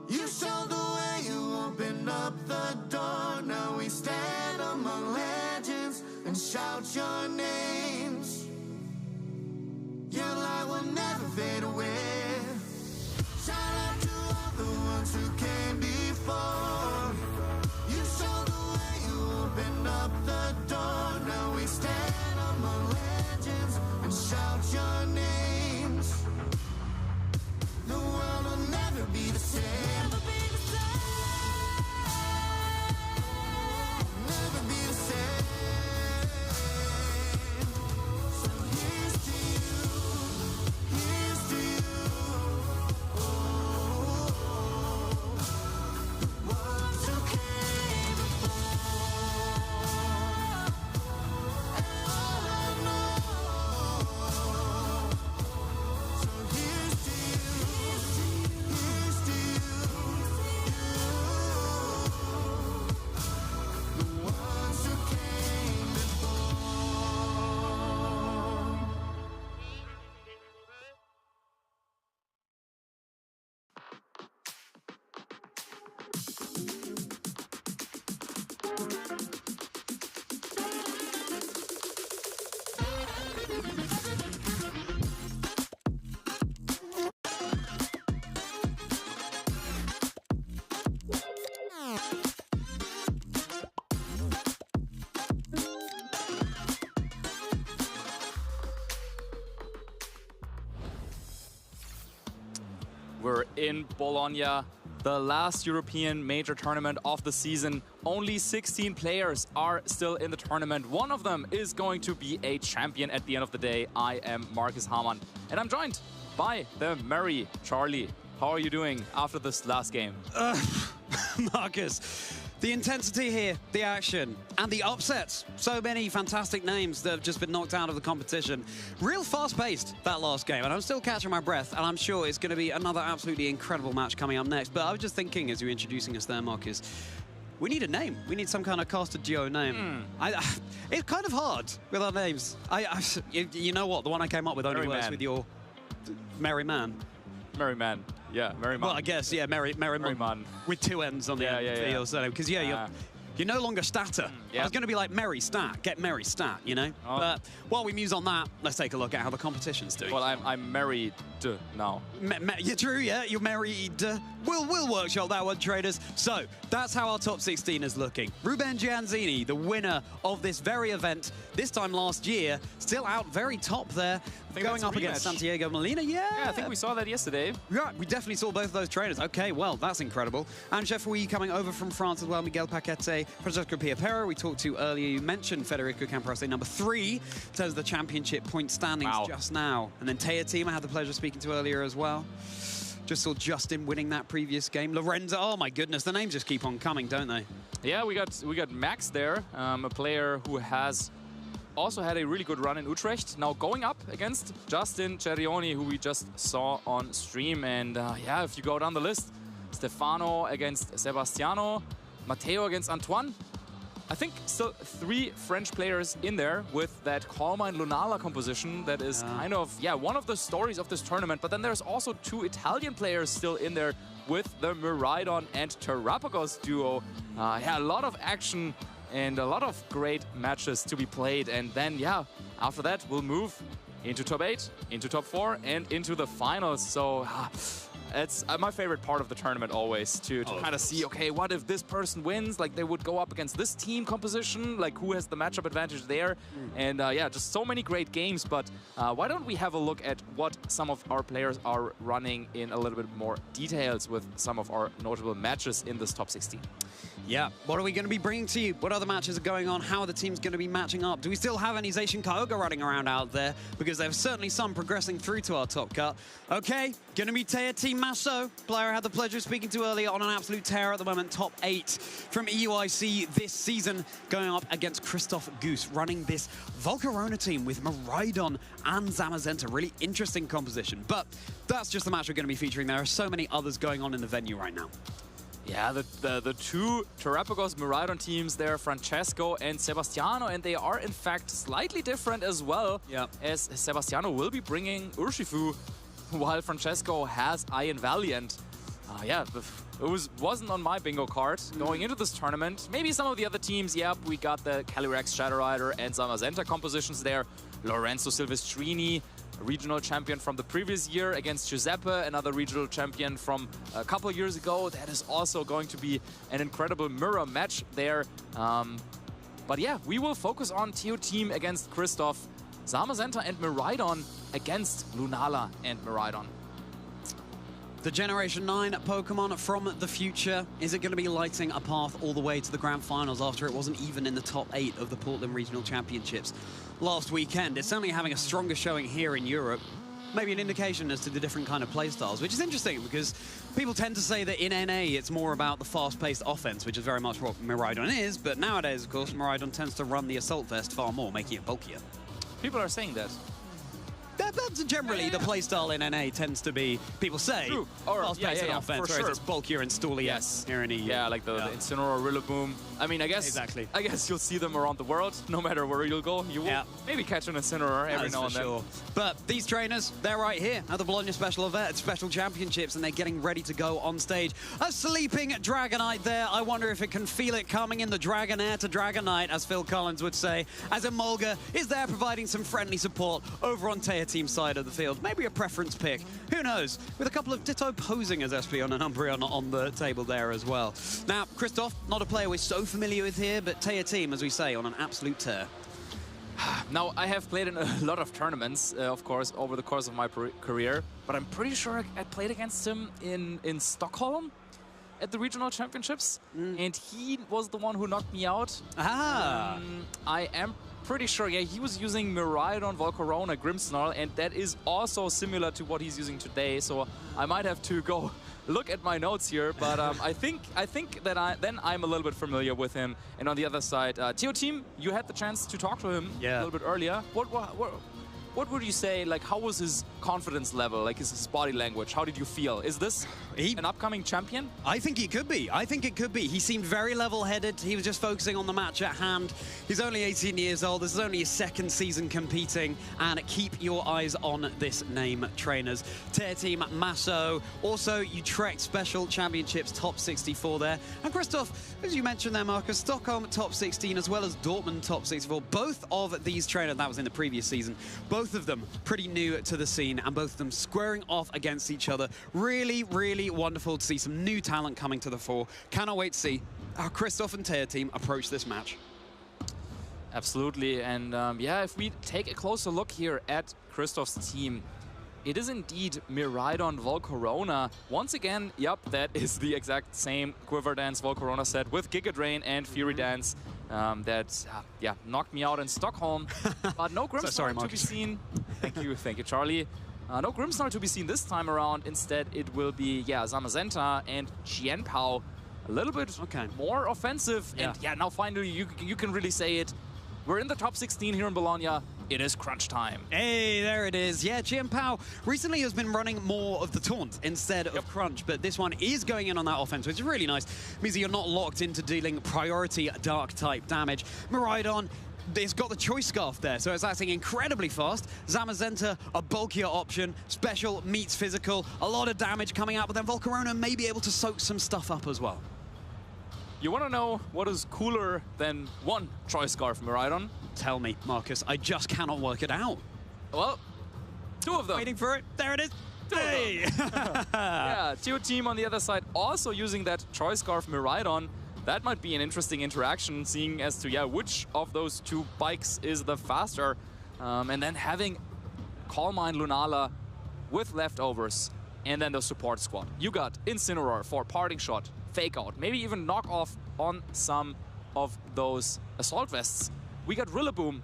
You showed the way, you opened up the door. Now we stand among legends and shout your names. Your light will never fade away. Shout out to all the ones who came before. You showed the way, you opened up the door. Now we stand among legends and shout your names. The world will never be the same. Never be the same. So here's to you. Here's to you. The ones who came before. And all I know. So here's to you. Here's to you. The ones who came before. We're in Bologna, the last European major tournament of the season. Only 16 players are still in the tournament. One of them is going to be a champion at the end of the day. I am Marcus Hamann, and I'm joined by the merry Charlie. How are you doing after this last game? Marcus, the intensity here, the action, and the upsets. So many fantastic names that have just been knocked out of the competition. Real fast-paced, that last game, and I'm still catching my breath, and I'm sure it's going to be another absolutely incredible match coming up next. But I was just thinking, as you were introducing us there, Marcus, we need a name. We need some kind of casted duo name. It's kind of hard with our names. You know what? The one I came up with only works with your Merry Man. Merry Man. Yeah, Merry Man. Well, I guess, yeah, Merry Man. With two ends on the end. Because, you're no longer Statter. I was going to be like Merry Stat, get Merry Stat, you know? But while we muse on that, let's take a look at how the competition's doing. Well, I'm married now. You're true, yeah, you're married. We'll workshop that one, traders. So, that's how our top 16 is looking. Ruben Gianzini, the winner of this very event, this time last year, still out very top there, going up against Santiago Molina. Yeah, I think we saw that yesterday. Yeah, we definitely saw both of those traders. Okay, well, that's incredible. And Jeffrey coming over from France as well, Miguel Paquete, Francesco Piapero, we talked to earlier. You mentioned Federico Camporese, number 3 in terms of the championship point standings just now. And then Taya Team, I had the pleasure of speaking to earlier as well. Just saw Justin winning that previous game. Lorenzo, oh my goodness, the names just keep on coming, don't they? Yeah, we got Max there, a player who has also had a really good run in Utrecht. Now going up against Justin Cerioni, who we just saw on stream. And yeah, if you go down the list, Stefano against Sebastiano, Matteo against Antoine. I think still 3 French players in there with that Carmine Lunala composition that is kind of, one of the stories of this tournament. But then there's also 2 Italian players still in there with the Miraidon and Terrapagos duo. A lot of action and a lot of great matches to be played. And then, after that, we'll move into top 8, into top 4, and into the finals. So it's my favorite part of the tournament always, to kind of see, okay, what if this person wins? Like, they would go up against this team composition, like who has the matchup advantage there? And yeah, just so many great games. But why don't we have a look at what some of our players are running in a little bit more details with some of our notable matches in this top 16. Yeah, what are we going to be bringing to you? What other matches are going on? How are the teams going to be matching up? Do we still have any Zacian Kyogre running around out there? Because there's certainly some progressing through to our top cut. Okay, going to be Team Masso. Player I had the pleasure of speaking to earlier, on an absolute tear at the moment. Top 8 from EUIC this season, going up against Christoph Goose, running this Volcarona team with Miraidon and Zamazenta. Really interesting composition. But that's just the match we're going to be featuring. There are so many others going on in the venue right now. Yeah, the two Terrapagos Miraidon teams there, Francesco and Sebastiano, and they are in fact slightly different as well, as Sebastiano will be bringing Urshifu, while Francesco has Iron Valiant. Yeah, it wasn't on my bingo card going into this tournament. Maybe some of the other teams, we got the Calyrex Shadow Rider and Zamazenta compositions there. Lorenzo Silvestrini, regional champion from the previous year, against Giuseppe, another regional champion from a couple years ago. That is also going to be an incredible mirror match there. But yeah, we will focus on Teo Team against Christoph, Zamazenta and Miraidon against Lunala and Miraidon. The Generation 9 Pokemon from the future. Is it going to be lighting a path all the way to the Grand Finals after it wasn't even in the top 8 of the Portland Regional Championships last weekend? It's certainly having a stronger showing here in Europe. Maybe an indication as to the different kind of playstyles, which is interesting because people tend to say that in NA it's more about the fast-paced offense, which is very much what Miraidon is, but nowadays, of course, Miraidon tends to run the Assault Vest far more, making it bulkier. People are saying that. That's generally the playstyle in NA tends to be, people say, fast-paced offense, whereas it's bulkier and stoolier here in EU. Yeah, like the Incineroar, Rillaboom. I mean, I guess you'll see them around the world, no matter where you'll go. You will maybe catch an Incineroar every now and then. But these trainers, they're right here at the Bologna Special Championships, and they're getting ready to go on stage. A sleeping Dragonite there. I wonder if it can feel it coming in the Dragonair to Dragonite, as Phil Collins would say, as Emolga is there providing some friendly support over on Team side of the field. Maybe a preference pick. Who knows? With a couple of Ditto posing as Espeon and Umbreon on the table there as well. Now, Christoph, not a player we're so familiar with here, but Team, as we say, on an absolute tear. Now, I have played in a lot of tournaments, of course, over the course of my career, but I'm pretty sure I played against him in Stockholm at the regional championships, and he was the one who knocked me out. I am pretty sure, he was using Miraidon, Volcarona, Grimmsnarl, and that is also similar to what he's using today, so I might have to go look at my notes here, but I think that I'm a little bit familiar with him. And on the other side, Teo Team, you had the chance to talk to him a little bit earlier. What would you say, like, how was his confidence level, like his body language? How did you feel? Is this an upcoming champion? I think he could be. I think it could be. He seemed very level-headed. He was just focusing on the match at hand. He's only 18 years old. This is only his second season competing. And keep your eyes on this name, trainers. Team Masso. Also, Utrecht Special Championships top 64 there. And Christoph, as you mentioned there, Marcus, Stockholm top 16 as well as Dortmund top 64. Both of these trainers, that was in the previous season, both of them pretty new to the scene, and both of them squaring off against each other. Really, really wonderful to see some new talent coming to the fore. Cannot wait to see how Christoph and Team approach this match. Absolutely, and if we take a closer look here at Christoph's team, it is indeed Miraidon Volcarona. Once again, that is the exact same Quiver Dance Volcarona set with Giga Drain and Fury Dance that knocked me out in Stockholm. But no Grimmsnarl to be seen. Thank you, Charlie. No Grimmsnarl to be seen this time around. Instead, it will be Zamazenta and Qianpao. A little bit more offensive. And now finally you can really say it. We're in the top 16 here in Bologna. It is crunch time. Hey, there it is. Yeah, Qianpao recently has been running more of the taunt instead of crunch, but this one is going in on that offense, which is really nice. It means that you're not locked into dealing priority dark type damage. Miraidon, it's got the choice scarf there, so it's acting incredibly fast. Zamazenta, a bulkier option. Special meets physical. A lot of damage coming out, but then Volcarona may be able to soak some stuff up as well. You want to know what is cooler than one choice scarf, Miraidon? Tell me, Marcus. I just cannot work it out. Well, two of them. Waiting for it. There it is. Hey! Yeah, Teo Team on the other side also using that Choice Scarf Miraidon. That might be an interesting interaction, seeing as to, yeah, which of those two bikes is the faster. And then having Calm Mind Lunala with leftovers, and then the support squad. You got Incineroar for parting shot, fake out, maybe even knock off on some of those assault vests. We got Rillaboom,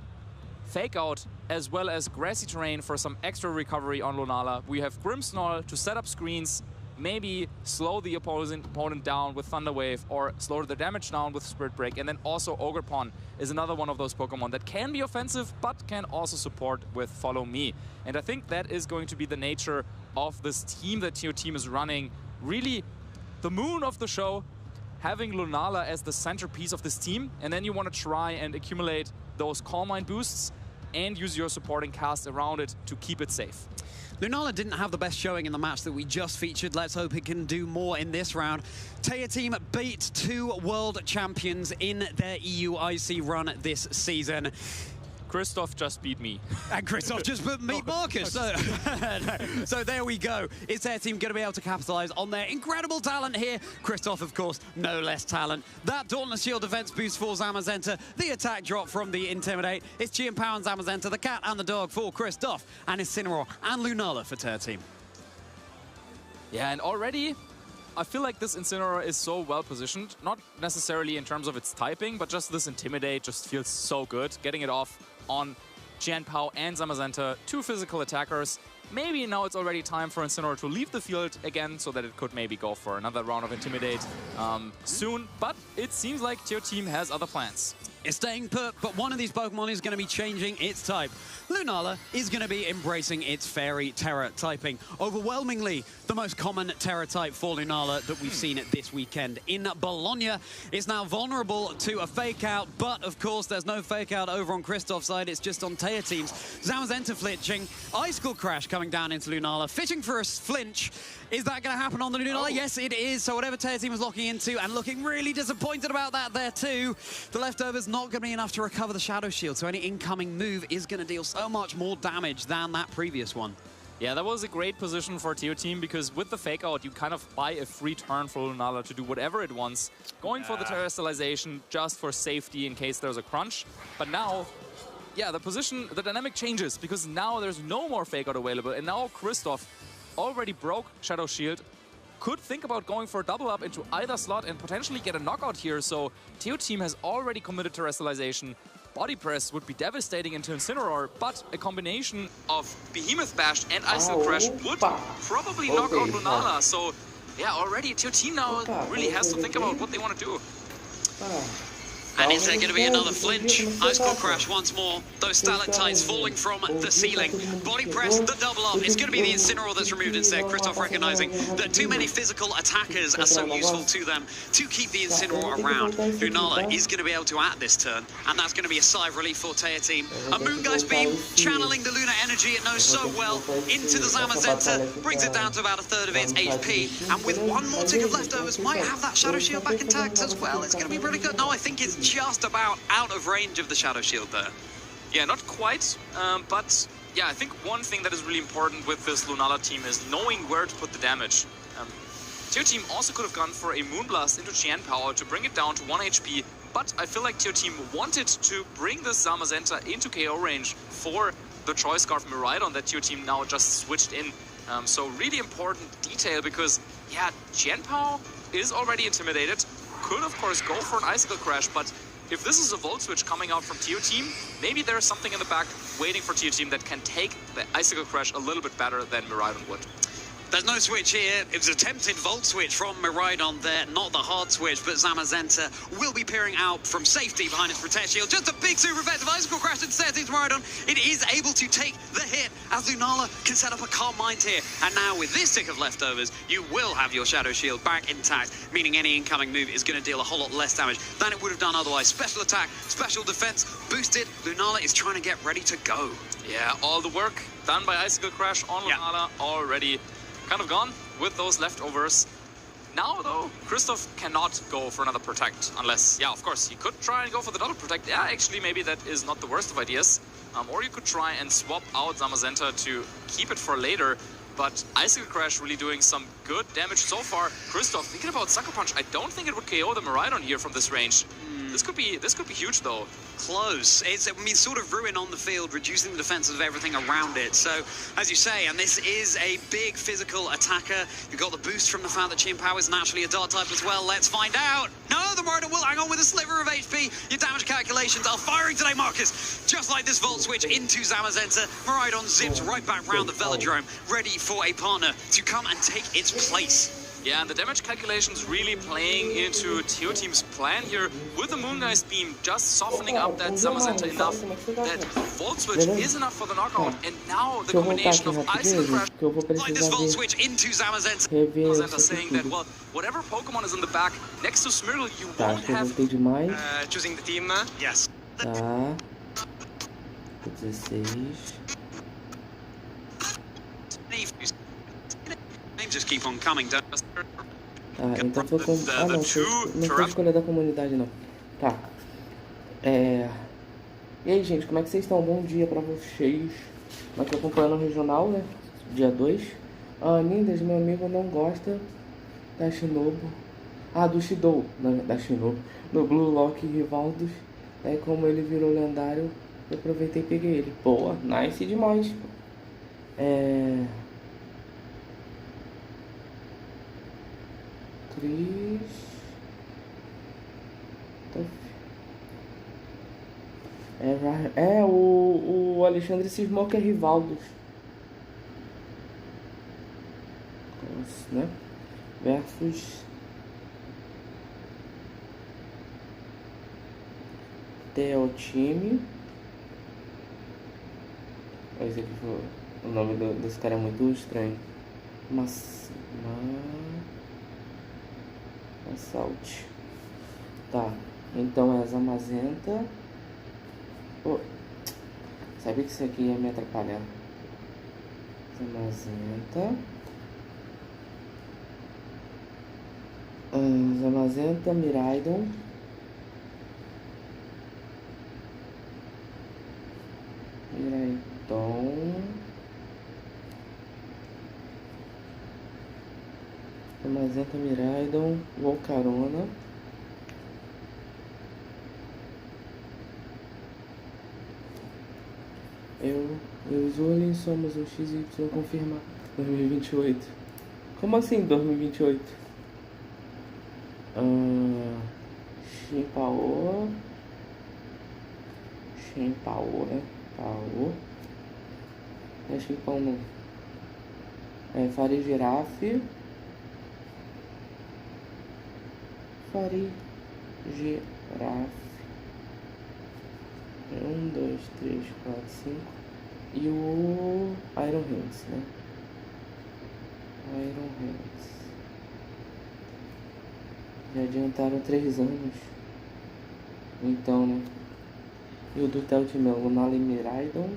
fake out, as well as grassy terrain for some extra recovery on Lunala. We have Grimmsnarl to set up screens, maybe slow the opponent down with Thunder Wave or slow the damage down with Spirit Break. And then also Ogerpon is another one of those Pokemon that can be offensive, but can also support with Follow Me. And I think that is going to be the nature of this team that Teo Team is running. Really the moon of the show, having Lunala as the centerpiece of this team. And then you want to try and accumulate those Calm Mind boosts and use your supporting cast around it to keep it safe. Lunala didn't have the best showing in the match that we just featured. Let's hope it can do more in this round. Teo Team beat 2 world champions in their EUIC run this season. Christoph just beat me. And Christoph just beat Marcus. So there we go. Is their team going to be able to capitalize on their incredible talent here? Christoph, of course, no less talent. That Dauntless Shield defense boost for Zamazenta. The attack drop from the Intimidate. It's G and Power and Zamazenta, the cat and the dog for Christoph, and Incineroar and Lunala for Teo Team. Yeah, and already I feel like this Incineroar is so well positioned, not necessarily in terms of its typing, but just this Intimidate just feels so good. Getting it off on Jianpao and Zamazenta, 2 physical attackers. Maybe now it's already time for Incineroar to leave the field again so that it could maybe go for another round of Intimidate soon. But it seems like Teo Team has other plans. It's staying put, but one of these Pokemon is going to be changing its type. Lunala is going to be embracing its Fairy Terra typing. Overwhelmingly, the most common Terra type for Lunala that we've seen this weekend in Bologna. It's now vulnerable to a Fake Out, but of course there's no Fake Out over on Christoph's side. It's just on Teo Team's. Zamazenta flinching, Icicle Crash coming down into Lunala, fishing for a flinch. Is that going to happen on the Lunala? Oh. Yes, it is. So whatever Teo Team is locking into, and looking really disappointed about that there too. The leftovers not going to be enough to recover the Shadow Shield, so any incoming move is going to deal so much more damage than that previous one. Yeah, that was a great position for Teo Team, because with the Fake Out, you kind of buy a free turn for Lunala to do whatever it wants, going for the Terrestrialization just for safety in case there's a crunch. But now, yeah, the position, the dynamic changes, because now there's no more Fake Out available, and now Christoph already broke Shadow Shield, could think about going for a double up into either slot and potentially get a knockout here. So Teo Team has already committed Terrestrialization. Body Press would be devastating into Incineroar, but a combination of Behemoth Bash and Icicle Crash would probably knock out Lunala. So yeah, already Teo Team now really has to think about what they want to do. And is there going to be another flinch? Icicle Crash once more. Those stalactites falling from the ceiling. Body Press, the double up. It's going to be the Incineroar that's removed instead. Christoph recognizing that too many physical attackers are so useful to them to keep the Incineroar around. Lunala is going to be able to act this turn, and that's going to be a sigh of relief for Teo Team. A Moongeist Beam channeling the Lunar energy it knows so well into the Zamazenta, brings it down to about 1/3 of its HP, and with one more tick of leftovers, might have that Shadow Shield back intact as well. It's going to be really good. No, I think it's just about out of range of the Shadow Shield there. Yeah, not quite, but yeah, I think one thing that is really important with this Lunala team is knowing where to put the damage. Teo Team also could have gone for a Moonblast into Jianpao to bring it down to 1 HP, but I feel like Teo Team wanted to bring this Zamazenta into KO range for the Choice Scarf Miraidon that Teo Team now just switched in. So really important detail, because yeah, Jianpao is already intimidated, could of course go for an Icicle Crash, but if this is a Volt Switch coming out from Teo Team, maybe there's something in the back waiting for Teo Team that can take the Icicle Crash a little bit better than Miraidon would. There's no switch here. It was an attempted Volt Switch from Miraidon there, not the hard switch, but Zamazenta will be peering out from safety behind its Protect Shield. Just a big super effective Icicle Crash instead into Miraidon. It is able to take the hit as Lunala can set up a Calm Mind here. And now with this tick of leftovers, you will have your Shadow Shield back intact, meaning any incoming move is going to deal a whole lot less damage than it would have done otherwise. Special attack, special defense, boosted. Lunala is trying to get ready to go. Yeah, all the work done by Icicle Crash on Lunala already kind of gone with those leftovers. Now, though, Christoph cannot go for another Protect unless, yeah, of course, he could try and go for the double Protect. Yeah, actually, maybe that is not the worst of ideas. Or you could try and swap out Zamazenta to keep it for later. but Icicle Crash really doing some good damage so far. Christoph, thinking about Sucker Punch, I don't think it would KO the Miraidon here from this range. This could be huge though. Close. It's, I mean, sort of ruin on the field, reducing the defenses of everything around it. So, as you say, and this is a big physical attacker. You've got the boost from the fact that Chin Power is naturally a dart type as well. Let's find out. No, the Miraidon will hang on with a sliver of HP. Your damage calculations are firing today, Marcus. Just like this Volt Switch into Zamazenta, Miraidon zips right back round the Velodrome, ready for a partner to come and take its place. Yeah, and the damage calculations really playing into Teo Team's plan here with the Moongeist Beam just softening up that Zamazenta enough that Volt Switch is enough for the knockout, and now the combination of Icicle Crash like this Volt Switch into Zamazenta. Zamazenta saying that, well, whatever Pokemon is in the back next to Smirgle, you won't have... choosing the team, yes. Tá. 16. Just keep on coming, don't... então foi com... Ah, não foi escolha da comunidade, não. Tá. E aí, gente, como é que vocês estão? Bom dia pra vocês. Aqui acompanhando o regional, né? Dia 2. Nindas, meu amigo, não gosta da Shinobu. Do Shidou, da Shinobu. No Blue Lock Rivaldos. Aí, como ele virou lendário, eu aproveitei e peguei ele. Boa, nice demais. O Alexandre cismou que é Rivaldos, né? Versus Teo Time. Esse aqui foi... O nome desse cara é muito estranho. Assault. Tá, então é a Zamazenta. Sabia que isso aqui ia me atrapalhar. Zamazenta, Miraidon. Zamazenta, Miraidon, Volcarona. Eu e o Zulin somos o XY confirma 2028. Como assim 2028? Chimpao, né? Pao. Não é Chimpao não. Farigirafe. Farigirafe. 1, 2, 3, 4, 5. E o Iron Hands, né? Iron Hands. Já adiantaram 3 anos. Então, né? E o do Teltimel, Lunala e Miraidon.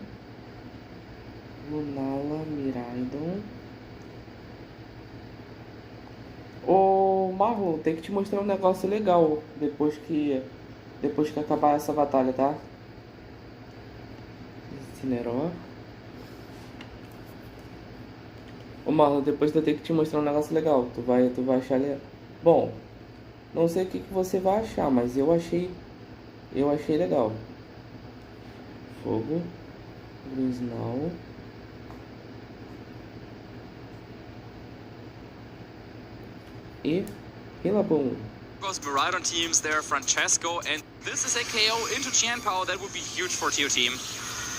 Ô Marro, tem que te mostrar um negócio legal depois que acabar essa batalha, tá? Incineró. Ô Marlon, depois eu tenho que te mostrar um negócio legal. Tu vai achar legal. Bom, não sei o que você vai achar, mas eu achei legal. Fogo. Griznal. E Hilabum. Goes Miraidon teams there, Francesco, and this is a KO into Tianpao. That would be huge for Teo Team.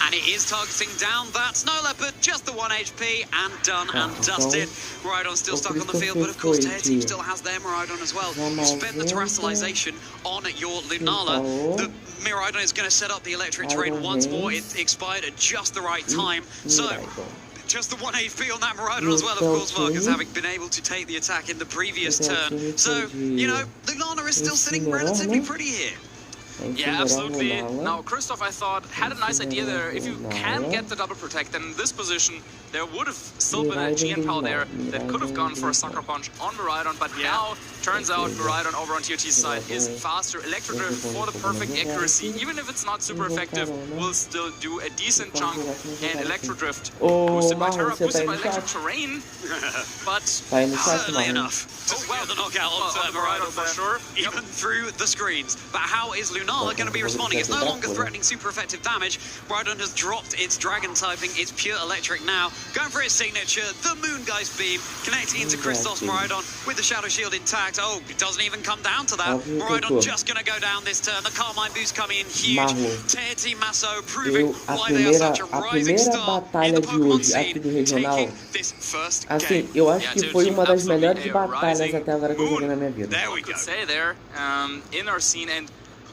And it is targeting down that Snow Leopard, just the 1 HP, and done and dusted. Miraidon still stuck on the field, but of course Teo Team still has their Miraidon as well. Spend the terrestrialization on your Lunala. The Miraidon is going to set up the electric terrain once more. It expired at just the right time. So, just the 1 HP on that Miraidon as well, of course, Marcus, having been able to take the attack in the previous turn. So, you know, Lunala is still sitting relatively pretty here. Yeah, absolutely. Now, Christoph, I thought, had a nice idea there. If you can get the double protect, then in this position, there would have still been a GN Pal there that could have gone for a sucker punch on Miraidon, but now, turns out Miraidon over on TOT's side is faster. Electro Drift for the perfect accuracy, even if it's not super effective, will still do a decent chunk, and Electro Drift boosted by Terra, boosted by Electric Terrain, but early enough to well the knockout on Miraidon for sure, even through the screens. But how is Lunala going to be responding? It's no longer threatening super effective damage. Miraidon has dropped its dragon typing, it's pure electric now, going for its signature, the Moongeist Beam, connecting into Christoph's Miraidon with the Shadow Shield intact. Oh, it doesn't even come down to that. Miraidon just going to go down this turn. The Carmine boost coming in huge. Team Masso proving why they are such a rising star in the Pokemon scene, taking this first game. Eu acho que foi uma das melhores batalhas até agora que eu joguei na minha vida. There we could say there, in our scene, and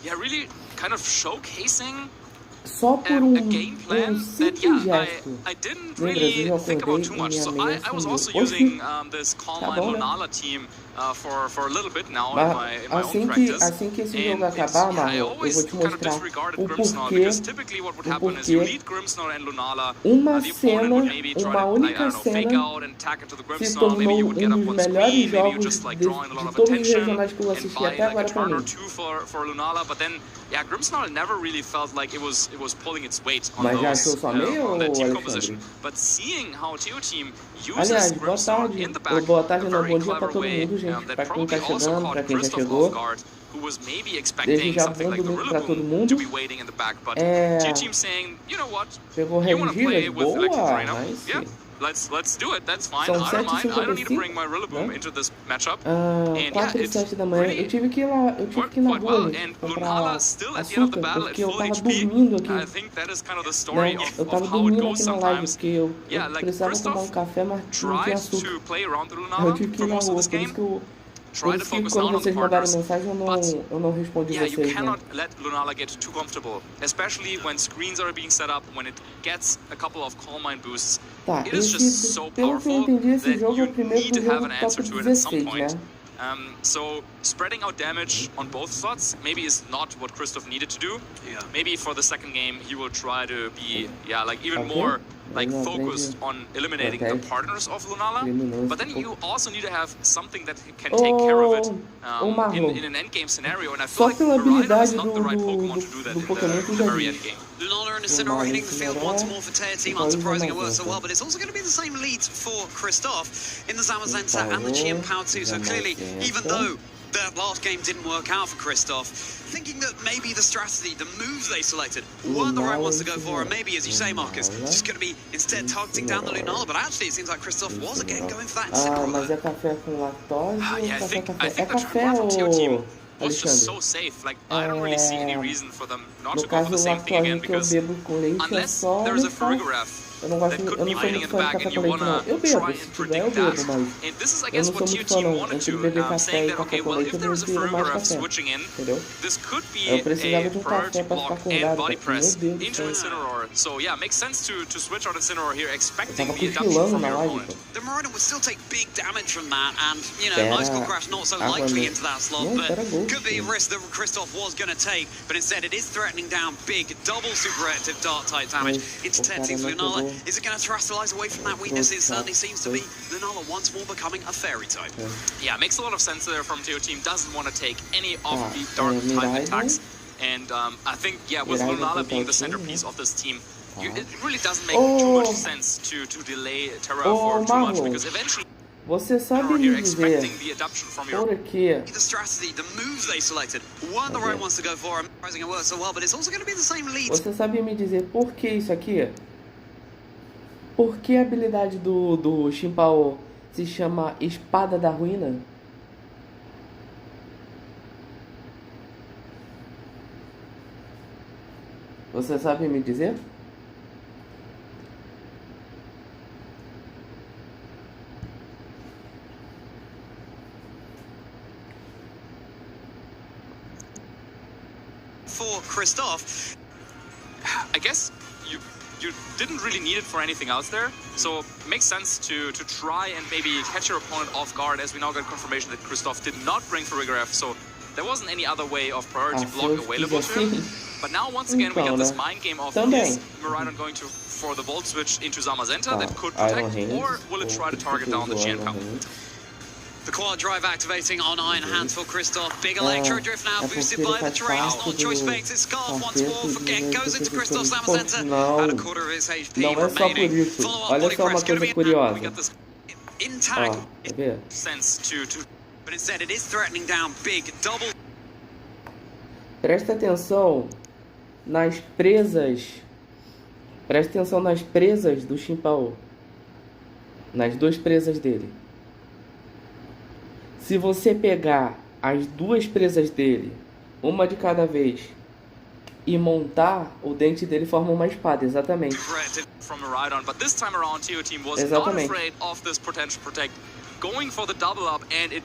yeah, really kind of showcasing só por game plan that I didn't really think about too much. So I was also using this Calmine Lunala team for a little bit now in my own practice. Assim que esse jogo acabar, Marlon, eu vou te mostrar o porquê uma cena, uma única cena se tornou um dos melhores jogos de todos os regionais que eu assisti até agora pra mim. Yeah, Grimmsnarl never really felt like it was pulling its weight on that team composition. But seeing how Teo Team uses Grimmsnarl in the back in a very clever way, that probably also caught Christoph off guard, who was maybe expecting something like the Rillaboom to be waiting in the back. But Teo Team saying, you know what, you want to play with Electric Terrain? Yeah. Let's do it. That's fine. I don't mind. I don't need to bring my Rillaboom into this matchup. And yeah, it eu tive que ir na rua comprar açúcar porque eu tava dormindo aqui. I think that is kind of the story Eu tava of how it dormindo goes aqui na live sometimes. porque eu Yeah, like precisava tomar um café, mas não tinha tried açúcar. to play around the Eu Lunala tive que for ir na most of rua, this por game. isso que Try to focus quando down on the vocês mandaram partners, mensagem eu não respondi yeah, you vocês, né? cannot let Lunala get too comfortable, especially when screens are being set up, when it gets a couple of Calmine boosts. Tá, It is just so pelo que eu powerful entendi, esse that jogo é you o primeiro need to do have jogo an top answer to it at some 16, point. né? So spreading out damage on both slots maybe is not what Christoph needed to do. Yeah. Maybe for the second game he will try to be like even more like focused on eliminating the partners of Lunala. But then you also need to have something that can take care of it in an endgame scenario. And I feel like Miraidon is not the right Pokemon to do that in the very end game. Lunala and Incineroar hitting the field once more for Tear Team. Unsurprising it works so well, but it's also going to be the same leads for Christoph in the Zamazenta and the GM Power 2. So clearly, even though that last game didn't work out for Christoph, thinking that maybe the strategy, the moves they selected, weren't the right ones to go for, and maybe, as you say, Marcus, just going to be instead targeting down the Lunala. But actually, it seems like Christoph was again going for that Incineroar. Mas é café com lactose ou I café? think É the café one from Teo Team was Alexandre? just so safe. Like, I don't really see any reason for them not No to go for caso, the o same thing again, lactose que eu because bebo com leite é unless só there's a lactose. Farigiraf Eu não gosto, that could eu be não sou hiding in muito the fã de back café and you com leite, não. wanna Eu try bebo, and se tiver predict eu bebo, that. mas And this is, I eu guess, não sou what Teo muito fã, Team não. wanted Entre to, beber café saying e that, café okay, com well, leite, if eu there is a prefiro mais Farigiraf café, switching in, entendeu? this could Eu be precisava a de um priority café pra block ficar and acordado, body porque, press meu Deus do into céu. Incineroar. So yeah, makes sense to switch on Incineroar here, Eu expecting tava the adaptation cochilando from na your live, opponent. The Miraidon would still take big damage from that, and, you know, Pera, Icicle Crash not so água likely no- into that slot, Não, but pera, gol, could be a sim. risk that Christoph was going to take, but instead it is threatening down big, double super reactive Dark-type damage into Tear Team's Lunala. Is it going to terrestrialize away from that weakness? It certainly seems to be Lunala once more becoming a fairy type. Yeah, makes a lot of sense there from Teo Team. Doesn't want to take any offbeat Dark-type attacks. And I think, yeah, with Lunala being the centerpiece of this team, it really doesn't make too much sense to delay Terra for too much, because eventually Você sabe you're me dizer expecting the adaptation from your por quê? The strategy, the moves they selected weren't the right ones to go for. I'm surprising it worked so well, but it's also going to be the same lead. Você sabe me dizer por que isso aqui? Por que a habilidade do Chimpao se chama Espada da Ruína? Você sabe me dizer? For Christoph, I guess you didn't really need it for anything else there, so it makes sense to try and maybe catch your opponent off guard, as we now got confirmation that Christoph did not bring Farigiraf, so there wasn't any other way of priority block available to him. But now, once again, we got this mind game of is Miraidon going to for the Volt switch into Zamazenta that could protect, or will it try to target down the Qianpao? The quad drive activating on Iron Hands for Christoph. Big electro drift now boosted by the terrain. It's not choice fakes. It's Scarf once more. Forget goes into Christoph Zamazenta. At a quarter of his HP remaining. Follow-up body press going to be we got this intact sense to but instead it is threatening down big double. Presta atenção nas presas. Presta atenção nas presas do Qianpao. Nas duas presas dele. Se você pegar as duas presas dele, uma de cada vez, e montar, o dente dele forma uma espada, exatamente. Exatamente.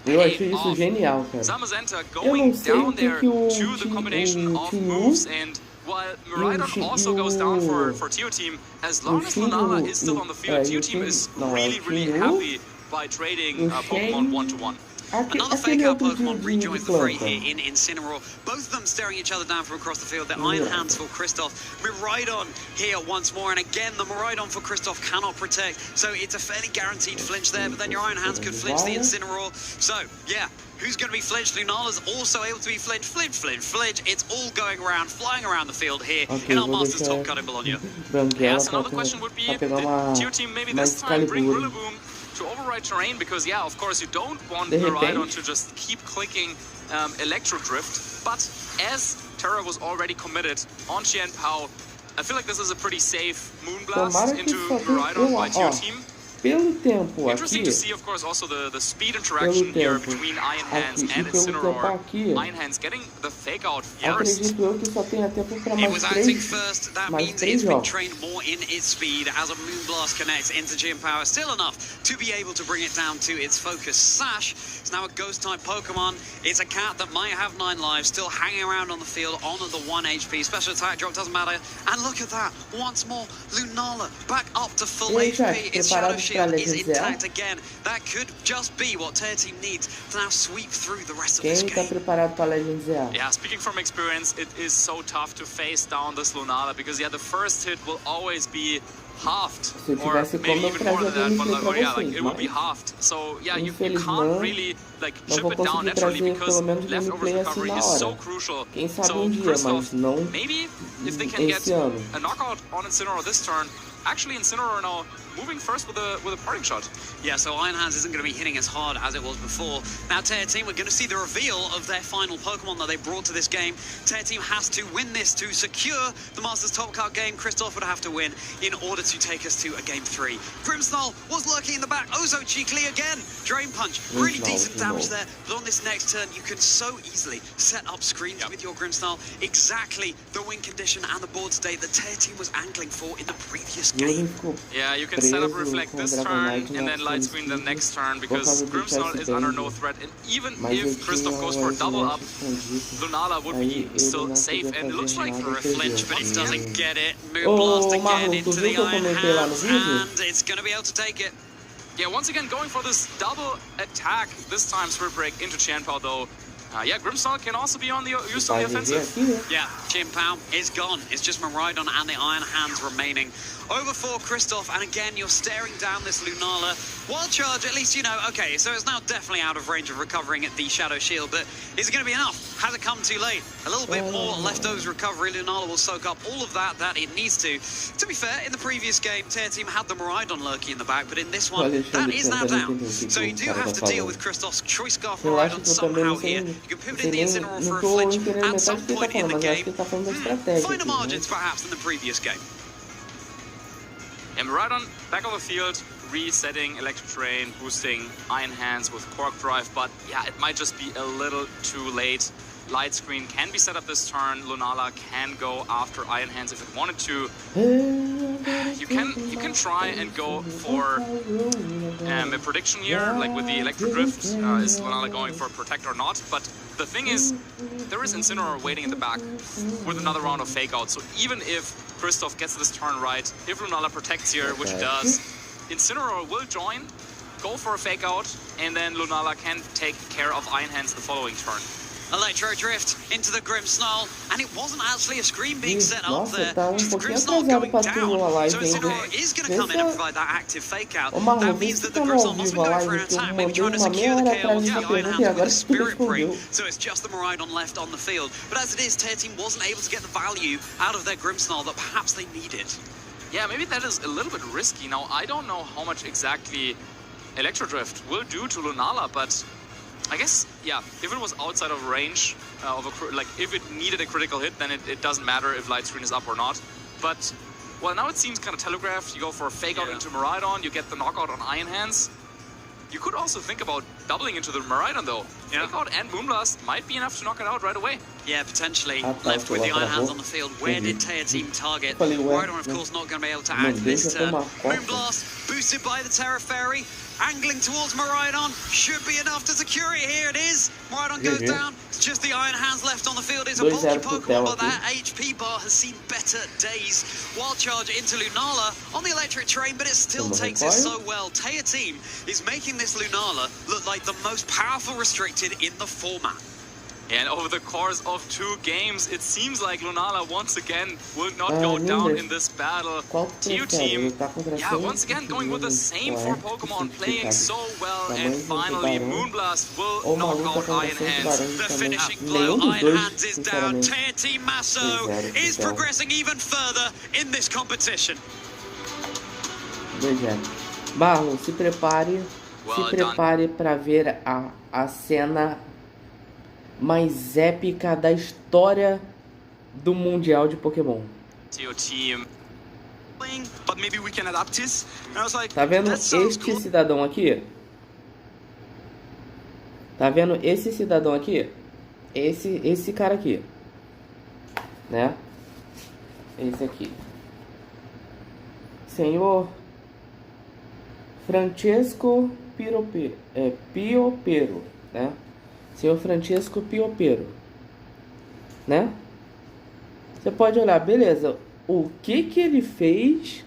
Eu achei isso genial, cara. Eu não sei o que o While Miraidon also goes down for Tio Team, as long as Lunala is still on the field, Tio Team is really happy by trading Pokemon 1-to-1. Another fake-out Pokemon rejoins the fray here in Incineroar. Both of them staring each other down from across the field. The Iron Hands for Christoph. Miraidon here once more. And again, the Miraidon for Christoph cannot protect. So it's a fairly guaranteed flinch there. But then your Iron Hands could flinch the Incineroar. So, yeah. Who's going to be flinched? Lunala's also able to be flinched. Flinch. It's all going around, flying around the field here in our Masters Top Cut in Bologna. Yes, another question would be, did Tio Team maybe this time bring Rillaboom to override terrain? Because, yeah, of course, you don't want Miraidon to just keep clicking Electro Drift. But as Terra was already committed on Qianpao, I feel like this is a pretty safe Moonblast into Miraidon by Tio Team. Pelo tempo Interesting to see, of course, also the speed interaction here between Iron Hands and Incineroar. Iron Hands getting the fake out first. It was acting first. That means it's been trained more in its speed as a Moonblast connects into Qianpao. Still enough to be able to bring it down to its focus. Sash is now a Ghost-type Pokemon. It's a cat that might have 9 lives, still hanging around on the field on the 1 HP. Special attack drop doesn't matter. And look at that. Once more, Lunala back up to full HP. It's Shadow Shield is intact again. That could just be what Terra Team needs to now sweep through the rest of this game. Yeah, speaking from experience, it is so tough to face down this Lunala because, yeah, the first hit will always be halved, or maybe even more than that, but yeah, like, it will be halved. So yeah, you can't really like chip it down naturally because leftovers recovery is so crucial. So Christoph, maybe if they can get a knockout on Incineroar this turn, actually Incineroar now moving first with a parting shot. Yeah, so Iron Hands isn't going to be hitting as hard as it was before. Now Terra Team, we're going to see the reveal of their final Pokemon that they brought to this game. Terra Team has to win this to secure the Masters Top Cut game. Christoph would have to win in order to take us to a Game 3. Grimmsnarl was lurking in the back. Oh, so cheekily again. Drain Punch, really decent damage there. But on this next turn, you can so easily set up screens with your Grimmsnarl. Exactly the win condition and the board state that Terra Team was angling for in the previous game. Yeah, you can set up Reflect this turn and then Light Screen the next turn because Grimmsnarl is under no threat. And even if Christoph goes for a double up, Lunala would be still safe. And it looks like for a flinch, but it doesn't get it. Moonblast again into the Iron Hands, and it's going to be able to take it. Yeah, once again going for this double attack. This time Spirit Break into Qianpao though. Yeah, Grimmsnarl can also be used on the offensive. Yeah, Qianpao is gone. It's just Miraidon and the Iron Hands remaining. Over for Christoph, and again, you're staring down this Lunala. Wild Charge, at least you know, okay, so it's now definitely out of range of recovering at the Shadow Shield, but is it going to be enough? Has it come too late? A little bit more leftovers recovery. Lunala will soak up all of that it needs to. To be fair, in the previous game, Terra Team had the Miraidon lurking in the back, but in this one, that is now down. So you do have to deal with Christoph's Choice Scarf Miraidon somehow here. You can pivot in the Incineroar for a flinch at some point in the game. Finer margins, perhaps, than the previous game. And Miraidon back on the field, resetting Electric Terrain, boosting Iron Hands with Quark Drive, but yeah, it might just be a little too late. Light Screen can be set up this turn. Lunala can go after Iron Hands if it wanted to. You can try and go for a prediction here, like with the Electric Drift. Is Lunala going for Protect or not? But the thing is, there is Incineroar waiting in the back with another round of Fake Out. So even if Christoph gets this turn right, if Lunala protects here, which it does, Incineroar will join, go for a Fake Out, and then Lunala can take care of Iron Hands the following turn. Electro Drift into the Grimmsnarl, and it wasn't actually a screen being set up there. Tá Just the pouquinho Grimmsnarl atrasado going pra ter uma down. live, So hein? Incineroar is going to come in and provide that active fake out. Ô Marlon, That vê means se that the tá no Grimmsnarl ao must be vivo a going for an live, que eu attack, maybe mandei trying to uma secure meia the hora atrás KO. e The já Iron perguntei, Hands with agora a que tu Spirit Ring, respondeu. so it's just the Miraidon left on the field. But as it is, Tear Team wasn't able to get the value out of their Grimmsnarl that perhaps they needed. Yeah, maybe that is a little bit risky. Now, I don't know how much exactly Electro Drift will do to Lunala, but I guess, yeah, if it was outside of range, like if it needed a critical hit, then it doesn't matter if light screen is up or not. But, well, now it seems kind of telegraphed. You go for a fake out into Miraidon, you get the knockout on Iron Hands. You could also think about doubling into the Miraidon, though. Yeah. Fake out and Moonblast might be enough to knock it out right away. Yeah, potentially. Left with the Iron Hands on the field. Where did Tear Team target? Miraidon, of course, not going to be able to act this turn. Moonblast boosted by the Terra Fairy. Angling towards Miraidon. Should be enough to secure it. Here it is. Miraidon goes down. It's just the Iron Hands left on the field. It's a bulky Pokemon, but that HP bar has seen better days. Wild Charge into Lunala on the electric train, but it still takes it so well. Tear Team is making this Lunala look like the most powerful restricted in the format. And over the course of 2 games, it seems like Lunala once again will not go down in this battle. TU Team, yeah, once again going with the same 4 Pokemon, playing so well, and finally Moonblast will knock out Iron Hands. The finishing blow, Iron Hands is down. Tear Team Masso is progressing even further in this competition. Marlon, se prepare para ver a cena mais épica da história do Mundial de Pokémon. Tá vendo este cidadão aqui? Tá vendo esse cidadão aqui? Esse cara aqui, né? Esse aqui. Senhor Francesco Piopero, né? Senhor Francesco Piopero, né? Você pode olhar, beleza, o que ele fez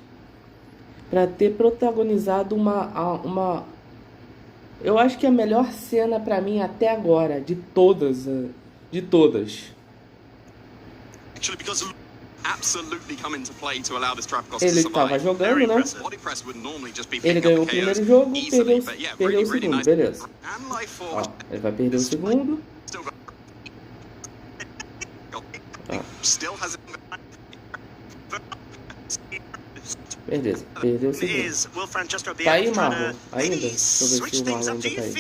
para ter protagonizado uma... Eu acho que a melhor cena para mim até agora, de todas. Ele estava jogando, né? Ele ganhou o primeiro jogo, perdeu o segundo, beleza. Ó, ele vai perder o segundo. Beleza, perdeu o segundo. Tá aí, Marlon, ainda? Deixa eu ver se o Marlon ainda tá aí.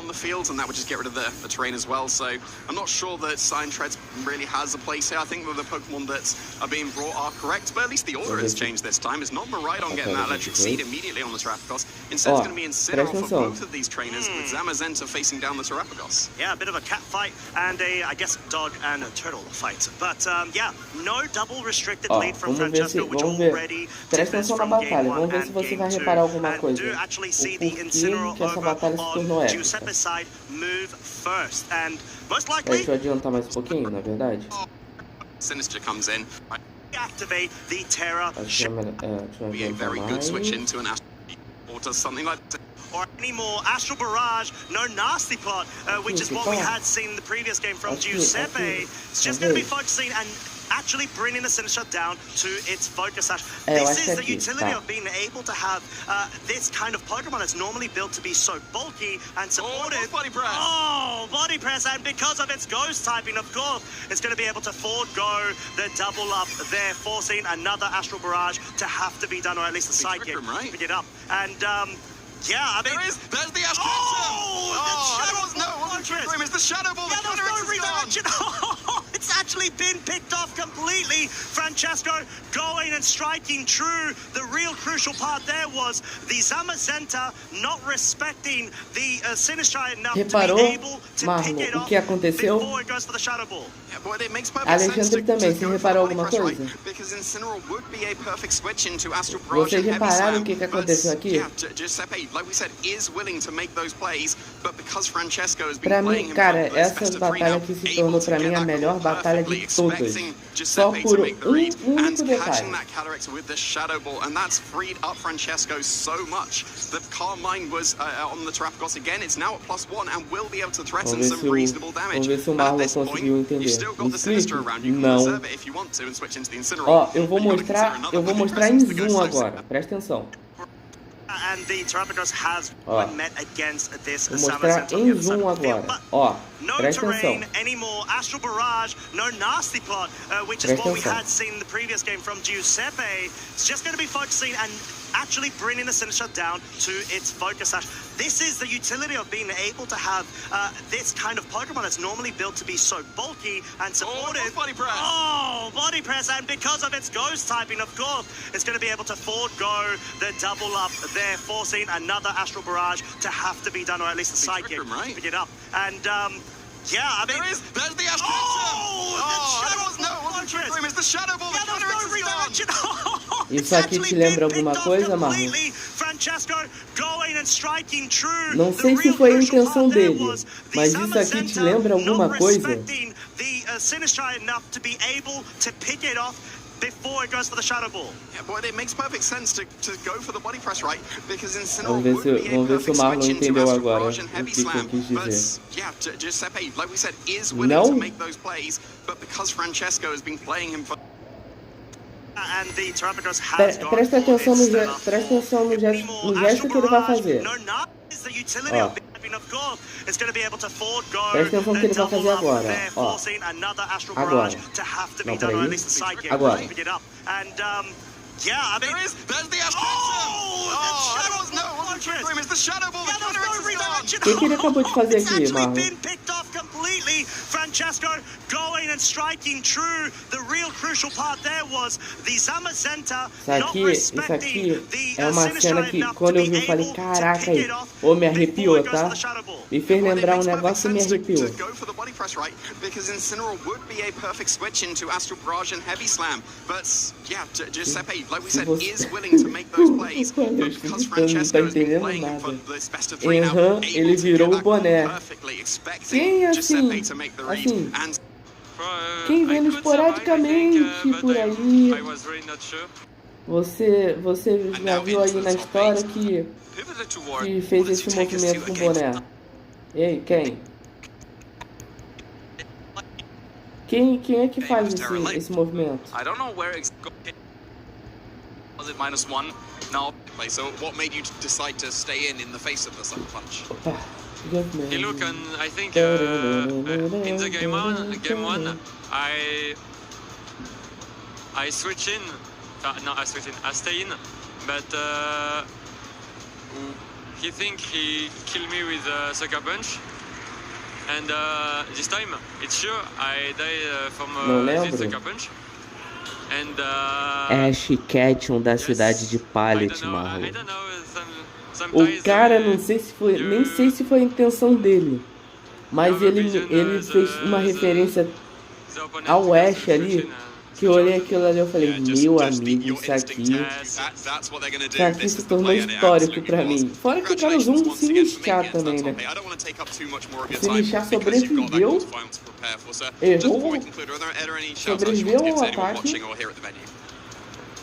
The fields, and that would just get rid of the terrain as well. So I'm not sure that Sign Treads really has a place here. I think that the Pokemon that are being brought are correct, but at least the order has changed this time. It's not Miraidon getting that electric seed immediately on the Terrapagos. Instead, it's going to be Incineroar for both of these trainers, with Zamazenta facing down the Terrapagos. Yeah, a bit of a cat fight and I guess, dog and a turtle fight. But yeah, no double restricted lead from Francesco, which already presta atenção na batalha. Vamos ver se você vai reparar alguma coisa. O porquê que essa batalha se tornou épica. Side move first, and most likely. Deixa eu adiantar mais um pouquinho, na verdade. Sinister comes in. Activate the Terra. Be a very good switch into an Astral or does something like that. Or any more Astral Barrage, no nasty plot, which is what we had seen in the previous game from Giuseppe. It's just going to be focusing and actually bringing the Sinister down to its focus. This is the utility of being able to have this kind of Pokemon that's normally built to be so bulky and supportive. Body press. Oh, body press, and because of its ghost typing, of course, it's going to be able to forego the double up there, forcing another Astral Barrage to have to be done, or at least the Psychic to pick it up. And yeah, I mean, there's the Astral. It's the Shadow Ball. Yeah, there's no redirection. It's actually been picked off completely. Francesco going and striking true. The real crucial part there was the Zamazenta not respecting the Sinistrai enough to be able to pick it off before it goes for the Shadow Ball. Yeah, but it makes perfect Alexandre também, você reparou alguma coisa? Because Incineroar would be a perfect switch into Astral Barrage. Vocês repararam o que aconteceu aqui? Yeah, Giuseppe, like we said, is willing to make those plays, but because Francesco has been pra mim, cara, essa batalha que se tornou pra mim a melhor batalha batalha de todas. Só por único detalhe. That Calyrex with the Shadow Ball, and that's freed up Francesco so much. The Carmine was on the Terrapagos again. It's now at +1 and will be able to threaten some reasonable damage. Vamos ver se o Marlon conseguiu entender. You've still got the Sinister around. You can reserve it if you want to and switch into the Incineroar. Ó, eu vou mostrar em zoom agora. Presta atenção. And the Terrapagos has met against this vou mostrar em zoom agora. Ó, presta atenção. Anymore. Astral Barrage, no nasty plot, which is what we had seen in the previous game from Giuseppe. It's just going to be focusing and actually bringing the Sinister down to its focus sash. This is the utility of being able to have this kind of Pokemon that's normally built to be so bulky and supportive. Oh, body press! Oh, body press, and because of its ghost typing, of course, it's going to be able to forego the double up there, forcing another Astral Barrage to have to be done, or at least a Psychic to pick it up. And yeah, I mean, there's the Astral. It's the Shadow Ball. Isso aqui te lembra alguma coisa, Marlon? Não sei se foi a intenção dele, mas isso aqui te lembra alguma coisa? Before it goes for the Shadow Ball. Yeah, but it makes perfect sense to go for the body press, right? Because Vamos ver se o Marlon entendeu agora o que eu quis dizer. Yeah, Giuseppe, like we said, is willing to make those plays, but because Francesco has been playing him for Presta atenção no gesto que ele vai fazer. Ó. Presta atenção no que ele vai fazer agora. Ó. Agora. Não, peraí. Agora. Yeah, I mean, there's the Astral. It's the Shadow Ball. O que ele acabou de fazer aqui, Marlon? Francesco going and striking true. The real crucial part there was the Zamazenta not respecting the é uma cena que quando eu vi eu falei, caraca, me arrepiou, tá? Me fez lembrar um negócio e me arrepiou. Because Incineroar would be a perfect switch into Astral Barrage and Heavy Slam, but yeah, Giuseppe, like we said, is willing to make those plays, but because Francesco has been playing him for this best of 3 now, ele virou o boné. Quem assim? Quem vendo esporadicamente por aí, você já viu aí na história que fez esse movimento com o boné? Ei, quem? Quem é que faz esse movimento? Was it -1? No. So what made you decide to stay in the face of the Sucker Punch? Hey, look, and I think in the game one, I switch in. No, I stay in, but he think he killed me with a Sucker Punch, and this time it's sure I die from this Sucker Punch. Ash Ketchum da cidade de Pallet, Marlon. O cara, nem sei se foi a intenção dele, mas ele fez uma referência ao Ash ali, que eu olhei aquilo ali e eu falei, meu amigo, isso aqui se tornou histórico pra mim. Fora que o cara usou um Sinister também, né? O Sinister sobreviveu, sobreviveu ao ataque,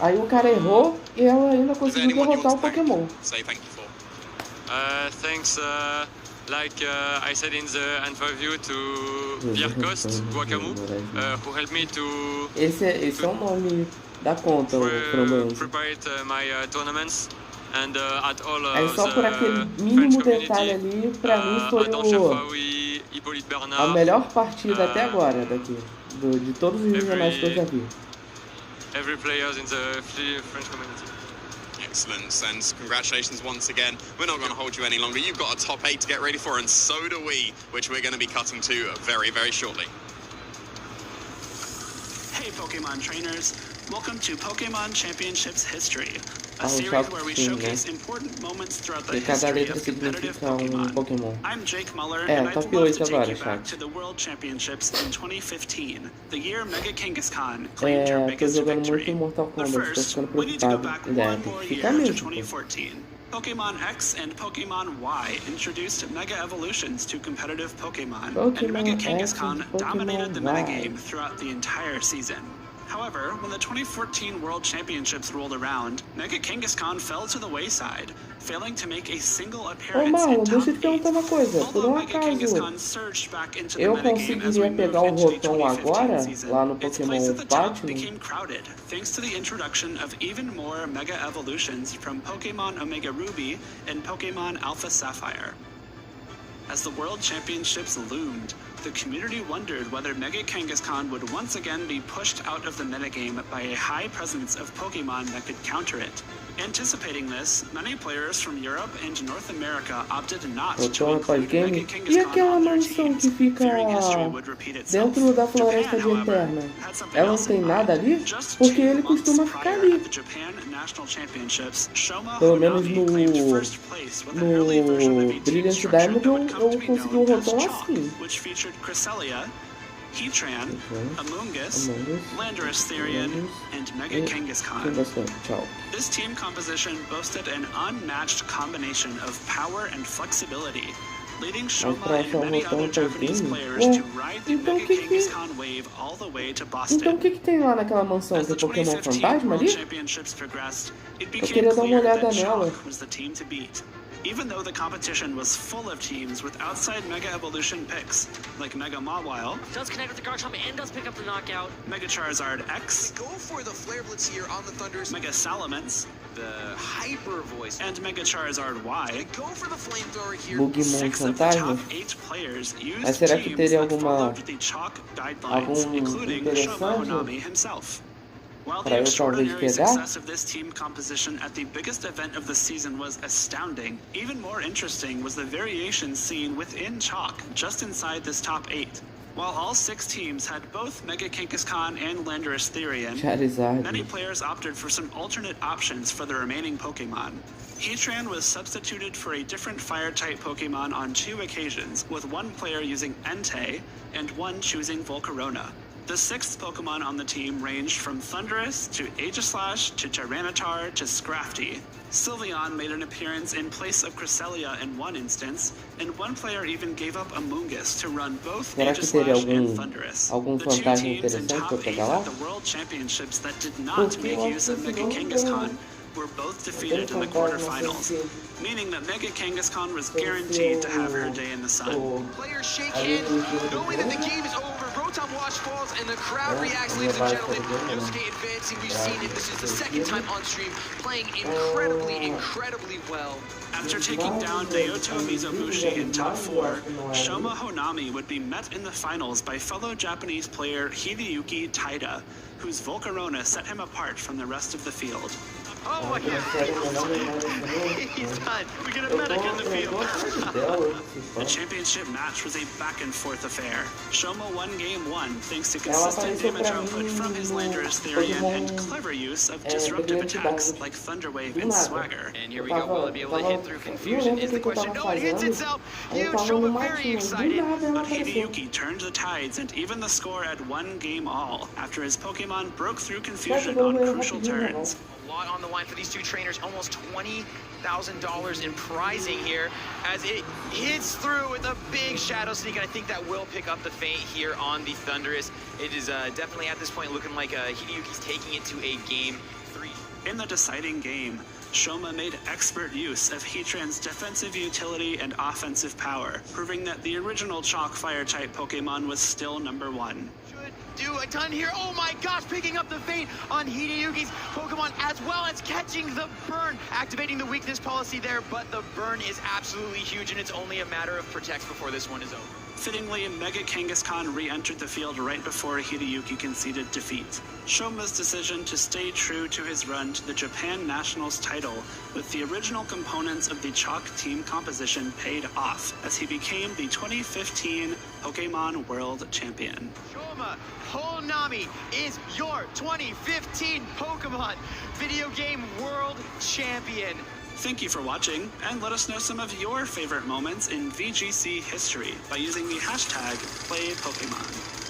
aí o cara errou e ela ainda conseguiu derrotar o Pokémon. Thanks, like I said in the interview, to Pierre Coste, Guacamu, who helped me to... Esse é o nome da conta, o Framboesa. Prepare my tournaments. And at all, aí só por aquele mínimo detalhe ali, pra mim foi a melhor partida até agora daqui, de todos os regionais que eu já vi. Every players in the French community. Excellent, and congratulations once again. We're not going to hold you any longer. You've got a top 8 to get ready for, and so do we, which we're going to be cutting to very, very shortly. Hey Pokemon trainers, welcome to Pokemon Championships history. a series where we showcase important moments throughout the history of competitive Pokemon. I'm Jake Muller, and I'd love to take you back to the World Championships in 2015, the year Mega Kangaskhan claimed her biggest victory. But first, we need to go back one more year to 2014. Pokemon X and Pokemon Y introduced Mega Evolutions to competitive Pokemon, and Mega Kangaskhan dominated the metagame throughout the entire season. However, when the 2014 World Championships rolled around, Mega Kangaskhan fell to the wayside, failing to make a single appearance in top 8. Although Mega Kangaskhan surged back into the metagame as we moved into the 2015 season, its place at the top became crowded, thanks to the introduction of even more Mega Evolutions from Pokemon Omega Ruby and Pokemon Alpha Sapphire. As the World Championships loomed, the community wondered whether Mega Kangaskhan would once again be pushed out of the metagame by a high presence of Pokemon that could counter it. Anticipating this, many players from Europe and North America opted not to include Mega Kangaskhan on their teams, fearing history would repeat itself. Dentro da Floresta de Eterna, ela não tem nada ali? Porque ele costuma ficar ali. Pelo menos no Brilliant Diamond eu consegui um rotom assim. Cresselia, Heatran, Amoonguss, Landorus Therian, and Mega Kangaskhan. This team composition boasted an unmatched combination of power and flexibility, leading Shoma and many other Japanese players to ride the Mega Kangaskhan wave all the way to Boston. Então o que tem lá naquela mansão? Tem Pokémon fantasma ali? Eu queria dar uma olhada nela. Even though the competition was full of teams with outside Mega Evolution picks, like Mega Mawile, does connect with the Garchomp and does pick up the knockout. Mega Charizard X, go for the Flare Blitz here on the Thunders, Mega Salamence, the Hyper Voice, and Mega Charizard Y. Go for the Flamethrower here. Bugimon fantasma. Mas será que teria algum interessante? While the extraordinary success of this team composition at the biggest event of the season was astounding, even more interesting was the variation seen within Chalk, just inside this top 8. While all 6 teams had both Mega Kangaskhan and Landorus Therian, many players opted for some alternate options for the remaining Pokemon. Heatran was substituted for a different Fire-type Pokemon on 2 occasions, with one player using Entei and one choosing Volcarona. The 6th Pokemon on the team ranged from Thundurus to Aegislash to Tyranitar to Scrafty. Sylveon made an appearance in place of Cresselia in one instance, and one player even gave up Amoonguss to run both Aegislash and Thundurus. The 2 teams in top 8 at the World Championships that did not make use of Mega Kangaskhan were both defeated in the quarterfinals, meaning that Mega Kangaskhan was guaranteed to have her day in the sun. Players shake hands, knowing that the game is over. Rotom Wash falls, and the crowd reacts, ladies and gentlemen. Yosuke advancing, we've seen it. This is the 2nd time on stream, playing incredibly well. After taking down Naoto Mizoguchi in top 4, Shoma Honami would be met in the finals by fellow Japanese player Hideyuki Taida, whose Volcarona set him apart from the rest of the field. Oh my God! He's done. We get a medic in the field. The championship match was a back-and-forth affair. Shoma won Game 1 thanks to consistent damage output from his Landorus Therian and clever use of disruptive attacks like Thunder Wave and Swagger. And here we go. Will it be able to hit through confusion is the question. No, it hits itself. Huge. Shoma very excited. But Hideyuki turned the tides and even the score at 1 game all after his Pokemon broke through confusion on crucial turns. Lot on the line for these 2 trainers, almost $20,000 in prizing here as it hits through with a big Shadow Sneak, and I think that will pick up the feint here on the Thundurus. It is definitely at this point looking like Hideyuki's taking it to a Game 3. In the deciding game, Shoma made expert use of Heatran's defensive utility and offensive power, proving that the original Chalk Fire-type Pokemon was still #1. Do a ton here. Oh my gosh, picking up the feint on Hideyuki's Pokemon as well as catching the burn, activating the weakness policy there, but the burn is absolutely huge and it's only a matter of protects before this one is over. Fittingly, Mega Kangaskhan re-entered the field right before Hideyuki conceded defeat. Shoma's decision to stay true to his run to the Japan Nationals title with the original components of the Chalk team composition paid off as he became the 2015 Pokemon World Champion. Shoma Honami is your 2015 Pokemon Video Game World Champion. Thank you for watching, and let us know some of your favorite moments in VGC history by using the hashtag #PlayPokemon.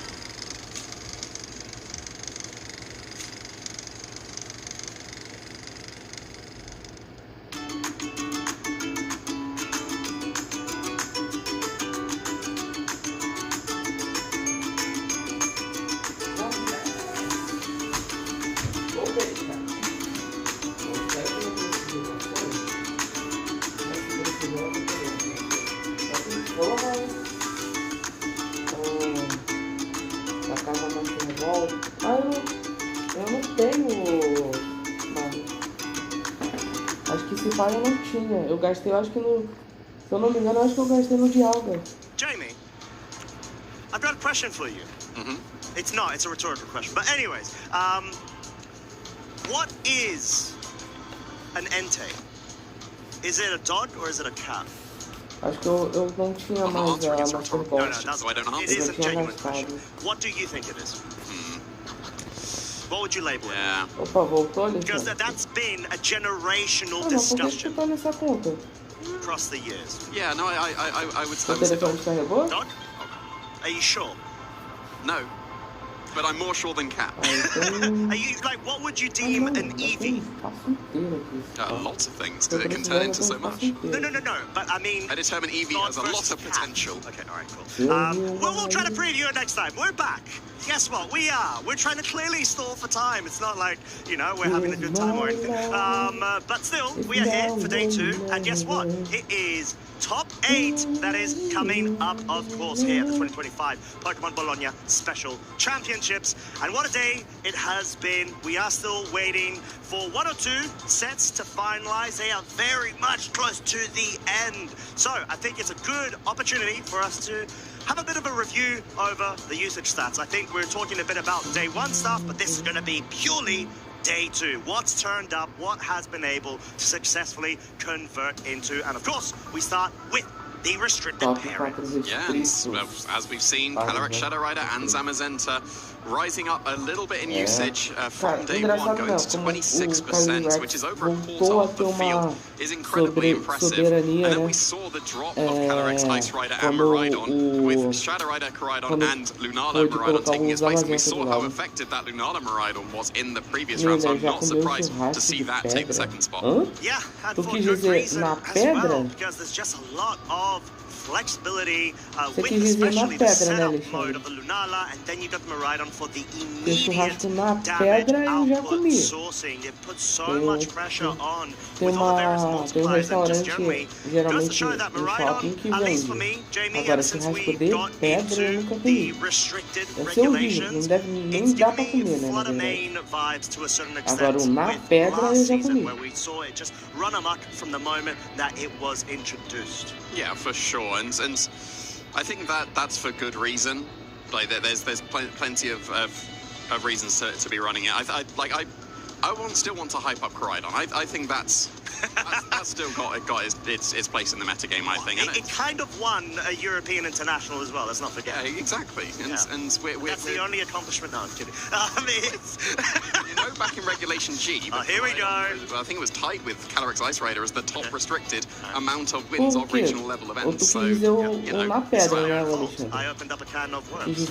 Eu não tenho. Acho que esse pai eu não tinha. Eu gastei, eu acho que no. Se eu não me engano, eu acho que eu gastei no Dialga. Jamie, I've got a question for you. It's not, it's a rhetorical question. But anyways, what is an Entei? Is it a dog or is it a cat? Acho que eu não tinha mais a Master Ball. It is a genuine question. What do you think it is? What would you label it? Opa, voltou ali. Because that's been a generational Por que discussion você tá nessa conta? across the years. Yeah, no, I would Seu telefone carregou? Dog? Are you sure? No, but I'm more sure than cat. Are you like, what would you deem an Eevee? Lots of things that it can turn into so much. No. But I mean, I determine Eevee has a lot of potential. Okay, all right, cool. We'll try to preview it next time. We're back. Guess what? We're trying to clearly stall for time. It's not like, you know, we're having a good time or anything. But still, we are here for day 2. And guess what? It is top 8 that is coming up, of course, here at the 2025 Pokemon Bologna Special Championships. And what a day it has been. We are still waiting for 1 or 2 sets to finalize. They are very much close to the end. So I think it's a good opportunity for us to have a bit of a review over the usage stats. I think we're talking a bit about day 1 stuff, but this is going to be purely day 2. What's turned up, what has been able to successfully convert into, and of course, we start with the restricted pairing. Yeah, and as we've seen, Calyrex Shadow Rider and Zamazenta rising up a little bit in usage from day 1, going to 26%, which is over a quarter of the field, is incredibly impressive. And then we saw the drop of Calyrex Ice Rider and Miraidon, with Shadow Rider, Koraidon, and Lunala Miraidon taking his place. And we saw how effective that Lunala Miraidon was in the previous round, so I'm not surprised to see that take the second spot. Yeah, and for good reason as well, because there's just a lot of flexibility with especially the setup mode of the Lunala, and then you got Miraidon for the immediate damage output sourcing. It puts so much pressure on with all the various multipliers, and just generally goes to show that Miraidon, at least for me, Jamie, ever since we got into the restricted regulations, it's given me Flutter Mane vibes to a certain extent with last season, where we saw it just run amok from the moment that it was introduced. Yeah, for sure. And I think that's for good reason. Like there's plenty of reasons to be running it. I still want to hype up Koraidon. I think that's still got its place in the metagame, I think. It kind of won a European international as well, let's not forget. Yeah, exactly. And that's the only accomplishment. No, I'm kidding. You know, back in Regulation G, here we go. I think it was tied with Calyrex Ice Rider as the top restricted amount of wins of regional level events. So, you know, I opened up a can of worms.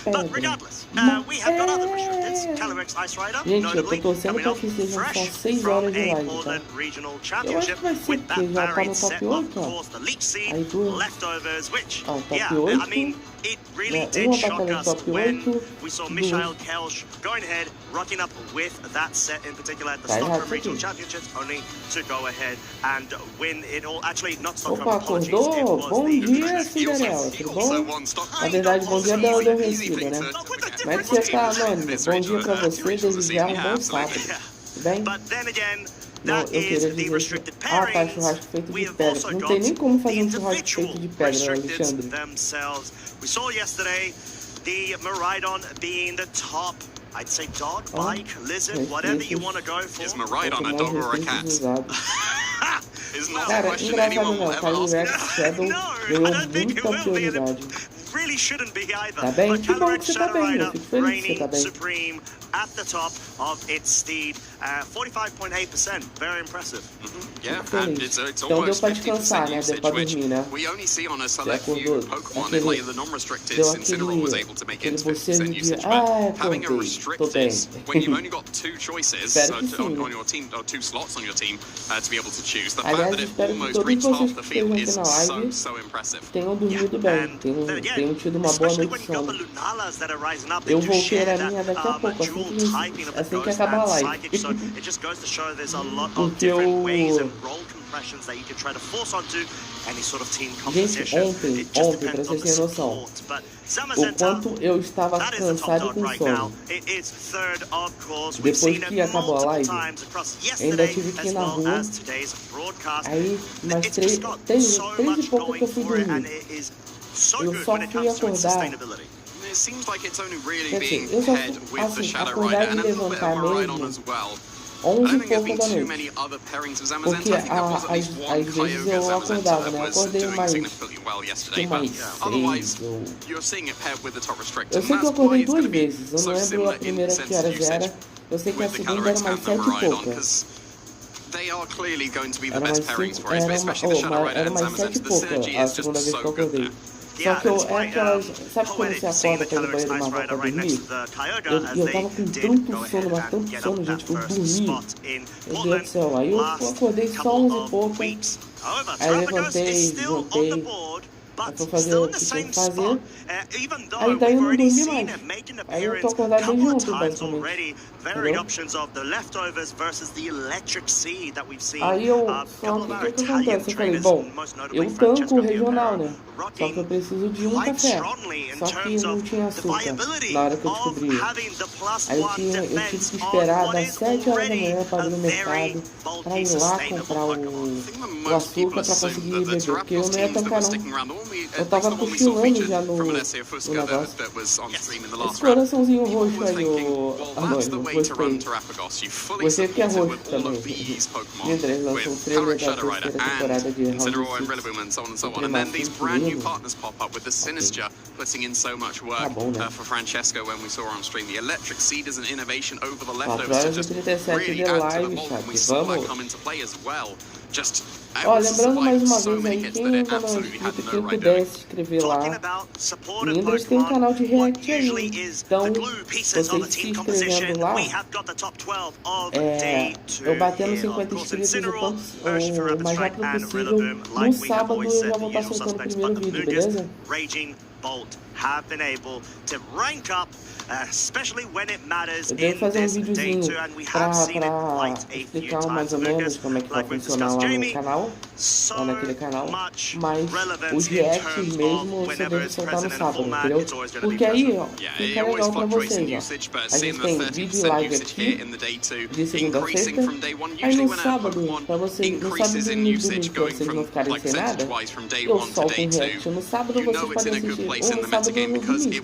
But regardless, we have got other restricteds. Calyrex Ice Rider, notably, coming off fresh from a Poland regional championship with that varied set, of course, the Leech Seed leftovers, which, I mean, it really did shock us when we saw Michael Kelsch going ahead, rocking up with that set in particular at the Stockholm Regional Championships, only to go ahead and win it all. Actually, not Stockholm, apologies. It was Cinderela, tudo bom? Na verdade, bom dia da Recife, né? Como é que você tá, mano? Bom dia pra você, desejar bom sábado. Tudo bem? But then again, Não, eu queria dizer que... Ah, tá, churrasco feito de pedra. Não tem nem como fazer churrasco feito de pedra, Alexandre. We saw yesterday the Miraidon being the top, I'd say dog, bike, lizard, whatever you want to go for. Is Miraidon a dog or a cat? Isn't that Cara, a question anyone will ever ask? Shadow ganhou muita prioridade. Really shouldn't be either. Tá bem? But Que bom que Calyrex você tá Shadow bem, Rider eu fico feliz que você tá reigning bem. supreme at the top of its steed. 45.8%, very impressive. Yeah, and it's Então deu almost pra descansar, 50% né? Deu usage, pra which dormir, né? we only see on a Você select few acordou, Pokemon in like the non-restricted. Incineroar was able to make it to 50% usage, but having a restricted, when you've only got 2 choices on your team, or 2 slots on your team to be able to choose, the fact that it almost reached half the field is so impressive. Tenham dormido bem, tenham tido uma boa noite de sono. Eu voltei na minha daqui a pouco, assim que acabar a live. Porque eu... Gente, ontem, pra vocês terem noção, o quanto eu estava cansado com sono. Depois que acabou a live, ainda tive que ir na rua, aí mais 3 e pouco que eu fui dormir. Eu só fui acordar. It seems like it's only really Quer being dizer, eu só paired with the assim, Shadow acordar Rider e and a little bit of levantar Miraidon mesmo, as well. 11 I e don't think there's pouco been da too noite. many other pairings of Zamazenta. Porque I think there was at least one às vezes Kyogre eu Zamazenta acordava, that né? was Acordei doing mais significantly well yesterday, but otherwise you're seeing it paired with the top restricted. Eu sei que eu acordei 2 vezes, eu não lembro a primeira que horas era. Eu sei que a segunda era mais 7 e pouca. They are clearly going to be the Era best mais pairings 5, for it, especially the Shadow Rider era and mais 7 Zamazenta. e The pouca synergy a is just segunda vez que eu so good acordei. there. Só que eu, é aquelas... Sabe quando você acorda pra ir no banheiro uma volta pra dormir? Eu tava com tanto sono, mas tanto sono, gente, que eu dormi. Meu Deus do céu, aí eu acordei só 11 e pouco. Aí levantei, jantei. Aí fui fazer o que tinha que fazer. Aí daí eu não dormi mais. Aí eu tô acordado desde ontem, basicamente. Entendeu? Aí eu, só que o que acontece? Eu falei, bom, eu tanco o regional, né? Só que eu preciso de um café. Só que não tinha açúcar na hora que eu descobri. Aí eu tive que esperar das 7 horas da manhã para ir no mercado, para ir lá comprar o açúcar para conseguir beber, porque eu não ia tancar não. Eu tava cochilando já no negócio. Esse coraçãozinho roxo aí, o Armando, gostei. Gostei porque é roxo também. Meu Deus, lançou o trailer da terceira temporada de Reagindo. Partners pop up with the Sinister putting in so much work for Francesco when we saw on stream. The Electric Seed is an innovation over the leftovers to just really add to the mold. We saw that come into play as well. Just Ó, lembrando mais uma vez aí, quem ainda não é inscrito, quem puder se inscrever lá. Lindas tem um canal de react aí, então vocês se inscrevendo lá, eu batendo 50 inscritos o mais rápido possível. No sábado eu já vou estar soltando o primeiro vídeo, beleza? Have been able to rank up, especially when it matters eu devo fazer in um this day videozinho 2, and we have seen it quite a few explicar mais times. ou menos como é que vai funcionar lá no canal, lá naquele canal, mas os reacts mesmo você deve soltar no sábado, entendeu? Porque aí, ó, fica legal pra vocês, ó. A gente tem vídeo e live aqui de segunda a sexta, aí no sábado, pra vocês, no sábado e no domingo, pra vocês não ficarem sem nada, eu solto um react no sábado, vocês podem assistir no sábado e no domingo, entendeu? Aí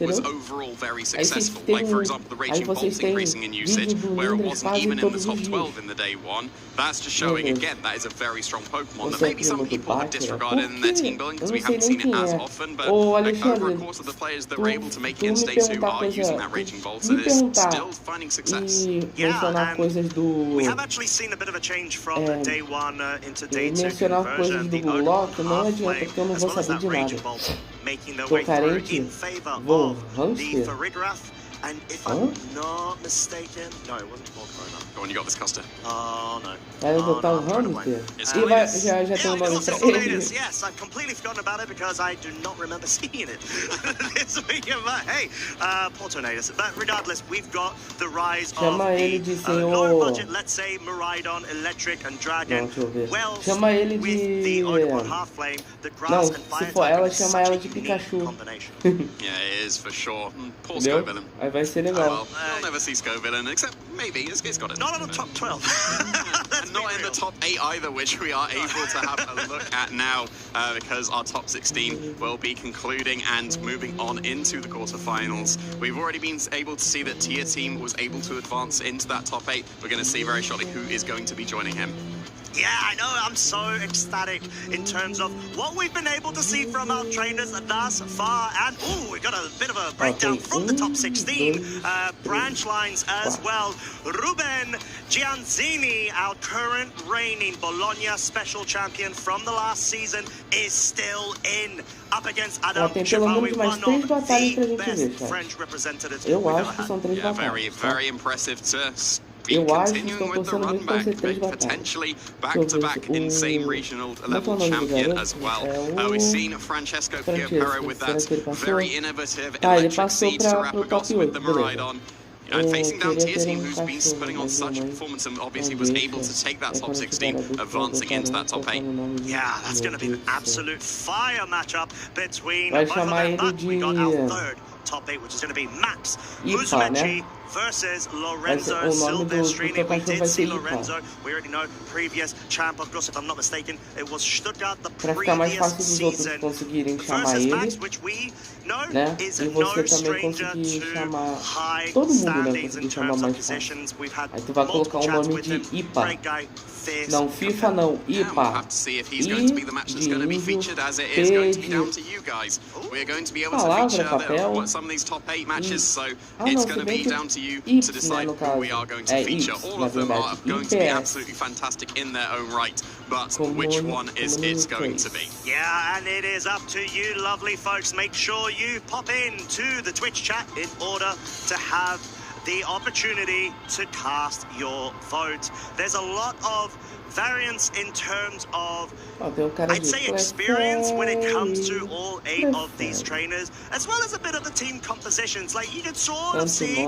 vocês têm vídeo do Lindas quase todos os dias. That's just showing again that is a very strong Pokemon that maybe some people have disregarded in their team building because we haven't seen it as often, but over a course of the players that were able to make it in State 2 are using that Raging Bolt, so it's still finding success. Mencionar coisas do... We have actually seen a bit of a change from day 1 into day 2 mencionar coisas do Bullock não adianta, porque eu não vou saber de nada. Tô carente, vou hamster. And if I'm not mistaken, no, it wasn't Volcarona. Go on, you got this, Costa. Oh no. Vai adotar um hamster? E já tem um nome pra ele. Yes, I've completely forgotten about it because I do not remember seeing it this weekend. But hey, Portonatus. But regardless, we've got the rise of the low budget, let's say, Miraidon, Electric, and Dragon. Well, chama ele de... Não, se for ela, chama ela de Pikachu. Yeah, it is for sure. Poor Scovillain. Mas vai ser legal. We'll never see Scoville, except maybe it's got it. Not on the top 12. And not in the top 8 either, which we are able to have a look at now, because our top 16 will be concluding and moving on into the quarterfinals. We've already been able to see that Tier Team was able to advance into that top 8. We're going to see very shortly who is going to be joining him. Yeah, I know. I'm so ecstatic in terms of what we've been able to see from our trainers thus far. And, we got a bit of a breakdown from the top 16 branch lines as well. Ruben Gianzini, our current reigning Bologna special champion from the last season, is still in. Up against Adam Chavawi, one of the best French representatives we've ever had. Very, very impressive to be continuing with the run back, potentially back-to-back insane regional level champion as well. We've seen Francesco Chiapero with that very innovative electric seed to Rapagos with the Maridon. Facing down Tier Team, who's been putting on such a performance and obviously was able to take that top 16, advancing into that top 8. Yeah, that's going to be an absolute fire matchup between both of them. But we got our third top 8, which is going to be Max Musumeci versus Lorenzo Silvestrini. We did see Lorenzo. We already know previous champ, of course, if I'm not mistaken, it was Stuttgart the previous season versus Max, which we know is no stranger to high standings in terms of positions. We've had multiple chats with him. Great guy. Não, FIFA não, IPA. We'll have to see if he's going to be the match that's going to be featured, as it is going to be down to you guys. We're going to be able to feature some of these top 8 matches, so it's going to be down to you to decide who we are going to feature. All of them are going to be absolutely fantastic in their own right, but which one is it going to be? Yeah, and it is up to you, lovely folks. Make sure you pop in to the Twitch chat in order to have the opportunity to cast your vote. There's a lot of variance in terms of, I'd say, experience when it comes to all 8 of these trainers, as well as a bit of the team compositions. Like, you can sort of see,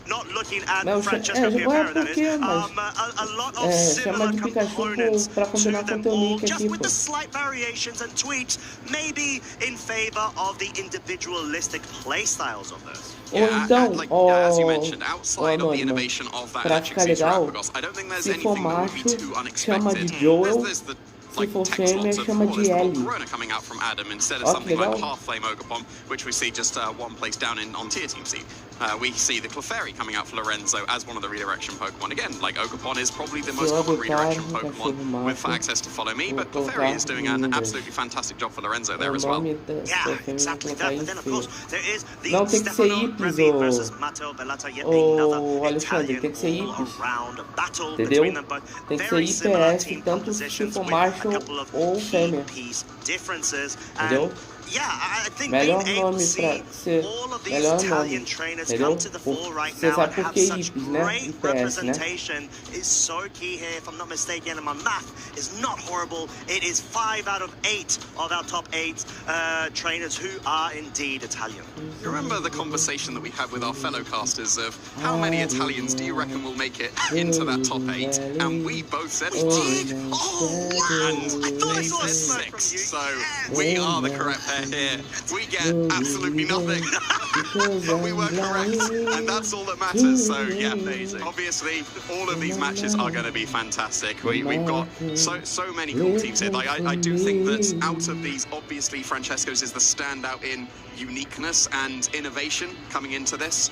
not looking at Francesco Chiapero, that is, a lot of similar components to them all, just with the slight variations and tweaks, maybe in favor of the individualistic play styles of those. As you mentioned, outside of the innovation of that electric seed Rapagos, I don't think there's anything that would be too unexpected. There's the text lots of Corona coming out from Adam instead of something like Half Flame Ogerpon, which we see just one place down on Tier Team seed. We see the Clefairy coming out for Lorenzo as one of the redirection Pokemon. Again, like Ogerpon is probably the most common redirection Pokemon with access to Follow Me, but Clefairy is doing an absolutely fantastic job for Lorenzo there as well. Yeah, exactly that. But then, of course, there is the Stefano Brevi versus Matteo Bellata, yet another Italian all-around battle between them both. Very similar team compositions with a couple of key piece differences. And yeah, I think being able to see all of these Italian trainers come to the fore right now and have such great representation is so key here. If I'm not mistaken, and my math is not horrible, it is 5 out of 8 of our top 8 trainers who are indeed Italian. You remember the conversation that we had with our fellow casters of how many Italians do you reckon will make it into that top 8? And we both said 5. Oh, wow! I thought I saw 6. So we are the correct pair here. We get absolutely nothing. But we were correct, and that's all that matters. So yeah, amazing. Obviously, all of these matches are going to be fantastic. We've got so many cool teams here. Like I do think that out of these, obviously Francesco's is the standout in uniqueness and innovation coming into this.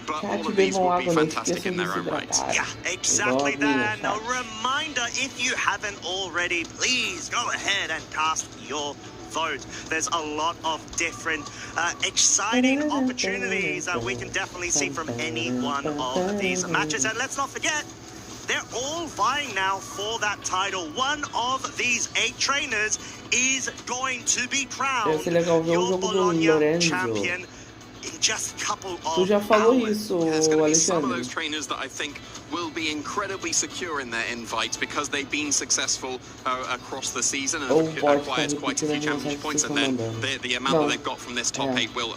But all of these will be fantastic in their own right. Yeah, exactly that. And a reminder, if you haven't already, please go ahead and cast your vote. There's a lot of different exciting opportunities that we can definitely see from any one of these matches. And let's not forget, they're all vying now for that title. One of these 8 trainers is going to be crowned your Bologna champion in just a couple of hours. There's going to be some of those trainers that I think will be incredibly secure in their invite because they've been successful across the season and acquired quite a few championship points, and then the amount that they've got from this top 8 will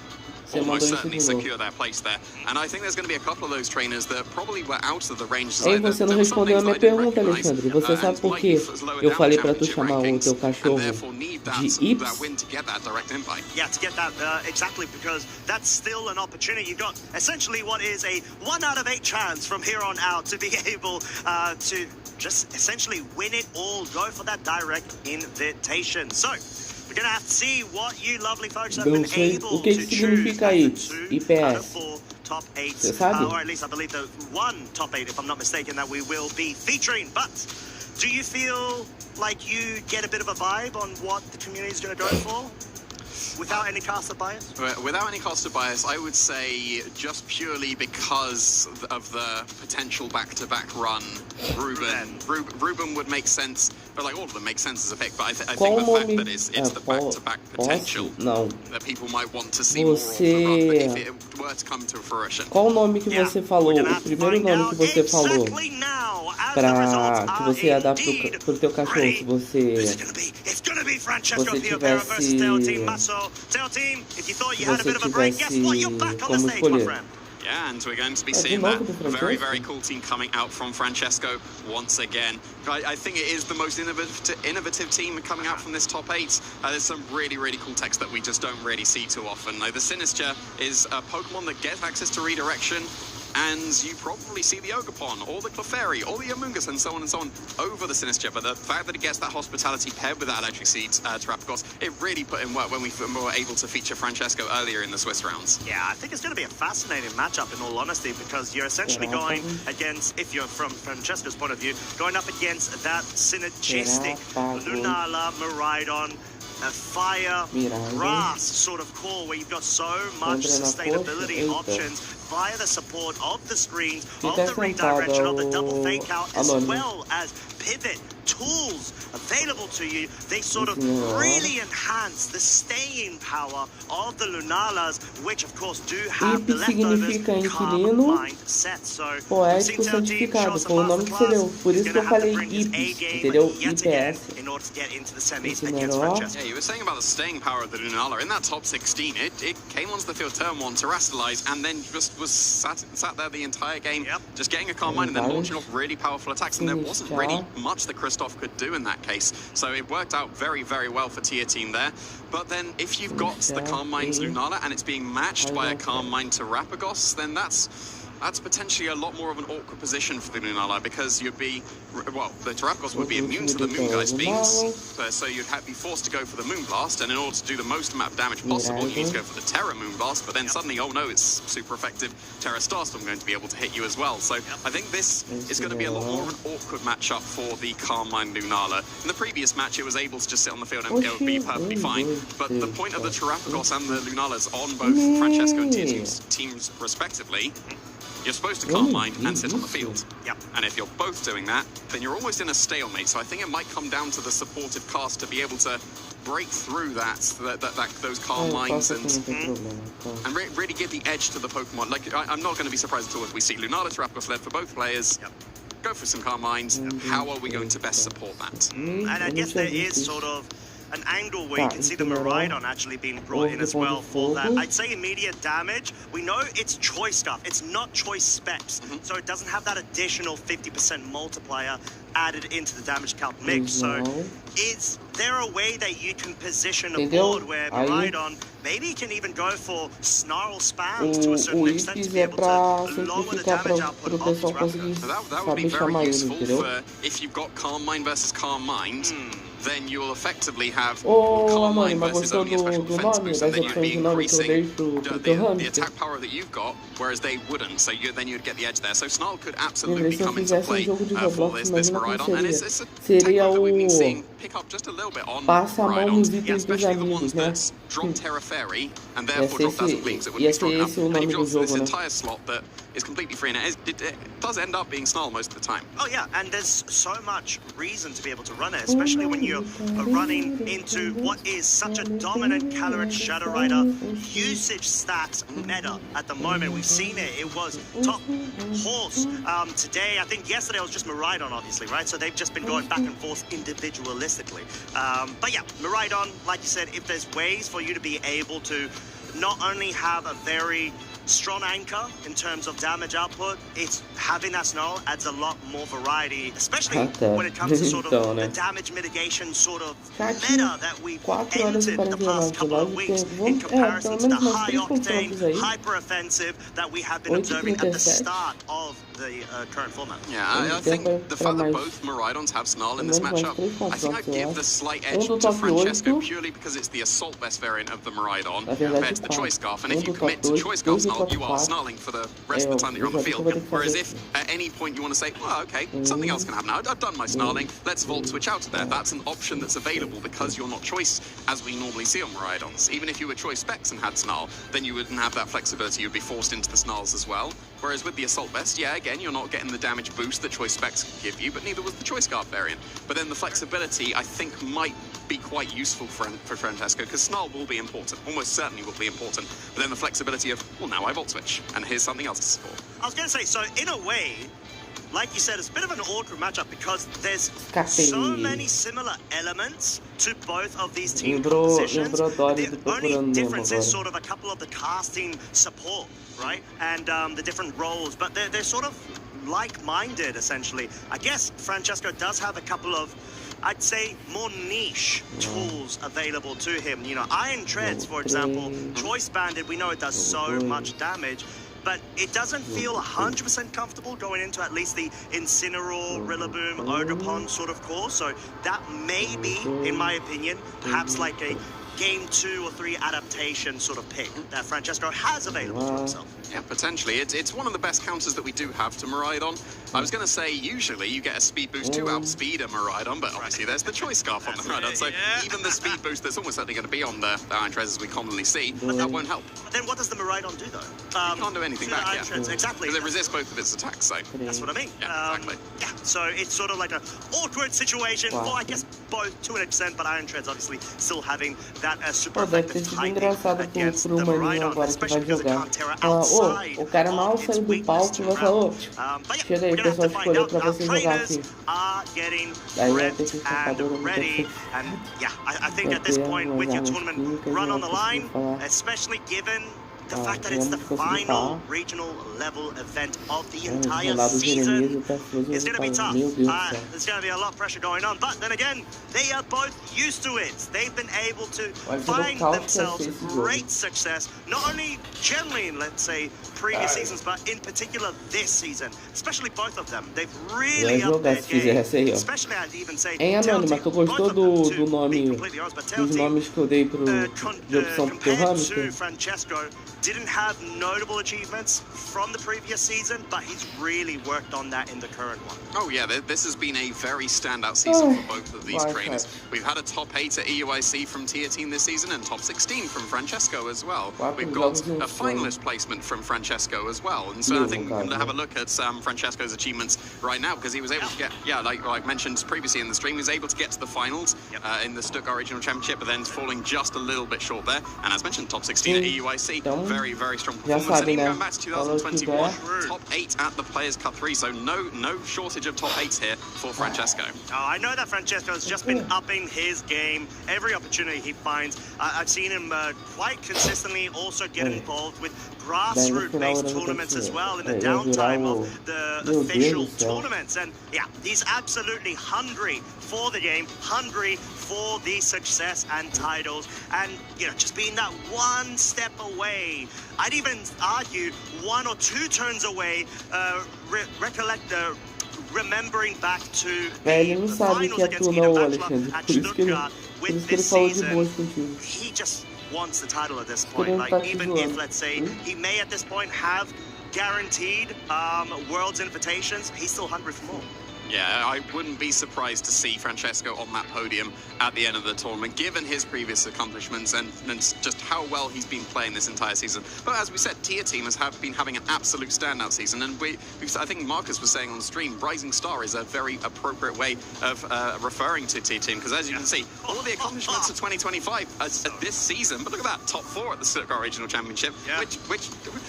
almost certainly secure their place there. And I think there's going to be a couple of those trainers that probably were out of the range. Ei, você não respondeu a minha pergunta, Alexandre. Você sabe por que eu falei para tu chamar o teu cachorro de Ips? Yeah, to get that exactly, because that's still an opportunity. You've got essentially what is a 1 out of 8 chance from here on out to be able to just essentially win it all, go for that direct invitation. So we're going to have to see what you lovely folks have been able to choose. IPS? Top 8, or at least I believe the one top 8, if I'm not mistaken, that we will be featuring. But do you feel like you get a bit of a vibe on what the community is going to go for? Without any caster bias? Without any caster bias, I would say just purely because of the potential back-to-back run, Ruben would make sense. But like all of them make sense as a pick. But I think the fact that it's the back-to-back potential that people might want to see more of the run, but if it were to come to fruition. Qual o nome que você falou? O primeiro nome que você falou para que você ia dar pro teu cachorro se você como escolher? Yeah, and we're going to be seeing that very, very cool team coming out from Francesco once again. I think it is the most innovative team coming out from this top 8. There's some really, really cool techs that we just don't really see too often. The Sinister is a Pokemon that gets access to redirection, and you probably see the Ogerpon, or the Clefairy, or the Amoonguss, and so on over the Sinister. But the fact that it gets that Hospitality paired with that Electric Seed Terrapagos, it really put in work when we were able to feature Francesco earlier in the Swiss rounds. Yeah, I think it's going to be a fascinating matchup in all honesty, because you're essentially going against, if you're from Francesco's point of view, going up against that synergistic Lunala, Miraidon, a fire, grass sort of core where you've got so much sustainability options via the support of the screens, of the redirection, of the double fake out, as well as pivot tools available to you. They sort of really enhance the staying power of the Lunalas, which of course do have the leftovers mindset. So poético certificado, foi o nome que você deu. Por isso que eu falei IPS, entendeu? IPS. In order to get into the semis against Francesco. Yeah, you were saying about the staying power of the Lunala. In that top 16, it came onto the field turn 1 to Terrastallize, and then just was sat there the entire game, just getting a Calm Mind and then launching off really powerful attacks, and there wasn't really much that Christoph could do in that case. So it worked out very, very well for Tier Team there. But then if you've got the Calm Mind's Lunala and it's being matched by a Calm Mind Terrapagos, then that's potentially a lot more of an awkward position for the Lunala, because you'd be, well, the Terrapagos would be immune to the Moongeist beams, so you'd be forced to go for the Moonblast, and in order to do the most amount of damage possible, you need to go for the Terra Moonblast, but then suddenly, oh no, it's super effective Terra Starstorm going to be able to hit you as well. So I think this is going to be a lot more of an awkward matchup for the Calm Mind Lunala. In the previous match, it was able to just sit on the field and it would be perfectly fine, but the point of the Terrapagos and the Lunalas on both Francesco and Tier teams respectively, you're supposed to Calm Mind and sit on the field. And if you're both doing that, then you're almost in a stalemate. So I think it might come down to the supportive cast to be able to break through those Calm Minds and really give the edge to the Pokemon. Like, I'm not going to be surprised at all if we see Lunala Terrapagos led for both players. Go for some Calm Minds. How are we going to best support that? And I guess there is sort of an angle where you can see the Miraidon actually being brought in as well for that. I'd say immediate damage. We know it's choice stuff. It's not choice specs. So it doesn't have that additional 50% multiplier added into the damage count mix. So is there a way that you can position a board where Miraidon maybe can even go for snarl spams to a certain extent to be able to lower the damage output of the Terrapagos? That would be very useful for if you've got Calm Mind versus Calm Mind. Then you'll effectively have Calm Mind versus only a special defense boost, and then you'd be increasing the attack power that you've got, whereas they wouldn't, so then you'd get the edge there. So Snarl could absolutely come into play for this Miraidon, and it's a techno that we've been seeing pick up just a little bit on Miraidon, especially the ones that drop Terra Fairy, and therefore drop Dazzle Gleams that would be strong enough. And you've got this entire slot that is completely free, and it does end up being Snarl most of the time. Oh yeah, and there's so much reason to be able to run it, especially when you're running into what is such a dominant Calyrex Shadow Rider usage stat meta at the moment. We've seen it. It was top horse today. I think yesterday it was just Miraidon, obviously, right? So they've just been going back and forth individualistically. But yeah, Miraidon, like you said, if there's ways for you to be able to not only have a very strong anchor in terms of damage output, it's having that snarl adds a lot more variety, especially when it comes to sort of the damage mitigation sort of meta that we've entered the past couple of weeks in comparison to the high octane, hyper offensive that we have been observing at the start of the current format. Yeah, I think the fact that both Miraidons have snarl in this matchup, I think I'd give the slight edge to Francesco purely because it's the assault vest variant of the Miraidon compared to the choice scarf, and if you commit to choice scarf snarl, you are snarling for the rest of the time that you're on the field. Whereas if at any point you want to say, well, okay, something else can happen now, I've done my snarling, let's vault switch out to there. That's an option that's available because you're not choice as we normally see on Miraidons. Even if you were choice specs and had snarl, then you wouldn't have that flexibility, you'd be forced into the snarls as well. Whereas with the assault vest, yeah, again, you're not getting the damage boost that choice specs can give you, but neither was the choice guard variant. But then the flexibility, I think, might be quite useful for Francesco, because snarl will be important, almost certainly will be important. But then the flexibility of, well, now I volt switch, and here's something else to support. I was going to say, so in a way, like you said, it's a bit of an awkward matchup because there's so many similar elements to both of these team compositions. The only difference is sort of a couple of the casting support, right? And the different roles, but they're sort of like-minded, essentially. I guess Francesco does have a couple of, I'd say, more niche tools available to him. You know, Iron Treads, for example, Choice Banded, we know it does so much damage, but it doesn't feel 100% comfortable going into at least the Incineroar, Rillaboom, Ogerpon sort of core. So that may be, in my opinion, perhaps like a game 2 or 3 adaptation sort of pick that Francesco has available to himself. Yeah, potentially. It's one of the best counters that we do have to Miraidon. I was going to say, usually you get a speed boost to outspeed a Miraidon, but obviously there's the choice scarf on the Miraidon, so even the speed boost that's almost certainly going to be on the Iron Treads as we commonly see, that won't help. But then what does the Miraidon do, though? You can't do anything back, Exactly. Because it resists both of its attacks, so. That's what I mean. Yeah, exactly. Yeah, so it's sort of like an awkward situation for, I guess, both to an extent, but Iron Treads obviously still having that super effective typing against the Miraidon, especially because it can't tear outside o cara mal saiu do palco e vai falar, chega aí, o pessoal escolheu pra você jogar aqui. Daí vai ter que ficar ready, and yeah, I think at this point with your tournament run on the line, especially given the fact that it's the final regional level event of the entire season, it's going to be tough. There's going to be a lot of pressure going on, but then again, they are both used to it. They've been able to find themselves great success, not only generally in, let's say, previous seasons, but in particular this season, especially both of them. They've really upped their game, especially I'd even say Anônima, tu gostou do nome, dos nomes que eu dei de opção pro teu hamster? Francesco didn't have notable achievements from the previous season, but he's really worked on that in the current one. Oh yeah, this has been a very standout season for both of these trainers. We've had a top 8 at EUIC from Tier Team this season and top 16 from Francesco as well. We've got a finalist placement from Francesco as well, and so I think we're going to have a look at Francesco's achievements right now, because he was able to get, like mentioned previously in the stream, he was able to get to the finals in the Stuttgart Regional Championship, but then falling just a little bit short there, and as mentioned, top 16 at EUIC. Very, very strong performance. And even going back to 2021, top 8 at the Players' Cup 3, so no shortage of top 8s here for Francesco. Oh, I know that Francesco has just been upping his game every opportunity he finds. I've seen him quite consistently also get involved with grassroots-based tournaments as well in the downtime of the official tournaments. And yeah, he's absolutely hungry for the game, hungry for the success and titles, and you know, just being that one step away. I'd even argue 1 or 2 turns away. Remembering back to the finals against Ida Bachelor at Stuttgart with this season, he just wants the title at this point. Like, even if, let's say, he may at this point have guaranteed Worlds invitations, he's still hungry for more. Yeah, I wouldn't be surprised to see Francesco on that podium at the end of the tournament, given his previous accomplishments and just how well he's been playing this entire season. But as we said, Tier Team has been having an absolute standout season, and I think Marcus was saying on stream, Rising Star is a very appropriate way of referring to Tier Team, because as you can see, all of the accomplishments of 2025 this season, but look at that, top 4 at the Stuttgart Regional Championship, which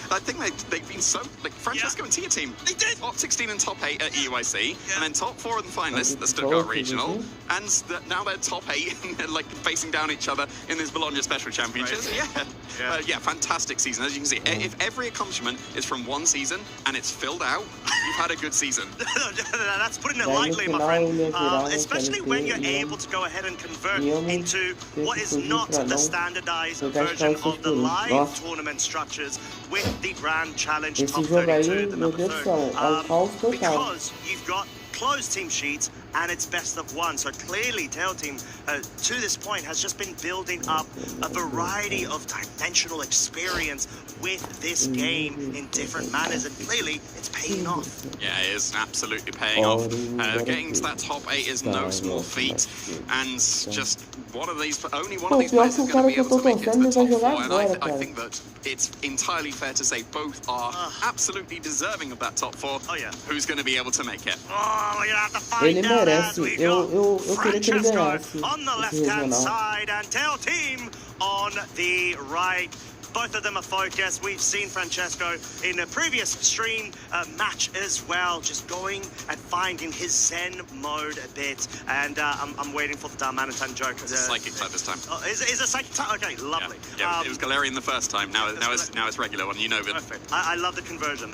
I think they've been so, like, Francesco and Tier Team, they did top 16 and top 8 at EUIC, and then then top 4 in the finalists, the Stuttgart Regional, and now they're top 8, like facing down each other in this Bologna Special Championships. Right. Yeah, fantastic season. As you can see, if every accomplishment is from one season and it's filled out, you've had a good season. That's putting it lightly, my friend. Especially when you're able to go ahead and convert into what is not the standardized version of the live tournament structures with the Grand Challenge Top 32, the number 3. Because you've got closed team sheets and it's best of one. So clearly Tail Team to this point has just been building up a variety of dimensional experience with this game in different manners, and clearly it's paying off. Yeah, it is absolutely paying off. Getting to that top 8 is no small feat, and just only one of these players is going to be able to make it to the top 4, and I think that it's entirely fair to say both are absolutely deserving of that top 4. Oh yeah. Who's going to be able to make it? Oh, we're going to have to find out. Eu queria que ele ganhasse on the left-hand side and Tail Team on the right. Both of them are focused. We've seen Francesco in a previous stream match as well, just going and finding his Zen mode a bit. And I'm waiting for the Darmanitan joke. It's a psychic type this time. Is a psychic type? Okay, lovely. Yeah, it was Galarian the first time. Now it's regular one. You know it. Perfect. I love the conversion.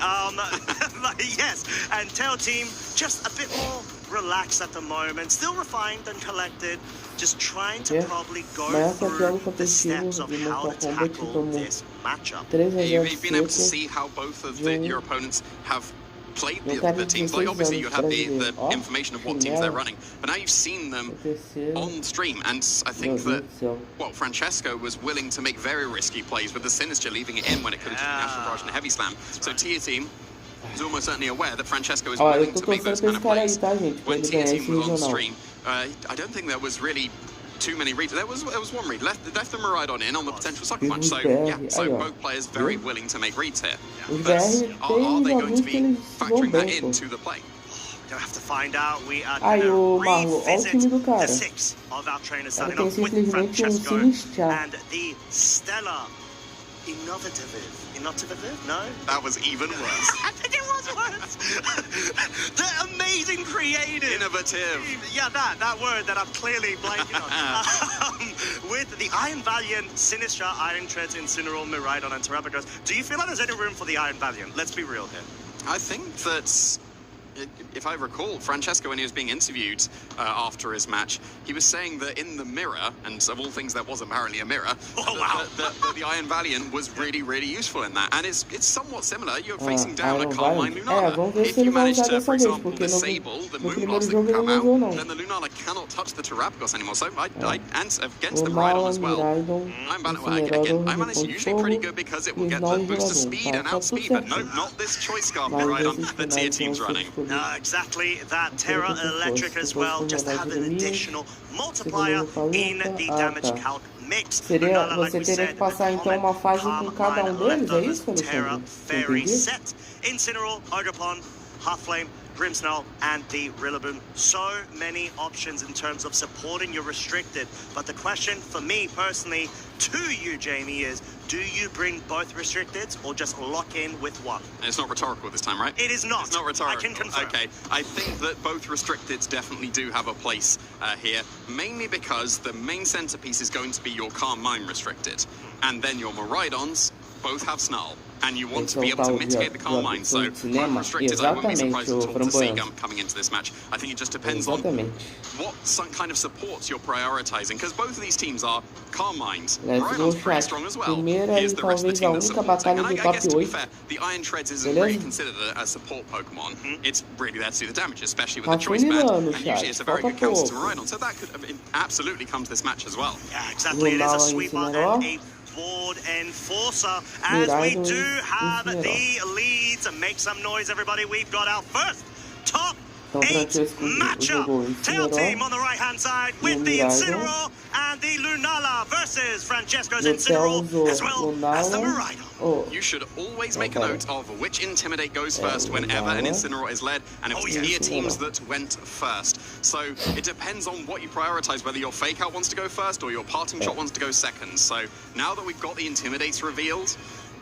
Yes, and Tail Team just a bit more relaxed at the moment, still refined and collected, just trying to probably go through the steps of how to tackle this matchup. You've been able to see how both of your opponents have played the teams. Like obviously you had the information of what teams they're running, but now you've seen them on stream, and I think that Francesco was willing to make very risky plays with the Sinister, leaving it in when it comes to the National Barrage and Heavy Slam. So Tia Team is almost certainly aware that Francesco is willing to make those kind of plays. When Tia Team was on stream, I don't think there was really too many reads. There was one read. Left the Miraidon in on the potential sucker punch. So so both players very willing to make reads here. But are they going to be factoring that into the play? We'll have to find out. We are going to revisit the 6 of our trainers, starting off with Francesco and the stellar Innovative? No? That was even worse. I think it was worse. The amazing creative. Innovative. Yeah, that word that I'm clearly blanking on. With the Iron Valiant, Sinister, Iron Treads, Incineroar, Miraidon, and Terrapagos. Do you feel like there's any room for the Iron Valiant? Let's be real here. I think that, if I recall, Francesco, when he was being interviewed after his match, he was saying that in the mirror, and of all things there was apparently a mirror, that the Iron Valiant was really, really useful in that. And it's somewhat similar. You're facing down a Carmine Lunala. If you manage to, for example, disable the Moonblast that can come out, then the Lunala cannot touch the Terrapagos anymore. So and against the Miraidon as well, Iron is usually pretty good because it will get the boost of speed and outspeed, but no, not this Choice Scarf Miraidon that Tia Team's running. Exactly, that Terra Electric as well, just have an additional multiplier in the damage calc mix. Você teria que passar então uma fase com cada deles, é isso, Terra very set. Incineroar, Ogerpon, Half-Flame, Grimmsnarl, and the Rillaboom. So many options in terms of supporting your restricted. But the question for me personally to you, Jamie, is do you bring both restricteds or just lock in with one? And it's not rhetorical this time, right? It is not. It's not rhetorical. I can confirm. Okay, I think that both restricteds definitely do have a place here, mainly because the main centerpiece is going to be your Carmine restricted, and then your Miraidons both have Snarl. And you want to be able to mitigate the Carmine, so restricted, I wouldn't be surprised at all to see coming into this match. I think it just depends on what kind of supports you're prioritizing, because both of these teams are Carmines. Miraidon's pretty strong as well. Here's the rest of the team that's supporting. And I guess, to be fair, the Iron Treads isn't really considered a support Pokemon. It's really there to do the damage, especially with the Choice Band, and usually it's a very good counter to Miraidon, so that could absolutely come to this match as well. Yeah, exactly. It is a sweeper and a board enforcer, as we do have the leads. Make some noise, everybody. We've got our first top 8 matchup. Tail Team on the right hand side with the Incineroar and the Lunala versus Francesco's Incineroar as well as the Miraidon. You should always make a note of which Intimidate goes first whenever an Incineroar is led, and it was Tia Teams that went first. So it depends on what you prioritize, whether your Fake Out wants to go first or your Parting Shot wants to go second. So now that we've got the Intimidates revealed,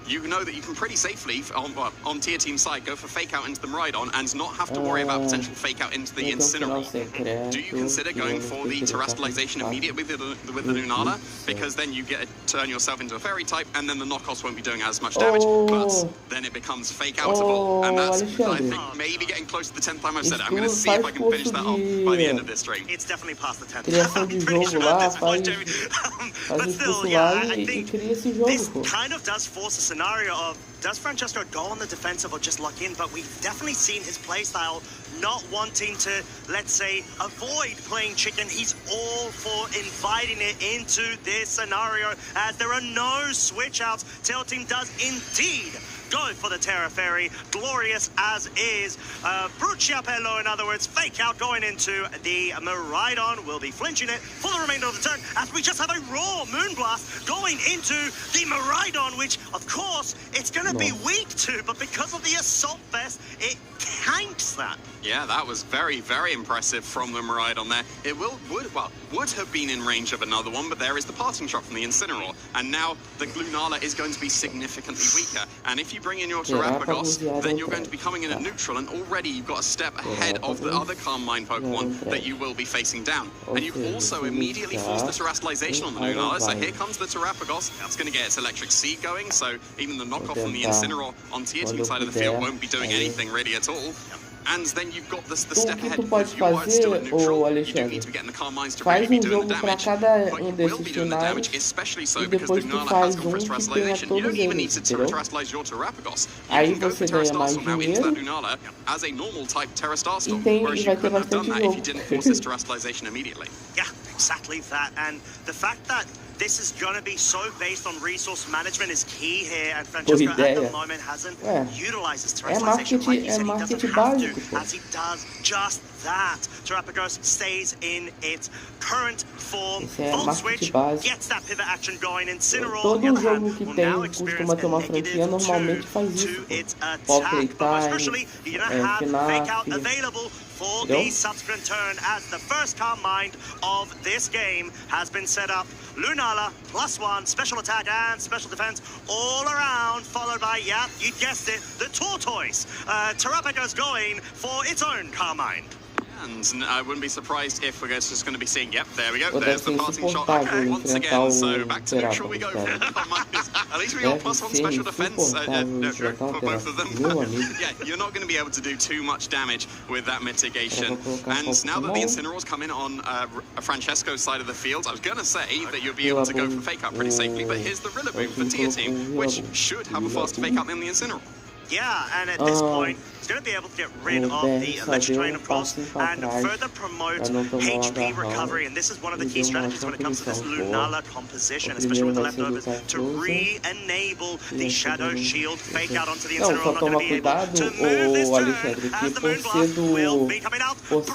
you know that you can pretty safely, on tier team side, go for fake out into the Miraidon and not have to worry about potential fake out into the Incineroar. Do you consider going for the terrestrialization immediately with the Lunala? Because then you turn yourself into a fairy type, and then the knockoffs won't be doing as much damage, but then it becomes fake outable, and that's, I think, maybe getting close to the 10th time I've said it. I'm going to see if I can finish that off by the end of this stream. It's definitely past the 10th. Criação de jogo lá, faz discurso lá e cria esse jogo, pô. Kind of does force a scenario of, does Francesco go on the defensive or just lock in? But we've definitely seen his playstyle not wanting to, let's say, avoid playing chicken. He's all for inviting it into this scenario, as there are no switch outs. Tail Team does indeed go for the Terra Fairy, glorious as is. Bruciapello, in other words, fake out going into the Miraidon. Will be flinching it for the remainder of the turn, as we just have a raw Moonblast going into the Miraidon, which, of course, it's going to be weak to, but because of the Assault Vest, it tanks that. Yeah, that was very, very impressive from the Miraidon there. It would have been in range of another one, but there is the parting shot from the Incineroar, and now the Lunala is going to be significantly weaker. And if you bring in your Terrapagos, then you're going to be coming in at neutral, and already you've got a step ahead of the other Calm Mind Pokemon that you will be facing down. And you've also immediately forced the Terrestrialization on the Lunala, so here comes the Terrapagos. It's going to get its Electric Seed going, so even the knockoff from the Incineroar on tier team side of the field won't be doing anything really at all. And then you've got the step ahead. Tu pode fazer, ô Alexandre, faz jogo para cada desses cenários e depois tu faz que tenha todos eles, entendeu? Aí você ganha mais dinheiro e vai ter bastante jogo. Yeah, exactly that. And the fact that this is going to be so based on resource management is key here, and Francesco at the moment hasn't utilized his terrestrialization like he said he doesn't have to, as he does just that. Terrapagos stays in its current form. Volt switch gets that pivot action going. Incineroar, on the other hand, will now experience a -2 to its attack. But most crucially, you're going to have fake out available for the subsequent turn, as the first Calm Mind of this game has been set up. Lunala, +1, special attack and special defense all around, followed by, yeah, you guessed it, the Tortoise. Terrapagos going for its own Calm Mind. And I wouldn't be surprised if we're just going to be seeing, yep, there we go, there's the parting shot once again, so back to neutral we go. At least we got +1 special defense for both of them. Yeah, you're not going to be able to do too much damage with that mitigation. And now that the Incineroar's come in on Francesco's side of the field, I was going to say that you'll be able to go for fake out pretty safely, but here's the Rillaboom for tier team, which should have a faster fake out than the Incineroar. Yeah, and at this point, he's going to be able to get rid of the Electric Drain, of course, and further promote HP recovery. And this is one of the key strategies when it comes to this Lunala composition, especially with the leftovers, to re-enable the Shadow Shield fake out onto the Incineroar. Not going to be able to move this turn, as the Moonblast will be coming out. Brutal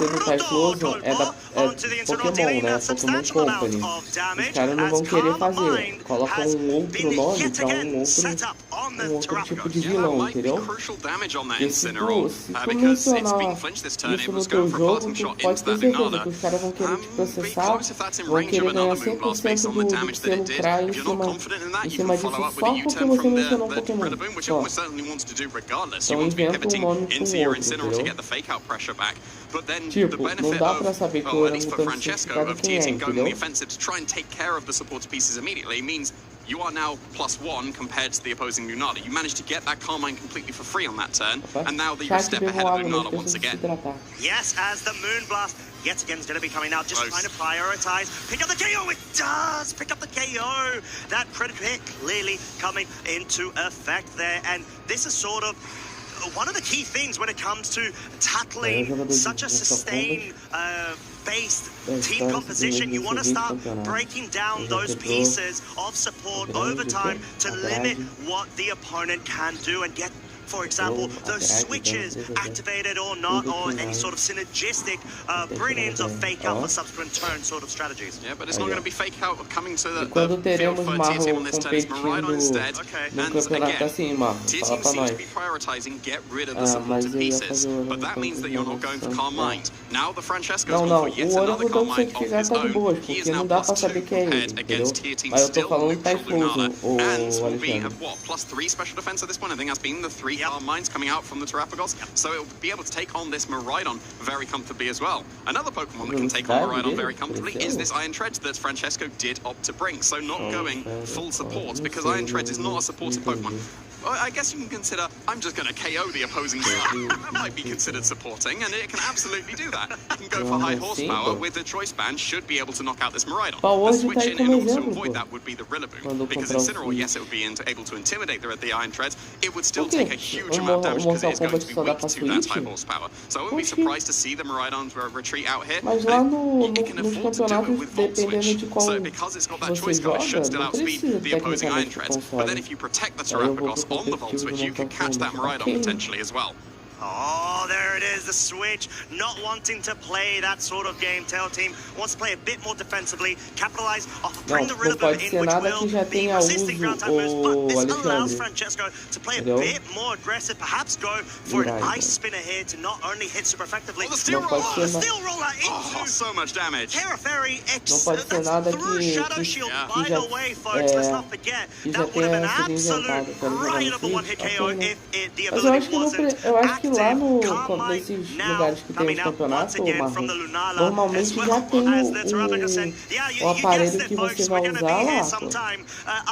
onto the Incineroar, dealing a substantial amount of damage, as Calm Mind has been yet again set up on the Terrapagos. Crucial damage on that Incineroar, because it's been flinched this turn. It was going for a parting shot into that Lunala. Be close if that's in range of another Moonblast based on the damage that it did. If you're not confident in that, you can follow up with a U-turn from the Rillaboom, which it almost certainly wants to do regardless. You want to be pivoting into your Incineroar to get the fake-out pressure back. But then the benefit of, at least for Francesco, of tier team going on the offensive to try and take care of the support pieces immediately means you are now +1 compared to the opposing Lunala. You managed to get that Calm Mind completely for free on that turn, and now that you're a step ahead of Lunala once again. Yes, as the Moonblast yet again is going to be coming out, just trying to prioritize. Pick up the KO, it does! Pick up the KO! That critical hit clearly coming into effect there, and this is sort of one of the key things when it comes to tackling such a sustained based team composition. You want to start breaking down those pieces of support over time to limit what the opponent can do and get for example, those switches activated or not, or any sort of synergistic bring-ins of fake out for subsequent turn sort of strategies. Yeah, but it's not going to be fake out coming to the field for TEA Team on this turn. It's Miraidon instead. And again, TEA Team seems to be prioritizing get rid of the supported pieces, but that means that you're not going for Carmine. Now the Francesco's going for yet another Carmine of his own. He is now +2 compared against TEA Team's still neutral Lunala, and will be at what, +3 special defense at this point? I think that's been the 3 Carmines coming out from the Terrapagos, so it'll be able to take on this Miraidon very comfortably as well. Another Pokemon that can take on Miraidon very comfortably is this Iron Treads that Francesco did opt to bring, so not going full support, because Iron Treads is not a supported Pokemon. Well, I guess you can consider, I'm just going to KO the opposing side. That might be considered supporting, and it can absolutely do that. You can go for high horsepower with the Choice Band, should be able to knock out this Miraidon. The switch in order to avoid that would be the Rillaboom, because Incineroar, yes, it would be able to intimidate the Iron Treads. It would still take a huge amount of damage because it is going to be weak to that high horsepower. So I wouldn't be surprised to see the Miraidons retreat out here. It can afford to do it with Volt Switch. So because it's got that Choice Guard, it should still outspeed the opposing Iron Treads. But then if you protect the Terrapagos on the Volt Switch, you could catch that Miraidon potentially as well. Oh, there it is, the switch. Not wanting to play that sort of game. TEA Team wants to play a bit more defensively, capitalize off of bring the Rillaboom in, which will be resisting ground type moves, but this allows Francesco to play a bit more aggressive, perhaps go for an Ice Spinner here to not only hit super effectively. Oh, the Steel Roller! The Steel Roller into so much damage. Terra Fairy X, that's through Shadow Shield. By the way, folks, let's not forget, that would have been an absolute riotable one-hit KO if the ability wasn't active. Lá nesses lugares que tem os campeonatos, normalmente já tem o aparelho que você vai usar lá.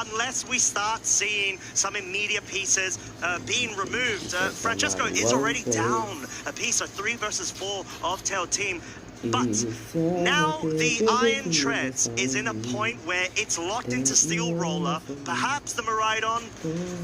Unless we start seeing some immediate pieces being removed, Francesco is already down a piece of 3 versus 4 of TEA Team. But now the Iron Treads is in a point where it's locked into Steel Roller. Perhaps the Miraidon,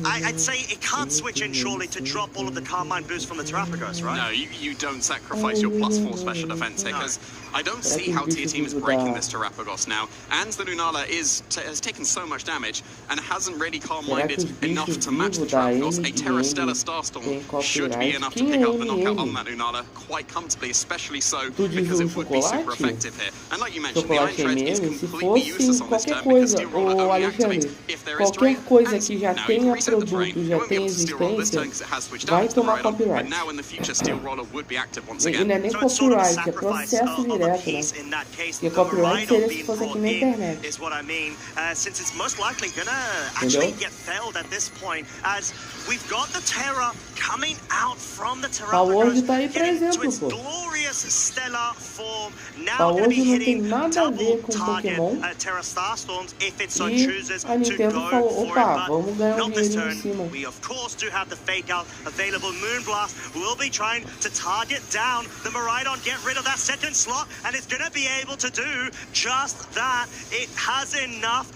I'd say it can't switch in surely to drop all of the Carmine boost from the Terrapagos, right? No, you don't sacrifice your +4 special defense here, because I don't see how TEA Team is breaking this Terrapagos now. And the Lunala has taken so much damage and hasn't really Carmined enough to match the Terrapagos. A Terra Stellar Starstorm should be enough to pick up the knockout on that Lunala quite comfortably, especially so because it would be super effective here. And like you mentioned, the Iron Tread is completely useless on this turn because Steel Roller only activates if there is terrain. And now you can reset the terrain. You won't be able to Steel Roller this turn because it has switched out to the Miraidon, but now in the future Steel Roller would be active once again. Não é nem copyright, é processo direto, né? Porque copyright seria se fosse aqui na internet. Is what I mean, since it's most likely gonna actually get felled at this point, as we've got the Terra coming out from the Terrapagos, getting to its glorious stellar form. Now going to be hitting double target Terra Starstorms if it so chooses to go for it, but not this turn. We of course do have the fake out available. Moonblast will be trying to target down the Miraidon, get rid of that second slot, and it's going to be able to do just that. It has enough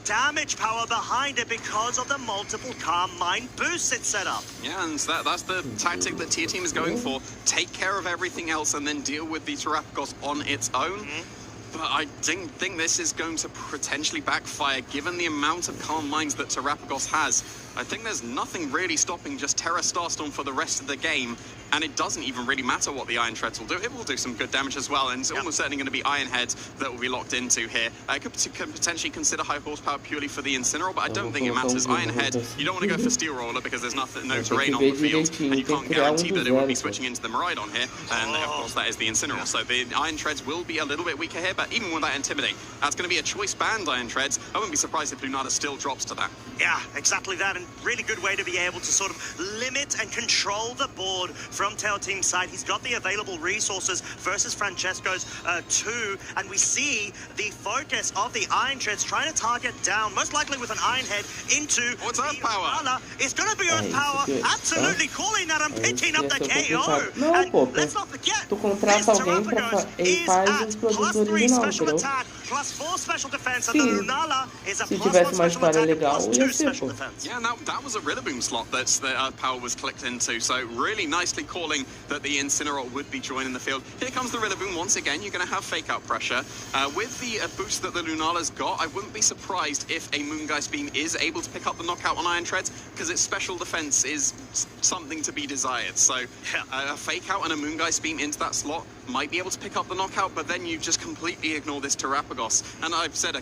damage power behind it because of the multiple Carmine boosts it's set up. Yeah, and that's the tactic that TEA Team is going for. Take care of everything else and then deal with the Terrapagos on its own. But I think this is going to potentially backfire given the amount of calm minds that Terrapagos has. I think there's nothing really stopping just Terra Starstorm for the rest of the game, and it doesn't even really matter what the Iron Treads will do. It will do some good damage as well, and it's almost certainly going to be Iron Heads that will be locked into here. I could potentially consider high horsepower purely for the Incineroar, but I don't think it matters. Iron Head, you don't want to go for Steel Roller because there's no terrain on the field, and you can't guarantee that it won't be switching into the Miraidon here, and of course that is the Incineroar. So the Iron Treads will be a little bit weaker here, but even with that Intimidate, that's going to be a choice band Iron Treads. I wouldn't be surprised if Lunala still drops to that. Yeah, exactly that, and really good way to be able to sort of limit and control the board from TEA Team's side. He's got the available resources versus Francesco's 2, and we see the focus of the Iron Treads trying to target down, most likely with an Iron Head, into Earth Power. It's going to be Earth Power, absolutely calling that and picking up the KO. And let's not forget, tu contrata alguém para ele faz os produtos original, entendeu? +4 special defense, and the Lunala is a se tivesse uma história legal, ia ser, pô. Yeah, and that was a Rillaboom slot that Power was clicked into, so really nicely calling that the Incineroar would be joining the field. Here comes the Rillaboom once again. You're going to have fake out pressure. With the boost that the Lunala's got, I wouldn't be surprised if a Moongeist Beam is able to pick up the knockout on Iron Treads, because its special defense is something to be desired. So a fake out and a Moongeist Beam into that slot might be able to pick up the knockout, but then you just completely ignore this Terrapagos. And I've said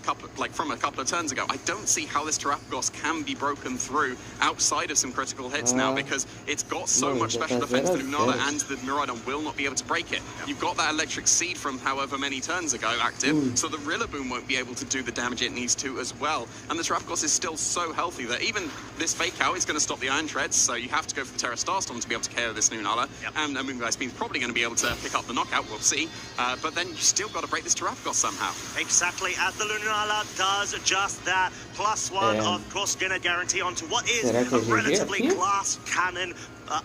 from a couple of turns ago, I don't see how this Terrapagos can be broken through outside of some critical hits now, because it's got so much special defense to Lunala, and the Miraidon will not be able to break it. You've got that electric seed from however many turns ago active, so the Rillaboom won't be able to do the damage it needs to as well. And the Terrapagos is still so healthy that even this fake out is going to stop the Iron Treads, so you have to go for the Terra Starstorm to be able to KO this Lunala. And a Moongeist Beam's probably going to be able to pick up the knockout, we'll see. But then you still got to break this Terrapagos somehow. Exactly, as the Lunala does just that. +1, of course, going to guarantee onto what is a relatively glass cannon.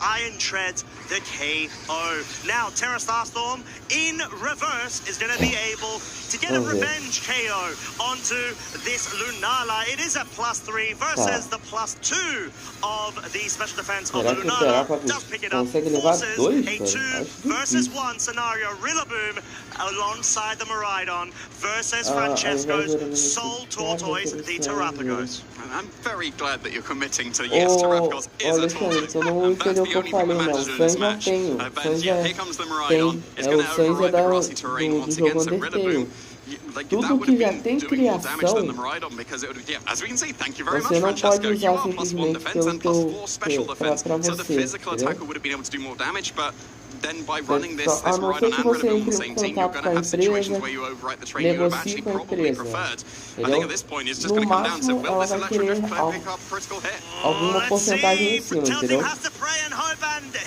Iron Treads the KO. Now, Terra Starstorm in reverse is going to be able to get a revenge KO onto this Lunala. It is a +3 versus the +2 of the special defense of the Lunala. Does pick it up, forces a 2 versus 1 scenario. Rillaboom alongside the Miraidon versus Francesco's Soul Tortoise, the Terrapagos. And I'm very glad that you're committing to yes, Terrapagos is a tortoise. Entendeu o que eu falei, né? O San já tem, o San já tem, o San já dá do jogo Undertale. Tudo que já tem criação, você não pode usar simplesmente pelo pra você, then by running this a não ser que você entre saying em contato com a empresa, negocie com a empresa, entendeu? No máximo, ela vai querer alguma porcentagem em cima, entendeu?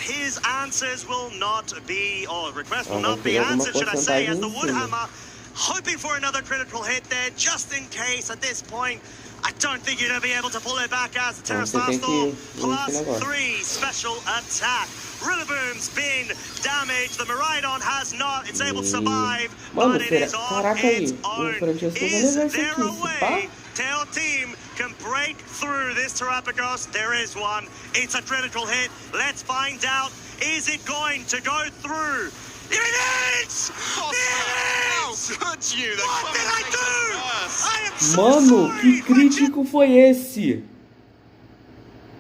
His answers will not be, or requests will not be answered, should I say, as the Woodhammer hoping for another critical hit there, just in case at this point. I don't think you're going to be able to pull it back as the Terra Starstorm +3 special attack. Rillaboom's been damaged, the Miraidon has not, it's able to survive, but it is on its own. Is there a way Tail Team can break through this Terrapagos? There is one. It's a critical hit. Let's find out. Is it going to go through? It is! What did I do? I am so Mano, sorry. que crítico foi esse?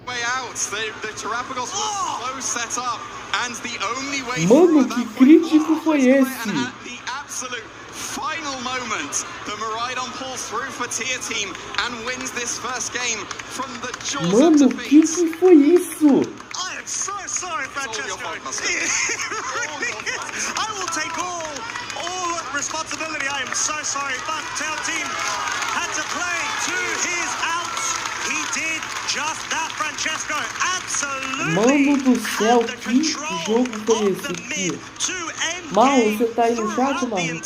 Way out. The Terrapagos was so set up, and the only way Mano, que crítico foi esse? And at the absolute final moment, the Miraidon pulls through for Tier Team and wins this first game from the jaws Mano, of defeat. que foi isso? I am so sorry, Francesco. I will take all responsibility. I am so sorry, but Tail Team had to play to his outs. He did just that, Francesco. Absolutely. Mano do céu, que jogo foi esse? Mal, você tá aí no chat, mano?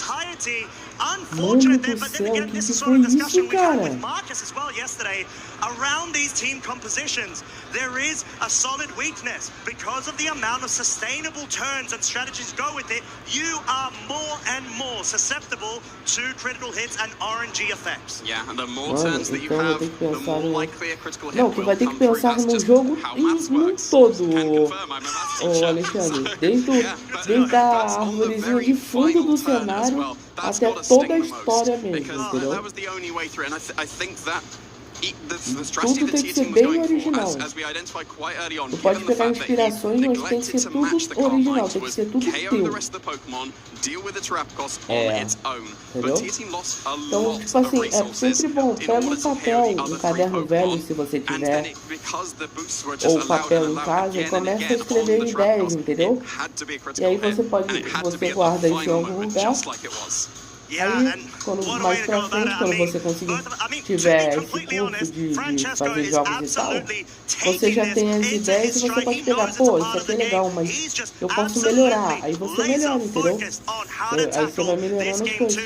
Mano do céu, que foi isso, cara? Marcus as well yesterday. Around these team compositions, there is a solid weakness because of the amount of sustainable turns and strategies go with it. You are more and more susceptible to critical hits and RNG effects. Yeah, and the more turns that you have, the more likely a critical hit. Não, tu vai ter que pensar no jogo em todo, ô Alexandre. Desde a árvorezinha de fundo do cenário até toda a história mesmo, entendeu? Tudo tem que ser bem original. Tu pode pegar inspirações, mas tem que ser tudo original, tem que ser tudo teu. Entendeu? Então, tipo assim, é sempre bom, pega um papel, um caderno velho, se você tiver, ou papel em casa, e começa a escrever ideias, entendeu? E aí você guarda isso em algum lugar. Aí, mais pra frente, quando você tiver esse curso de fazer jogos e tal, você já tem as ideias e você pode pegar, pô, isso aqui é legal, mas eu posso melhorar. Aí você melhora, entendeu? Aí você vai melhorando as coisas.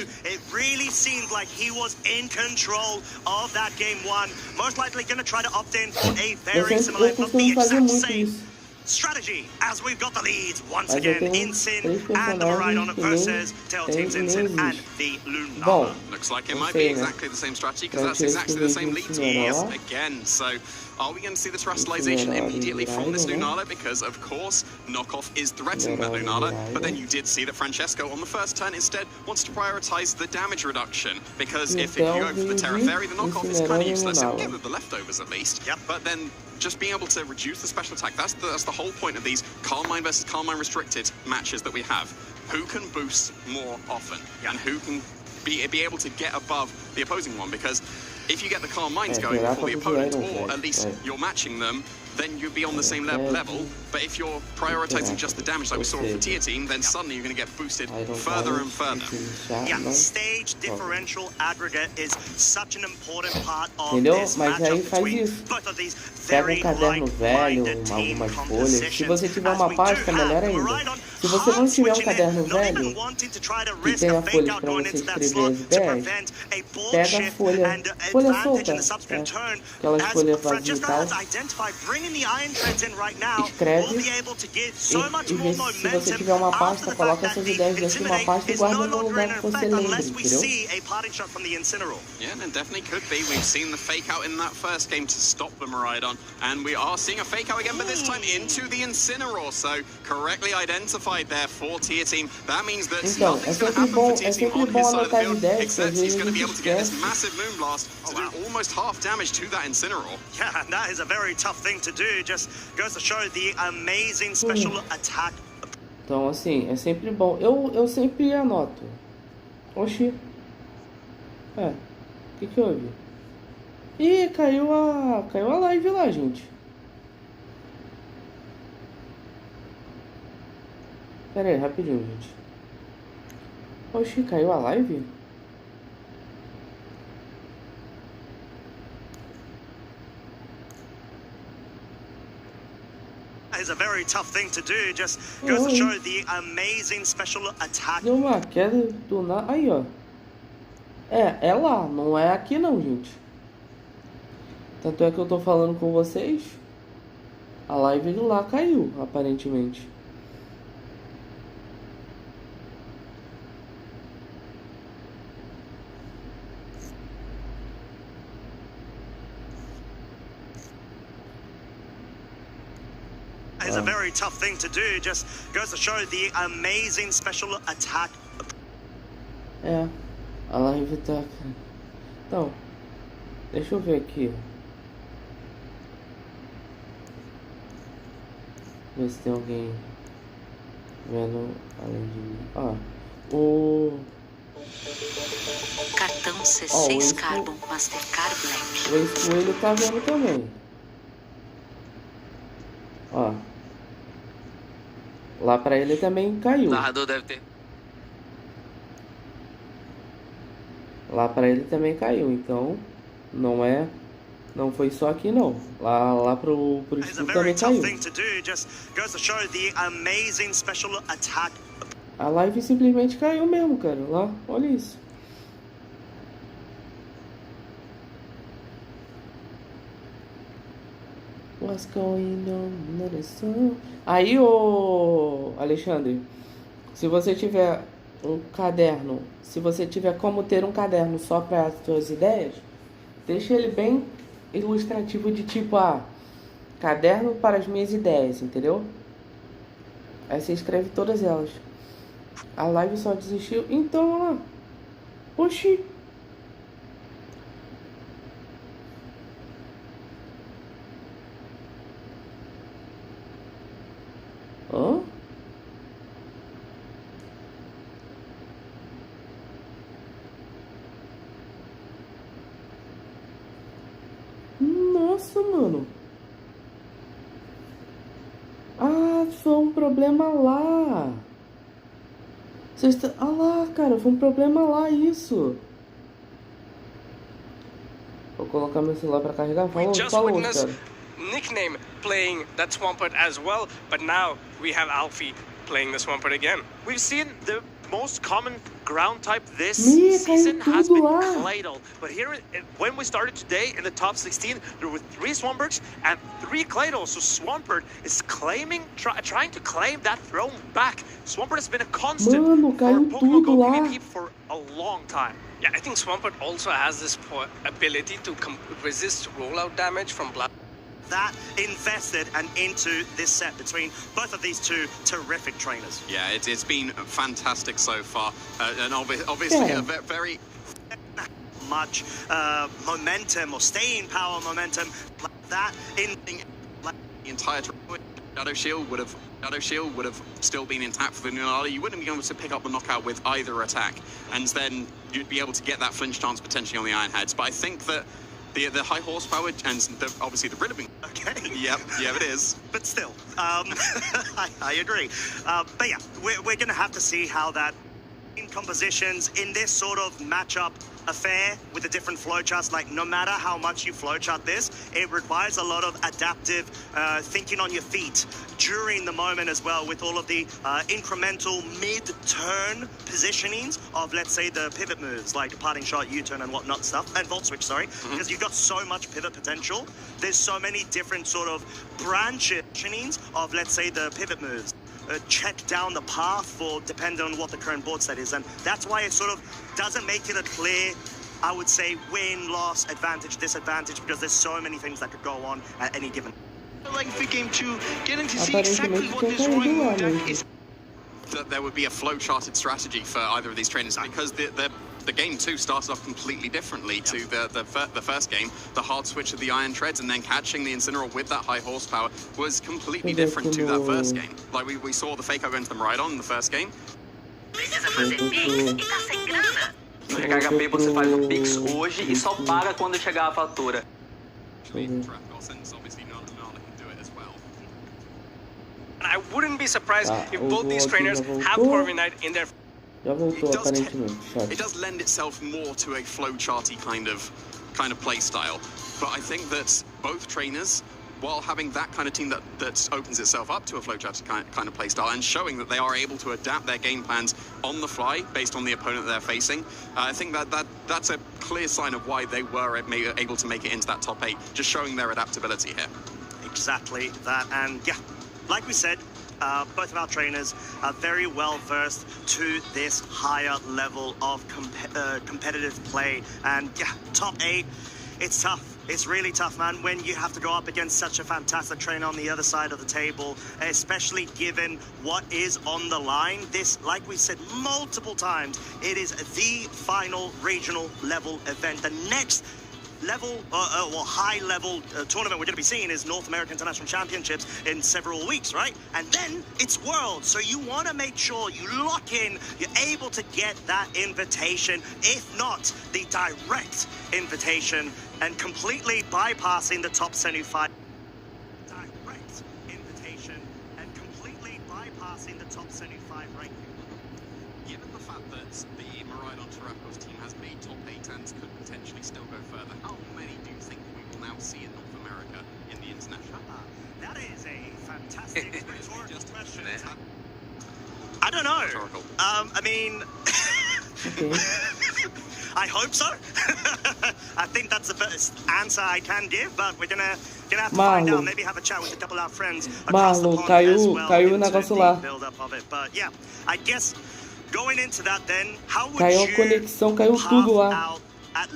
Eu costumo fazer muito isso. strategy, as we've got the leads once again in Sin and the Maridon versus Tail Teams in Sin and the Lunala. Looks like it might be exactly the same strategy, because that's exactly the same lead teams again. So are we going to see the terrestrialization immediately from this Lunala? Because of course Knockoff is threatening that Lunala, but then you did see that Francesco on the first turn instead wants to prioritize the damage reduction, because if you go for the Terra Fairy, the Knockoff is kind of useless. It will give it the leftovers at least. But then just being able to reduce the special attack, that's the whole point of these Carmine versus Carmine restricted matches that we have. Who can boost more often, and who can be able to get above the opposing one? Because if you get the Carmines going for the opponent, or at least you're matching them, then you'd be on the same level. But if you're prioritizing just the damage like we saw for Tier Team, then suddenly you're going to get boosted further and further. Yeah, stage differential aggregate is such an important part of this matchup between both of these very like-minded team compositions. Se você tiver uma pasta, melhor ainda. Se você não tiver caderno velho, que tenha folhas para você escrever as ideias, pega a folha solta, aquelas folhas vazias e tal, escreve e se você tiver uma pasta, coloca essas ideias dentro de uma pasta e guarda no lugar que você lembre, entendeu? Yeah, and definitely could be. We've seen the fake out in that first game to stop the Maridon, and we are seeing a fake out again, but this time into the Incineroar. So correctly identified there for Tier Team. That means that nothing's going to happen for Tier Team on his side of the field, except he's going to be able to get this massive Moonblast to do almost half damage to that Incineroar. Yeah, and that is a very tough thing to do. Just goes to show the amazing special attack. Então, assim, é sempre bom. Eu sempre anoto. Oxi. O que houve? Ih, caiu a live lá, gente. Pera aí, rapidinho, gente. Oxi, caiu a live? Is a very tough thing to do. Just goes to show the amazing special attack. Deu uma queda do nada. Aí, ó. É lá, não é aqui não, gente. Tanto é que eu tô falando com vocês. A live de lá caiu, aparentemente. Is a very tough thing to do. Just goes to show the amazing special attack. A live tá. Então, deixa eu ver aqui. Ver se tem alguém vendo além de mim. O cartão C6 Carbon Mastercard Black. O Coelho tá vendo também. Lá pra ele também caiu. O narrador deve ter. Lá pra ele também caiu, então não foi só aqui não. Lá pro Stu também caiu. A live simplesmente caiu mesmo, cara. Lá, olha isso. What's going on? Aí, ô Alexandre, se você tiver um caderno, se você tiver como ter um caderno só para as suas ideias, deixa ele bem ilustrativo de tipo, caderno para as minhas ideias, entendeu? Aí você escreve todas elas. A live só desistiu, então, oxi. Nossa, mano. Foi um problema lá. Lá, cara, foi um problema lá, isso. Vou colocar meu celular pra carregar. Falou, cara. Nickname playing that Swampert as well, but now we have Alfie playing the Swampert again. We've seen most common ground type this season has been Claydol. But here, when we started today in the top 16, there were 3 Swamperts and 3 Claydol. So Swampert is trying to claim that throne back. Swampert has been a constant for Pokemon Go PvP for a long time. Yeah, I think Swampert also has this ability to resist rollout damage from Blast. That invested and into this set between both of these two terrific trainers. Yeah, it's been fantastic so far, and obviously a very much momentum or staying power momentum like that in the entire Shadow Shield would have still been intact for the Lunala. You wouldn't be able to pick up the knockout with either attack, and then you'd be able to get that flinch chance potentially on the Iron Heads. But I think that the high horsepower and obviously the ribbon. Okay. Yep, it is. But still, I agree. But yeah, we're going to have to see how that in compositions in this sort of matchup affair with the different flowcharts. Like, no matter how much you flowchart this, it requires a lot of adaptive thinking on your feet during the moment as well, with all of the incremental mid-turn positionings of, let's say, the pivot moves like parting shot, U-turn and whatnot stuff, and volt switch, sorry, because you've got so much pivot potential. There's so many different sort of branchings of, let's say, the pivot moves. Check down the path for depending on what the current board set is, and that's why it sort of doesn't make it a clear, I would say, win, loss, advantage, disadvantage, because there's so many things that could go on at any given. Like for game 2, getting to see exactly what this Roaring Moon deck is. That there would be a flow-charted strategy for either of these trainers, because the game 2 started off completely differently to the first game. The hard switch of the Iron Treads and then catching the Incineroar with that high horsepower was completely different to that first game. Like we saw the Fake Out go into the Miraidon in the first game. No Recarga Pay você faz o Pix hoje e só paga quando chegar a fatura. And I wouldn't be surprised if both these trainers have Corviknight in their... It does lend itself more to a flowcharty kind of play style, but I think that both trainers, while having that kind of team that opens itself up to a flowcharty kind of play style and showing that they are able to adapt their game plans on the fly based on the opponent they're facing, I think that's a clear sign of why they were able to make it into that top 8, just showing their adaptability here. Exactly that, and yeah, like we said, both of our trainers are very well versed to this higher level of competitive play. And yeah, top 8, it's tough. It's really tough, man, when you have to go up against such a fantastic trainer on the other side of the table, especially given what is on the line. This, like we said multiple times, it is the final regional level event. The next level or high level tournament we're going to be seeing is North American International Championships in several weeks, right? And then it's Worlds, so you want to make sure you lock in, you're able to get that invitation, if not the direct invitation, and completely bypassing the top 75. Direct invitation and completely bypassing the top 75 ranking. Given the fact that the Miraidon Terrapos team has made top 8 and could potentially still go further, how many do you think we will now see in North America in the international? That is a fantastic rhetorical question. I don't know. I mean, I hope so. I think that's the best answer I can give, but we're gonna have to find out. Maybe have a chat with a couple of our friends across the pond as well caiu o negócio lá. Build up of it. But yeah, I guess going into that then, how would caiu a conexão, caiu tudo lá.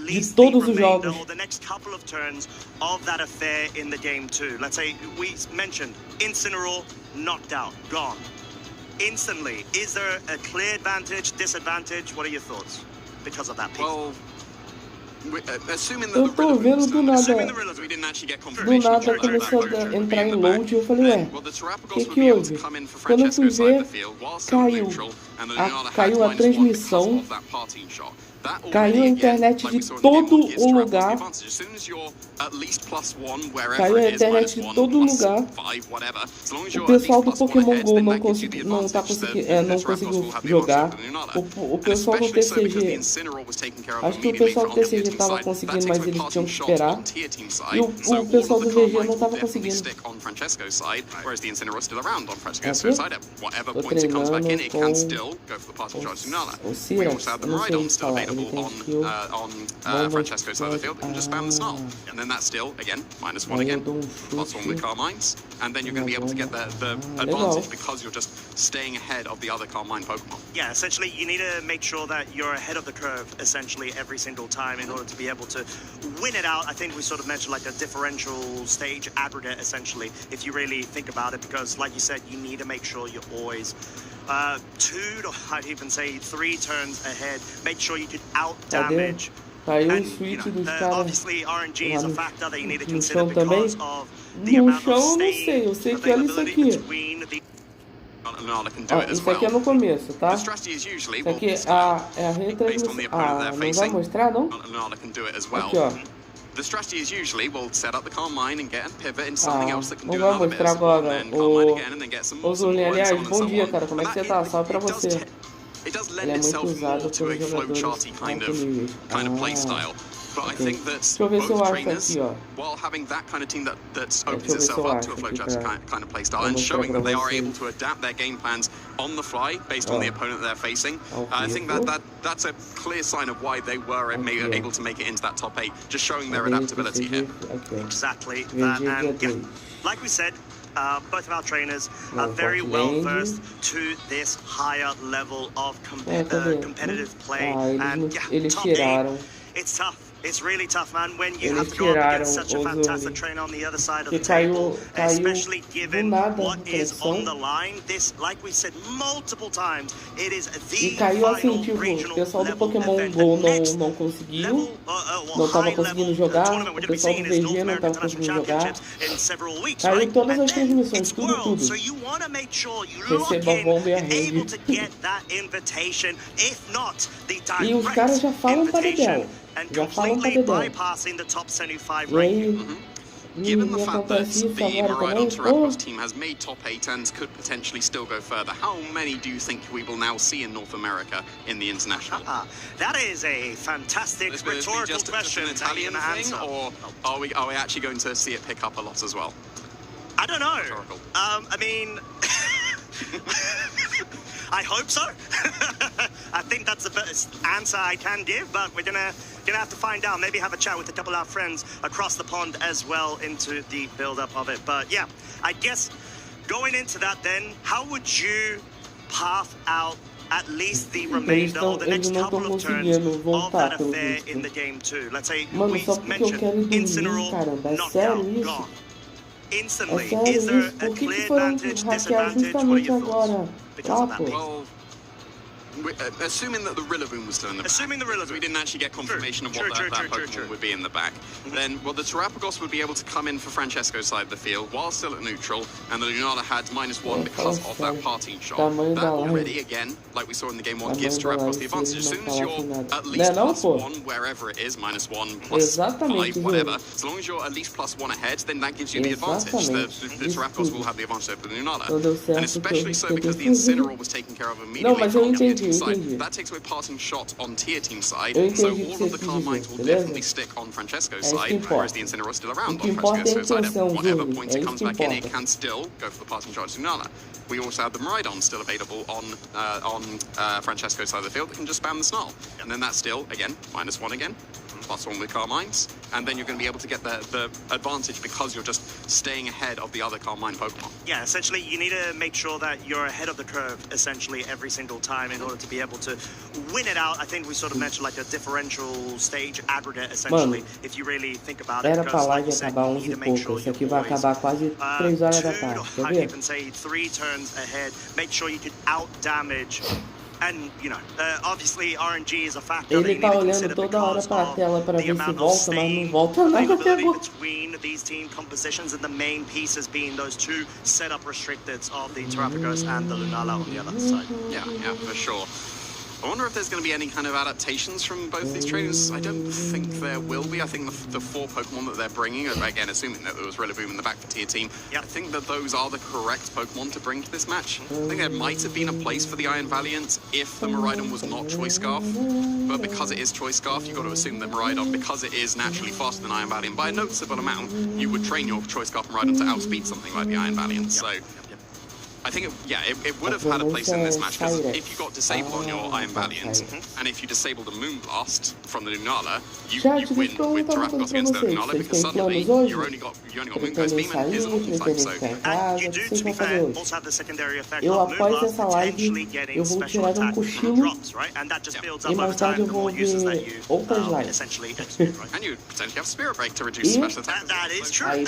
De todos os jogos. The next couple of turns of that affair in the game 2. Let's say we mentioned Incineroar knocked out, gone. Instantly, is there a clear advantage, disadvantage? What are your thoughts because of that piece? Well, assuming eu tô vendo do nada começou a entrar em load e eu falei, ué, o que houve? Quando eu fui ver, caiu a transmissão Caiu a internet de todo o lugar. Caiu a internet de todo lugar. O pessoal do Pokémon GO não conseguiu jogar. O pessoal do TCG, acho que o pessoal do TCG estava conseguindo, mas eles tinham que esperar. E o pessoal do VG não estava conseguindo. Tô treinando com o Sirius, eu não sei falar, ele tem skill. Francesco side of the field, and just spam the snarl. And then that's still, again, -1 again, +1 with Carmines, and then you're going to be able to get the advantage because you're just staying ahead of the other Carmine Pokemon. Yeah, essentially you need to make sure that you're ahead of the curve, essentially, every single time in order to be able to win it out. I think we sort of mentioned like a differential stage aggregate, essentially, if you really think about it, because like you said, you need to make sure you're always 2 to, I'd even say 3 turns ahead. Make sure you can out-damage. Caiu o switch dos caras obviously, RNG is a factor that you need to no consider chão também. because of the No amount chão of eu não state sei, eu sei que olha isso aqui. Isso aqui é no começo, tá? Isso aqui é a retransmissão. Não vai mostrar, não? Aqui, ó. The strategy is usually we'll set up the Carmine and get a pivot into something else that can do Não vai another bit mostrar of support, agora. and then Carmine again, and then get some more support, Aliás, and so on and bom so dia, on. cara. Como é que você tá? Salve pra você. It does Ele lend é muito itself usado more to a pelos jogadores flowcharty kind of play style. But I think that Deixa eu ver se eu both acho trainers, aqui, ó. while having that kind of team that opens Deixa eu ver se itself eu up acho to a aqui flowcharty pra kind of play style and mostrar showing pra that they are vocês. able to adapt their game plans on the fly based on the opponent they're facing. I think that's a clear sign of why they were able to make it into that top 8, just showing their adaptability here. Exactly. And yeah, like we said, both of our trainers are very well versed to this higher level of competitive play. And yeah, top 8, it's tough. It's really tough, man, when you have to go up against such a fantastic trainer on the other side of the table, especially given what is on the line. This, like we said multiple times, it is the final regional o pessoal do level Pokémon event. GO não conseguiu, não estava conseguindo jogar, o pessoal do VG não estava conseguindo jogar. Caiu todas as transmissões, tudo. Receba a bomba e a rede. E os caras já falam para Dedel. Já falam para Dedel. E aí, Given the fact that the Miraidon Terrapos team has made top 8 and could potentially still go further, how many do you think we will now see in North America in the international? That is a fantastic rhetorical question. Just an Italian thing, or are we actually going to see it pick up a lot as well? I don't know. I mean, I hope so. I think that's the best answer I can give, but we're gonna have to find out. Maybe have a chat with a couple of our friends across the pond as well into the build-up of it. But yeah, I guess going into that then, how would you path out at least the remainder or the next couple of turns of that affair in the game 2? Let's say we mentioned Incineroar knockout, gone. Instantly, is there a clear advantage, disadvantage? What are your thoughts? Because of that piece. Well, assuming that the Rillaboom was still in the back, we didn't actually get confirmation of what that Pokemon would be in the back, then, well, the Terrapagos would be able to come in for Francesco's side of the field while still at neutral, and the Lunala had -1 because of that parting shot. That already, again, like we saw in the game 1, gives Terrapagos the advantage. As soon as you're at least +1, wherever it is, -1, +5, whatever, as long as you're at least +1 ahead, then that gives you the advantage. The Terrapagos will have the advantage over the Lunala. And especially so because the Incineroar was taken care of immediately from the team side. That takes away parting shot on tier team side, so all of the Carmines will definitely stick on Francesco's side, whereas the Incineroar is still around on Francesco's side. At whatever point it comes back in, it can still go for the parting shot to Lunala. We also have the Miraidon still available on Francesco's side of the field that can just spam the Snarl. And then that's still, again, -1 again, +1 with Carmines, and then you're going to be able to get the advantage because you're just staying ahead of the other Carmine Pokemon. Yeah, essentially you need to make sure that you're ahead of the curve, essentially, every single time in order to be able to win it out. I think we sort of mentioned like a differential stage aggregate, essentially, if you really think about it. Era pra lá de acabar 11 e pouco, isso aqui vai acabar quase 3 horas da tarde, quer ver? Even say 3 turns ahead, make sure you can out-damage. And, you know, obviously RNG is a factor. Ele tá olhando toda hora pra tela pra ver se volta, mas não volta nada até agora. Between these team compositions and the main pieces being those 2 setup restricteds of the Terrapagos and the Lunala on the other side. Yeah, for sure. I wonder if there's going to be any kind of adaptations from both these trainers. I don't think there will be. I think the 4 Pokemon that they're bringing, again, assuming that there was Rillaboom in the back for tier team, I think that those are the correct Pokemon to bring to this match. I think there might have been a place for the Iron Valiant if the Miraidon was not Choice Scarf, but because it is Choice Scarf, you've got to assume that Miraidon, because it is naturally faster than Iron Valiant by a noticeable amount, you would train your Choice Scarf Miraidon to outspeed something like the Iron Valiant. So I think, it would have had a place in this match, because if you got disabled on your Iron Valiant, and if you disabled a Moonblast from the Lunala, you win with Terrapagos against the Lunala, because suddenly you only got Moonblast Beam and his normal type, so... And you do, to be fair, also have the secondary effect Eu of após Moonblast essa live, potentially getting eu vou special tirar attack cochilo drops, right? And that just builds e up over mais tarde time eu the vou more uses that ver you outras lives. essentially execute, right? And you potentially have Spirit Break to reduce special attack. That is true. Aí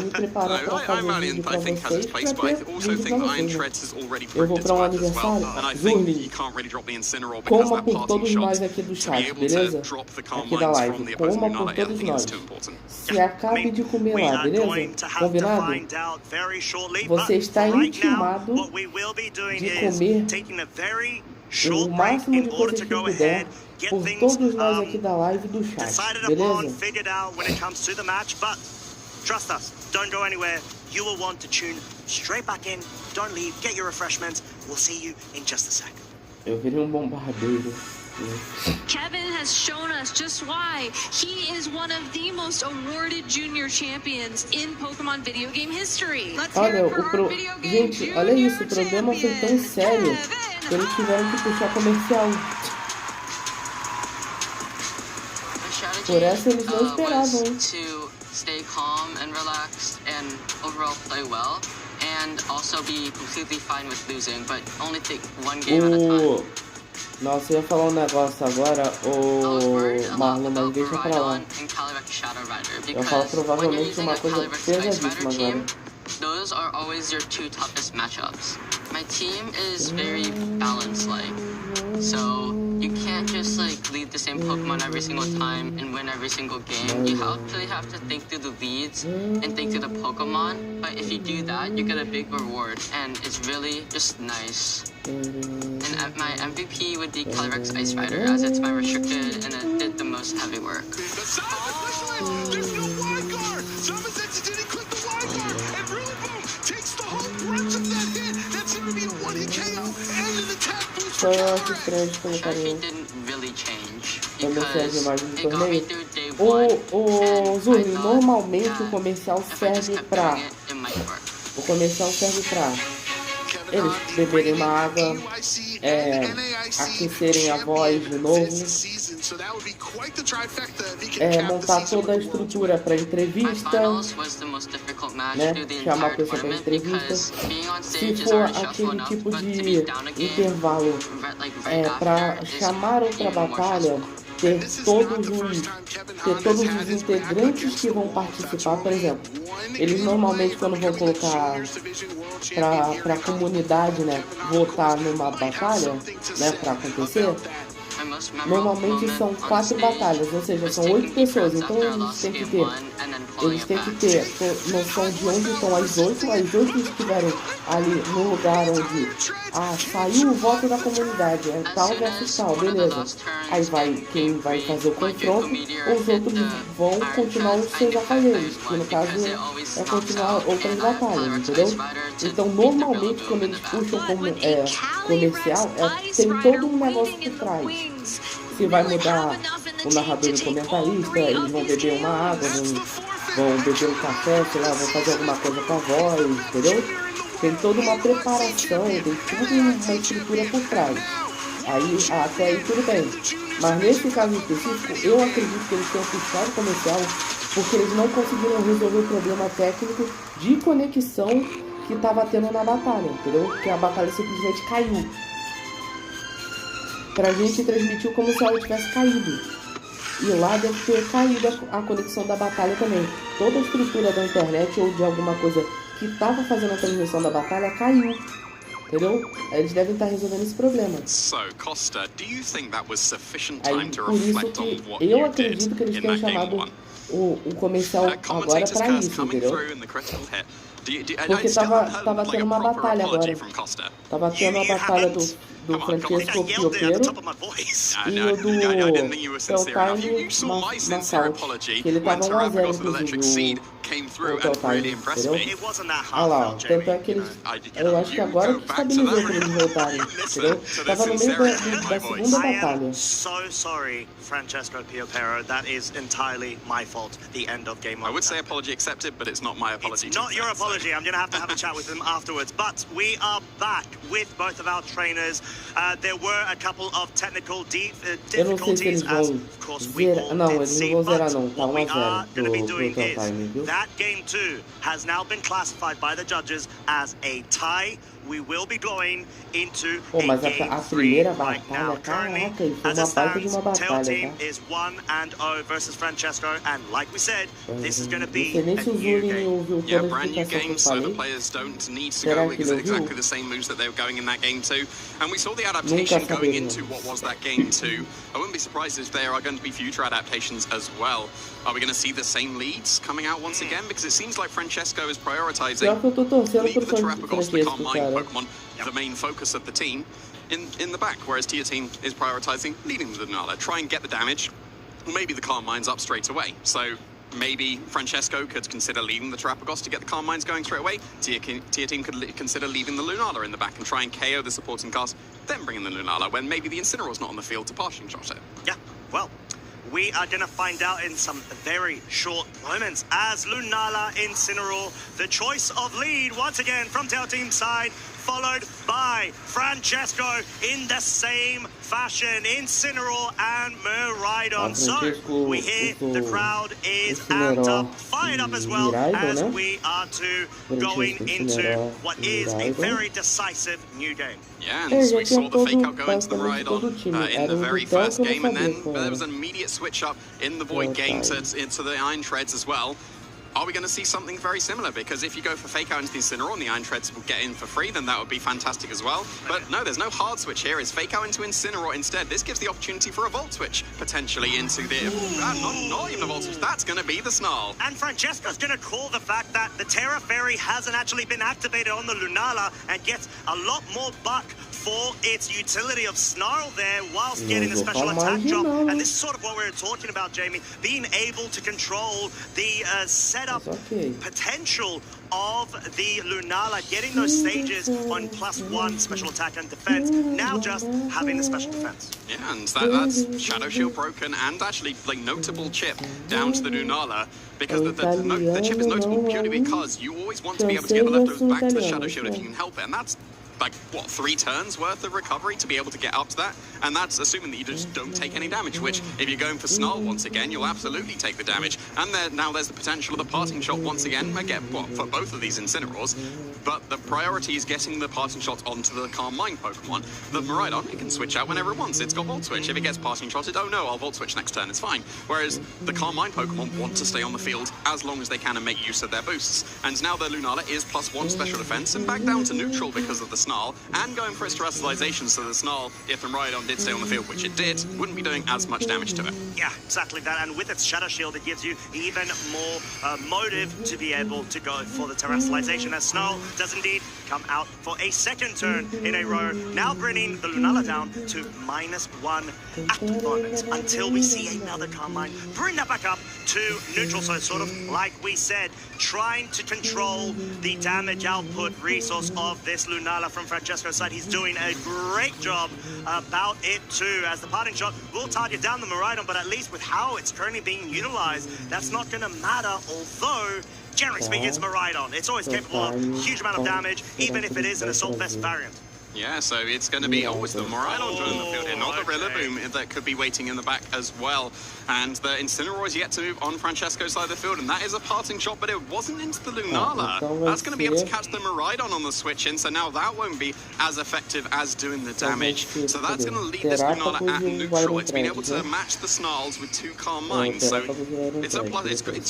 me preparar pra fazer Iron Valiant, vídeo pra I think, has its vocês, place, pra but I ter also vídeo think pra that Iron vocês, né? Treads has already Eu vou proved its pra um worth as well, aniversário, and I think Zurli. you can't really drop the Incineroar because Coma that por parting todos shot nós aqui do to be chat, able beleza? to drop the Calm Aqui da Minds live, from the opposing coma por Lunala, I todos think it's nós. too important. Se acabe de comer We lá, are beleza? going to have to Combinado? find out very shortly, Você but está right now, intimado what we will be doing de is comer taking a very o short break máximo in de order coisas to que go puder ahead, get por things todos nós aqui da live e do chat, decided upon, beleza? figured out when it comes to the match, but trust us, don't go anywhere. You will want to tune straight back in. Don't leave, get your refreshments. We'll see you in just a sec. Eu virei bombardeiro. Kevin has shown us just why he is one of the most awarded junior champions in Pokemon video game history. Olha, gente, olha isso, o problema foi tão sério que eles tiveram que puxar comercial. Por essa eles não esperavam, hein? Stay calm and relaxed and overall play well and also be completely fine with losing, but only take one game at a time. Nossa, eu ia falar um negócio agora, o Marlon, mas deixa pra lá. Eu falo provavelmente uma coisa pesadíssima agora. Those are always your 2 toughest matchups. My team is very balanced, so you can't just lead the same Pokemon every single time and win every single game. You actually have to think through the leads and think through the Pokemon, but if you do that, you get a big reward, and it's really just nice. And my MVP would be Calyrex Ice Rider, as it's my restricted and it did the most heavy work. There's no wild card. Zamazetsu didn't click the wild card, and Rillaboom takes the whole brunt of that hit. That's going to be a 1-hit KO and an attack boost for Calyrex didn't really change because it got me through day 1. Zuri, normalmente o comercial serve pra... eles beberem uma água, aquecerem a voz de novo, montar toda a estrutura para entrevista, né? Chamar a pessoa para entrevista. Se for aquele tipo de intervalo para chamar outra batalha, ter todos os integrantes que vão participar, por exemplo, eles normalmente quando vão colocar para a comunidade, né, votar numa batalha, né, para acontecer, normalmente são 4 batalhas, ou seja, são 8 pessoas, então eles têm que ter noção de onde estão as 8 estiverem ali no lugar onde saiu o voto da comunidade, é tal versus tal, beleza. Aí quem vai fazer o confronto, os outros vão continuar os seus afazeres, que no caso é continuar outras batalhas, entendeu? Então normalmente quando eles puxam comercial, tem todo um negócio por trás. Se vai mudar o narrador e o comentarista, eles vão beber uma água, vão beber um café, sei lá, vão fazer alguma coisa com a voz, entendeu? Tem toda uma preparação, tem tudo uma estrutura por trás. Aí, até aí tudo bem. Mas nesse caso específico, eu acredito que eles tenham puxado comercial porque eles não conseguiram resolver o problema técnico de conexão que estava tendo na batalha, entendeu? Que a batalha simplesmente caiu. Pra gente transmitiu como se ela tivesse caído. E lá deve ter caído a conexão da batalha também. Toda a estrutura da internet ou de alguma coisa que estava fazendo a transmissão da batalha caiu. Entendeu? Eles devem estar resolvendo esse problema. Aí, por isso que eu acredito que eles tenham chamado o comercial agora pra isso, entendeu? Porque tava tendo uma batalha agora. Tava tendo a batalha do Francesco Piopero e o do Telltime Massalt, que ele tava 1 a 0 inclusive o Telltime, entendeu? Olha lá, ó, tanto é que eles, eu acho que agora que estabilizou pra eles voltarem, entendeu? Tava no meio da segunda batalha. So sorry, Francesco Piopero. That is entirely my fault. The end of game 1. I would say apology accepted, but it's not my apology. It's not your apology. I'm going to have a chat with them afterwards. But we are back with both of our trainers. There were a couple of technical difficulties, as of course we all did see. But what we are going to be doing is that game 2 has now been classified by the judges as a tie. We will be going into mas a primeira right now. batalha, caraca, Currently, foi as uma it baita de stands, uma Tail batalha, team tá? is 1-0 versus Francesco, and like we said, this is going to be Não sei nem se a o new Zuri game. ouviu toda Yeah, a brand new explicação que game, eu so the falei. players don't need to Será go que ele ouviu? exactly the same moves that they were going in that game 2. And we saw the adaptation going into what was that game 2. I wouldn't be surprised if there are going to be future adaptations as well. Are we going to see the same leads coming out once again? Because it seems like Francesco is prioritizing Pior que eu tô torcendo leave pro the Terrapagos, the Francesco, Carmine cara. Pokemon, the main focus of the team, in the back, whereas Tia Team is prioritizing leading the Lunala, try and get the damage, or maybe the Carmines up straight away. So maybe Francesco could consider leaving the Terrapagos to get the Carmines going straight away. Tia Team could consider leaving the Lunala in the back and try and KO the supporting cast, then bring in the Lunala when maybe the Incineroar's not on the field to passing shot it. Yeah, well, we are going to find out in some very short moments as Lunala Incineroar, the choice of lead once again from Tail Team's side, followed by Francesco in the same fashion, Incineroar and Miraidon. So we hear the crowd is amped up, fired up as well, as we are going into what is a very decisive new game. Yeah, and we saw the fake out go into the Miraidon in the very first game, and then there was an immediate switch up in the Void game into the Iron Treads as well. Are we going to see something very similar? Because if you go for fake out into the Incineroar and the Iron Treads will get in for free, then that would be fantastic as well. But no, there's no hard switch here. It's fake out into Incineroar instead. This gives the opportunity for a Volt Switch, potentially into the... not even a Volt Switch. That's going to be the Snarl. And Francesco's going to call the fact that the Terra Fairy hasn't actually been activated on the Lunala and gets a lot more buck for its utility of Snarl there whilst getting the special attack drop. And this is sort of what we were talking about, Jamie, being able to control the setup potential of the Lunala, getting those stages on +1 special attack and defense, now just having the special defense. Yeah, and that's Shadow Shield broken and actually like notable chip down to the Lunala, because the chip is notable purely because you always want to be able to get the leftovers back to the Shadow Shield if you can help it, and that's like, what, 3 turns worth of recovery to be able to get up to that? And that's assuming that you just don't take any damage, which, if you're going for Snarl once again, you'll absolutely take the damage. And now there's the potential of the Parting Shot once again, for both of these Incineroars. But the priority is getting the Parting Shot onto the Carmine Pokemon. The Miraidon, it can switch out whenever it wants. It's got Volt Switch. If it gets Parting Shotted, oh no, I'll Volt Switch next turn, it's fine. Whereas the Carmine Pokemon want to stay on the field as long as they can and make use of their boosts. And now the Lunala is +1 special defense and back down to neutral because of the Snarl, and going for its terrestrialization, so the Snarl, if the Miraidon did stay on the field, which it did, wouldn't be doing as much damage to it. Yeah, exactly that. And with its Shadow Shield, it gives you even more motive to be able to go for the terrestrialization, as Snarl does indeed come out for a second turn in a row, now bringing the Lunala down to -1 at the moment until we see another Carmine bring that back up to neutral. So it's sort of like we said, trying to control the damage output resource of this Lunala from Francesco's side. He's doing a great job about it too, as the Parting Shot will target down the Miraidon, but at least with how it's currently being utilized, that's not going to matter, although generally speaking, it's Miraidon. It's always capable of a huge amount of damage, even if it is an Assault Vest variant. Yeah, so it's going to be always the Miraidon joining the field, and not the Rillaboom that could be waiting in the back as well. And the Incineroar is yet to move on Francesco's side of the field, and that is a Parting Shot, but it wasn't into the Lunala. That's going to be able to catch the Miraidon on the switch in, so now that won't be as effective as doing the damage. So that's going to lead this Lunala at neutral. It's been able to match the Snarls with 2 Carmines, so it's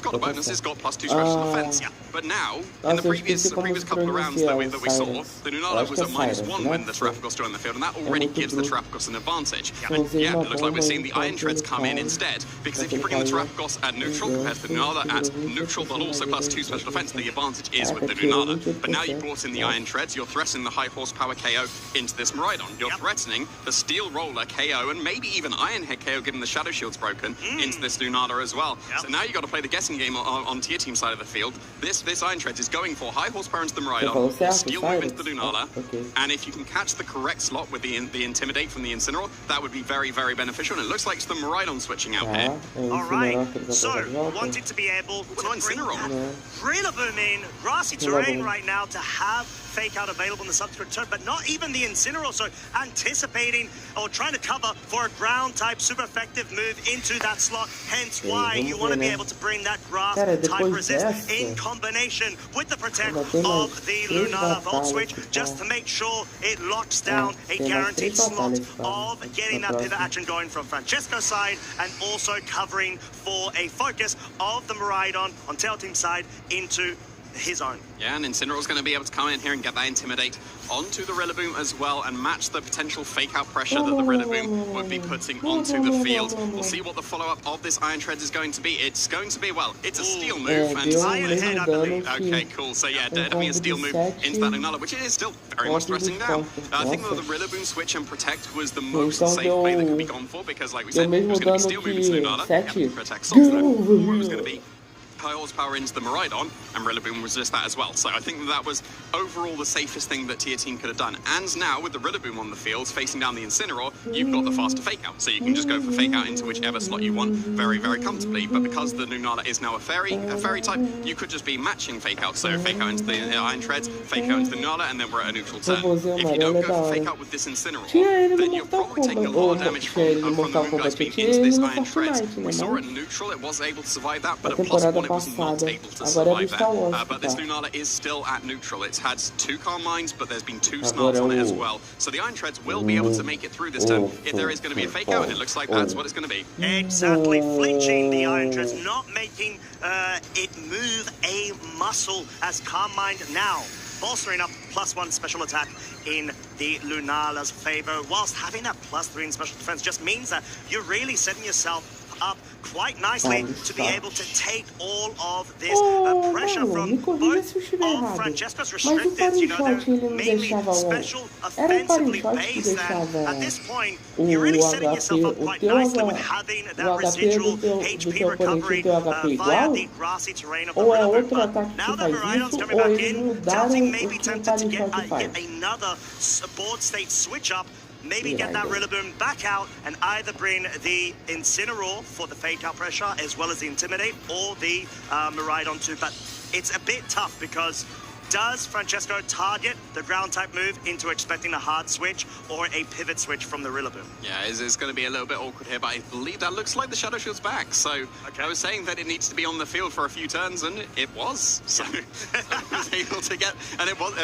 got a bonus. It's got +2 special defense. But now, in the previous couple of rounds that we saw, the Lunala was at -1 when the Terrapagos join the field, and that already gives the Terrapagos an advantage. And yeah, it looks like we're seeing the Iron Treads come in instead, because if you bring in the Terrapagos at neutral compared to the Lunala at neutral, but also plus 2 special defense, the advantage is with the Lunala. But now you brought in the Iron Treads, you're threatening the high horsepower KO into this Miraidon. You're threatening the Steel Roller KO, and maybe even Ironhead KO, given the Shadow Shield's broken, into this Lunala as well. So now you've got to play the guessing game on tier team side of the field. This Iron Treads is going for high horsepower into the Miraidon, Steel move into the Lunala, and if you can catch the correct slot with the Intimidate from the Incineroar, that would be very, very beneficial. And it looks like it's the Miraidon switching out here. Alright, so wanted to be able to bring that Rillaboom in, grassy terrain right now to have Fake Out available in the subsequent turn, but not even the Incineroar, so anticipating or trying to cover for a ground type super effective move into that slot, hence why you want to be able to bring that grass type resist in combination with the protect of the Lunala Volt Switch, just to make sure it locks down a guaranteed slot of getting that pivot action going from Francesco's side, and also covering for a focus of the Miraidon on Tail Team side into his own. Yeah, and Incineroar's going to be able to come in here and get that Intimidate onto the Rillaboom as well, and match the potential fake-out pressure that the Rillaboom would be putting onto the field. We'll see what the follow-up of this Iron Treads is going to be. It's going to be, well, it's a Steel move. And Ironhead, I believe. Okay, cool. So yeah, definitely a Steel move into that Lunala, which it is still very much threatening down. I think that the Rillaboom switch and Protect was the most safe play that could be gone for, because like we said, it was going to be Steel move into Lunala, Protect Soft, or it was going to be high horsepower into the Miraidon, and Rillaboom was just that as well. So I think that was overall the safest thing that tier team could have done. And now with the Rillaboom on the field facing down the Incineroar, you've got the faster fake out, so you can just go for fake out into whichever slot you want very, very comfortably. But because the Lunala is now a fairy type, you could just be matching fake out. So fake out into the Iron Treads, fake out into the Lunala, and then we're at a neutral turn. If you don't go for fake out with this Incineroar, then you're probably taking a lot of damage from the Moongeist beam into this Iron Treads. We saw it neutral, it was able to survive that, but at +1 it was not able to survive that. But this Lunala is still at neutral. It's had 2 Calm Minds, but there's been 2 Snarls on it as well. So the Iron Treads will be able to make it through this turn if there is going to be a fake out, and it looks like that's what it's going to be. Exactly, flinching the Iron Treads, not making it move a muscle, as Calm Mind now bolstering up +1 special attack in the Lunala's favor, whilst having that +3 in special defense just means that you're really setting yourself up quite nicely to be able to take all of this pressure from both of Francesco's restricted. You know, they're mainly special offensively based, and at this point, you're really setting yourself up quite nicely with having that residual HP recovery via the grassy terrain of the Rillaboom. But now that Miraidon's coming back in, Telting may be tempted to get another board state switch up, maybe get that Rillaboom back out and either bring the Incineroar for the fake out pressure as well as the Intimidate, or the Miraidon too. But it's a bit tough, because does Francesco target the ground type move into expecting a hard switch or a pivot switch from the Rillaboom? Yeah, it's going to be a little bit awkward here, but I believe that looks like the Shadow Shield's back. So I was saying that it needs to be on the field for a few turns, and it was. So I was able to get, and it was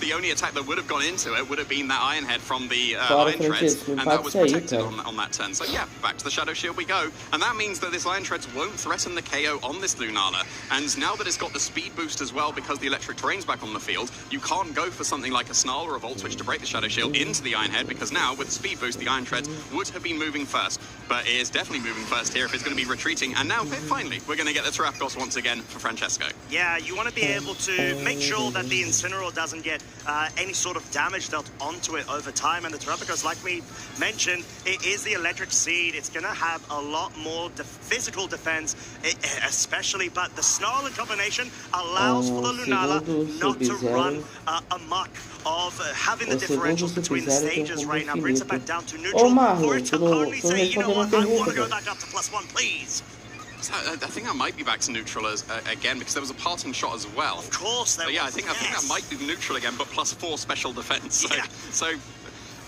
the only attack that would have gone into it would have been that Ironhead from the Iron Treads, and that was protected on that turn. So yeah, back to the Shadow Shield we go, and that means that this Iron Treads won't threaten the KO on this Lunala. And now that it's got the speed boost as well, because the electric terrain's back on the field, you can't go for something like a Snarl or a Volt Switch to break the Shadow Shield into the Ironhead, because now with the speed boost, the Iron Treads would have been moving first, but it is definitely moving first here if it's going to be retreating. And now finally we're going to get the Terrapagos once again for Francesco. Yeah, you want to be able to make sure that the Incineroar doesn't get any sort of damage dealt onto it over time, and the Terrapagos, like we mentioned, it is the electric seed. It's going to have a lot more physical defense, especially, but the Snarl in combination allows for the Lunala not to run amok of having the differentials between the stages right now. Brings it back down to neutral, for it to only say, you know what, I want to go back up to +1, please. So I think I might be back to neutral again, because there was a parting shot as well. Of course there was. Yeah, I think that might be neutral again, but +4 special defense. So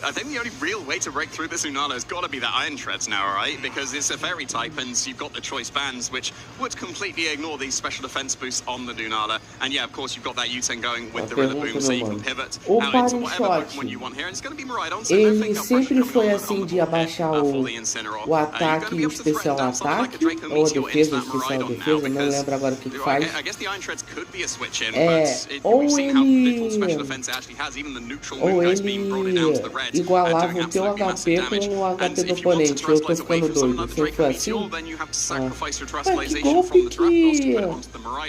I think the only real way to break through this Lunala has got to be that Iron Treads now, right? Because it's a fairy type, and you've got the choice bands, which would completely ignore these special defense boosts on the Lunala. And yeah, of course, you've got that U-turn going with the Rillaboom, so you can pivot out into whatever Pokemon you want here. And it's going to be Miraidon, so ele sempre foi assim de abaixar o ataque e o especial ataque, ou a defesa, o especial defesa, não lembro agora o que faz. Ou ele igualava o teu HP com o HP do oponente. Eu tô ficando doido. Se for assim... que golpe que...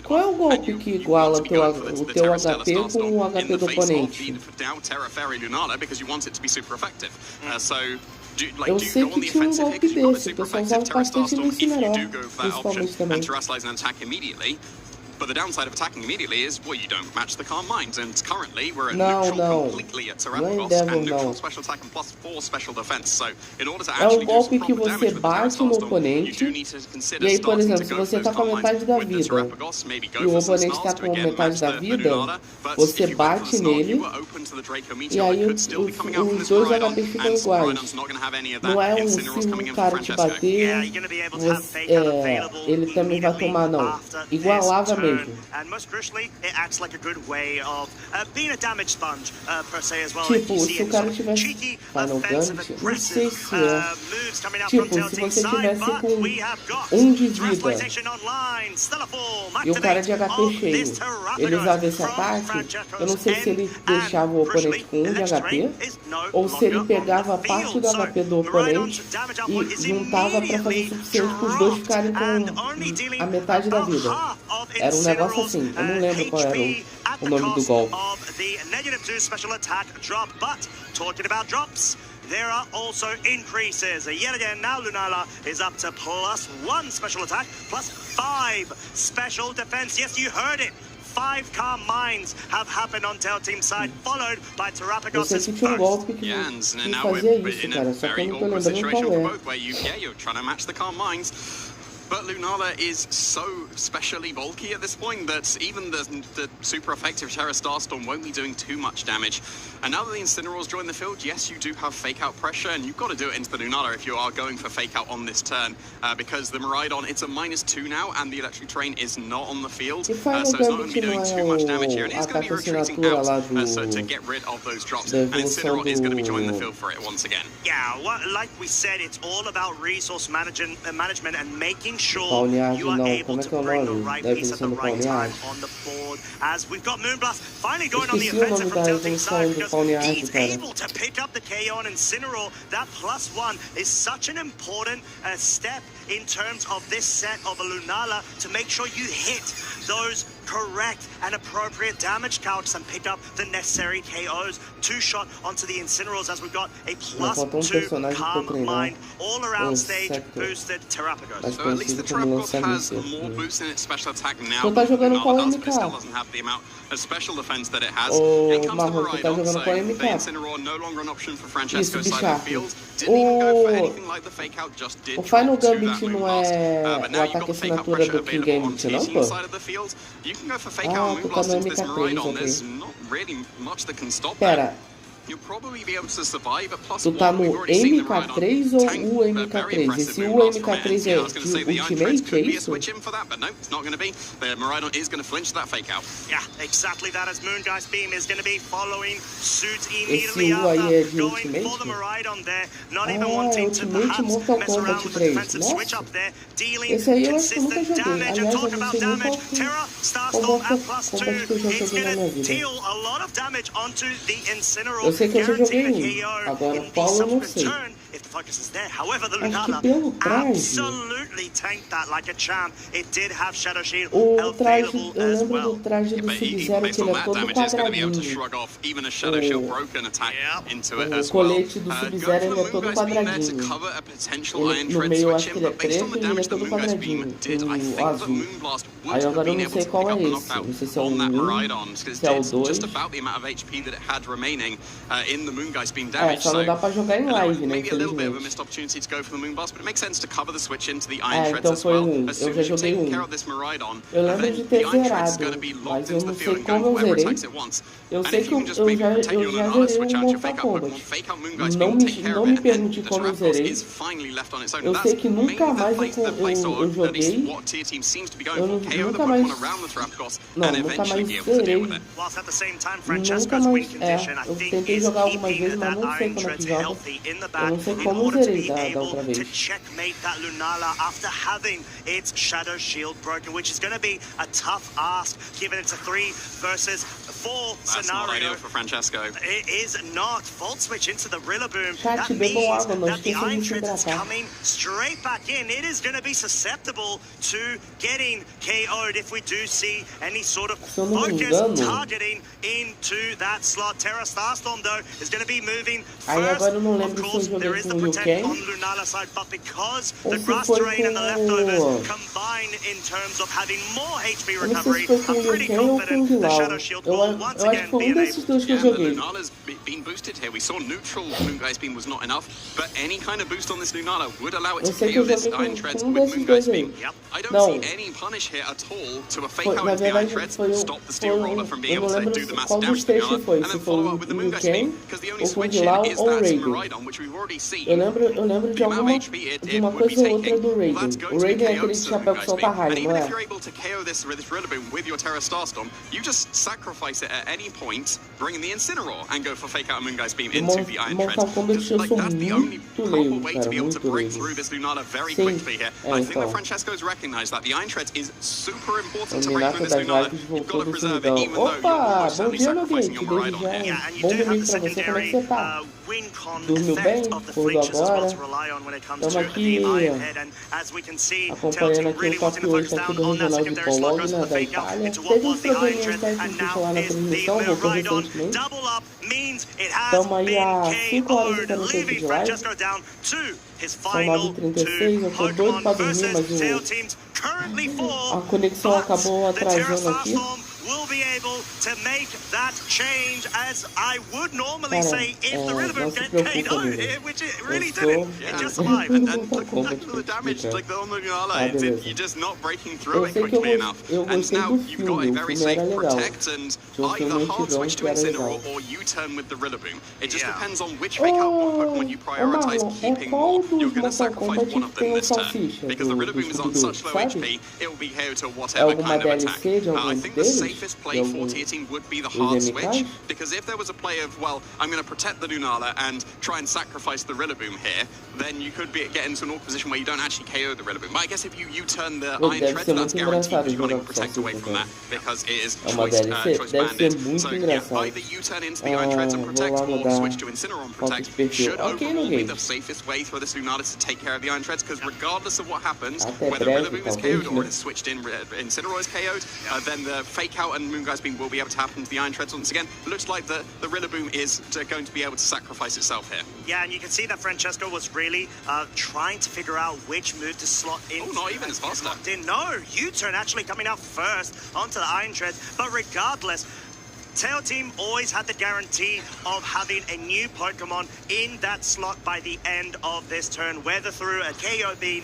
Qual é o golpe que iguala o teu HP com o HP do oponente? Eu sei que tinha um golpe desse. O pessoal usava bastante no Incineroar, principalmente também. But the downside of attacking immediately is, well, you don't match the Calm Mind, and currently we're at neutral completely at Terrapagos, and neutral special attack and +4 special defense, so in order to actually do some proper damage with the Terrastar Storm, you do need to consider starting to go for those Calm Minds with the Terrapagos, maybe go for some Snarls to again match the Lunala, but if you went for the Snarl, you were open to the Draco Meteor that could still be coming out from this Miraidon, and Miraidon's not going to have any of that Incineroar's coming in from Francesco. Yeah, you're going to be able to have fake out available immediately after this turn. And most crucially, it acts like a good way of being a damage sponge per se as well. Tipo, se o cara tivesse Final Gun, não sei se é. Tipo, se você tivesse com 1 de vida e o cara de HP cheio, ele usava esse ataque, eu não sei se ele deixava o oponente com 1 de HP ou se ele pegava parte do HP do oponente e juntava para fazer o suficiente para os dois ficarem com a metade da vida. Era um negócio assim, eu não lembro qual era o nome do golpe. There are also increases. Yet again, now Lunala is up to +1 special attack, +5 special defense. Yes, you heard it. 5 Calm Minds have happened on Tail Team's side, followed by Terrapagos' first. Yeah, and now we're in a very awkward situation for both, where you're trying to match the Calm Minds. But Lunala is so specially bulky at this point that even the super effective Terrastar Storm won't be doing too much damage. And now that the Incineroars join the field, yes, you do have fake out pressure, and you've got to do it into the Lunala if you are going for fake out on this turn, because the Miraidon, it's a -2 now, and the electric train is not on the field, so it's not going to be doing too much damage here, and it's going to be retreating out so to get rid of those drops, and Incineroar is going to be joining the field for it once again. Yeah, like we said, it's all about resource management and making sure you are able to bring the right piece at the right time on the board. As we've got Moonblast finally going on the offensive from Tail Team's side, because he's able to pick up the KO on Incineroar. That +1 is such an important step in terms of this set of a Lunala to make sure you hit those correct and appropriate damage counts and pick up the necessary KOs. 2-shot onto the Incineroars as we've got a +2 Calm Mind all around stage boosted Terrapagos. So at least the Terrapagos has more boost in its special attack now. Tá jogando qual MK? It still doesn't have the amount of special defense that it has. It comes to Miraidon, so the Incineroar no longer an option for Francesco's side of the field. Didn't even go for anything like the fake out, just did o Final Gambit não é o ataque assinatura do King Gambit, não, pô? You can go for fake out and Moonblast into this Miraidon. There's not really much that can stop that. You'll probably be able to survive at +1. Tu tá no MK3 ou o MK3? E se o MK3 é de Ultimate, é isso? But no, it's not going to be. The Miraidon is going to flinch that fake out. Yeah, exactly that, as Moongeist Beam is going to be following suit immediately after, going for the Miraidon there, not even wanting to perhaps mess around with the defensive switch up there, dealing consistent damage. And talk about damage, Terra, Starstorm at +2, it's going to deal a lot of damage onto the Incineroar. Eu sei que eu já joguei agora o Paulo eu não sei. If the focus is there. However, the Lunala absolutely tanked that like a champ. It did have Shadow Shield available as well. O traje do Sub-Zero que ele é todo quadradinho. O colete do Sub-Zero ele é todo quadradinho. Ele, no meio eu acho que ele é preto e ele é todo quadradinho. O azul. would have been able to pick up the knockout on that Miraidon, because it's just about the amount of HP that it had remaining in the Moongeist being damaged. So maybe a little bit of a missed opportunity to go for the Moonblast, but it makes sense to cover the switch into the Iron Treads as well. As soon as you've taken care of this Miraidon, then the Iron Treads is going to be locked into the field and going for whoever attacks it once. And if you can just maybe protect your Lunala, switch out your Fake Out Pokemon, Fake Out Moongeist beam, take care of it, and then the Terrapos is finally left on its own. And that's mainly the place, or at least what tier team seems to be going for. KO the Pokemon around the Terrapos and eventually be able to deal with it. Whilst at the same time, Francesco's win condition, I think, is keeping that Iron Treads healthy in the back in order to be able to checkmate that Lunala after having its Shadow Shield broken, which is going to be a tough ask, given it's a 3 versus 4 That's scenario. not ideal for Francesco. It is not. Volt switch into the Rillaboom. That means that the Iron Treads is coming straight back in. It is going to be susceptible to getting KO'd if we do see any sort of focus targeting into that slot. Terra Starstorm, though, is going to be moving first. Of course, there is the protect on Lunala side, but because the grass terrain and the leftovers combine in terms of having more HP recovery, I'm pretty confident the Shadow Shield will once again be enabled. Yeah, the Lunala's been boosted here. We saw neutral Moongeist Beam was not enough, but any kind of boost on this Lunala would allow it to KO this Iron Treads with Moongeist Beam. I don't see any punish here at all to a Fake Out into the Iron Treads, stop the Steel Roller from being able to do the massive damage to the Lunala, and then follow up with the Moongeist Beam, because the only switch in is that Miraidon, which we've already seen. Eu lembro de uma coisa ou outra do Raiden. O Raiden é aquele chapéu que solta raio, não é? If you're able to KO this Rillaboom with your Terra Starstorm, you just sacrifice it at any point, bring in the Incineroar, and go for Fake Out and Moongeist Beam into the Iron Treads. That's the only proper way to be able to break through this Lunala very quickly here. I think that Francesco's recognized that the Iron Treads is super important to break through this Lunala. You've got to preserve it, even though you're certainly sacrificing your Miraidon here. Yeah, and you do have the secondary win-con effect of the flinches as well to rely on when it comes to the Iron Head. And as we can see, Tailteam really wanting to focus down on that secondary slot, goes for the Fake Out into what was the Iron Tread, and now is the Miraidon. Double up means it has been KO'd, leaving Francesco down to his final 2 Pokemon versus Tailteam's currently 4. But the Terra Starstorm will be able to make that change, as I would normally say if the Rillaboom get KO'd here, which it really didn't. It just survived. And look at the damage, like the Lunala, you're just not breaking through it quickly enough. And now you've got a very safe Protect and either hard switch to Incineroar or U-turn with the Rillaboom. It just depends on which Fake Out Pokemon you prioritize keeping more. You're going to sacrifice one of them this turn, because the Rillaboom is on such low HP, it will be KO to whatever kind of attack. I think the safest play for tier team would be the hard switch, because if there was a play of, well, I'm going to protect the Lunala and try and sacrifice the Rillaboom here, then you could get into an awkward position where you don't actually KO the Rillaboom. But I guess if you U-turn the Iron Treads, that's guaranteed because you've got to protect away from that, because it is choice banded. So yeah, either U-turn into the Iron Treads and protect, or switch to Incineroar and protect should overall be the safest way for this Lunala to take care of the Iron Treads, because regardless of what happens, whether Rillaboom is KO'd or it is switched in, Incineroar is KO'd, then the Fake Out and Moongeist Beam will be able to happen to the Iron Treads once again. Looks like the Rillaboom is going to be able to sacrifice itself here. Yeah, and you can see that Francesco was really trying to figure out which move to slot in. Oh, not even as faster. No, U-turn actually coming out first onto the Iron Treads, but regardless, Tailteam always had the guarantee of having a new Pokemon in that slot by the end of this turn, whether through a KO being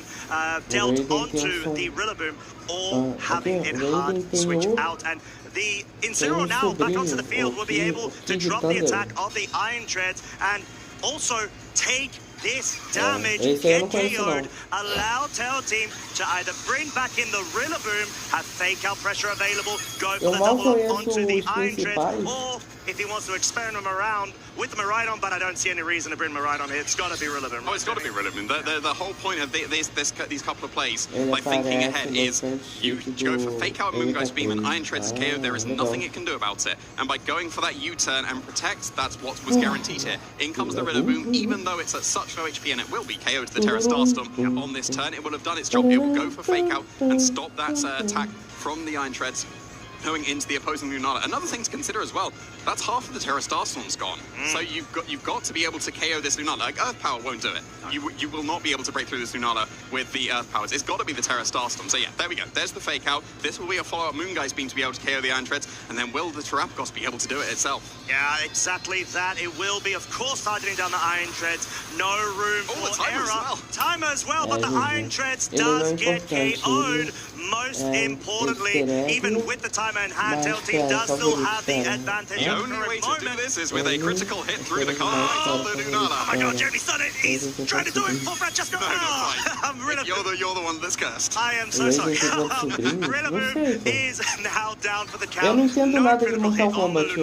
dealt onto the Rillaboom or having it hard switch out. And the Incineroar now back onto the field will be able to drop the attack of the Iron Treads and also take this damage, get KO'd, allow Tailteam to either bring back in the Rillaboom, have Fake Out pressure available, go for the double up onto the Iron Treads, or if he wants to experiment around with the Miraidon, but I don't see any reason to bring Miraidon here. It's got to be Rillaboom. Oh, it's got to be Rillaboom. The whole point of these couple of plays, by thinking ahead, is you go for Fake Out, Moongeist Beam, and Iron Treads KO. There is nothing it can do about it. And by going for that U-turn and protect, that's what was guaranteed here. In comes the Rillaboom, even though it's at such low HP, and it will be KO'd to the Terra Starstorm on this turn. It will have done its job. It will go for Fake Out and stop that attack from the Iron Treads. going into the opposing Lunala. Another thing to consider as well, that's half of the Terra Starstorm's gone. So you've got to be able to KO this Lunala. Like, Earth Power won't do it. You will not be able to break through this Lunala with the Earth Powers. It's got to be the Terra Starstorm. So yeah, there we go. There's the fake out. This will be a follow-up Moonguy's beam to be able to KO the Iron Treads, and then will the Terrapagos be able to do it itself? Yeah, exactly that. It will be, of course, targeting down the Iron Treads. No room for error. Timer as well, but the Iron Treads does get KO'd. Most importantly, even with the timer in hand, Tail Team does still have the advantage. The only way to do this is with a critical hit through the cards of the Lunala. Oh my god, Jeremy Sutton is trying to do it for Francesco. You're the one that's cursed. I am so sorry. Rillaboom is now down for the count. Eu não entendo nada de Mortal Kombat,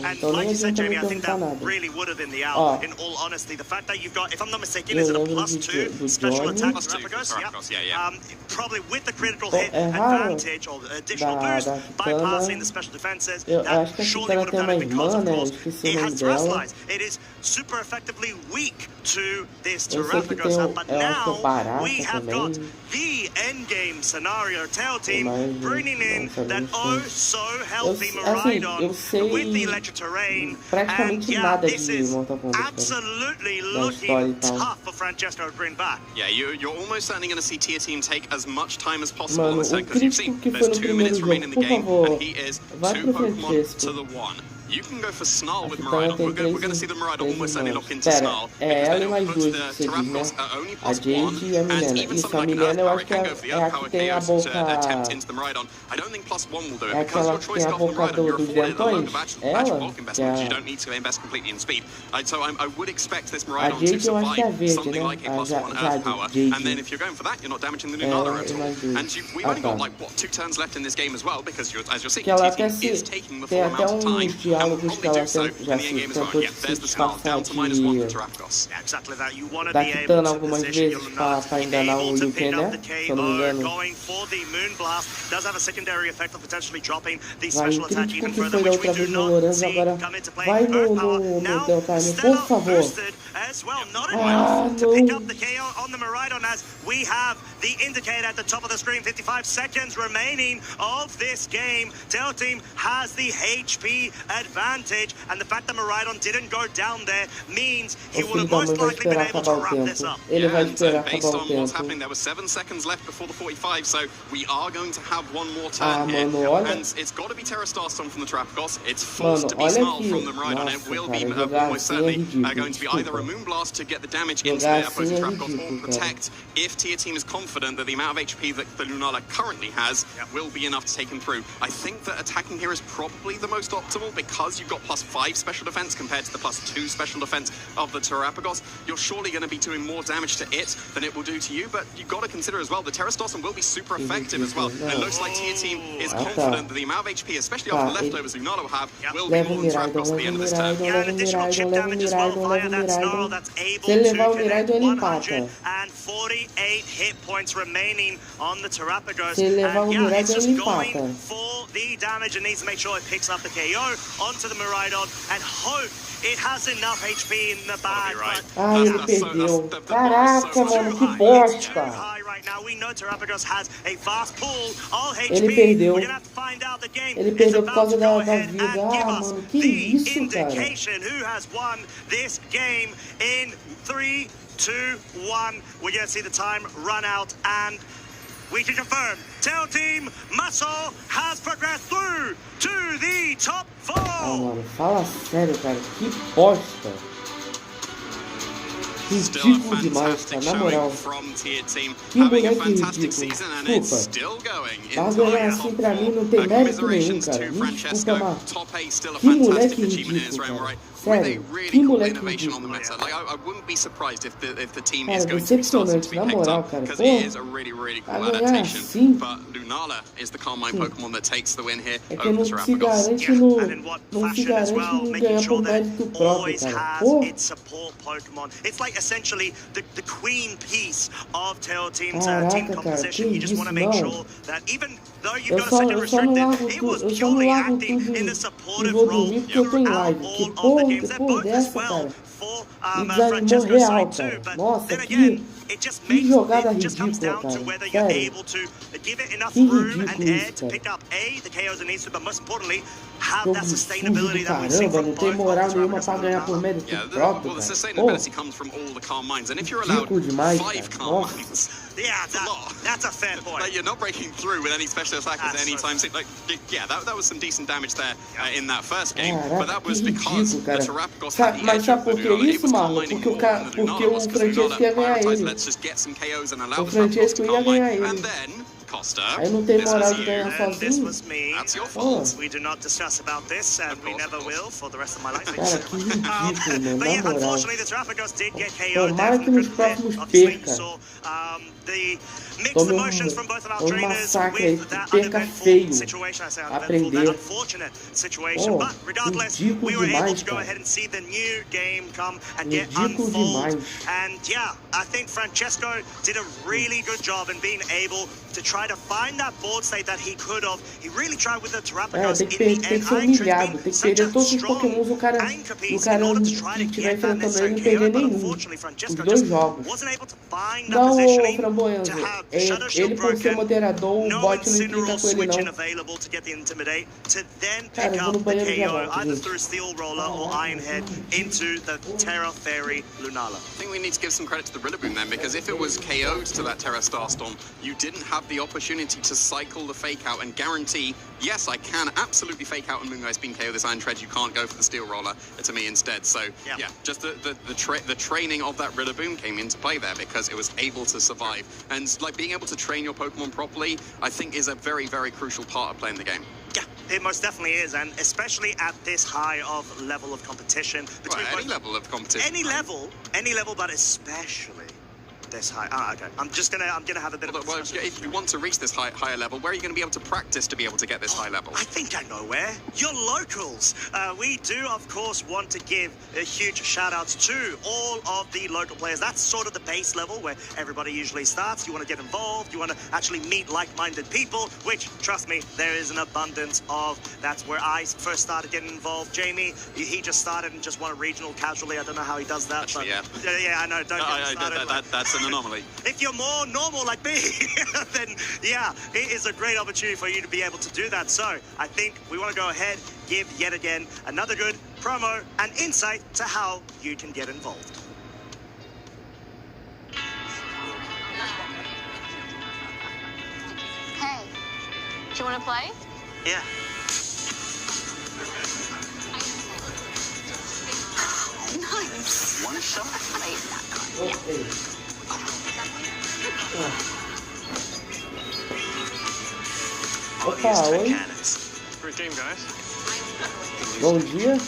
and like you said, Jamie, I think that really would have been the out. In all honesty, the fact that you've got, if I'm not mistaken, is it a +2 special attack for Terrapagos? Yeah. Probably with the critical hit advantage or additional boost, bypassing the special defenses, that surely would have done it because, of course, it has thrust lines. It is super effectively weak to this Terrapagos, but now we have got the endgame scenario. Tail Team bringing in that oh-so-healthy Miraidon with the electric terrain, and yeah, this is absolutely looking tough for Francesco to bring back. Yeah, you're almost certainly going to see Tier Team take as much time as possible on this end, because you've seen there's 2 minutes remaining in the game, and he is 2 Pokemon to the 1. You can go for Snarl with Miraidon. We're going to see the Miraidon almost certainly lock into Snarl, because they don't put the Terrapagos at only +1, and even something like an Earth Power, it can go for the Earth Power KO to attempt into the Miraidon. I don't think +1 will do it, because your choice scarf on the Miraidon, you're afforded a load of actual bulk investment, you don't need to invest completely in speed. So I would expect this Miraidon to survive something like a +1 Earth Power, and then if you're going for that, you're not damaging the Lunala at all. And we've only got like, what, 2 turns left in this game as well, because as you're seeing, Tier Team is taking the full amount of time. Diálogos que ela já tentou disfarçar de adaptando algumas vezes para enganar o Liu Kang, né? Se eu não me engano. Vai, o crítico que foi da outra vez no Lourenço, agora vai no Deltime, por favor. To pick up the KO on the Miraidon, as we have the indicator at the top of the screen. 55 seconds remaining of this game. Tail Team has the HP advantage, and the fact that Miraidon didn't go down there means he would have most likely been able to wrap this up. Based on what's happening, there were 7 seconds left before the 45, so we are going to have one more turn here. And it's got to be Terra Starstorm from the Terrapagos. It's forced to be Snarl from the Miraidon. It will be almost certainly going to be either a Moonblast to get the damage into the opposing Terrapagos or Protect if Tier Team is confident that the amount of HP that the Lunala currently has will be enough to take him through. I think that attacking here is probably the most optimal, because you've got +5 special defense compared to the +2 special defense of the Terrapagos. You're surely going to be doing more damage to it than it will do to you, but you've got to consider as well the Terra Starstorm will be super effective as well. And it looks like Tier Team is confident that the amount of HP, especially off the leftovers Lunala will have, will be more than Terrapagos at the end of this turn. Yeah, an additional chip damage as well via that Snarl that's able to connect 148 hit points remaining on the Terrapagos. And yeah, it's just going for the damage and needs to make sure it picks up the KO onto the Miraidon and hope it has enough HP in the bag. Ai, ele perdeu. Caraca, mano, que bosta. We know Terrapagos has a vast pool of HP. Ele perdeu. We're gonna have to find out the game. Ele perdeu por causa da vida. Ah, mano, que isso, cara. Indication who has won this game in 3, 2, 1. We're gonna see the time run out, and we can confirm Tail Team Muscle has progressed through to the top 4. Ah, mano, fala sério, cara, que bosta. Ridículo demais, cara, na moral. Que moleque ridículo, desculpa. Vai ganhar assim pra mim não tem mérito nenhum, cara. Me desculpa, mas que moleque ridículo, cara. Sério, que moleque ridículo. Cara, decepcionante, na moral, cara. Pô, vai ganhar assim. É que não se garante não se garante não ganhar por mérito próprio, cara. Pô. Essentially the queen piece of Tail Team's team composition. You just want to make sure that even though you've got a second restricted, it was purely acting in the supportive role throughout all of the games. Their bonus, well, desanimou real, cara. Nossa, que jogada ridícula, cara. Sério. Que ridículo isso, cara. Jogo sujo do caramba, não tem moral nenhuma pra ganhar por mérito próprio, cara. Pô, ridículo demais, cara. Nossa. Yeah, that's a fair point. Like, you're not breaking through with any special attackers anytime soon. Like, yeah, that was some decent damage there in that first game, but that was because the Terrapagos had the edge of the Lunala. It was Carmining more than the Lunala because the Lunala prioritized, let's just get some KOs and allow the Terrapagos to Carmine, and then Costa. Aí não tem moral de ganhar sozinho. That's your fault. We do not discuss about this, and we never will for the rest of my life. Cara, que ridículo, mano. But yeah, Na moral. unfortunately, the Terrapagos did get KO'd. Tomara que nos próximos perca. The mixed emotions from both of our trainers with that perca feio. situation. I say Aprender. that unfortunate situation, but regardless, we were able to go ahead and see the new game come and get unfold. And yeah, I think Francesco did a really good job in being able to try to find that board state that he could have. He really tried with the Terrapagos in the end. Tem que ser humilhado, tem que perder todos os pokémons, o cara que estiver enfrentando ele não perder nenhum. Os dois jogos. Não, ô Framboesa, ele por ser moderador, o bot não implica com ele não. Cara, eu vou no banheiro já volto, gente. I think we need to give some credit to the Rillaboom then, because if it was KO'd to that Terra Starstorm, you didn't have the opportunity to cycle the fake out and guarantee, yes, I can absolutely fake out and Moongeist being KO this Iron Tread, you can't go for the Steel Roller to me instead. So yeah, just the training of that Rillaboom came into play there because it was able to survive. And like being able to train your Pokemon properly, I think is a very, very crucial part of playing the game. Yeah, it most definitely is, and especially at this high of level of competition. Between any level of competition. Any level, but especially this high. Okay. I'm gonna have a bit of a discussion. If you want to reach this higher level, where are you going to be able to practice to be able to get this high level? I think I know where. Your locals. We do, of course, want to give a huge shout out to all of the local players. That's sort of the base level where everybody usually starts. You want to get involved. You want to actually meet like-minded people, which, trust me, there is an abundance of. That's where I first started getting involved. Jamie, he just started and just won a regional casually. I don't know how he does that. Actually, but yeah, I know. Don't get started. That's an anomaly. If you're more normal like me, then yeah, it is a great opportunity for you to be able to do that. So I think we want to go ahead, give yet again another good promo and insight to how you can get involved. Hey, do you want to play? Yeah. Nice. One shot? Yeah. Opa, oi. Great game, guys. Bom dia.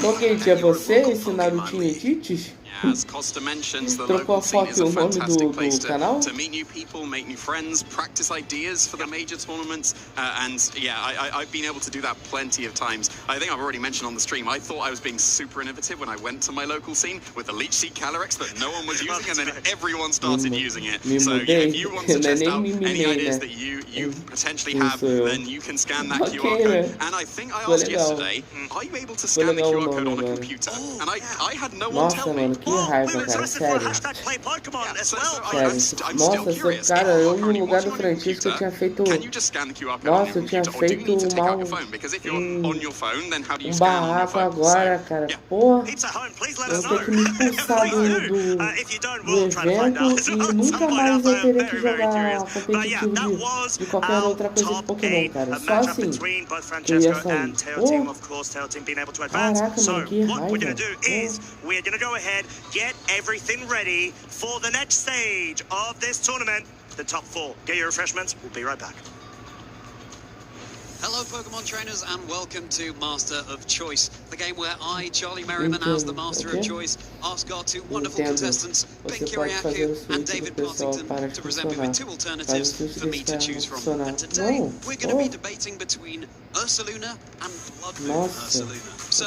Bom dia, você, esse Narutinho Edites? As Costa mentions, the local scene is a fantastic place to meet new people, make new friends, practice ideas for the major tournaments, and yeah, I've been able to do that plenty of times. I think I've already mentioned on the stream, I thought I was being super innovative when I went to my local scene with the Leech Seed Calyrex that no one was using, and then everyone started using it. So yeah, if you want to test out any ideas that you potentially have, then you can scan that QR code. And I think I asked yesterday, are you able to scan the QR code on a computer? And I had no one tell me. Que raiva, cara, sério. Nossa, cara, eu no lugar do Francisco eu tinha feito. Nossa, eu tinha feito um barraco agora, cara. Porra, eu vou ter que me expulsar do evento e nunca mais eu teria que jogar competitivo de qualquer outra coisa de Pokémon, cara. Só assim que eu ia sair. Porra, caraca, mano, que raiva. Get everything ready for the next stage of this tournament. The top 4. Get your refreshments. We'll be right back. Hello Pokemon trainers and welcome to Master of Choice, the game where I, Charlie Merriman, as the Master of Choice, ask our two wonderful contestants, Ben Kiriakou and David Partington, to present me with two alternatives for me to choose from. And today we're going to be debating between Ursaluna and Bloodmoon Ursaluna. So,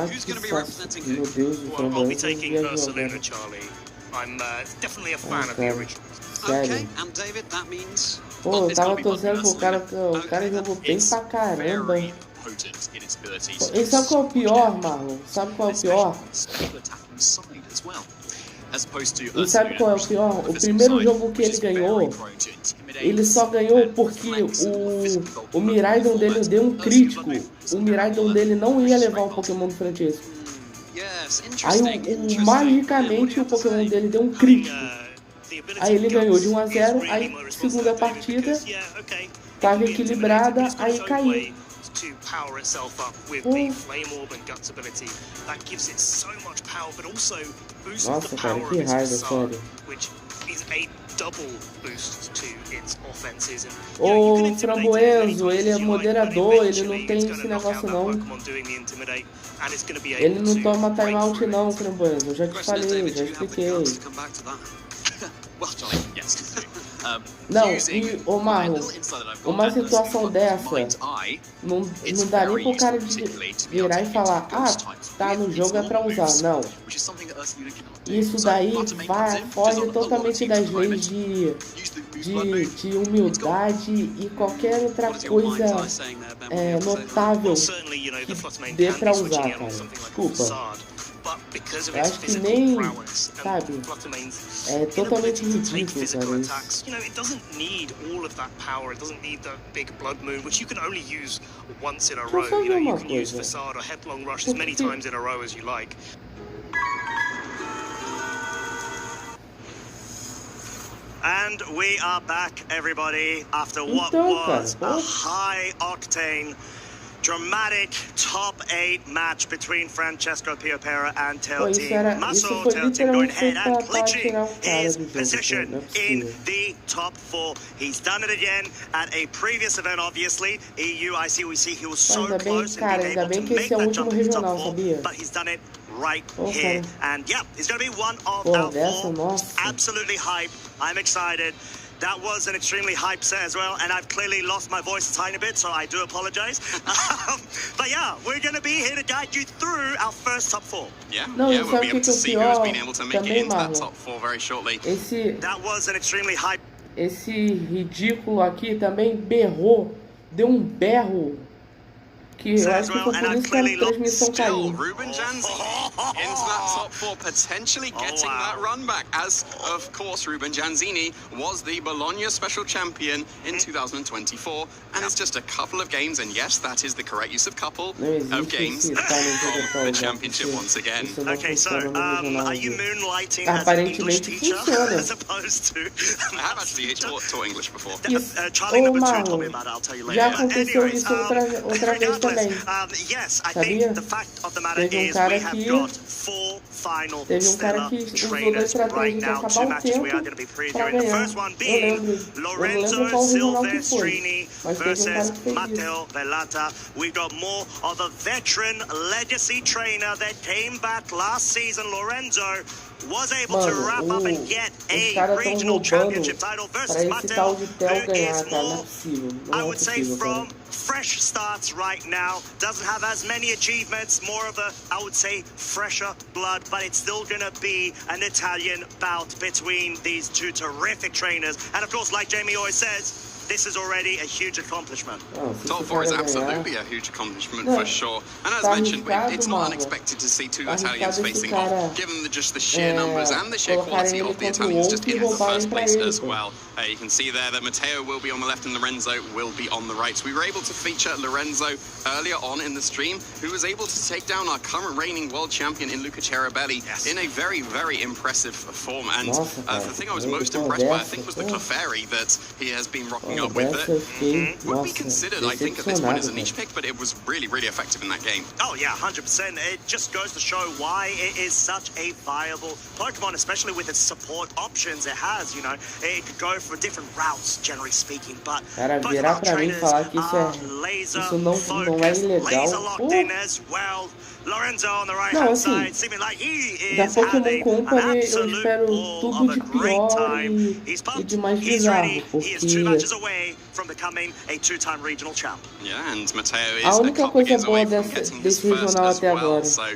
who's going to be representing who? Well, I'll be taking Ursaluna, Charlie. I'm definitely a fan of the original. Okay, and David, that means... Pô, eu tava torcendo pro cara, o cara jogou bem pra caramba. potent in its ability. E sabe qual é o pior, Marlon? Sabe qual é o pior? E sabe qual é o pior? O primeiro jogo que ele ganhou, ele só ganhou porque o Miraidon dele deu um crítico. O Miraidon dele não ia levar o Pokémon do Francesco. Aí magicamente o Pokémon dele deu um crítico. Aí ele ganhou de 1 a 0, aí segunda partida, tava equilibrada, aí caiu. To power itself up with the Flame Orb and Guts ability. That gives it so much power, but also boosts the power of its facade, which is a double boost to its offenses. O Framboesa, ele é moderador, ele não tem esse negócio não. Ele não toma timeout não, Framboesa, eu já te falei, já expliquei. Não, e, ô Marlon, uma situação dessa, não dá nem pro cara de virar e falar, ah, tá no jogo é pra usar, não. Isso daí foge totalmente das leis de humildade e qualquer outra coisa notável que dê pra usar, cara. Desculpa. Eu acho que nem, sabe, é totalmente ridículo, cara. It doesn't need all of that power. It doesn't need the big blood moon, which you can only use once in a row. You can use facade or headlong rush as many times in a row as you like. And we are back, everybody, after what was a high-octane, dramatic top 8 match between Francesco Piopera and Tail Team. Maso Tail Team going ahead and clinching his position in the top 4. He's done it again at a previous event, obviously. EU, we see he was so close and being able to make that jump into the top 4, but he's done it right here. And yeah, he's going to be one of our 4. Absolutely hype. I'm excited. That was an extremely hype set as well, and I've clearly lost my voice a tiny bit, so I do apologize. But yeah, we're going to be here to guide you through our first top 4. Yeah, we'll be able to see who's been able to make it into that top 4 very shortly. That was an extremely hype. Esse ridículo aqui também berrou, deu um berro. Que eu acho que foi por isso que a transmissão caiu. Ruben Janzini into that top 4, potentially getting that run back, as of course Ruben Janzini was the Bologna Special Champion in 2024, and it's just a couple of games, and yes, that is the correct use of couple of games from the championship once again. Okay, so are you moonlighting as an English teacher as opposed to? I have actually taught English before. Charlie number 2 told me about it, I'll tell you later. Já aconteceu isso outra vez também. Yes, I think the fact of the matter is we have got 4 final stellar trainers right now. 2 matches we are going to be previewing. The first one being Lorenzo Silvestrini versus Matteo Velata. We've got more of a veteran legacy trainer that came back last season. Lorenzo was able to wrap up and get a regional championship title versus Matteo, who is more, I would say, from fresh starts right now. Doesn't have as many achievements, more of a, I would say, fresher blood, but it's still going to be an Italian bout between these two terrific trainers. And of course, like Jamie always says, this is already a huge accomplishment. Top 4 is absolutely a huge accomplishment for sure. And as mentioned, it's not unexpected to see 2 Italians facing off, given just the sheer numbers and the sheer quality of the Italians just in the first place as well. You can see there that Matteo will be on the left and Lorenzo will be on the right. So we were able to feature Lorenzo earlier on in the stream, who was able to take down our current reigning world champion in Luca Cerabelli in a very, very impressive form. And the thing I was most impressed by, I think, was the Clefairy that he has been rocking up with. It would be considered, I think, at this point as a niche pick, but it was really, really effective in that game. Oh yeah, 100%. It just goes to show why it is such a viable Pokemon, especially with its support options it has. You know, it could go for different routes, generally speaking, but virar pra mim falar que isso não é ilegal. Lorenzo on the right hand side, seeming like he is having an absolute ball of a great time. He's pumped, de mais he's bizarro, ready, he is 2 matches away from becoming a 2-time regional champ. Yeah, and Matteo is a couple games away from getting his first as well, so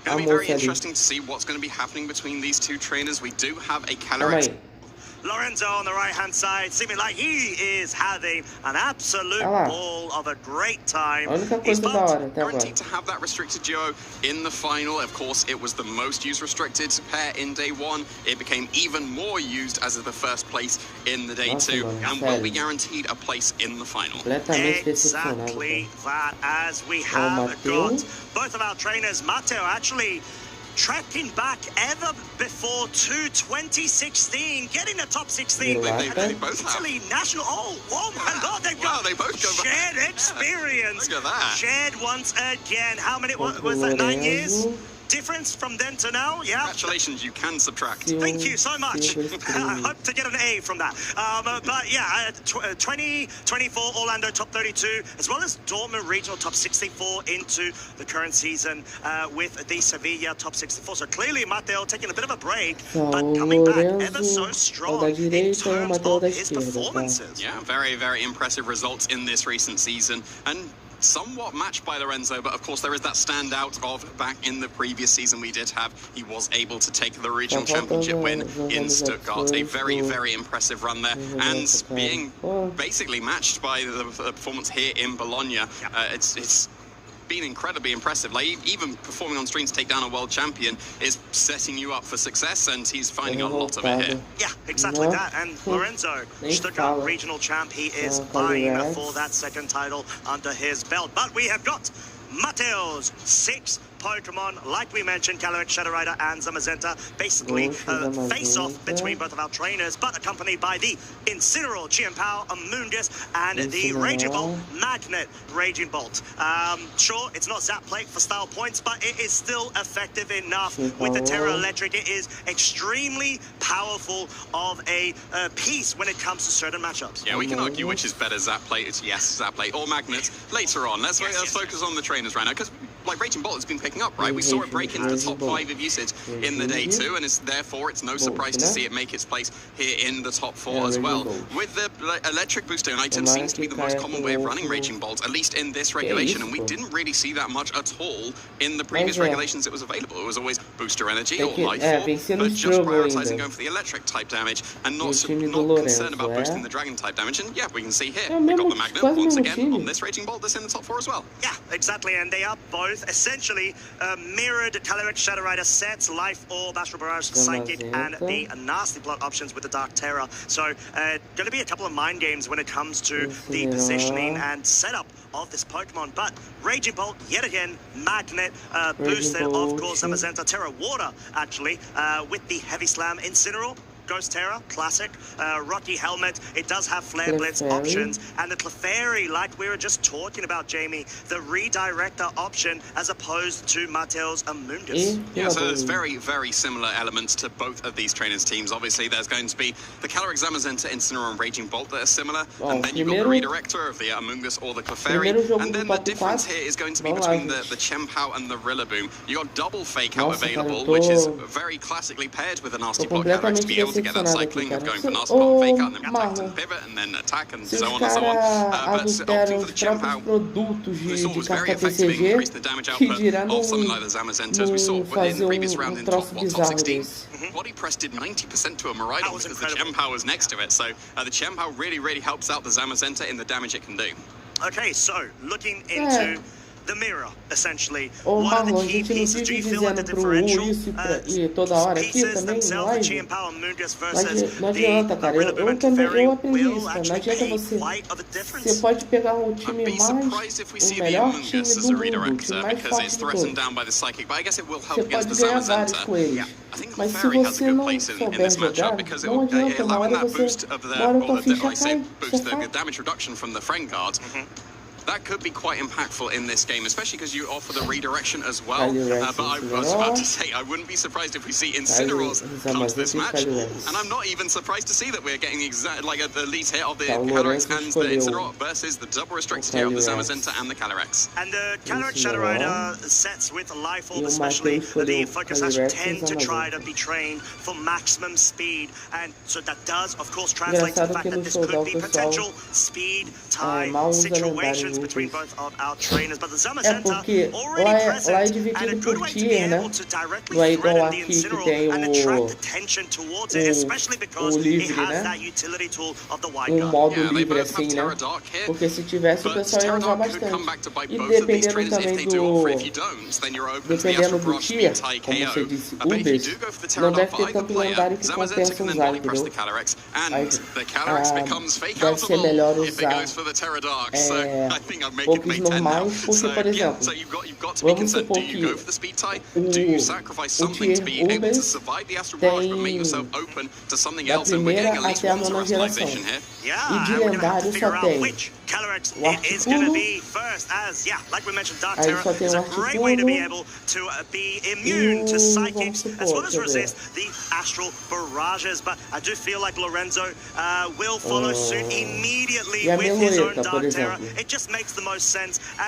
going to be very interesting to see what's going to be happening between these 2 trainers. We do have a Calyrex. Lorenzo on the right-hand side, seeming like he is having an absolute ball of a great time. He's guaranteed to have that restricted duo in the final. Of course, it was the most used restricted pair in day one. It became even more used as of the first place in the day two, and will be guaranteed a place in the final. Exactly that, as we have got both of our trainers, Matteo actually tracking back ever before to 2016, getting the top 16. They both Italy national. Oh my God! They've got they both go shared experience. Look at that. Shared once again. How many? What was that? 9 years difference from then to now? Yeah. Congratulations, you can subtract. Thank you so much. I hope to get an A from that. But yeah, 2024 Orlando top 32, as well as Dortmund regional top 64 into the current season with the Sevilla top 64. So clearly Matteo taking a bit of a break, but coming back ever so strong in terms of his performances. Yeah, very, very impressive results in this recent season, and somewhat matched by Lorenzo, but of course there is that standout of back in the previous season we did have. He was able to take the regional championship win in Stuttgart. A very, very impressive run there, and being basically matched by the performance here in Bologna. It's been incredibly impressive. Like, even performing on stream to take down a world champion is setting you up for success, and he's finding a lot of it here. Yeah, exactly that. And Lorenzo, Stuttgart regional champ, he is vying for that second title under his belt. But we have got Matteo's 6 Pokemon, like we mentioned, Calyrex, Shadow Rider, and Zamazenta, basically face-off between both of our trainers, but accompanied by the Incineroar, Chien-Pao, Amoonguss, and the Raging Bolt, Magnet, Raging Bolt. Sure, it's not Zap Plate for style points, but it is still effective enough with the Terra Electric. It is extremely powerful of a piece when it comes to certain matchups. Yeah, we can argue which is better, Zap Plate, Zap Plate, or Magnet later on. Let's focus on the trainers right now, because like Raging Bolt has been picking up, right? We saw it break into the top 5 of usage in the day 2, and it's no surprise to see it make its place here in the top 4 as well. With the electric booster item seems to be the most common way of running Raging Bolt, at least in this regulation, and we didn't really see that much at all in the previous regulations it was available. It was always booster energy or life form, but just prioritizing going for the electric type damage and not concerned about boosting the dragon type damage. And yeah, we can see here, we got the Magnet once again on this Raging Bolt that's in the top 4 as well. Yeah, exactly, and they are both essentially mirrored Calyrex, Shadow Rider sets, Life Orb, Astral Barrage, Psychic, and the Nasty Plot options with the Dark Terror. So going to be a couple of mind games when it comes to the positioning and setup of this Pokemon. But Raging Bolt, yet again, Magnet, boosted, of course, Zamazenta, Terra Water, actually, with the Heavy Slam, Incineroar, Ghost Terror, classic. Rocky Helmet, it does have Flare Blitz options. And the Clefairy, like we were just talking about, Jamie, the Redirector option as opposed to Matteo's Amoonguss. Yeah, so there's very, very similar elements to both of these trainers' teams. Obviously, there's going to be the Calyrex, Zamazenta, Incineroar, and Raging Bolt that are similar. And then you've got the Redirector of the Amoonguss or the Clefairy. And then the difference here is going to be between the Chien-Pao and the Rillaboom. You got double Fake Out available, which is very classically paired with a Nasty Plot Calyrex to be able to get that cycling of going for Nasty Plot, Fake Out, and then attack to pivot, and then attack, and so on and so on. But opting for the Chien-Pao, we saw was very effective in increasing the damage output of something like the Zamazenta, as we saw in the previous round in top 16. Body press did 90% to a Miraidon because the Chien-Pao was next to it, so the Chien-Pao really, really helps out the Zamazenta in the damage it can do. Okay, so looking into the mirror, essentially. One of the key pieces, do you feel like the differential pieces themselves, the Chien-Pao and Amoonguss versus the Rillaboom and Clefairy will actually make quite of a difference? I'd be surprised if we see the Amoonguss as a redirector because it's threatened down by the Psychic, but I guess it will help against the Zamazenta. Yeah. I think Clefairy has a good place in this matchup because it will allow that boost of the damage reduction from the Friend Guard. That could be quite impactful in this game, especially because you offer the redirection as well. But I was about to say, I wouldn't be surprised if we see Incineroars come to this match. And I'm not even surprised to see that we're getting the elite hit of the Calyrex and the Incineroar versus the double restricted hit of the Zamazenta and the Calyrex. And the Calyrex Shadow Rider sets with Life Orb, especially the Focus Sash, tend to try to be trained for maximum speed. And so that does, of course, translate to the fact that this could be potential speed tie situations. difference between both of our trainers, but the Zamazenta porque already present lá é and a dividido good por way to be tier, né? able to directly Não é igual threaten the aqui que Incineroar tem and attract attention towards it, especially because he livre, has né? that utility tool of the wide guard. Modo livre assim, né? Porque se tivesse o pessoal ia usar bastante. E dependendo também dependendo do tier, como você disse, Ubers, não deve ter tanto lendário que compensa usar, entendeu? Aí, deve ser melhor usar poucos normais, porque, por exemplo, vamos supor que o tier Ubers tem da primeira até a nona geração. E de lendário só tem o Articuno, aí só tem o Articuno e o, vamos supor, deixa e a Meloeta, por exemplo.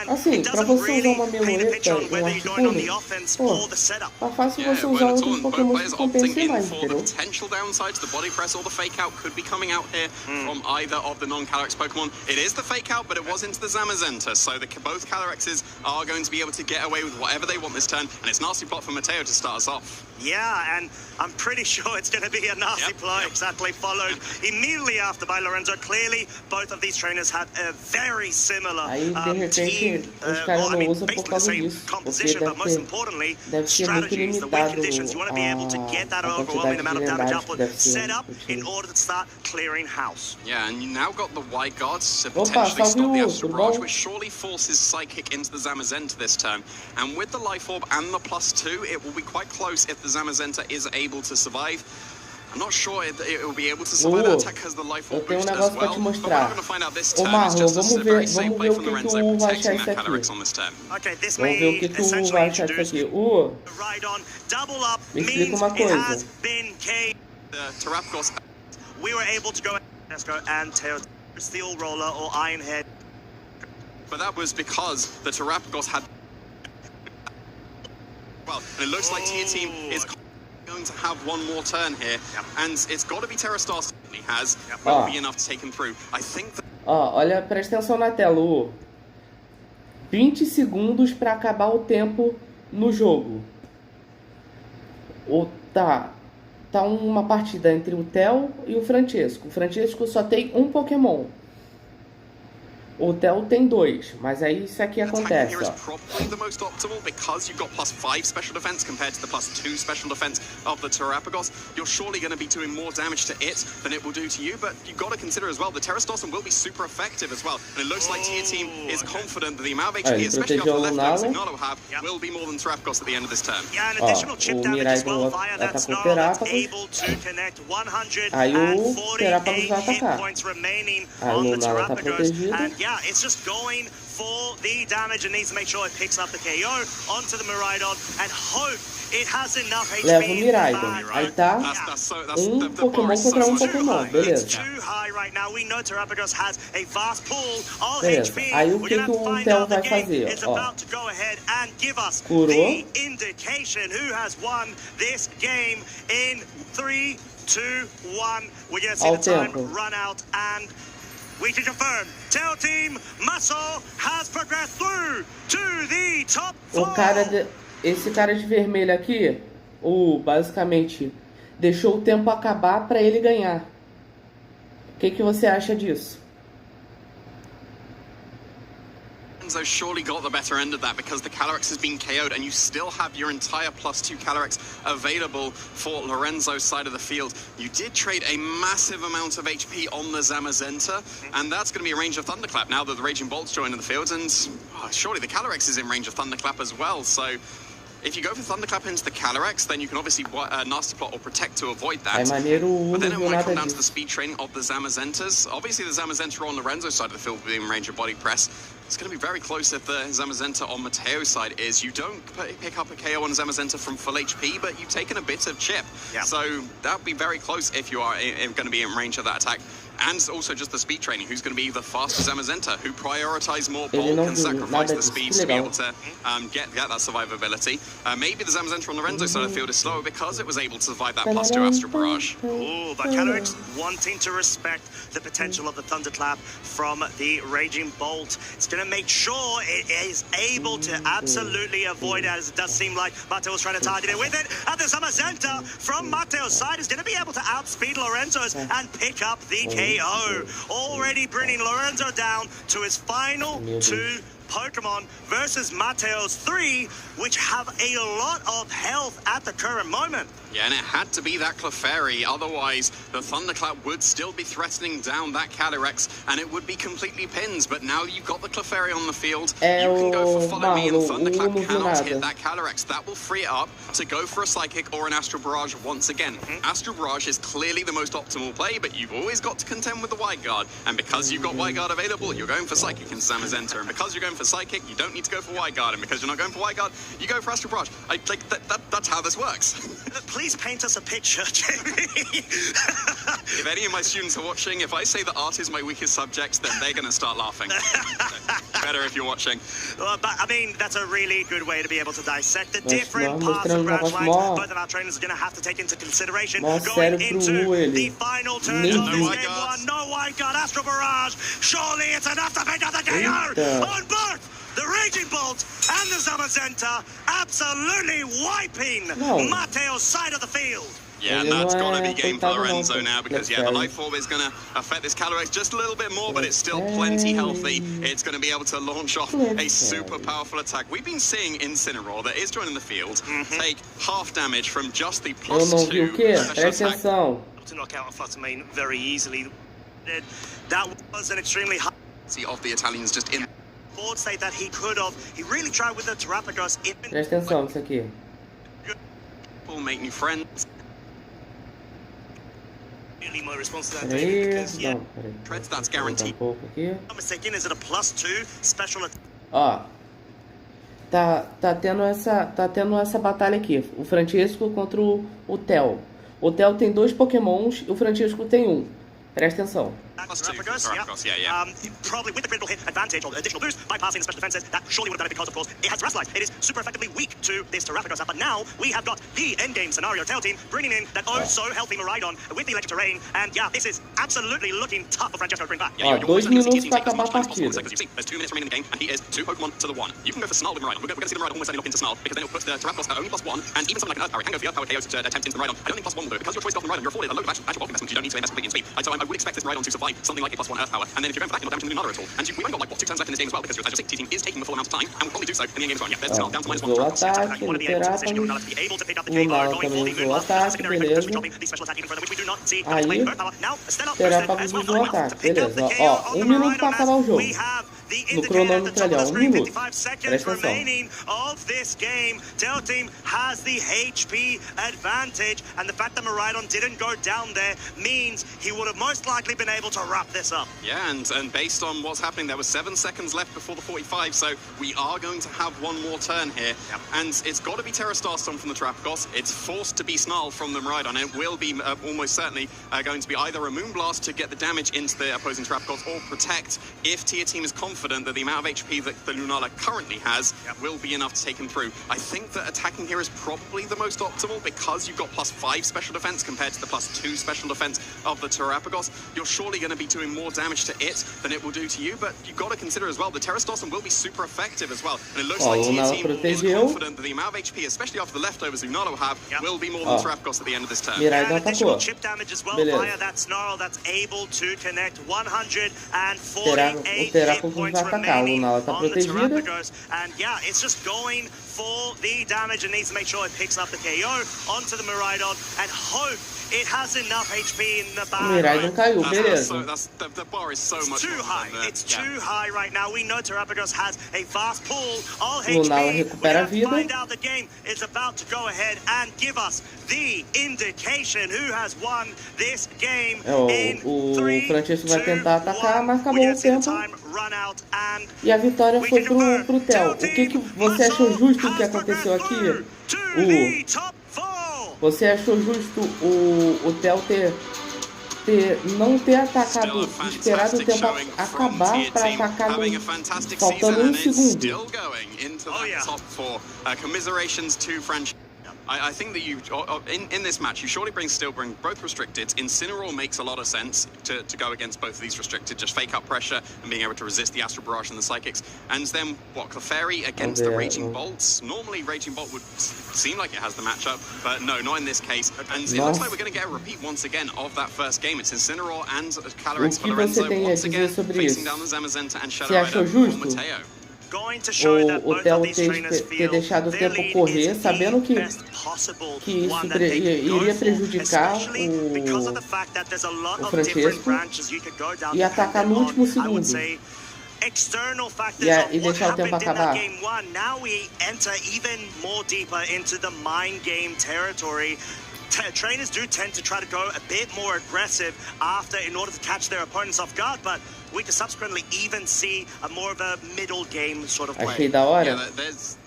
Assim, pra você usar uma Meloeta e um Articuno, pô, tá fácil você usar outros Pokémon que compensem mais, entendeu? From either of the non-Calyrex Pokemon. It is the Fake Out, but it was into the Zamazenta, so both Calyrexes are going to be able to get away with whatever they want this turn, and it's nasty plot for Mateo to start us off. Yeah, and I'm pretty sure it's going to be a nasty plot, exactly, followed immediately after by Lorenzo. Clearly, both of these trainers had a very similar team, basically the same composition, but most importantly, strategies, the win conditions. You want to be able to get that overwhelming amount of damage output set up in order to start clearing house. Yeah, and you now got the Wide Guards to potentially stop the Astral Barrage, which surely forces Psychic into the Zamazenta this turn. And with the Life Orb and the +2, it will be quite close if the Zamazenta is able to survive. I'm not sure it will be able to survive that attack because the Life Orb boost as well. But what we're going to find out this turn is just a very safe play from Lorenzo protecting that Calyrex on this turn. Okay, this may essentially introduce Rhydon. Double up means it has been K. Terapagos. We were able to go and Teo Steel Roller or Iron Head. But that was because the Terapagos had... Well, and it looks like Tier Team is going to have one more turn here, and it's got to be Terrastar certainly has, will be enough to take him through. I think that... olha, presta atenção na tela, 20 segundos para acabar o tempo no jogo. Tá uma partida entre o Theo e o Francesco. O Francesco só tem um Pokémon. O Theo tem 2, mas aí isso aqui acontece, ó. Probably the most optimal because you've got +5 special defense compared to the +2 special defense of the Terapagos. You're surely going to be doing more damage to it than it will do to you, but you've got to consider as well the Terrastorson will be super effective as well. And it looks like Tier Team is confident that the amount of HP, especially after the leftovers Ignalo have, will be more than Terapagos at the end of this turn. Yeah, an additional chip damage as well via that Snarl that's able to connect 148 hit points remaining on the Terapagos. And yeah, it's just going for the damage and needs to make sure it picks up the KO onto the Miraidon and hope it has enough HP. Leva o Miraidon. Aí tá Pokémon contra Pokémon. Beleza. It's too high right now. We know Terapagos has a vast pool of Beleza. HP. Aí o que o Theo vai fazer? It's about to go ahead and give us Curou. the indication who has won this game in 3, 2, 1. We're going to see the time run out and we can confirm Tail Team Muscle has progressed through to the top 4. Esse cara de vermelho aqui, basicamente deixou o tempo acabar para ele ganhar. O que você acha disso? Lorenzo surely got the better end of that because the Calyrex has been KO'd and you still have your entire +2 Calyrex available for Lorenzo's side of the field. You did trade a massive amount of HP on the Zamazenta, and that's going to be a range of Thunderclap now that the Raging Bolt's joined in the field, and surely the Calyrex is in range of Thunderclap as well, so... If you go for Thunderclap into the Calyrex, then you can obviously Nasty Plot or Protect to avoid that. But then it might come down to the speed training of the Zamazentas. Obviously, the Zamazenta on Lorenzo's side of the field within range of Body Press. It's going to be very close if the Zamazenta on Mateo's side is. You don't pick up a KO on Zamazenta from full HP, but you've taken a bit of chip. So that would be very close if you are going to be in range of that attack. And also just the speed training. Who's going to be the faster Zamazenta? Who prioritize more bold, can sacrifice the speed to be able to get that survivability. Maybe the Zamazenta on Lorenzo side of the field is slower because it was able to survive that +2 Astral Barrage. Oh, but Calyrex wanting to respect the potential of the Thunderclap from the Raging Bolt. It's going to make sure it is able to absolutely avoid it, as it does seem like Matteo's trying to target it with it. And the Zamazenta from Matteo's side is going to be able to outspeed Lorenzo's and pick up the KO. Already bringing Lorenzo down to his final 2 Pokemon versus Matteo's 3, which have a lot of health at the current moment. Yeah, and it had to be that Clefairy, otherwise the Thunderclap would still be threatening down that Calyrex, and it would be completely pinned. But now you've got the Clefairy on the field, you can go for Follow Me, and Thunderclap cannot hit that Calyrex. That will free it up to go for a Psychic or an Astral Barrage once again. Astral Barrage is clearly the most optimal play, but you've always got to contend with the Wide Guard. And because you've got Wide Guard available, you're going for Psychic in Zamazenta. And because you're going for Psychic, you don't need to go for Wide Guard. And because you're not going for Wide Guard, you go for Astral Barrage. That's how this works. Please paint us a picture, Jamie. If any of my students are watching, if I say that art is my weakest subject, then they're going to start laughing. Better if you're watching. But I mean, that's a really good way to be able to dissect the different parts of Grand Flags. Both of our trainers are going to have to take into consideration going into the final turns of this game 1. No Wide Guard, Astral Barrage. Surely it's enough to pick up the KO on both. The Raging Bolt and the Zamazenta absolutely wiping Matteo's side of the field. Yeah, and that's got to be game for Lorenzo now, because, yeah, the Life Orb is going to affect this Calyrex just a little bit more, but it's still plenty healthy. It's going to be able to launch off a super powerful attack. We've been seeing Incineroar, that is joining the field, take half damage from just the +2 special attack. To knock out a Fluttermane very easily. That was an extremely high of the Italians just in board state that he could have. He really tried with the Terrapagos. Presta atenção nisso aqui. Will make new friends. Really my response to that, David, because Treads, that's guaranteed. I'm mistaken, is it a +2 special attack? Ó, tá tendo essa batalha aqui. O Francisco contra o Theo. O Theo tem 2 Pokémons e o Francisco tem 1. Presta atenção. Terrapagos, probably with the critical hit advantage or additional boost, bypassing the special defenses, that surely would have done it because, of course, it has Terrestrialize. It is super effectively weak to this Terrapagos. But now we have got the endgame scenario Tail Team bringing in that so-healthy Miraidon with the electric terrain. And yeah, this is absolutely looking tough for Francesco to bring back. Yeah, 2 minutos pra acabar a partida. There's 2 minutes remaining in the game, and he is 2 Pokemon to the 1. You can go for Snarl with Miraidon. We're going to see the Miraidon almost ending up into Snarl, because then it'll put the Terrapagos at only +1, and even something like an Earth Power, it can go for the Earth Power KO to attempt into the Miraidon. I don't think +1 will do it, because your choice off the Miraidon, you're afforded a load of actual bulk investment. You don't need to invest completely in speed. So I would expect this Miraidon to survive something like a +1 Earth Power, and then if you're going for that, you're not damaging another at all. And we've only got like 2 turns left in this game as well, because your T team is taking the full amount of time, and will probably do so in the end game as well. Yeah, there's Snarl down to -1. O ataque, o Terrapagos. O Nala também usou o ataque, beleza. Aí, Terrapagos usou o ataque, beleza. Ó, 1 minuto pra acabar o jogo. No cronômetro ali, ó, 1 minuto. Presta atenção. Of this game, Tail Team has the HP advantage, and the fact that Miraidon didn't go down there means he would have most likely been able to wrap this up. Yeah, and based on what's happening, there was 7 seconds left before the 45, so we are going to have one more turn here. And it's got to be Terra Starstorm from the Terrapagos. It's forced to be Snarl from the Miraidon, and it will be almost certainly going to be either a Moonblast to get the damage into the opposing Terrapagos, or Protect if Tier Team is confident that the amount of HP that the Lunala currently has will be enough to take him through. I think that attacking here is probably the most optimal, because you've got +5 special defense compared to the +2 special defense of the Terrapagos. You're surely going to be doing more damage to it than it will do to you, but you've got to consider as well the Terra Starstorm will be super effective as well. And it looks like Tier Team is confident that the amount of HP, especially after the leftovers Lunala will have, will be more than Terrapagos at the end of this turn. Miraidon atacou. Chip damage as well via that Snarl that's able to connect 148 hit points remaining on the Terrapagos. And yeah, it's just going for the damage and needs to make sure it picks up the KO onto the Miraidon and hope it has enough HP in the bag. Miraidon caiu, beleza. The bar is so much too high. It's too high right now. We know Terrapagos has a vast pool of Lunala HP. recupera a vida. Find out the game is about to go ahead and give us the indication who has won this game. O Francisco vai tentar atacar, mas acabou o tempo. E a vitória foi pro Theo. O que você achou justo o que aconteceu aqui? Você achou justo o Theo ter não ter atacado, esperado o tempo acabar para atacar faltando 1 segundo. I think that you, in this match, you surely still bring both restricted. Incineroar makes a lot of sense to go against both of these restricted, just fake up pressure and being able to resist the Astral Barrage and the Psychics. And then, what, Clefairy against the Raging Bolts? Normally, Raging Bolt would seem like it has the matchup, but no, not in this case. And it looks like we're going to get a repeat once again of that first game. It's Incineroar and Calyrex for Lorenzo once again, facing down the Zamazenta and Shadow Rider for Mateo. O Theo ter deixado o tempo correr, sabendo que isso iria prejudicar o Francesco e atacar no último segundo e deixar o tempo acabar. Now we enter even more deeper into the mind game territory. Trainers do tend to try to go a bit more aggressive in order to catch their opponents off guard, but we can subsequently even see a more of a middle game sort of play. Achei da hora. Yeah,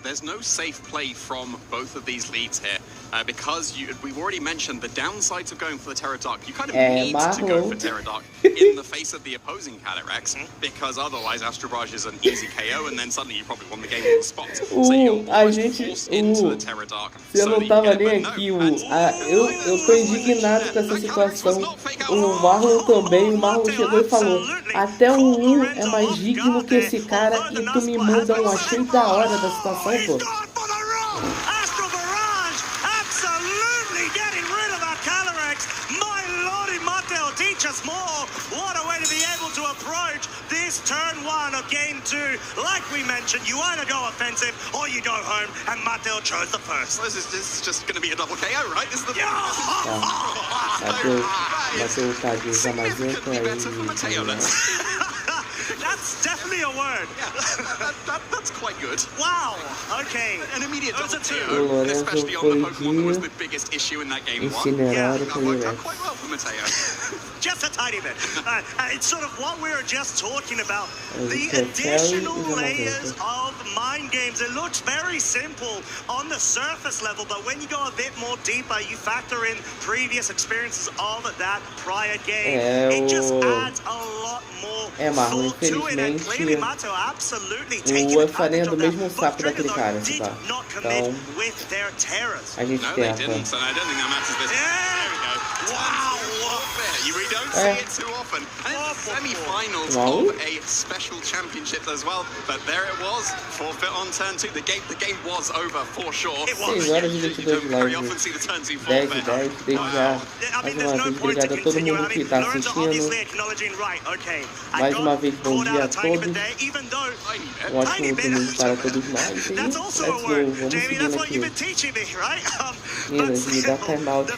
there's no safe play from both of these leads here because we've already mentioned the downsides of going for the Terra Dark. You kind of need to go for Terra Dark in the face of the opposing Calyrex because otherwise Astral Barrage is an easy KO and then suddenly you probably won the game on the spot. So you're forced into the Terra Dark. Eu não tava nem aqui, eu tô indignado com essa situação. O Marlon também, o Marlon chegou e falou: até o 1 é mais digno que esse cara e tu me manda um achei da hora da situação, pô. Astral Barrage absolutely getting rid of our Calyrex. My lordy Mateo, teach us more. What a way to be able to approach this turn 1 of game 2. Like we mentioned, you either go offensive or you go home, and Mateo chose the first. Well, this is just going to be a double KO, right? This is the Mateo tadinho da Zamazenta aí. That's definitely a word. Yeah, that's quite good. Wow. Okay. An immediate double KO, especially on the Pokemon that was the biggest issue in that game 1. Yeah, that worked out quite well for Mateo. Just a tiny bit. It's sort of what we were just talking about. The additional layers of mind games. It looks very simple on the surface level, but when you go a bit more deeper, you factor in previous experiences of that prior game. It just adds a lot more thought to it. And clearly, Mateo absolutely taking advantage of that. Both trainers did not commit with their terrors. No, they didn't, and I don't think that matters this. There we go. Wow. We don't see it too often. And it's the semi-finals of a special championship as well. But there it was, forfeit on turn 2. The game was over for sure. Sim, agora a gente vai very often see the turn 2 forfeit. 10, desde já. Mais uma vez, obrigado a todo mundo que está assistindo. Mais uma vez, bom dia a todos. Um ótimo domingo para todos nós. E let's go, vamos seguindo aqui. Meninas, me dá timeout,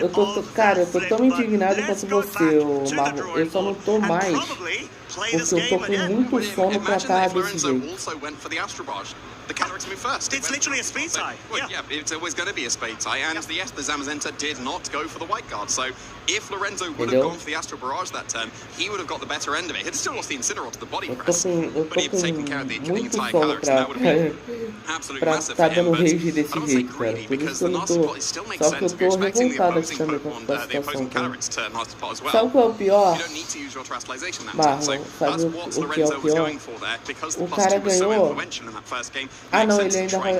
eu tô, cara, eu tô tão indignado quanto você, Marlon. Eu só não tô mais porque eu tô com muito sono pra estar desse jeito. The Calyrex move first. It's literally a speed tie. Well, yeah, it's always going to be a speed tie. And yes, the Zamazenta did not go for the white guard. So if Lorenzo would have gone for the Astral Barrage that turn, he would have got the better end of it. He'd still lost the Incineroar to the body press, but he'd taken care of the entire Calyrex, and that would have been absolutely massive for him. But I don't say greedy because the nasty pot still makes sense. If you're expecting the opposing Pokemon, the opposing Calyrex to nasty pot as well, sabe qual é o pior? you don't need to use your Terastallization that turn. So that's what Lorenzo was going for there because the plus 2 was so influential in that first game. Ah, não, ele ainda vai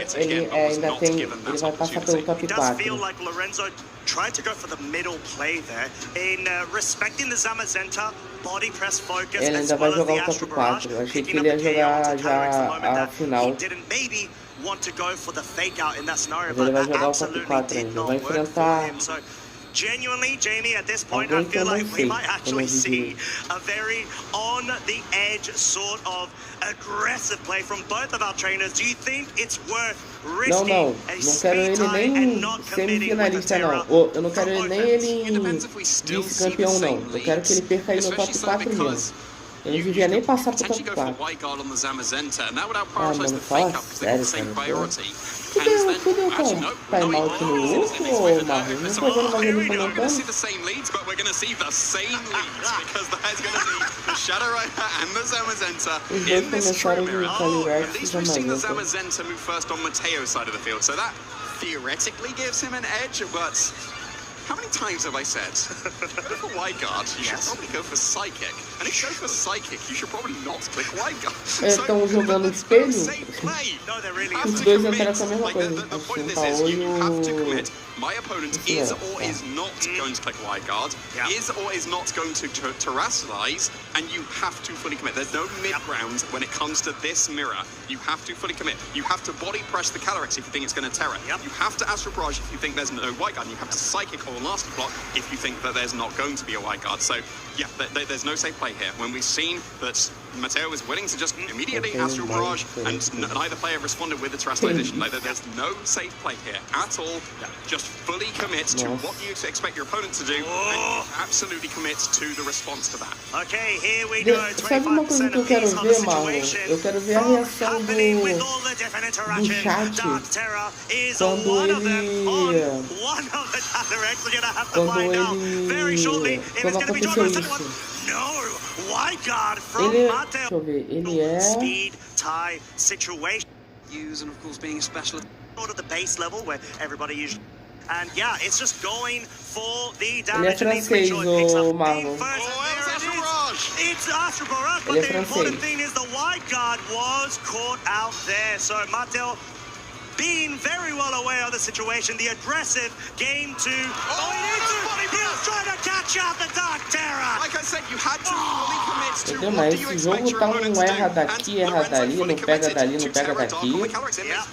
passar pelo top 4. Trying to go for the middle play there in respecting the Zamazenta body press focus. Ele ainda vai jogar o top 4. Eu achei que ele ia jogar já a final. He didn't maybe want to go for the fake out in that scenario, but that vai absolutely did not work for him. So genuinely, Jamie, at this point, I feel like we might actually see a very on-the-edge sort of aggressive play from both of our trainers. Do you think it's worth risking a speed tie and not committing with the Terra? Eu não quero nem ele vice-campeão, não. Eu quero que ele perca aí no top 4 mesmo. Eu não devia nem passar pro top 4. Ah, mano, fala sério, cara. Tu deu com timeout no louco, ou Marlon? Não tô vendo mais ele comentando. Os dois começaram no Calyrex e Zamazenta move first on Mateo's side of the field, so that theoretically gives him an edge, but How many times have I said, go for wide guard, you should probably go for psychic. And if you go for psychic, you should probably not click wide guard. Estão jogando espelho? Os dois entraram com a mesma coisa. The point of this is you have to commit. My opponent is or is not going to click wide guard, is or is not going to terrestrialize, and you have to fully commit. There's no mid-ground when it comes to this mirror. You have to fully commit. You have to body press the Calyrex if you think it's going to terror. You have to Astral Barrage if you think there's no wide guard. And you have to psychic or nasty block if you think that there's not going to be a wide guard. So yeah, there's no safe play here. When we've seen that Matteo is willing to just immediately Astral Barrage and neither player responded with the terrestrialization. Like, there's no safe play here at all. Just fully commit to what you expect your opponent to do, and absolutely commit to the response to that. Okay, here we go. Sabe uma coisa que eu quero ver, Marlon? Eu quero ver a reação do chat quando aconteceu isso. Deixa eu ver, ele é... Speed tie situation. Use and of course being a specialist. Sort of the base level where everybody usually. And yeah, it's just going for the Ele é damage. francês, o Marlon. It's Astral Barrage, but the important thing is the wide guard was caught out there. So Matteo being very well aware of the situation, the aggressive game to... He was trying to catch out the Dark Terror! Like I said, you had to fully commit to what mas do you esse expect jogo your tá opponent um to do. erra daqui, erra dali, não pega dali, não pega daqui.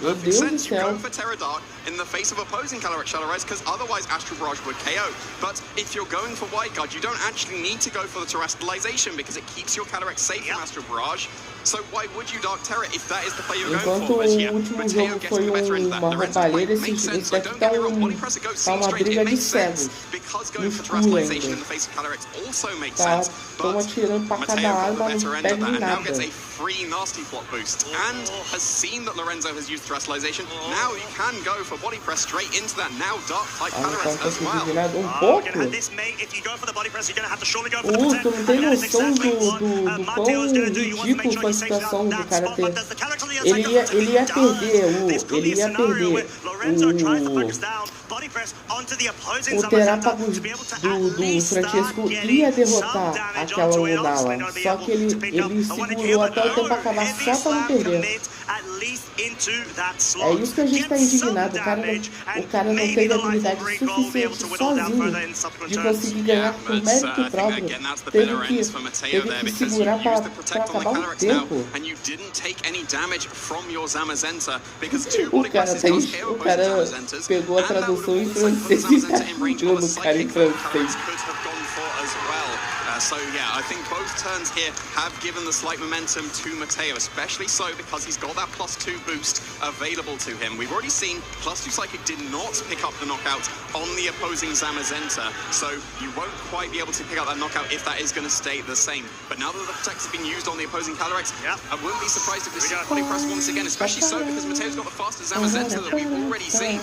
Meu Deus do céu. Go for Terror Dark in the face of opposing Calyrex Shadow Rise, because otherwise Astral Barrage would KO. But if you're going for Wide Guard, you don't actually need to go for the Terrestrialization because it keeps your Calyrex safe from Astral Barrage. So why would you Dark Terror if that is the play you're going for? But yeah, Matteo gets the better end of that. Lorenzo's play makes sense. I don't get me wrong, Body Presser goes seam straight. It makes sense because going for Terrestrialization in the face of Calyrex also makes sense. But Matteo got the better end of that and now gets a free nasty block boost and has seen that Lorenzo has used Terrestrialization. Now you can go for Body Press straight into that now Dark type Calyrex as well. And this may, if you go for the Body Press, you're going to have to surely go for the Protect. Tu não tem noção do quão ridículo foi a situação do cara ter... Ele ia perder o Terápagos do Francesco ia derrotar aquela Unidala, só que ele segurou até o tempo acabar só para não perder. É isso que a gente está indignado, o cara não teve habilidade suficiente sozinho de conseguir ganhar por mérito próprio, teve que segurar para acabar o tempo. O cara pegou a tradução em francês e tá jogando o cara em francês. So yeah, I think both turns here have given the slight momentum to Matteo, especially so because he's got that +2 boost available to him. We've already seen +2 Psychic did not pick up the knockout on the opposing Zamazenta, so you won't quite be able to pick up that knockout if that is going to stay the same. But now that the Protect has been used on the opposing Calyrex, I wouldn't be surprised if we see Body Press once again, especially so because Matteo's got the faster Zamazenta that we've already seen.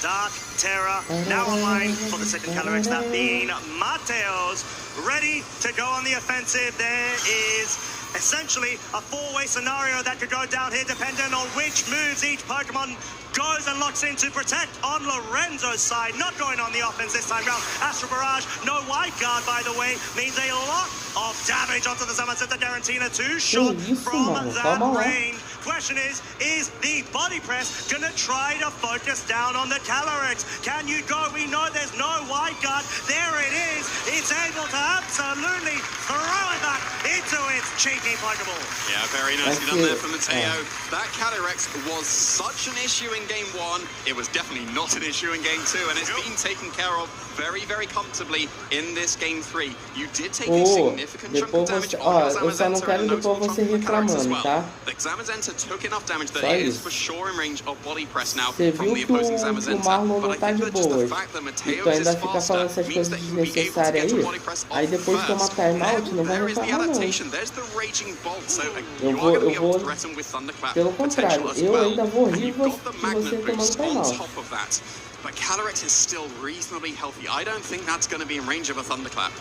Dark Terror now online for the second Calyrex, that being Matteo's. Ready to go on the offensive. There is essentially a four-way scenario that could go down here depending on which moves each Pokemon goes and locks in to Protect on Lorenzo's side. Not going on the offense this time round. Astral Barrage, no Wide Guard, by the way, means a lot of damage onto the Zamazenta Garantina. Two shot from that range. Question is the Body Press gonna try to focus down on the Calyrex? Can you go? We know there's no Wide Guard. There it is. It's able to absolutely throw it back into its cheeky Pokeball. Yeah, very nicely done there for Matteo. That Calyrex was such an issue in Game 1. It was definitely not an issue in Game 2, and it's been taken care of very, very comfortably in this Game 3. You did take a significant chunk of damage on the Zamazenta and a notable chunk from the Calyrex as well. The Zamazenta took enough damage that it is for sure in range of Body Press now from the opposing Zamazenta. But I think that just the fact that Matteo is faster means that he will be able to get to Body Press off first. There is the adaptation, there's the Raging Bolt, so you are going to be able to threaten with Thunderclap potential as well. And you've got the Magnet boost on top of that. But Calyrex is still reasonably healthy. I don't think that's going to be in range of a Thunderclap.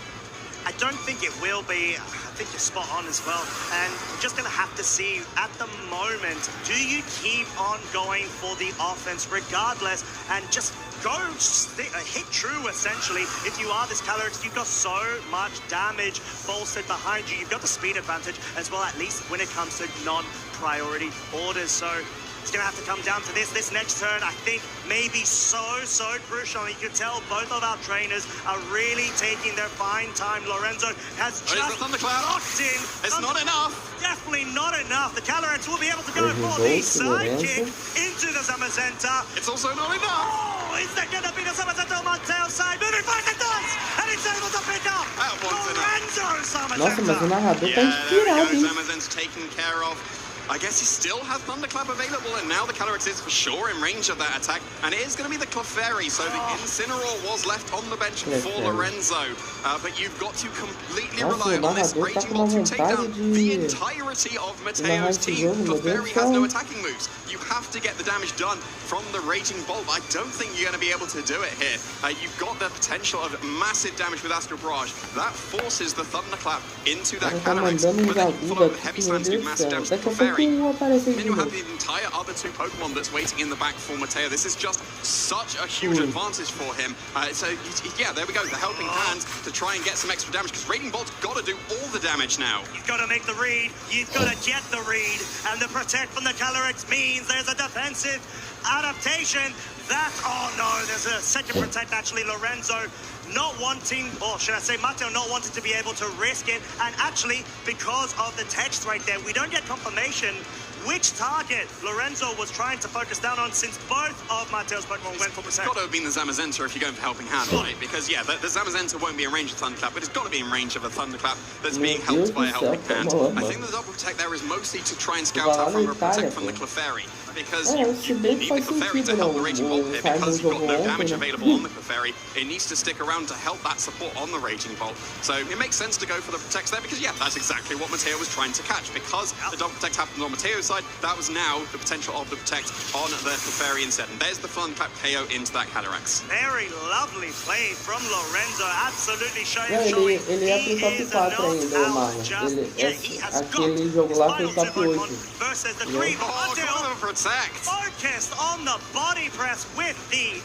I don't think it will be. I think you're spot on as well. And we're just going to have to see at the moment, do you keep on going for the offense regardless and just go hit true, essentially. If you are this Calyrex, you've got so much damage bolstered behind you. You've got the speed advantage as well, at least when it comes to non-priority orders. So it's going to have to come down to this next turn. I think maybe so crucial. You can tell both of our trainers are really taking their fine time. Lorenzo has just locked in. It's not enough. Definitely not enough. The Calyrex will be able to go for the sidekick into the Zamazenta. It's also not enough. Oh, is that going to be the Zamazenta on Matteo's side? Moving back, it does! And it's able to pick up Lorenzo Zamazenta. Nossa, mas o narrador tá inspirado, hein? Zamazenta's taken care of. I guess he still has Thunderclap available, and now the Calyrex is for sure in range of that attack, and it is going to be the Clefairy, so the Incineroar was left on the bench for Lorenzo, but you've got to completely rely on this Raging Bolt to take down the entirety of Mateo's team. Clefairy has no attacking moves. You have to get the damage done from the Raging Bolt. I don't think you're going to be able to do it here. You've got the potential of massive damage with Astral Barrage. That forces the Thunderclap into that Calyrex, but then you follow with Heavy Slam to do massive damage to Clefairy. Then you have the entire other two Pokemon that's waiting in the back for Mateo. This is just such a huge advantage for him. So, yeah, there we go. The helping hand to try and get some extra damage, because Raging Bolt's got to do all the damage now. You've got to make the read. You've got to get the read. And the protect from the Calyrex means there's a defensive adaptation. There's a second protect, actually. Lorenzo not wanting, or should I say Mateo not wanting to be able to risk it. And actually, because of the text right there, we don't get confirmation which target Lorenzo was trying to focus down on, since both of Mateo's Pokemon went for protect. It's got to have been the Zamazenta if you're going for helping hand, right? Because, yeah, the Zamazenta won't be in range of Thunderclap, but it's got to be in range of a Thunderclap that's being helped by a helping hand. I think the double protect there is mostly to try and scout out from a protect from the Clefairy, because you need the Clefairy to help the Raging Bolt here, because you've got no damage available on the Clefairy. It needs to stick around to help that support on the Raging Bolt. So it makes sense to go for the protects there, because, yeah, that's exactly what Mateo was trying to catch. Because the double protect happened on Mateo's side, that was now the potential of the protect on the Clefairy instead. And there's the Thunderclap KO into that Calyrex. Very lovely play from Lorenzo, absolutely showing ele é pro top 4 ainda, o Marlon. Aquele jogo lá foi top 8. Versus the three focused on the body press with the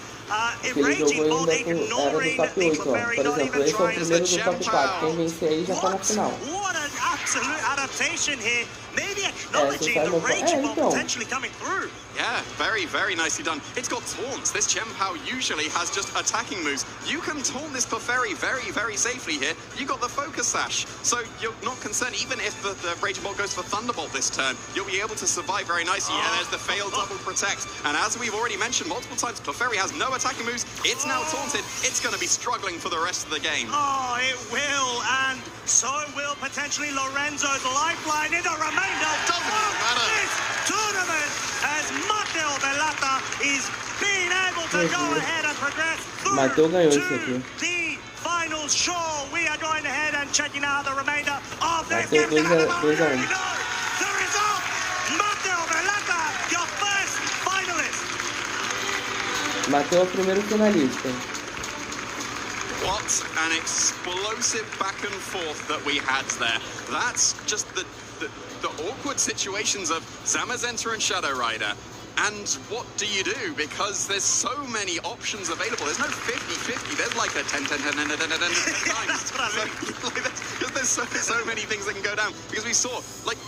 Raging Bolt, ignoring the Clefairy, not even trying to do top 4. Quem vencer aí já tá na final. What an absolute adaptation here. Maybe acknowledging the Raging Bolt potentially coming through. Yeah, very, very nicely done. It's got taunts. This Chien-Pao usually has just attacking moves. You can taunt this Clefairy very, very safely here. You got the Focus Sash, so you're not concerned. Even if the Raging Bolt goes for Thunderbolt this turn, you'll be able to survive very nicely. Yeah, there's the failed double protect. And as we've already mentioned multiple times, Clefairy has no attacking moves. It's now taunted. It's going to be struggling for the rest of the game. Oh, it will, and so will potentially Lorenzo's lifeline in the remainder of this tournament, as Mateo Velata is being able to go ahead and progress through to the finals. Sure, we are going ahead and checking out the remainder of this game. The result, Mateo Velata, your first finalist. Mateo primeiro finalista. What an explosive back and forth that we had there. That's just the awkward situations of Zamazenta and Shadow Rider. And what do you do? Because there's so many options available. There's no 50-50. There's like a 10-10-10-10-10-10 times. That's what I mean. There's so many things that can go down. Because we saw, like,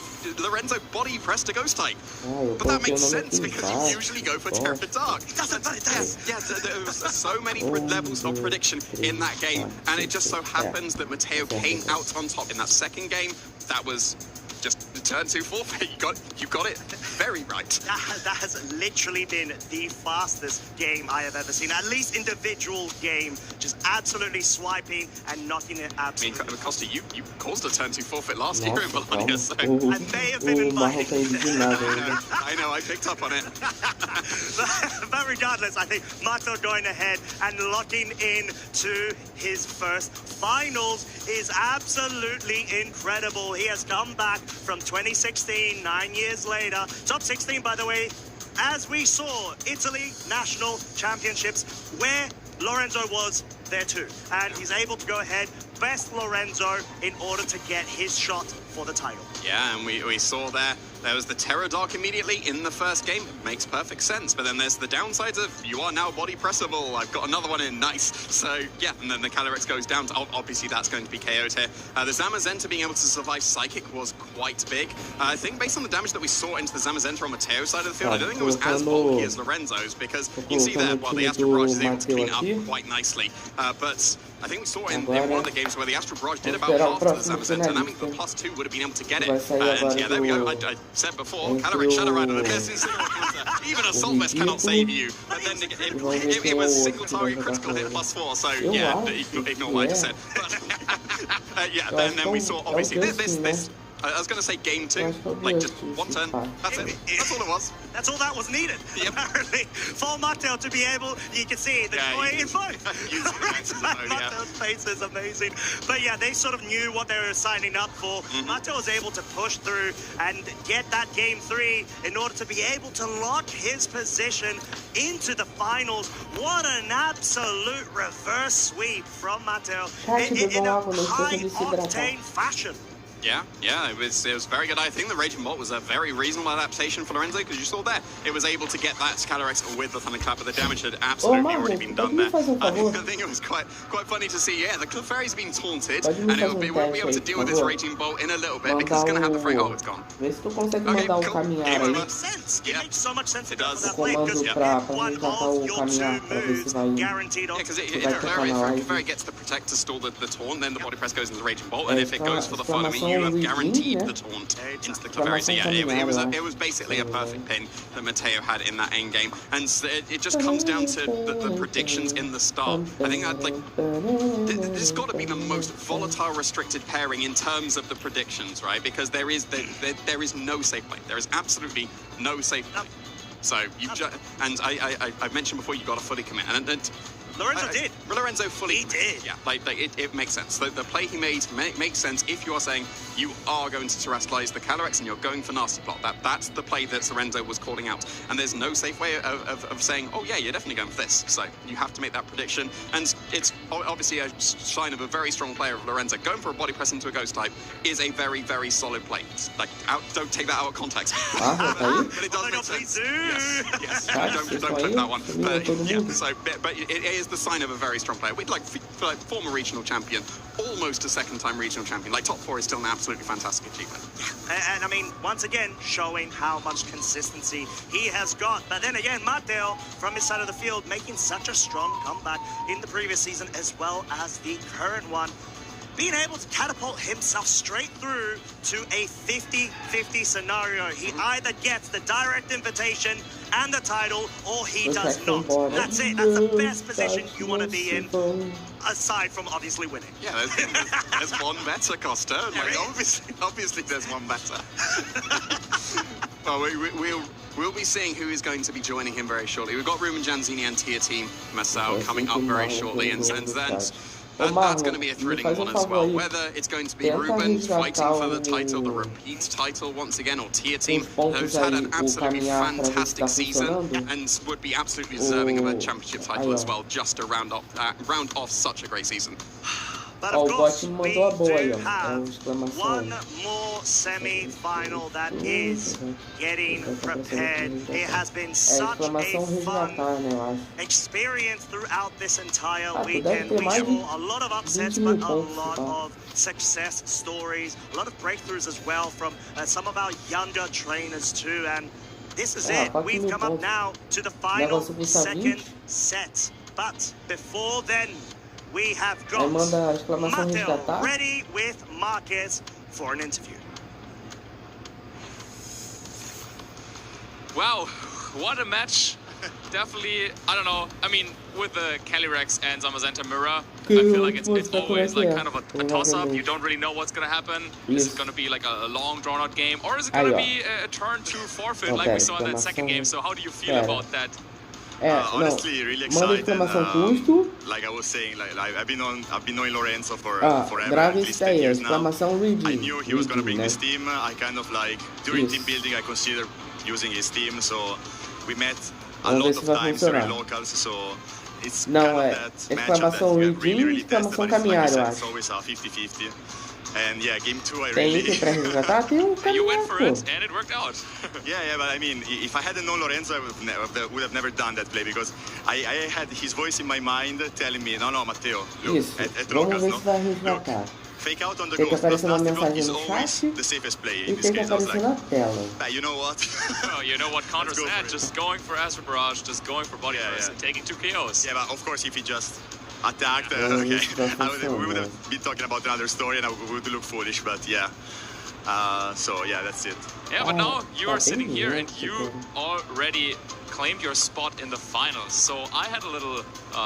Lorenzo body pressed a Ghost type. But that makes sense because you usually go for Terra Dark. It doesn't, but it does. Yeah, there was so many levels of prediction in that game. And it just so happens that Mateo came out on top in that second game. That was just turn 2 forfeit. You got it very right. That has literally been the fastest game I have ever seen. At least individual game, just absolutely swiping and knocking it absolutely. I mean, Costa, you caused a turn 2 forfeit last year in Bologna, so I may have been invited. I know, I picked up on it. But regardless, I think Mato going ahead and locking in to his first finals is absolutely incredible. He has come back from 2016, 9 years later. Top 16, by the way, as we saw, Italy National Championships, where Lorenzo was there too. And he's able to go ahead, best Lorenzo in order to get his shot for the title. Yeah, and we saw there was the Terror Dark immediately in the first game. It makes perfect sense, but then there's the downsides of you are now body pressable. I've got another one in, nice. So yeah, and then the Calyrex goes down. Obviously that's going to be KO'd here. The Zamazenta being able to survive Psychic was quite big. I think based on the damage that we saw into the Zamazenta on Mateo's side of the field, I don't think it was as bulky as Lorenzo's, because you can see there while the Astral Barrage is able to clean up quite nicely. But I think we saw in one of the games where the Astral Barrage did about half to the Zamazenta, and that means the +2 would have been able to get it. And yeah, there we go. I said before, Calyrex Shadow Rider, even Assault Vest cannot save you. But then it was single target critical hit +4, so yeah, ignore what I just said. But yeah, then we saw obviously this. I was going to say game 2, like just one turn. That's it. That's all it was. That's all that was needed, apparently. For Mateo to be able, you can see the joy in both. Mateo's face is amazing. But yeah, they sort of knew what they were signing up for. Mateo was able to push through and get that game 3 in order to be able to lock his position into the finals. What an absolute reverse sweep from Mateo in a high-octane fashion. Yeah, it was very good. I think the Raging Bolt was a very reasonable adaptation for Lorenzo, because you saw there, it was able to get that Calyrex with the Thunderclap, but the damage had absolutely already been done there. I think it was quite funny to see, the Clefairy's been taunted, and we'll be able to deal with this Raging Bolt in a little bit, because it's going to have the frame. Oh, it's gone. Okay, cool. Game over. It makes sense. It makes so much sense to go for that play, because one of your 2 moves guaranteed on. Yeah, because if Clefairy gets the Protect to stall the taunt, then the Body Press goes into the Raging Bolt, and if it goes for the follow-me, you have guaranteed the taunt into the Clefairy. So yeah, it was basically a perfect pin that Mateo had in that end game, and it just comes down to the predictions in the start. I think this has got to be the most volatile restricted pairing in terms of the predictions, right? Because there is no safe play. There is absolutely no safe play. So and I mentioned before, you got to fully commit, and Lorenzo did. Lorenzo fully. He did. Yeah, it makes sense. The play he made makes sense if you are saying you are going to terrestrialize the Calyrex and you're going for Nasty Plot. That's the play that Lorenzo was calling out. And there's no safe way of saying, oh yeah, you're definitely going for this. So you have to make that prediction. And it's obviously a sign of a very strong player of Lorenzo. Going for a body press into a ghost type is a very, very solid play. It's don't take that out of context. But it does make sense. Yes. Don't clip that one. But yeah, but it is the sign of a very strong player. We'd like former regional champion, almost a second-time regional champion. Like top 4 is still an absolutely fantastic achievement. And I mean, once again, showing how much consistency he has got. But then again, Mateo, from his side of the field, making such a strong comeback in the previous season as well as the current one. Being able to catapult himself straight through to a 50-50 scenario. He either gets the direct invitation and the title, or he does not. That's it. That's the best position you want to be in, aside from obviously winning. Yeah, there's one better, Costa. Like, obviously there's one better. Well, we'll be seeing who is going to be joining him very shortly. We've got Ruben Janzini and Tier Team Marcel coming up very shortly, and that's going to be a thrilling one as well. Whether it's going to be Ruben fighting for the title, the repeat title once again, or Tier Team, who's had an absolutely fantastic season and would be absolutely deserving of a championship title as well, just to round off such a great season. But of course, we do have one more semi-final that is getting prepared. It has been such a fun experience throughout this entire weekend. We saw a lot of upsets, but a lot of success stories, a lot of breakthroughs as well from some of our younger trainers too. And this is it. We've come up now to the final second set. But before then, we have got Mateo ready with Marquez for an interview. Wow, what a match. Definitely, I don't know, I mean, with the Calyrex and Zamazenta mirror, I feel like it's always like kind of a toss-up. You don't really know what's going to happen. Is it going to be like a long, drawn-out game? Or is it going to be a turn 2 forfeit like we saw in that second game? So how do you feel about that? Honestly, really excited. Like I was saying, like I've been knowing Lorenzo for forever, at least 10 years now. I knew he was going to bring this team. I kind of like, during team building, I considered using his team. So we met a lot of times during locals. So it's Não, kind é of that matchup exclamação that you have Redeem, really tested, exclamação but it's, like caminhar, you eu said, it's acho. always 50-50. And yeah, game 2 I Tem really... item pra resgatar? Tem um You caminhar, went for pô. it, and it worked out. Yeah, but I mean, if I hadn't known Lorenzo, I would have never done that play, because I had his voice in my mind telling me, no, Matteo, look, Isso, at vamos Lucas, ver no? se vai resgatar. Fake out on the Tem que ghost, aparecer uma plus the ghost mensagem is no always chat the safest play. e In this tem que case, I was aparecer like, na tela. you know what? Oh, you know what counters that? Just going for Astro Barrage, just going for body first, and taking 2 KOs. Yeah, but of course, if he just attacked, okay, we would have been talking about another story, and we would look foolish. But yeah, so yeah, that's it. Yeah, but now you are sitting here and you already claimed your spot in the finals. So I had a little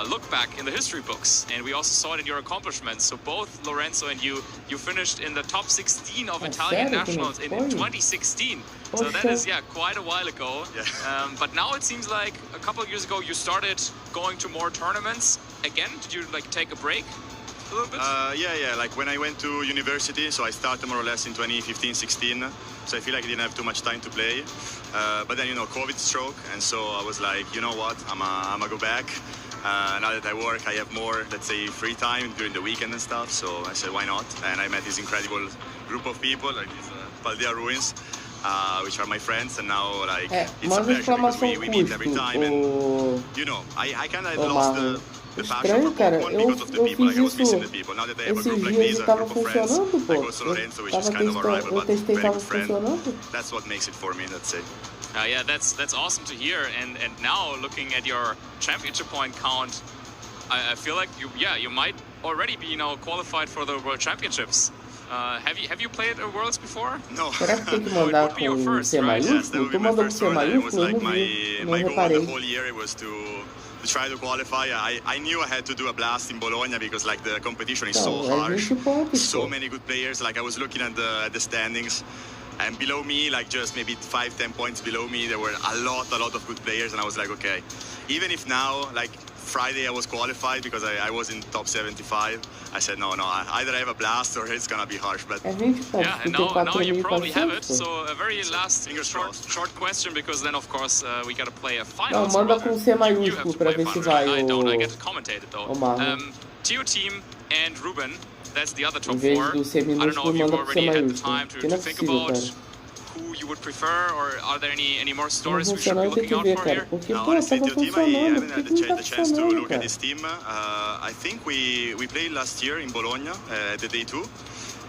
look back in the history books, and we also saw it in your accomplishments. So both Lorenzo and you finished in the top 16 of Italian nationals in 2016. So that is, yeah, quite a while ago. Yeah. But now it seems like a couple of years ago you started going to more tournaments again. Did you like take a break a little bit? Yeah. Like when I went to university, so I started more or less in 2015-16. So I feel like I didn't have too much time to play. But then, you know, COVID stroke. And so I was like, you know what, I'm gonna go back. Now that I work, I have more, let's say, free time during the weekend and stuff. So I said, why not? And I met this incredible group of people, like these Paldea Ruins, which are my friends. And now, like, it's a pleasure because we meet every time. And, you know, I kind of lost the Estranho, cara, eu fiz isso esses dias e tava funcionando, pô. Eu testei e tava funcionando. That's what makes it for me, let's say. Yeah, that's awesome to hear. And now looking at your championship point count, I feel like you might already be qualified for the World Championships. Have you played at Worlds before? No. Será que tem que mandar com C maiúsculo? Tu mandou com C maiúsculo? Eu não vi, não reparei. My goal the whole year was to try to qualify. I knew I had to do a blast in Bologna because like the competition is so harsh. So many good players. Like I was looking at the standings, and below me, like just maybe 5-10 points below me, there were a lot of good players, and I was like, okay, even if now, like Friday I was qualified because I was in top 75. I said no, either I have a blast or it's gonna be harsh. But yeah, and now you probably have it. So a very last short question, because then of course we gotta play a final. Não, manda com C maiúsculo pra ver se vai I get to commentate it though. Tio Team and Ruben, that's the other top 4. I don't know if you've already had the time to think about who you would prefer, or are there any more stories we should be looking out for here? No, honestly, Tio Team, I haven't had the chance to look at this team. I think we played last year in Bologna at the day 2,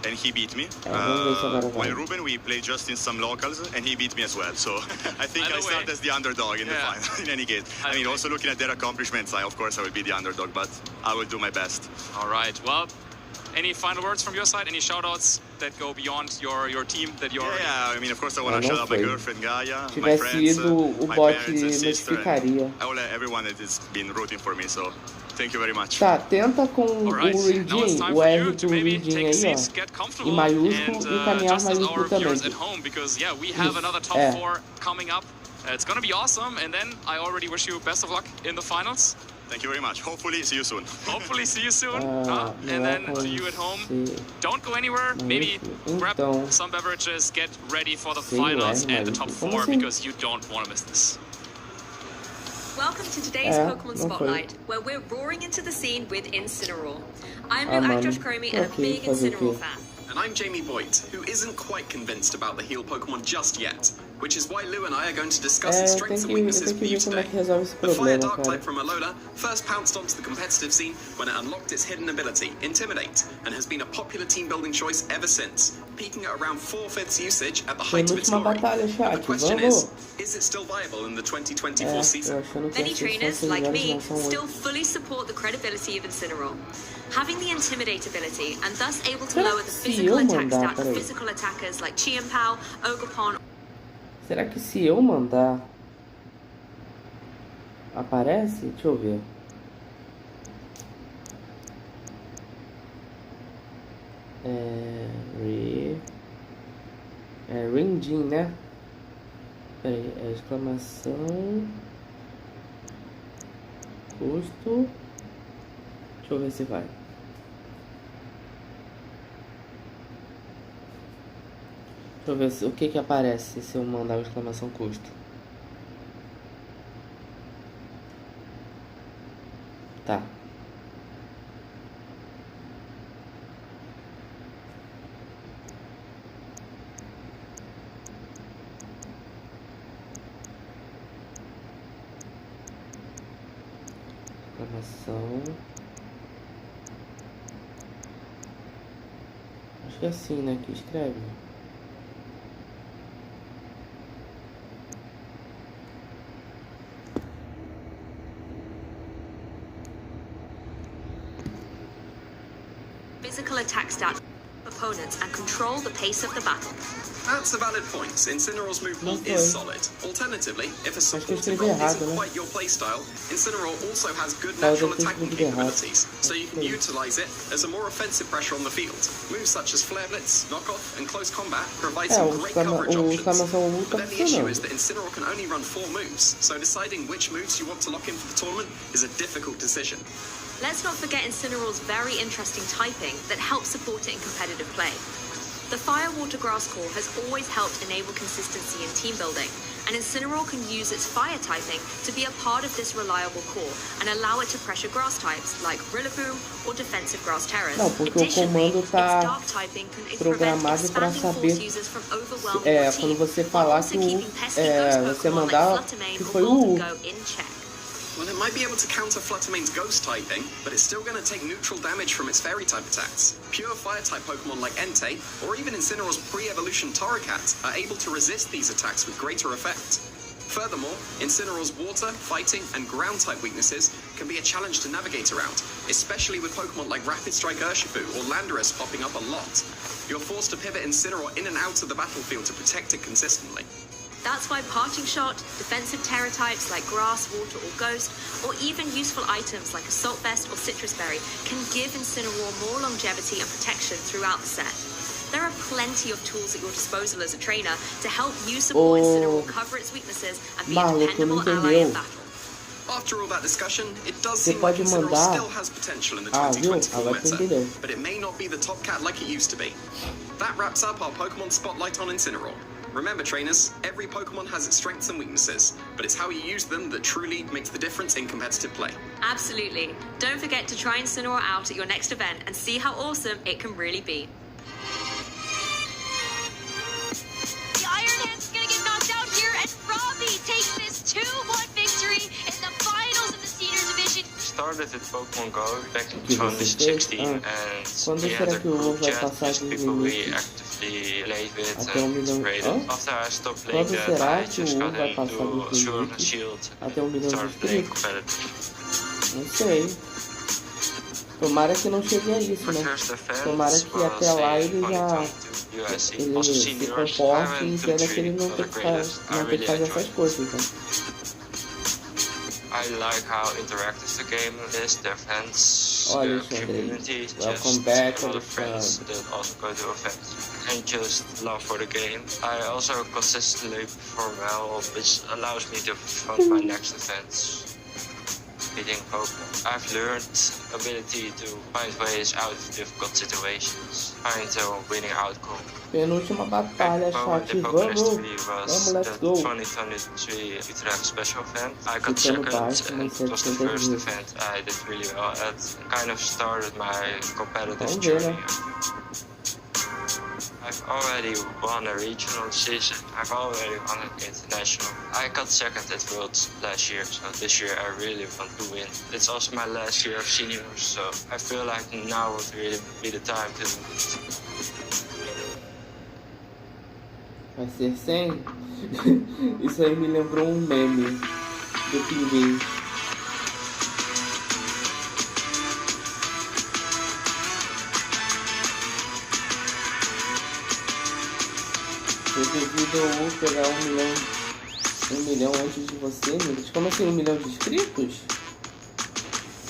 and he beat me. While Ruben, we played just in some locals, and he beat me as well. So I think I start as the underdog in the final. In any case, I mean, also looking at their accomplishments, of course I will be the underdog, but I will do my best. All right. Well, any final words from your side? Any shout-outs that go beyond your team that you're... Yeah, I mean, of course I want to shout out my girlfriend Gaia, my friends, my parents and sister, and everyone that has been rooting for me, so thank you very much. Tá, tenta com o Reagindo, o R do Reagindo aí, ó, em maiúsculo e caminhar maiúsculo também. Because, yeah, we have another top 4 coming up. It's gonna be awesome, and then I already wish you best of luck in the finals. Thank you very much. Hopefully see you soon. Hopefully see you soon. And then to you at home, don't go anywhere. Maybe grab some beverages, get ready for the finals and the top 4, because you don't want to miss this. Welcome to today's Pokemon Spotlight, where we're roaring into the scene with Incineroar. I'm New Josh Cromie and a big Incineroar fan. And I'm Jamie Boyd, who isn't quite convinced about the heal Pokemon just yet, which is why Lou and I are going to discuss his strengths and weaknesses for you today. The Fire Dark type from Alola first pounced onto the competitive scene when it unlocked its hidden ability, Intimidate, and has been a popular team-building choice ever since, peaking at around 4/5 usage at the height of its glory. The question is it still viable in the 2024 season? Many trainers, like me, still fully support the credibility of Incineroar. Having the Intimidate ability, and thus able to lower the physical attack stat of physical attackers like Chienpao, Ogerpon. Será que se eu mandar aparece? Deixa eu ver. Ringing, né? Peraí, exclamação. Custo. Deixa eu ver se vai. Deixa eu ver o que aparece se eu mandar a exclamação custo. Tá. Exclamação. Acho que é assim, né, que escreve. Physical attack stats opponents and control the pace of the battle. That's a valid point. Incineroar's move pool is solid. Alternatively, if a supportive role isn't quite your playstyle, Incineroar also has good natural attacking capabilities, so you can utilize it as a more offensive pressure on the field. Moves such as Flare Blitz, Knockoff, and Close Combat provide some great coverage options. But then the issue is that Incineroar can only run 4 moves, so deciding which moves you want to lock in for the tournament is a difficult decision. Let's not forget Incineroar's very interesting typing that helps support it in competitive play. The Fire Water Grass core has always helped enable consistency in team building, and Incineroar can use its fire typing to be a part of this reliable core and allow it to pressure grass types like Rillaboom or defensive grass terrors. Não, porque o comando tá programado para saber quando você falar que você mandar que foi o U. Well, it might be able to counter Fluttermane's Ghost typing, but it's still going to take neutral damage from its Fairy type attacks. Pure Fire type Pokemon like Entei, or even Incineroar's pre-evolution Torracat, are able to resist these attacks with greater effect. Furthermore, Incineroar's Water, Fighting, and Ground type weaknesses can be a challenge to navigate around, especially with Pokemon like Rapid Strike Urshifu or Landorus popping up a lot. You're forced to pivot Incineroar in and out of the battlefield to protect it consistently. That's why Parting Shot, defensive Terra types like Grass, Water, or Ghost, or even useful items like Assault Vest or Citrus Berry can give Incineroar more longevity and protection throughout the set. There are plenty of tools at your disposal as a trainer to help you support Incineroar cover its weaknesses and be a dependable ally in battle. After all that discussion, it does seem like Incineroar still has potential in the 2024 meta, but it may not be the top cat like it used to be. That wraps up our Pokemon Spotlight on Incineroar. Remember, trainers, every Pokemon has its strengths and weaknesses, but it's how you use them that truly makes the difference in competitive play. Absolutely. Don't forget to try Incineroar out at your next event and see how awesome it can really be. The Iron Hand's gonna get knocked out here, and Robbie takes this 2-1 victory in the finals of the Senior Division. Started with Pokemon Go back in 2016, and we had a group chat with people we actively played with and rated. After I stopped playing that, I just got into Sword and Shield and started playing competitive. Não sei. Tomara que não chegue a isso, né? Tomara que até lá ele se comporte e entenda que ele não tem que fazer essas coisas, então. I like how interactive the game is, their fans, the community, just a lot of friends that also go to events, and just love for the game. I also consistently perform well, which allows me to fund my next events. Beating Pokemon. I've learned ability to find ways out of difficult situations, find a winning outcome. Penúltima batalha, chat. Vamos, let's go. 2023 Utrecht special event. I got second, and it was the first event I did really well at. Kind of started my competitive journey. I've already won a regional season. I've already won an international. I got second at Worlds last year, so this year I really want to win. It's also my last year of seniors, so I feel like now would really be the time to. Vai ser 100? Isso aí me lembrou um meme do Pinguim. Eu devido ao pegar 1 milhão antes de você, Midas. Como assim, 1 milhão de inscritos?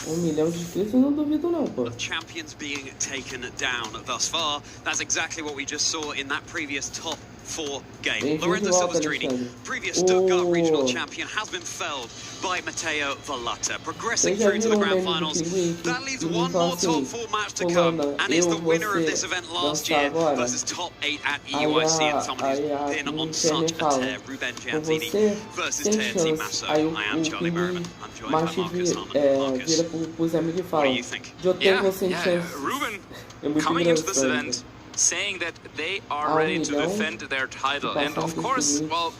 1 milhão de inscritos eu não duvido não, pô. Champions being taken down thus far. That's exactly what we just saw in that previous top 4 game. Lorenzo Silvestrini, previous Stuttgart regional champion, has been felled by Matteo Vallata, progressing through to the grand finals. That leaves one more top 4 match to come, and it's the winner of this event last year versus top 8 at EUIC, and someone who's been on such a tear, Ruben Gianzini versus Teati Masso. I am Charlie Merriman. I'm joined by Marcus Harmon. Marcus, what do you think? Ruben coming into this event saying that they are ready to defend their title, and of course, well,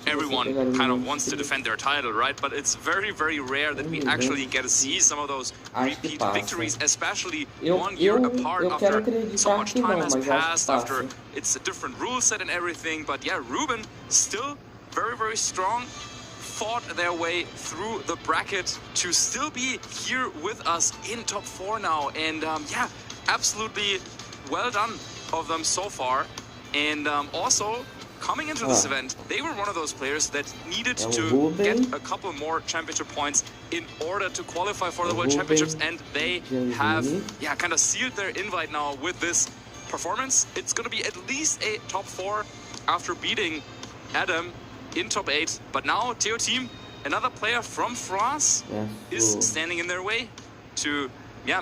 everyone kind of wants to defend their title, right? But it's very, very rare that we actually get to see some of those repeat victories, especially 1 year apart after so much time has passed, after it's a different rule set and everything. But yeah, Ruben still very, very strong, fought their way through the bracket to still be here with us in top 4 now, and yeah, absolutely well done of them so far. And also coming into this event, they were one of those players that needed to get a couple more championship points in order to qualify for the World Championships, and they have kind of sealed their invite now with this performance. It's going to be at least a top 4 after beating Adam in top 8. But now Teo Team, another player from France, is standing in their way to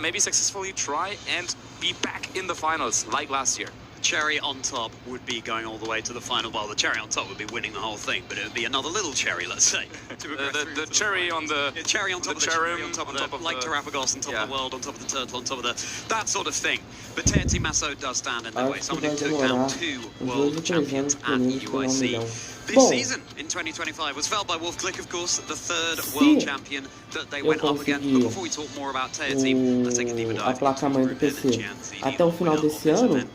maybe successfully try and be back in the finals like last year. Cherry on top would be going all the way to the final. Well, the cherry on top would be winning the whole thing, but it would be another little cherry, let's say. the cherry on the cherry on top of the cherry on top of like Terrapagos on top of the world, on top of the turtle, on top of that sort of thing. But Teati Masso does stand in their way. Someone who took down 2 world champions at EUIC. This season, in 2025, was felled by Wolf Glick, of course, the 3rd world champion that they went up against. But before we talk more about Teati, let's take a deeper dive a placa-mãe do PC. Até o final desse ano,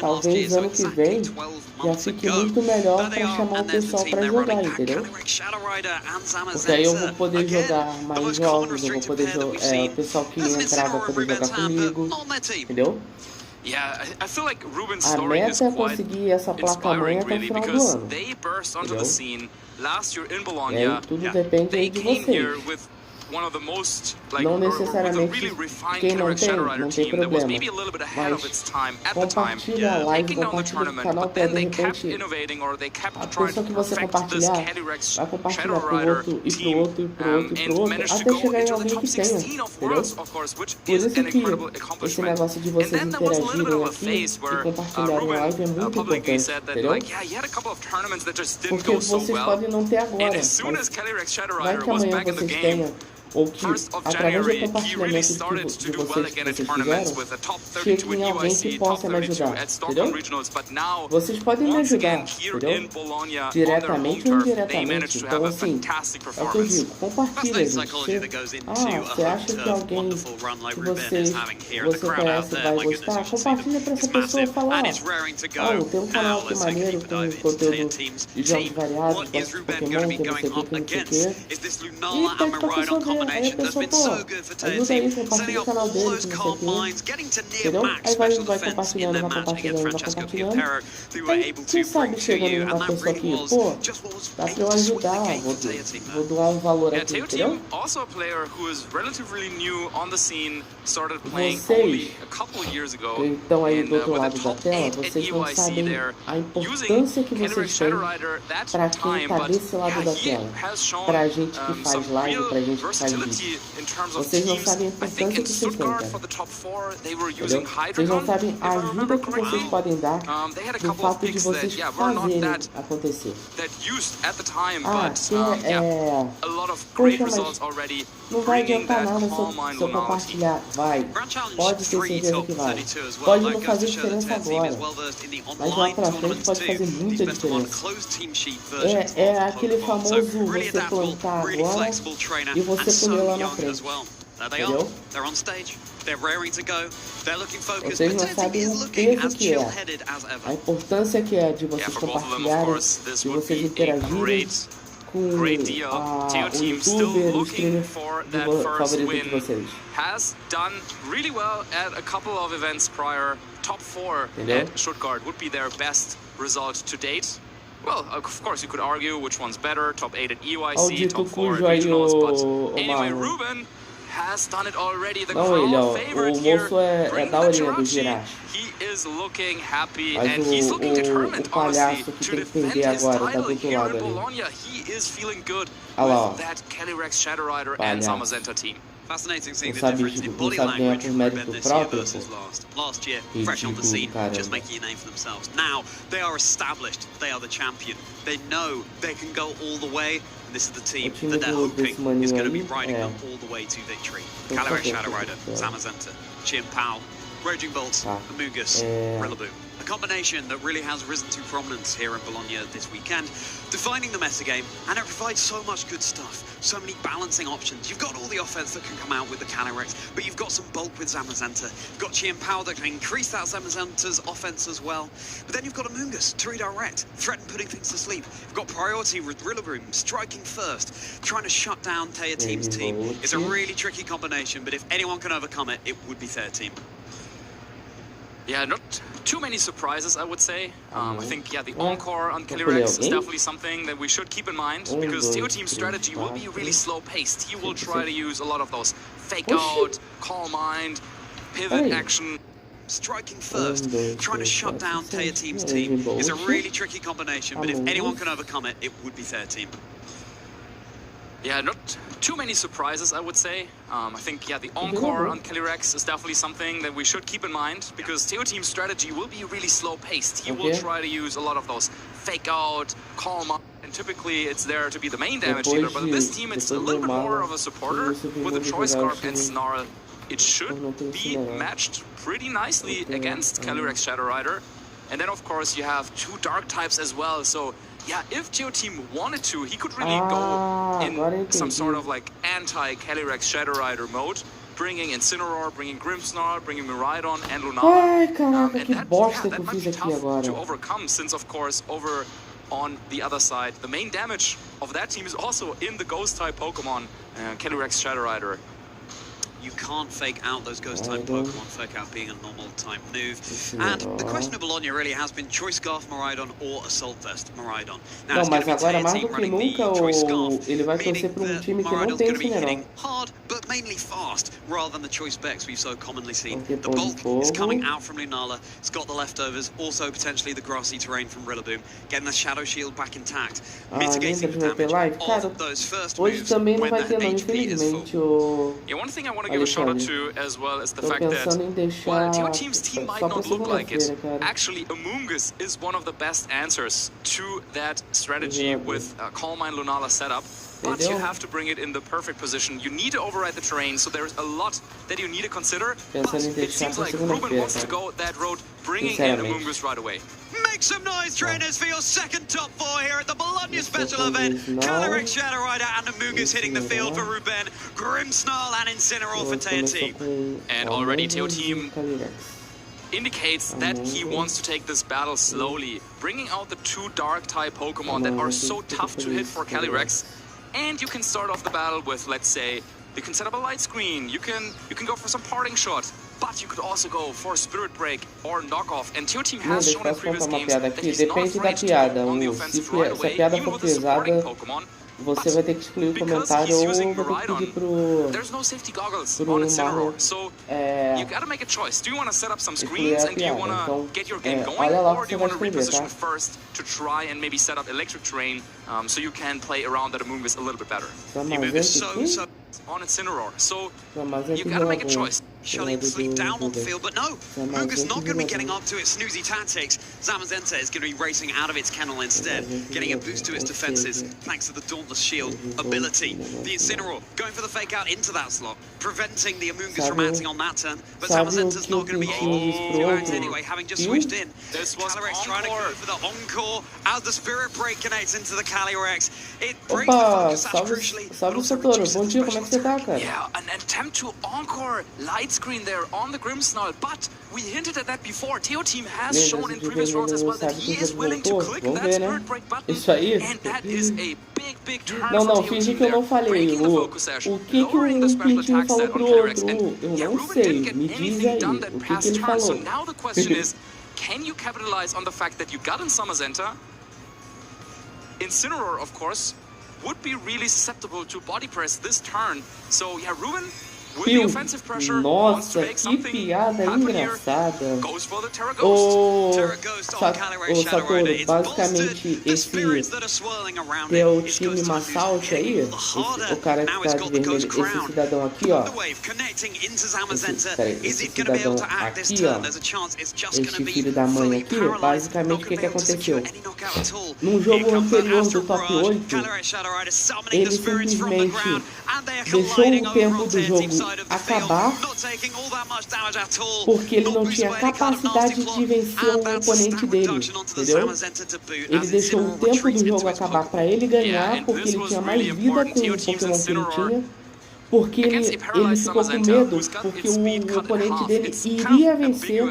talvez ano que vem, já fique muito melhor para chamar o pessoal para jogar, entendeu? Porque aí eu vou poder jogar mais jogos, eu vou poder jogar, o pessoal que entrar vai poder jogar comigo, entendeu? Yeah, I feel like Ruben's a story meta é conseguir essa placa-mãe até o final do ano. They burst onto the scene last year in Bologna. E aí tudo depende aí de vocês. One of the most, like, não necessariamente quem não tem problema, mas compartilha a live, compartilha o canal para de repente a pessoa que você compartilhar vai compartilhar pro outro e pro outro e pro outro e pro outro até chegar em alguém que tenha, entendeu? Por isso que esse negócio de vocês interagirem aqui e compartilharem a live é muito importante, entendeu? Porque vocês podem não ter agora, mas vai que amanhã vocês tenham, ou que, através do compartilhamento de vocês que fizeram, chegue em alguém que possa me ajudar, entendeu? Vocês podem me ajudar, entendeu? Diretamente ou indiretamente. Então, assim, é o que eu digo, compartilha, gente. Você acha que alguém que você conhece vai gostar? Compartilha pra essa pessoa falar, tem um canal que é maneiro, com conteúdo de jogos variados, Pokémon, que não sei o que, e pede pra pessoa ver. Aí a pessoa, ajuda aí, compartilha o canal dele, que não sei o que, entendeu? Aí vai compartilhando. Aí, quem sabe chegando numa pessoa aqui, dá pra eu ajudar, vou doar um valor aqui, entendeu? Vocês que estão aí do outro lado da tela, vocês não sabem a importância que vocês têm pra quem tá desse lado da tela, pra gente que faz live, pra gente que faz vídeo. Vocês não sabem a importância que vocês têm, cara. Entendeu? Vocês não sabem a ajuda que vocês podem dar no fato de vocês fazerem acontecer. Poxa, mas não vai adiantar nada se eu compartilhar. Vai. Pode ter certeza que vai. Pode não fazer diferença agora, mas lá pra frente pode fazer muita diferença. É aquele famoso você plantar agora e você colher lá na frente. Entendeu? Vocês não sabem o peso que é, a importância que é de vocês compartilharem, de vocês interagirem com o youtuber, o streamer favorito de vocês. Has done really well at a couple of events prior. Top 4 at Stuttgart would be their best result to date. Well, of course, you could argue which one's better. Top 8 at EUIC, top 4 at regionals, but anyway, Ruben has done it already. The Não ele, ó. favorite O moço é daorinha do Jirachi. He is looking happy Mas and he's looking determined, o palhaço que tem que perder agora tá do outro lado ali. Bologna. He is feeling good with that Calyrex Shadow Rider and Zamazenta team. Fascinating seeing the difference in body language from Ruben this year versus last year, fresh on the scene, just making a name for themselves. Now, they are established, they are the champion. They know they can go all the way, and this is the team that they're hoping is going to be riding them all the way to victory. Calyrex Shadow Rider, Zamazenta, Chien Pao, Raging Bolt, Amoonguss, Rillaboom. A combination that really has risen to prominence here in Bologna this weekend, defining the metagame, and it provides so much good stuff, so many balancing options. You've got all the offense that can come out with the Calyrex, but you've got some bulk with Zamazenta. You've got Chien Pao that can increase that Zamazenta's offense as well, but then you've got Amoonguss to redirect, threaten putting things to sleep. You've got priority with Rillaboom striking first, trying to shut down Taya Team's team. It's a really tricky combination, but if anyone can overcome it, it would be Taya Team. Yeah, not too many surprises, I would say. I think, the Encore on Calyrex is definitely something that we should keep in mind, because Teo Team's strategy will be really slow-paced. He will try to use a lot of those fake-out, calm mind, pivot action. Striking first, trying to shut down Taya Team's team. It's a really tricky combination, but if anyone can overcome it, it would be Taya Team. Yeah, not too many surprises, I would say. I think, the Encore on Calyrex is definitely something that we should keep in mind, because Teo Team's strategy will be really slow-paced. He will try to use a lot of those fake-out, calm up, and typically it's there to be the main damage dealer, but in this team it's a little bit more of a supporter with the Choice Scarf and Snarl. It should be matched pretty nicely against Calyrex Shadow Rider. And then, of course, you have two Dark types as well, so yeah, if Teo Team wanted to, he could really go in some sort of like anti-Calyrex Shadow Rider mode, bringing Incineroar, bringing Grimmsnarl, bringing Miraidon and Lunala. And that might be tough to overcome, since of course over on the other side, the main damage of that team is also in the Ghost-type Pokemon, Calyrex Shadow Rider. You can't fake out those Ghost-type Pokemon, fake out being a normal-type move. And the question of Bologna really has been Choice Scarf Miraidon or Assault Vest Miraidon. Now, não, mas agora mais do que nunca ele vai torcer para time que não tem Incineroar. Hard, but mainly fast, rather than the Choice Specs we've so commonly seen. The bulk is coming out from Lunala. It's got the leftovers, also potentially the grassy terrain from Rillaboom, getting the Shadow Shield back intact, mitigating the damage of those first moves when the HP is full. Yeah, one thing I want to give a shout out to as well is the fact that while Teo Team's team might not look like it, actually Amoonguss is one of the best answers to that strategy with Calm Mind Lunala setup. But you have to bring it in the perfect position. You need to override the terrain, so there's a lot that you need to consider. But it seems like Ruben wants to go that road, bringing in Amoonguss right away. Make some noise, trainers, for your second top four here at the Bologna special event. Calyrex Shadow Rider and Amoonguss hitting the field for Ruben, Grimmsnarl and Incineroar for Teo Team. And already Teo Team indicates that he wants to take this battle slowly, bringing out the two Dark-type Pokemon that are so tough to hit for Calyrex. And you can start off the battle with, let's say, you can set up a light screen, you can go for some parting shot, but you could also go for Spirit Break or Knockoff. And Teo Team has shown in previous games that he's not afraid to go on the offensive right away, even with the supporting Pokemon. Você vai ter que excluir o comentário ou vai ter que pedir pro Incineroar, so you gotta make a choice. Do you want to set up some screens and do you want to get your game going, or do you want to reposition first to try and maybe set up Electric Terrain so you can play around that Amoonguss a little bit better? On Incineroar, so you gotta make a choice. Shutting sleep down on the field, but no, Amoonguss not going to be getting up to its snoozy tactics. Zamazenta is going to be racing out of its kennel instead, getting a boost to its defenses thanks to the Dauntless Shield ability. The Incineroar going for the fake out into that slot, preventing the Amoonguss from acting on that turn, but Zamazenta's not going to be able to act anyway, having just switched in. Calyrex trying to go for the Encore as the Spirit Break connects into the Calyrex. It breaks the focus, that's crucially, but also reduces the special attack. Yeah, an attempt to Encore light screen there on the Grimmsnarl, but we hinted at that before. Teo Team has shown in previous rounds as well that he is willing to click that Spirit Break button, and that is a big turn for Teo Team there, breaking the focus session, lowering the special attack stat on Calyrex, and yeah, Ruben didn't get anything done that past turn, so now the question is, can you capitalize on the fact that you got in Zamazenta? Incineroar, of course, would be really susceptible to body press this turn, so yeah, Ruben Nossa, que piada engraçada. O Satoru, basicamente esse teu time Massault aí, o cara que tá de vermelho, esse cidadão aqui, ó. Esse cidadão aqui, ó. Esse filho da mãe aqui, basicamente o que aconteceu? Num jogo anterior do top 8, ele simplesmente deixou o tempo do jogo acabar porque ele não tinha capacidade de vencer o oponente dele, entendeu? Ele deixou o tempo do jogo acabar para ele ganhar porque ele tinha mais vida com o Pokémon que ele tinha, porque ele ficou com medo porque o oponente dele iria vencer,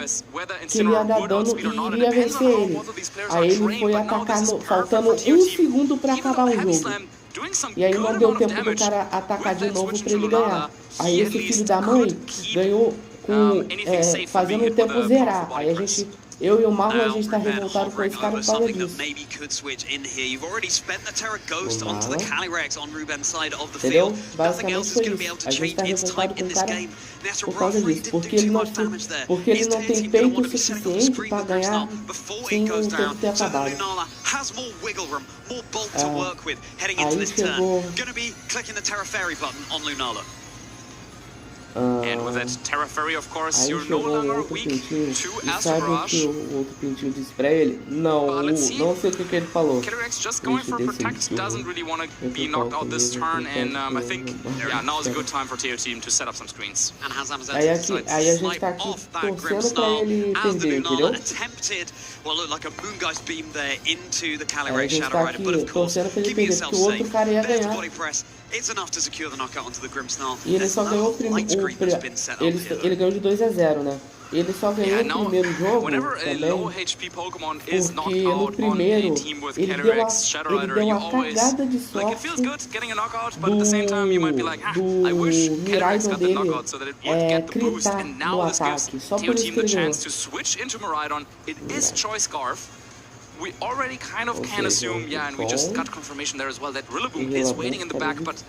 que ele ia dar dano e iria vencer ele. Aí ele foi atacar faltando 1 segundo para acabar o jogo. E aí não deu tempo do cara atacar de novo para ele ganhar. Aí esse filho da mãe ganhou com, fazendo o tempo zerar. Aí a gente... Eu e o Marlon, a gente tá revoltado com esse cara por causa disso. Entendeu? Basicamente foi isso. A gente tá revoltado com o cara por causa disso. Porque ele não tem peito suficiente pra ganhar sem o tempo ter acabado. Aí chegou... And with that Terra Fairy, of course, you're no longer weak to Acid Rush. E o outro pintinho disse pra ele? Não, não sei o que ele falou. Calyrex just going for Protect, doesn't really want to be knocked out this turn, and I think, yeah, now is a good time for Teo Team to set up some screens. Aí a gente tá aqui torcendo pra ele perder, entendeu? A gente tá aqui torcendo pra ele perder, porque o outro cara ia ganhar. E ele só ganhou ele ganhou de 2-0, né? Ele só ganhou o primeiro jogo também, porque no primeiro ele deu a cagada de sorte do Miraidon dele critar no ataque, só por isso que ele ganhou. We already kind of can assume, and we just got confirmation there as well, that Rillaboom is waiting in the back, but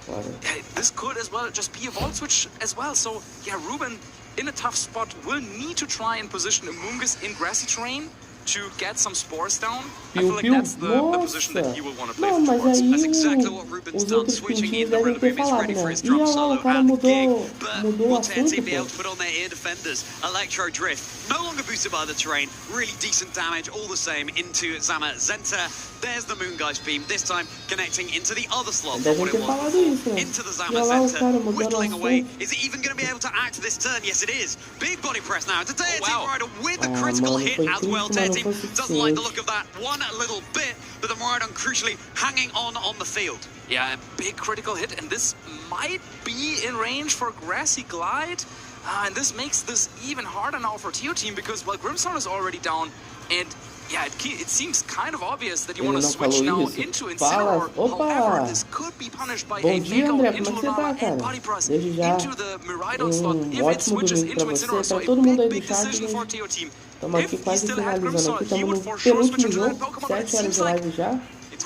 this could as well just be a Volt Switch as well. So, yeah, Ruben, in a tough spot, will need to try and position Amoonguss in grassy terrain to get some spores down. I feel like that's the position that he will want to play towards. That's exactly what Ruben's done, switching in the Rillaboom into for his drop solo. But will TNT be able to put on their ear defenders? Electro Drift, no longer boosted by the terrain, really decent damage all the same into Zamazenta. There's the Moongeist beam, this time connecting into the other slot from what it was before, into the Zamazenta, whittling away. Is it even going to be able to act this turn? Yes, it is. Big body press now to Team Rider with the critical hit as well. Team doesn't like the look of that one little bit, but the Miraidon crucially hanging on the field. Yeah, a big critical hit, and this might be in range for Grassy Glide. And this makes this even harder now for Teo Team because, well, Grimstone is already down, and yeah, it seems kind of obvious that you want to switch now into Incineroar. However, this could be punished by a Mega into Lunala and Body Press into the Miraidon slot if it switches into Incineroar. So a big decision for Teo Team. If he still had Grimstone, he would for sure switch into that Pokemon. It seems like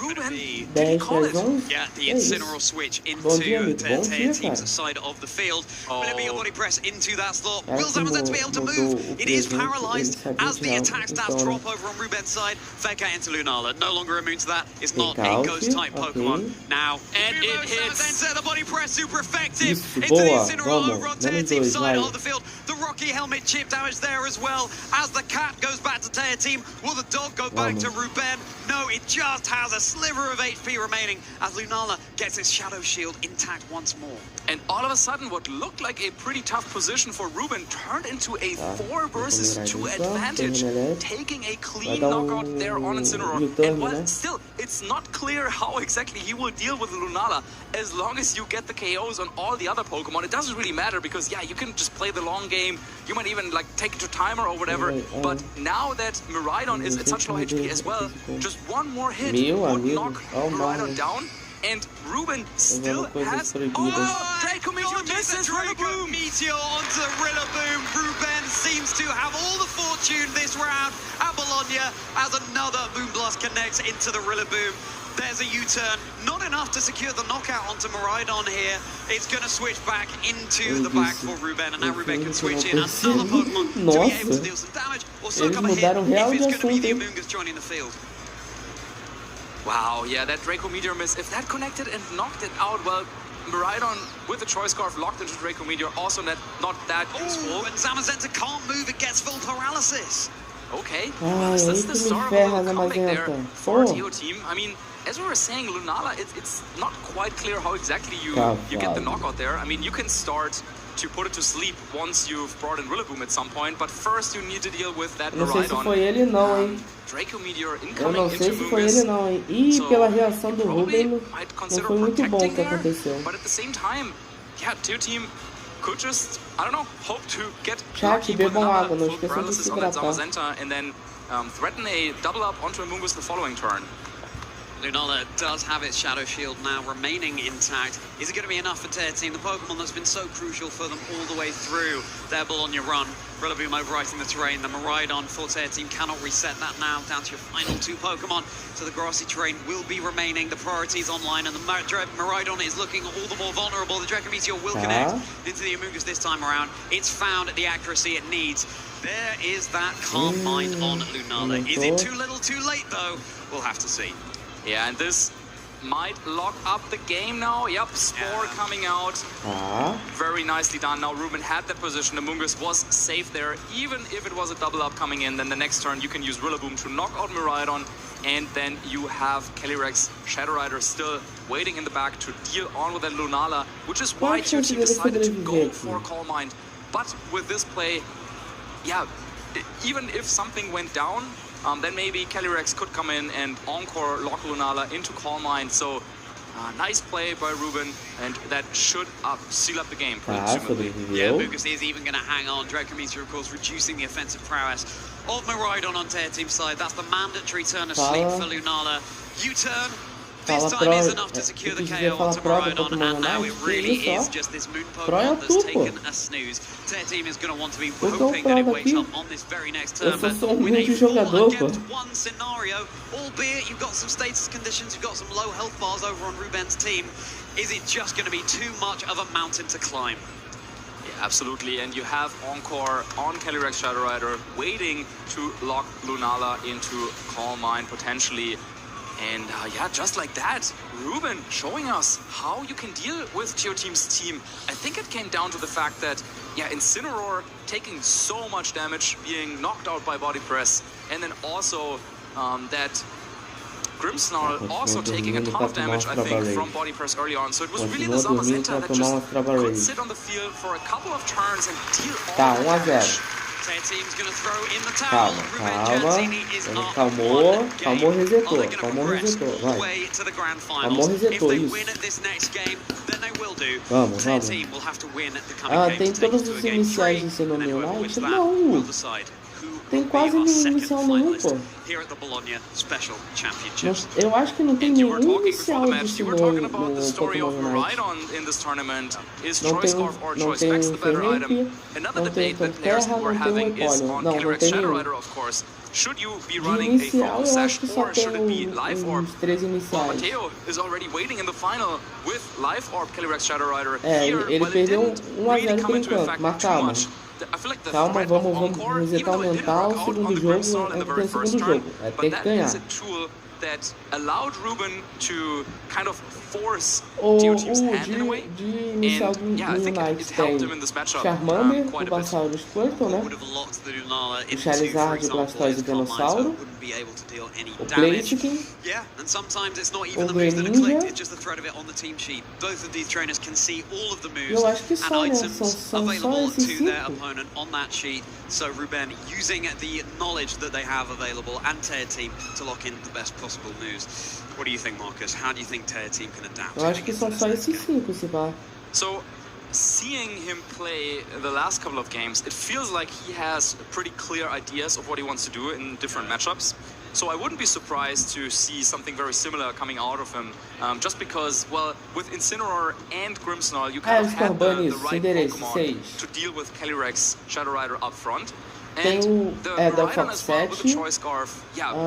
Ruben, did he call it? Yeah, the Incineroar switch into Tear Team's side of the field. Will it be a body press into that slot? Will Zamazenta be able to move? It is paralyzed as the attack stats drop over on Ruben's side. Fake out into Lunala, no longer immune to that. It's not a ghost type Pokemon now. And it hits. Zamazenta, the body press super effective into the Incineroar over on Tear Team's side of the field. The Rocky Helmet chip damage there as well. As the cat goes back to Tear Team, will the dog go back to Ruben? No, it just has a sliver of HP remaining as Lunala gets its Shadow Shield intact once more. And all of a sudden, what looked like a pretty tough position for Ruben turned into a 4 versus 2 advantage, taking a clean knockout there on Incineroar. And while still, it's not clear how exactly he will deal with Lunala. As long as you get the KOs on all the other Pokemon, it doesn't really matter because, yeah, you can just play the long game. You might even, like, take it to timer or whatever. But now that Miraidon is at such low HP as well, just one more hit would knock Miraidon down. And Ruben still has... Oh, Draco Meteor misses Rillaboom! Meteor onto Rillaboom. Ruben seems to have all the fortune this round at Bologna Bologna as another Moonblast connects into the Rillaboom. There's a U-turn, not enough to secure the knockout onto Miraidon here. It's going to switch back into the back for Ruben, and now Ruben can switch in another Pokemon to be able to deal some damage or suck up a hit if it's going to be the Amoonguss joining the field. Wow, yeah, that Draco Meteor miss, if that connected and knocked it out, well, Miraidon with the Choice Scarf locked into Draco Meteor, also not that useful. And Zamazenta can't move, it gets full paralysis. Okay, this is the start of a little comeback there for TO Team. I mean, as we were saying, Lunala, it's not quite clear how exactly you get the knockout there. I mean, you can start to put it to sleep once you've brought in Rillaboom at some point, but first you need to deal with that Miraidon. Draco Meteor incoming into Moongus. E pela reação do Ruben, não foi muito bom o que aconteceu. But at the same time, yeah, TO Team could just, I don't know, hope to get lucky with another full paralysis on that Zamazenta and then threaten a double up onto a Moongus the following turn. Lunala does have its Shadow Shield now remaining intact. Is it going to be enough for TO Team, the Pokemon that's been so crucial for them all the way through their Bologna run? Rillaboom overwriting the terrain. The Miraidon for TO Team cannot reset that now. Down to your final two Pokemon. So the grassy terrain will be remaining. The priority is online, and the Miraidon is looking all the more vulnerable. The Draco Meteor will connect into the Amoonguss this time around. It's found the accuracy it needs. There is that calm mind on Lunala. Is it too little, too late, though? We'll have to see. Yeah, and this might lock up the game now. Yep, Spore coming out. Very nicely done. Now Ruben had that position. The Amoonguss was safe there. Even if it was a double up coming in, then the next turn you can use Rillaboom to knock out Miraidon. And then you have Calyrex Shadow Rider still waiting in the back to deal on with that Lunala, which is why TO Team decided to go for Calm Mind. But with this play, yeah, even if something went down, then maybe Calyrex could come in and Encore lock Lunala into Calm Mind. So, nice play by Ruben, and that should seal up the game. Yeah, Moongus is even going to hang on. Draco Meteor, of course, reducing the offensive prowess of Miraidon on TO Team's side. That's the mandatory turn of sleep for Lunala. U-turn. This time is enough to secure the KO onto Miraidon, and now it really is just this Moon Pokemon that's taken a snooze. TO Team is going to want to be hoping that it wakes up on this very next turn, but with a 4-against-1 scenario, albeit you've got some status conditions, you've got some low health bars over on Ruben's team, is it just going to be too much of a mountain to climb? Yeah, absolutely, and you have Encore on Calyrex Shadow Rider waiting to lock Lunala into Calm Mind potentially. And yeah, just like that, Ruben showing us how you can deal with TO Team's team. I think it came down to the fact that, yeah, Incineroar taking so much damage, being knocked out by Body Press, and then also that Grimmsnarl also taking a ton of damage, I think, from Body Press early on. So it was really the Zamazenta that just could sit on the field for a couple of turns and deal all the damage. TO Team's going to throw in the towel. Calmou, resetou, vai. Calmou, resetou, isso. Vamos. Tem todos os iniciais de Ensino Unite? Não. Tem quase nenhum inicial nenhum, pô. Eu acho que não tem nenhum inicial de Ensino no Pokémon Unite. Não tem Infinity, não tem Terra, não tem Empoleon. Não tem nenhum. De inicial, eu acho que só tem uns 3 iniciais. Ele perdeu 1-0 por enquanto, mas calma. Calma, vamos resetar o mental. Segundo jogo, tem segundo jogo. Tem que ganhar. That allowed Ruben to kind of force TO Team's hand in a way. And yeah, I think it helped him in this matchup quite a bit. O Charizard, o Blastoise e o Dinossauro. O Blaziken. O Greninja. Eu acho que só, né? São só esses 5. So Ruben using the knowledge that they have available and TO Team to lock in the best possible moves. What do you think, Marcus? How do you think TO Team can adapt? Eu acho que são só esses 5, se pá. So, seeing him play the last couple of games, it feels like he has pretty clear ideas of what he wants to do in different matchups. So I wouldn't be surprised to see something very similar coming out of him, just because, well, with Incineroar and Grimmsnarl, you kind of had the right Pokemon to deal with Calyrex Shadow Rider up front. Tem o da Fox 7.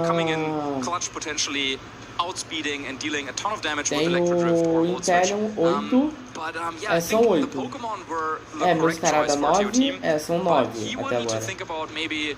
Coming in clutch potentially, outspeeding and dealing a ton of damage with Tem Electro Drift or o Volt Switch. Imperium 8. São 8. Meus caras 9. São 9 até agora.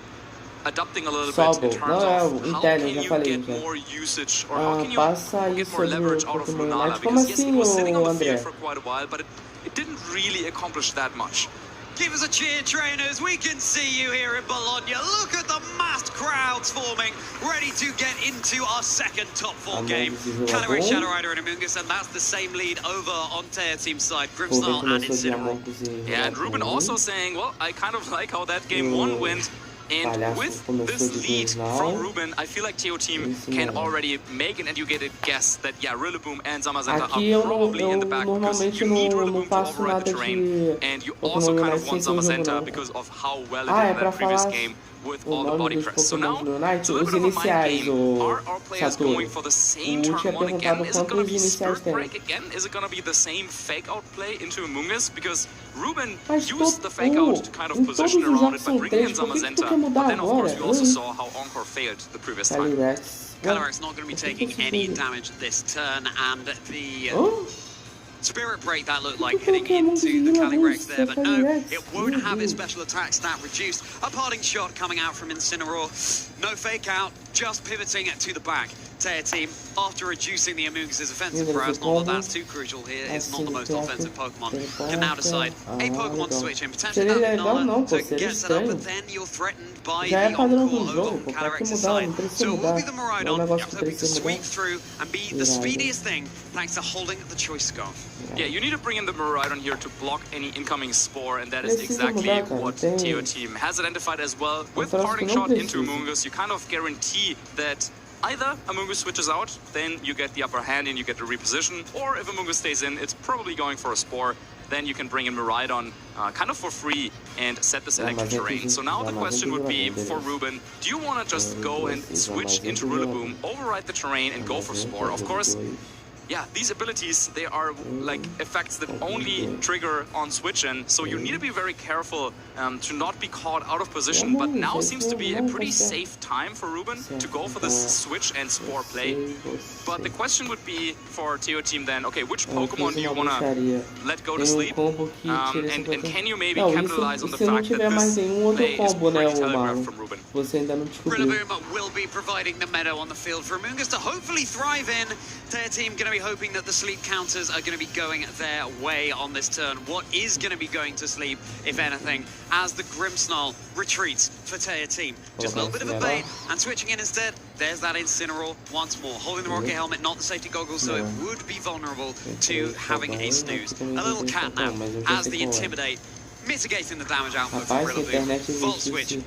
Adapting a little Sobol. bit in terms Não, of o how Imperium, can já falei. you get more usage or how can you Passa get isso more sobre leverage o out of Pokémon Lunala, Unite. Como because yes, it was assim, sitting on the André? field for quite a while, but it didn't really accomplish that much. Give us a cheer, trainers. We can see you here in Bologna. Look at the massed crowds forming, ready to get into our second top 4 game. Calyrex, Shadow Rider, and Amoonguss, and that's the same lead over on Tear Team side. Grimmsnarl and Incineroar. Yeah, and Ruben also saying, well, I kind of like how that game 1 went. And with this lead from Ruben, I feel like TO Team can already make an educated guess that, yeah, Rillaboom and Zamazenta are probably in the back, because you need Rillaboom to override the terrain, and you also kind of want Zamazenta because of how well it did in that previous game with all the body press. So now, it's a little bit of a mind game. Are our players going for the same turn 1 again? Is it going to be Spirit Break again? Is it going to be the same fake out play into Amoonguss? Because Ruben used the fake out to kind of position around it by bringing in Zamazenta. But then, of course, we also saw how Encore failed the previous time. Calyrex not going to be taking any damage this turn, and the Spirit Break that looked like hitting into the Calyrex there, but no, it won't have its special attack stat reduced. A parting shot coming out from Incineroar. No fake out, just pivoting it to the back. Tear Team, after reducing the Amoonguss's offensive prowess, not that that's too crucial here, it's not the most offensive Pokemon, can now decide a Pokemon to switch in, potentially that Lunala to get set up, but then you're threatened by the Encore over Calyrex's side. So it will be the Miraidon, hoping to sweep through and be the speediest thing, thanks to holding the Choice Scarf. Yeah, you need to bring in the Miraidon here to block any incoming Spore, and that is exactly what TO Team has identified as well. With Parting Shot into Amoonguss, you kind of guarantee that either Amoonguss switches out, then you get the upper hand and you get the reposition, or if Amoonguss stays in, it's probably going for a Spore, then you can bring in Miraidon kind of for free and set this electric terrain. So now the question would be for Ruben, do you want to just go and switch into Rillaboom, override the terrain and go for Spore? Of course, yeah, these abilities, they are like effects that only trigger on switch in, so you need to be very careful to not be caught out of position, but now seems to be a pretty safe time for Ruben to go for this switch and Spore play. But the question would be for TO Team then, okay, which Pokemon do you want to let go to sleep? And can you maybe capitalize on the fact that this play is pretty telegraphed from Ruben? Rillaboom will be providing the meadow on the field for Amoonguss to hopefully thrive in. Tear Team going to be hoping that the sleep counters are going to be going their way on this turn. What is going to be going to sleep, if anything, as the Grimmsnarl retreats for Tear Team? Just a little bit of a bait, and switching in instead, there's that Incineroar once more. Holding the rocket helmet, not the safety goggles, so it would be vulnerable to having a snooze. A little cat now, as the Intimidate, mitigating the damage output from Rillaboom. Volt switch,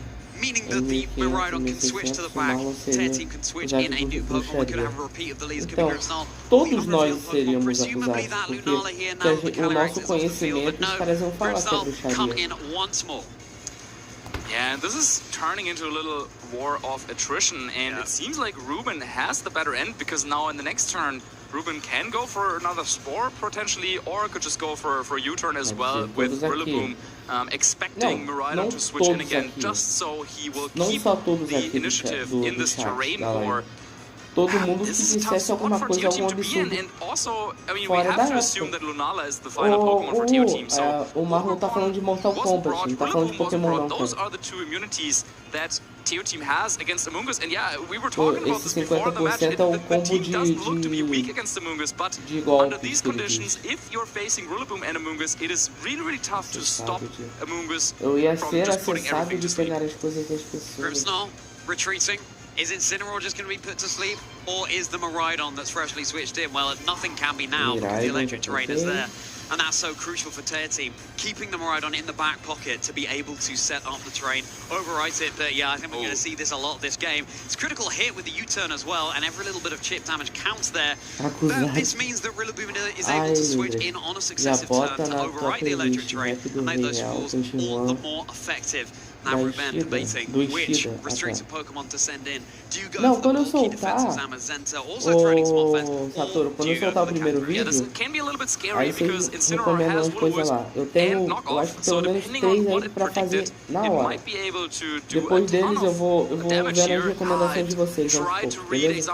meaning that the Miraidon can switch to the back, Tear Team can switch in a new Pokemon, we could have a repeat of the leads, could be Grimmsnarl. Todos nós seríamos acusados, porque o nosso conhecimento, os caras vão falar que é bruxaria. Yeah, this is turning into a little war of attrition, and it seems like Ruben has the better end, because now in the next turn, Ruben can go for another Spore potentially, or could just go for a U-turn as well with Rillaboom, expecting Miraidon to switch in again, just so he will keep the initiative in this terrain war. Todo mundo que dissesse alguma coisa, algum absurdo fora da época. O Marlon tá falando de Mortal Kombat, não tá falando de Pokémon não, cara. TO Team has against Amoonguss, and yeah, we were talking about this esse before the match. The team doesn't look to be de weak against Amoonguss, but under these conditions, if you're facing Rillaboom and Amoonguss, it is really, really tough to stop Amoonguss from just putting everything to sleep. Grimmsnarl retreating. Is Incineroar just going to be put to sleep, or is the Miraidon that's freshly switched in? Well, nothing can be now because the electric terrain is there. And that's so crucial for Tear Team, keeping the Miraidon in the back pocket to be able to set up the terrain, overwrite it. But yeah, I think we're going to see this a lot this game. It's a critical hit with the U-turn as well, and every little bit of chip damage counts there. But this means that Rillaboom is able to switch in on a successive turn to overwrite the electric terrain and make those falls all the more effective. Now Ruben debating which restricted Pokemon to send in. Do you go Não, for quando eu the bulky defense of soltar, Zamazenta, also threatening Small Fence, Satoru, quando eu soltar o primeiro vídeo, aí vocês recomendam as coisas lá. Eu acho que pelo menos 3 aí pra fazer na hora. Depois deles eu vou vendo as recomendações de vocês, beleza?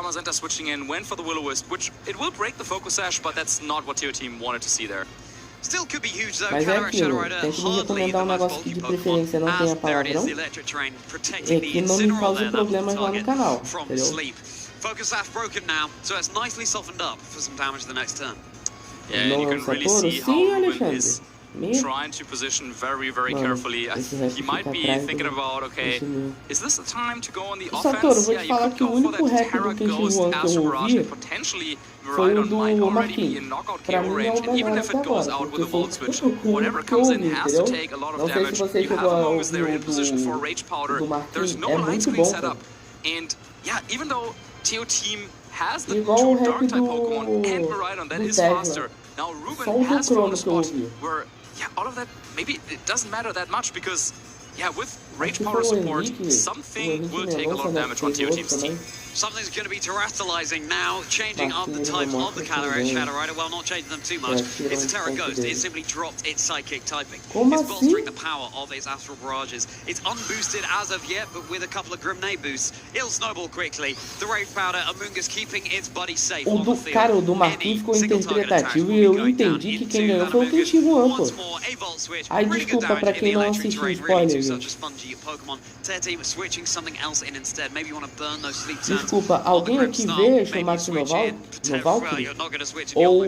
Mas é aquilo, tem que me recomendar um negócio que de preferência não tenha palavra, não? E que não me cause problemas lá no canal, entendeu? Focus Sash broken now, so it's nicely softened up for some damage the next turn. Yeah, and you can really see how Ruben is trying to position very, very carefully. He might be thinking about, okay, is this the time to go on the offense? Satoru, vou te falar que o único rap do Kenshi-Juan que eu ouvi foi o do Marquinhos. Pra mim é o melhor até agora, porque foi o que eu ouvi, entendeu? Não sei se você chegou a ouvir o do Marquinhos, é muito bom, cara. Yeah, even though Teo Team has the igual two Dark-type Pokemon and Miraidon that is faster, now Ruben has found a spot where, yeah, all of that, maybe it doesn't matter that much because, yeah, with Rage Power support, something will take a lot of damage on Teo Team's team. Something's going to be terrestrializing now, changing up the type of the Calyrex Shadow Rider. Well, not changing them too much. It's a Terra Ghost. It simply dropped its Psychic typing. It's bolstering the power of its Astral Barrages. It's unboosted as of yet, but with a couple of Grimnade boosts. It'll snowball quickly. The Rage Powder, Amoonguss keeping its buddy safe on the field. Cara, o do Marquinhos ficou interpretativo e eu entendi que quem ganhou foi o Kenshi-Juan, pô. Aí, desculpa pra quem não assistiu, spoiler, gente. Desculpa, alguém aqui vê Shumatsu no Valkyrie? Ou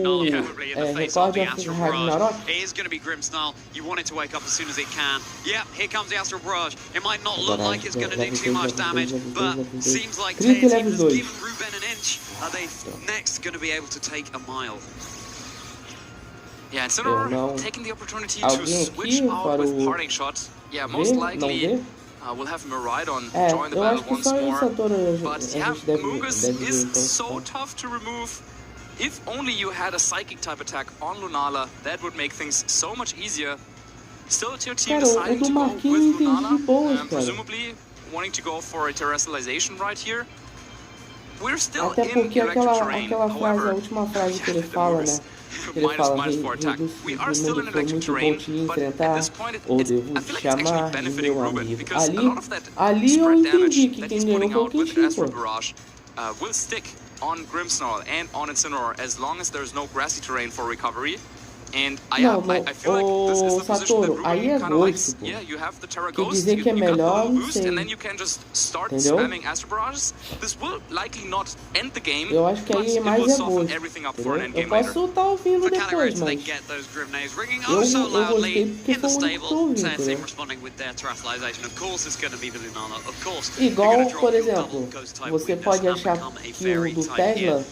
Record of Ragnarok? It is going to be Grimmsnarl. You want it to wake up as soon as it can. Yep, here comes the Astral Barrage. It might not look like it's going to do too much damage, but seems like Team has given Ruben an inch. Are they next going to be able to take a mile? Yeah, instead of taking the opportunity to switch out with Parting Shot, yeah, most likely we'll have Miraidon join the battle once more. But yeah, Amoonguss is so tough to remove. If only you had a Psychic type attack on Lunala, that would make things so much easier. Still, your team deciding to go with Lunala, presumably wanting to go for a terrestrialization right here. We're still até porque aquela frase, a última frase que ele fala, né? Ele fala, we are still in electric terrain, but at this point, I feel like it's actually benefiting Ruben, because a lot of that spread damage that he's putting out with Astral Barrage will stick on Grimmsnarl and on Incineroar as long as there's no grassy terrain for recovery. And I feel like this is the position that Ruben kind of likes. Yeah, you have the Terra Ghost, you got the little boost, and then you can just start spamming Astral Barrages. This will likely not end the game, but it will soften everything up for an endgame later. Eu posso estar ouvindo depois, mas igual, por exemplo, você pode achar que o do Tesla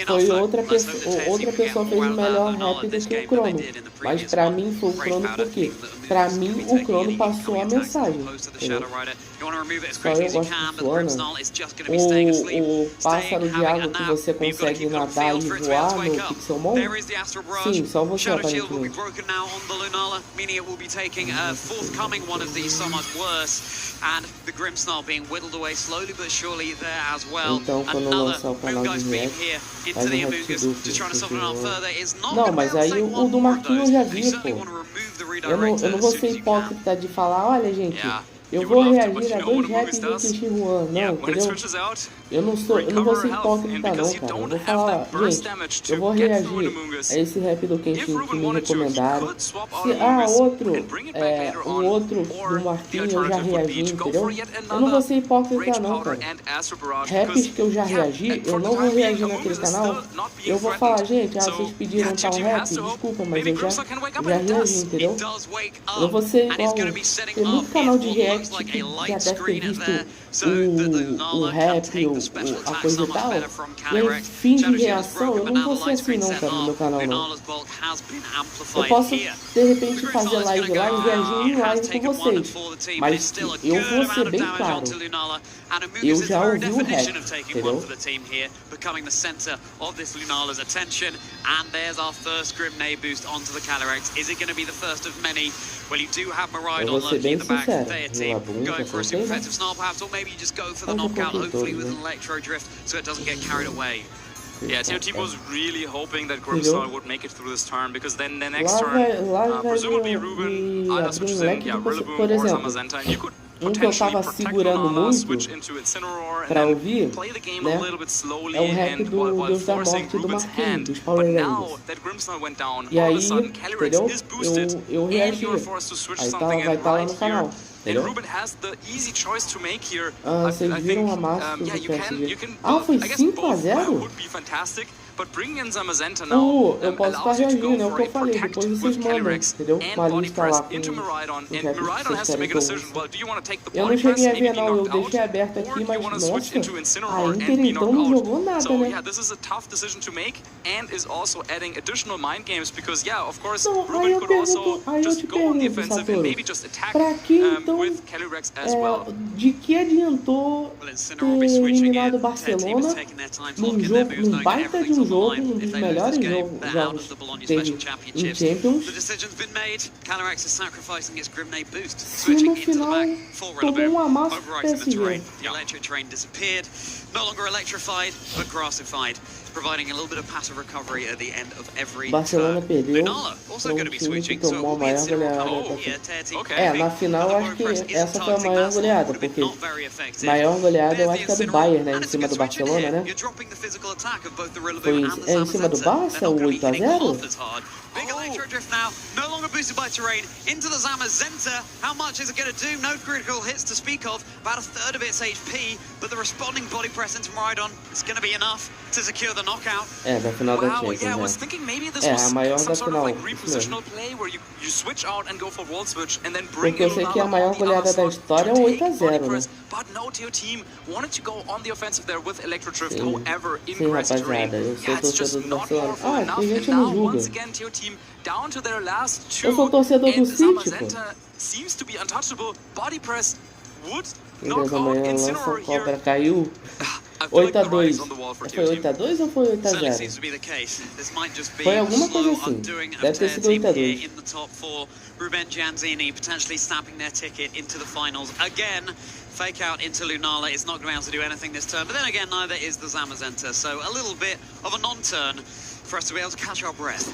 foi outra pessoa fez o melhor rap do que o Crono, mas pra mim foi o Crono porque pra mim o Crono passou a mensagem, entendeu? Só eu gosto de Suana, o pássaro de água que você consegue nadar e voar no Pixelmon, sim, só você aparentemente. Então quando lançar o canal de react, faz um rap duplo. Não, mas aí o do Marquinhos eu já vi, pô. Eu não vou ser hipócrita de falar, olha gente, eu vou reagir a 2 raps do Kenshi-Juan, não, entendeu? Eu não vou ser hipócrita não, cara. Eu vou falar, gente, eu vou reagir a esse rap do Kenshi que me recomendaram. Se, o outro do Marquinhos eu já reagi, entendeu? Eu não vou ser hipócrita não, cara. Raps que eu já reagi, eu não vou reagir naquele canal. Eu vou falar, gente, vocês pediram tal rap, desculpa, mas eu já reagi, entendeu? Eu vou ser igual, tem muito canal de react que já deve ter visto o rap, a coisa e tal, e aí fim de reação, eu não vou ser assim não, cara, no meu canal não. Eu posso de repente fazer live lá e reagir em live com vocês, mas eu vou ser bem claro, eu já ouvi o rap, entendeu? Eu vou ser bem sincero, game, going for a super effective snarl perhaps, or maybe you just go for the knockout, hopefully with an electro drift, so it doesn't get carried away. Yeah, Teo Team was really hoping that Grimsnarl would make it through this turn, because then the next turn, presumably Ruben, either switches in Rillaboom or Zamazenta, and you could potentially protect Lunala, switch into Incineroar, and then play the game a little bit slowly and while forcing Ruben's hand. But now that Grimsnarl went down, all of a sudden Calyrex is boosted, and you're forced to switch something in right here. And Ruben has the easy choice to make here. I think, yeah, you can. I guess both would be fantastic. But bringing in Zamazenta now allows you to go for a protect with Calyrex and body press into Miraidon, and Miraidon has to make a decision. Well, do you want to take the body press and be knocked out, or do you want to switch into Incineroar and be knocked out? So yeah, this is a tough decision to make, and is also adding additional mind games, because yeah, of course, Ruben could also just go on the offensive and maybe just attack with Calyrex as well. De que adiantou ter eliminado o Barcelona num jogo, num baita de jogo, dos melhores jogos que teve em Champions? Se no final tomou amasso PSG. The electric train disappeared, no longer electrified, but grassified, providing a little bit of passive recovery at the end of every Barcelona perdeu also going to be switching, tomou a maior goleada. Na final eu acho que essa foi a maior goleada, porque maior goleada eu acho que é do Bayern, né, em cima do Barcelona, né? Foi em cima do Barça, o 8-0? Big electro drift now, no longer boosted by terrain, into the Zamazenta. How much is it going to do? No critical hits to speak of, about a third of its HP, but the responding body press into Miraidon is going to be enough to secure the knockout. Da final da Champions, yeah, I was thinking maybe this was some sort of like repositional play where you switch out and go for wall switch and then bring in a maior goleada da história é 8-0, né? But no, Teo Team wanted to go on the offensive there with electro drift, however, in grassy terrain. Yeah, it's just not powerful enough, and now once again Teo Team down to their last two, and Zamazenta seems to be untouchable. Body press would knock out Incineroar here. Caiu. 8-2. Foi 8-2 ou foi 8-0? Foi alguma coisa assim. Deve ter sido 8-2. Ruben Gianzini potentially snapping their ticket into the finals again. Fake out into Lunala is not going to be able to do anything this turn, but then again, neither is the Zamazenta. So a little bit of a non-turn for us to be able to catch our breath.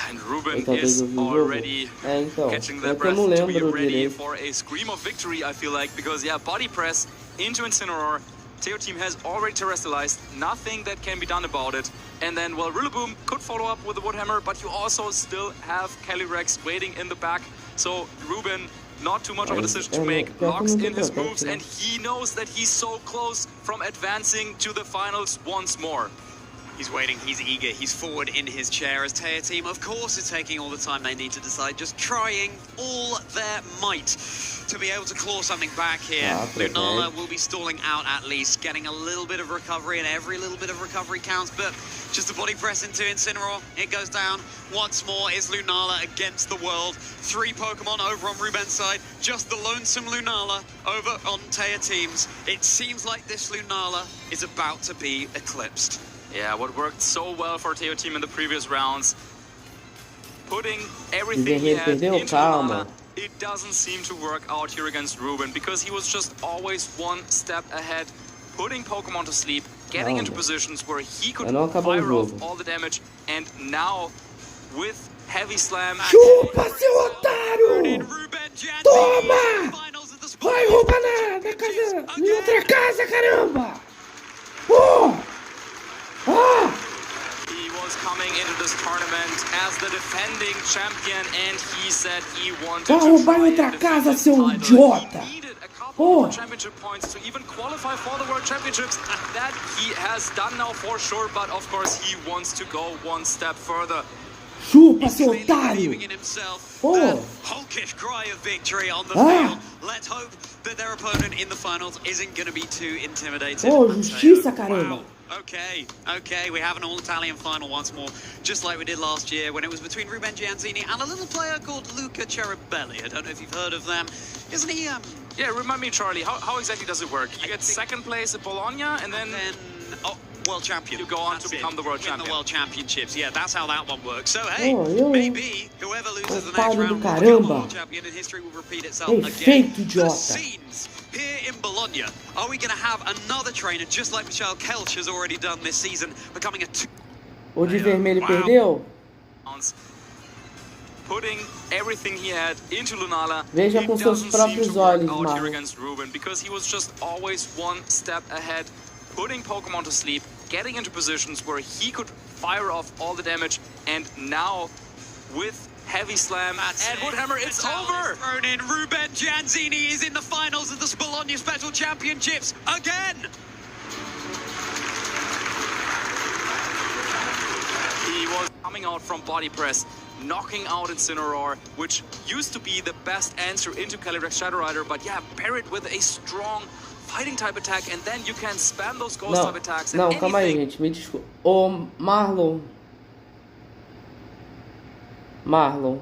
And Ruben is already catching their breath to be ready for a scream of victory, I feel like, because yeah, body press into Incineroar. Teo Team has already terrestrialized, nothing that can be done about it. And then, well, Rillaboom could follow up with the Woodhammer, but you also still have Calyrex waiting in the back. So Ruben, not too much of a decision to make, locks in his moves, and he knows that he's so close from advancing to the finals once more. He's waiting, he's eager, he's forward in his chair as Teo Team, of course, is taking all the time they need to decide, just trying all their might to be able to claw something back here. Lunala will be stalling out at least, getting a little bit of recovery, and every little bit of recovery counts, but just a body press into Incineroar, it goes down. Once more is Lunala against the world. 3 Pokemon over on Ruben's side, just the lonesome Lunala over on Teo Team's. It seems like this Lunala is about to be eclipsed. Yeah, what worked so well for Teo Team in the previous rounds, putting everything he had into Lunala, it doesn't seem to work out here against Ruben, because he was just always one step ahead, putting Pokemon to sleep, getting into positions where he could fire off all the damage, and now with Heavy Slam... Chupa, seu otário! Toma! Vai roubar na casa, em outra casa, caramba! He was coming into this tournament as the defending champion, and he said he wanted to roubar em outra casa, seu idiota! He needed a couple of championship points to even qualify for the World Championships. That he has done now for sure, but of course he wants to go one step further. Chupa, seu otário! Hulkish cry of victory on the field. Let's hope that their opponent in the finals isn't going to be too intimidated. Justiça, caramba! Wow. Okay, we have an all-Italian final once more, just like we did last year when it was between Ruben Gianzini and a little player called Luca Cherubelli. I don't know if you've heard of them. Isn't he, Yeah, remind me, Charlie, how exactly does it work? You get second place at Bologna, and then... world champion. You go on to become the world champion. The world championships. Yeah, that's how that one works. So hey, maybe whoever loses the next round will become the world champion, and history will repeat itself again. The scenes here in Bologna. Are we going to have another trainer just like Michel Kelch has already done this season, becoming a O de vermelho perdeu? Putting everything he had into Lunala. Veja com seus próprios olhos, Marlon. Against Ruben, because he was just always one step ahead, putting Pokemon to sleep, getting into positions where he could fire off all the damage, and now with Heavy Slam and Woodhammer, it's over! Thrown in. Ruben Gianzini is in the finals of the Bologna Special Championships again! He was coming out from body press, knocking out Incineroar, which used to be the best answer into Calyrex Shadow Rider, but yeah, pair it with a strong fighting type attack, and then you can spam those ghost type attacks. Não, calma aí, gente, me desculpa. Ô, Marlon. Marlon.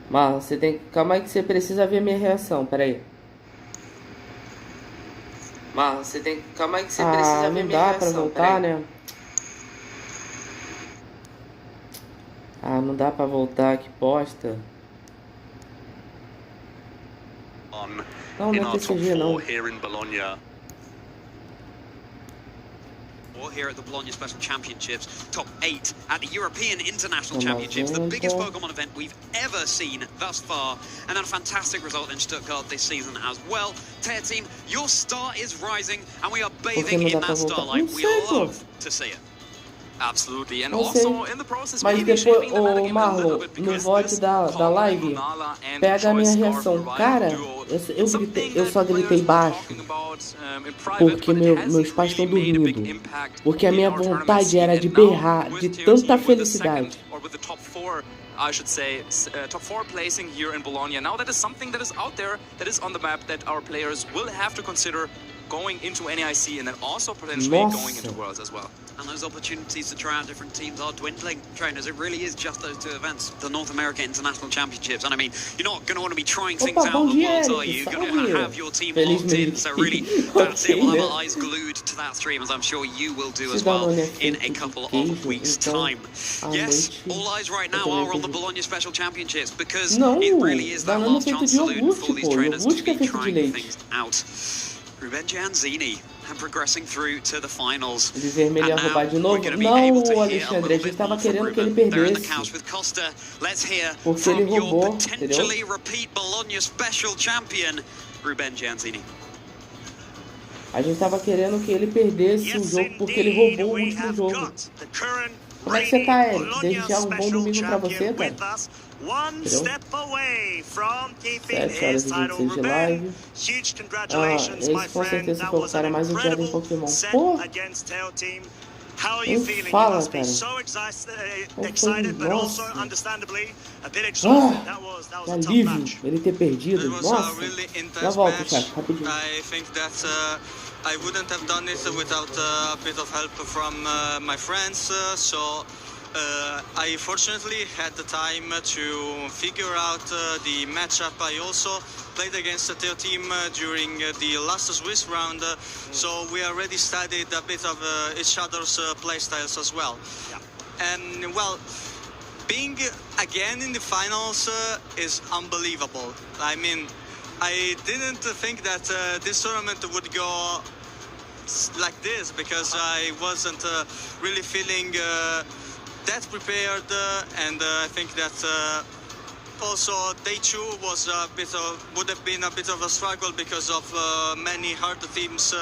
Marlon, você tem... Calma aí que você precisa ver minha reação, peraí. Marlon, você tem... Calma aí que você precisa ver minha reação. Não dá pra voltar, né? Ah, não dá pra voltar, que bosta. Não, não é TCG, não. Here at the Bologna Special Championships, top 8 at the European International Championships, the biggest Pokemon event we've ever seen thus far, and then a fantastic result in Stuttgart this season as well. Tear team, your star is rising, and we are bathing in that starlight. We love to see it. Absolutely, and also in the process, mas depois, o Marlon, no vote da live, pega a minha reação. Cara, eu só gritei baixo porque meus pais estão dormindo. Porque a minha vontade era de berrar de tanta felicidade. I should say, top 4 placing here in Bologna. Now that is something that is out there, that is on the map, that our players will have to consider going into NAIC and then also potentially going into Worlds as well. And those opportunities to try out different teams are dwindling, trainers. It really is just those two events, the North America International Championships. And I mean, you're not going to want to be trying things out on the Worlds, are you? You're going to have your team locked in. So really, that's it. We'll have our eyes glued to that stream, as I'm sure you will do as well in a couple of weeks' time. Yes, all eyes right now are on the Bologna Special Championships, because it really is that last chance saloon for these trainers to be trying things out. Ruben Gianzini and progressing through to the finals. De vermelho ia roubar de novo? Não, Alexandre, a gente estava querendo que ele perdesse. Porque ele roubou, entendeu? Repeat Bologna Special Champion Ruben Gianzini. A gente estava querendo que ele perdesse o jogo porque ele roubou o último jogo. Como é que você tá, Eric? Desejar um bom domingo pra você, cara. One step away from keeping 7 horas e 26 de live. Huge congratulations, my friend. That was an incredible set against Tail Team. How are you feeling? You must be so excited, but also understandably a bit exhausted. That was a tough match. Ele ter perdido. Nossa. Já volto, chat, rapidinho. I think that I wouldn't have done it without a bit of help from my friends. So I fortunately had the time to figure out the matchup. I also played against the Tail team during the last Swiss round, so we already studied a bit of each other's playstyles as well. And well, being again in the finals is unbelievable. I mean, I didn't think that this tournament would go like this, because I wasn't really feeling that prepared, and I think that also day 2 was would have been a bit of a struggle because of many hard teams,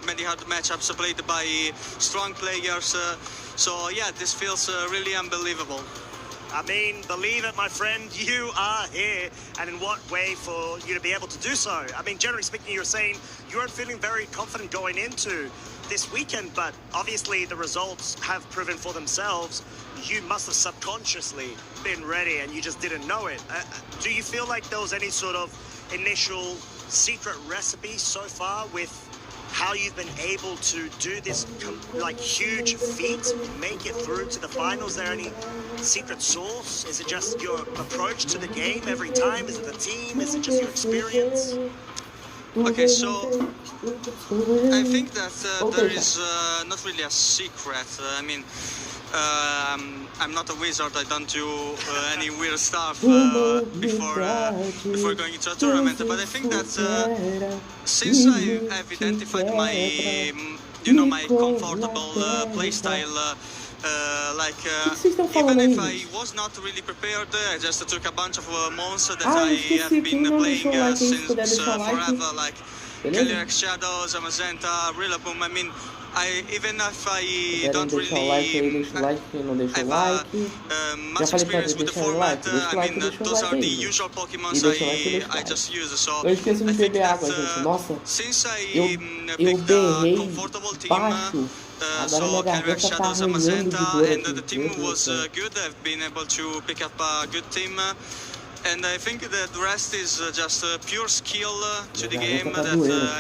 many hard matchups played by strong players. So yeah, this feels really unbelievable. I mean, believe it, my friend, you are here, and in what way for you to be able to do so? I mean, generally speaking, you're saying you weren't feeling very confident going into this weekend, but obviously the results have proven for themselves. You must have subconsciously been ready and you just didn't know it. Do you feel like there was any sort of initial secret recipe so far with how you've been able to do this like huge feat, make it through to the finals? Is there any secret sauce? Is it just your approach to the game every time? Is it the team? Is it just your experience? Okay, so I think that there is not really a secret. I mean, I'm not a wizard. I don't do any weird stuff before going into a tournament. But I think that since I have identified my, my comfortable playstyle. Even if I was not really prepared, I just took a bunch of monsters that I have been playing since forever, like Calyrex Shadows, Amazenta, Rillaboom. I mean, even if I don't really have much experience with the format, I mean, those are the usual Pokemons I just use. So I think that since I picked a comfortable team, so Calyrex Shadows, Amazenta, and the team was good. I've been able to pick up a good team. And I think that the rest is just pure skill to the game. That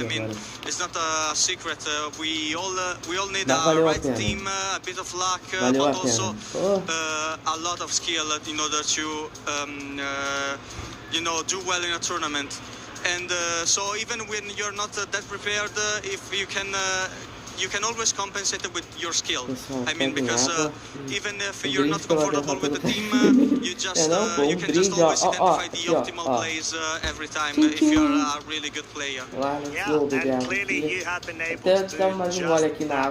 I mean, it's not a secret. We all need a right team, a bit of luck, but also a lot of skill in order to do well in a tournament. And so even when you're not that prepared, if you can always compensate it with your skill. I mean, because even if you're not comfortable with the team, you can just always identify the optimal plays every time if you're a really good player. Yeah, and clearly you have been able to do just that,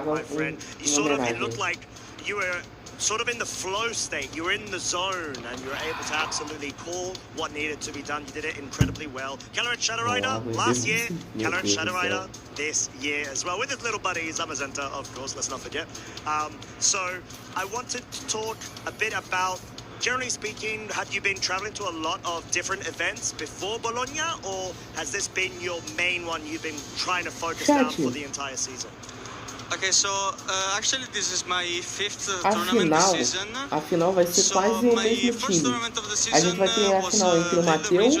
my friend. It looked like you were sort of in the flow state. You were in the zone and you were able to absolutely call what needed to be done. You did it incredibly well. Calyrex Shadow Rider last year, Calyrex Shadow Rider this year as well, with his little buddy Zamazenta, of course, let's not forget. So I wanted to talk a bit about, generally speaking, had you been traveling to a lot of different events before Bologna, or has this been your main one you've been trying to focus down for the entire season? Okay, so actually this is my fifth tournament this season. A final vai ser quase o mesmo time. A gente vai ter a final entre o Matheus,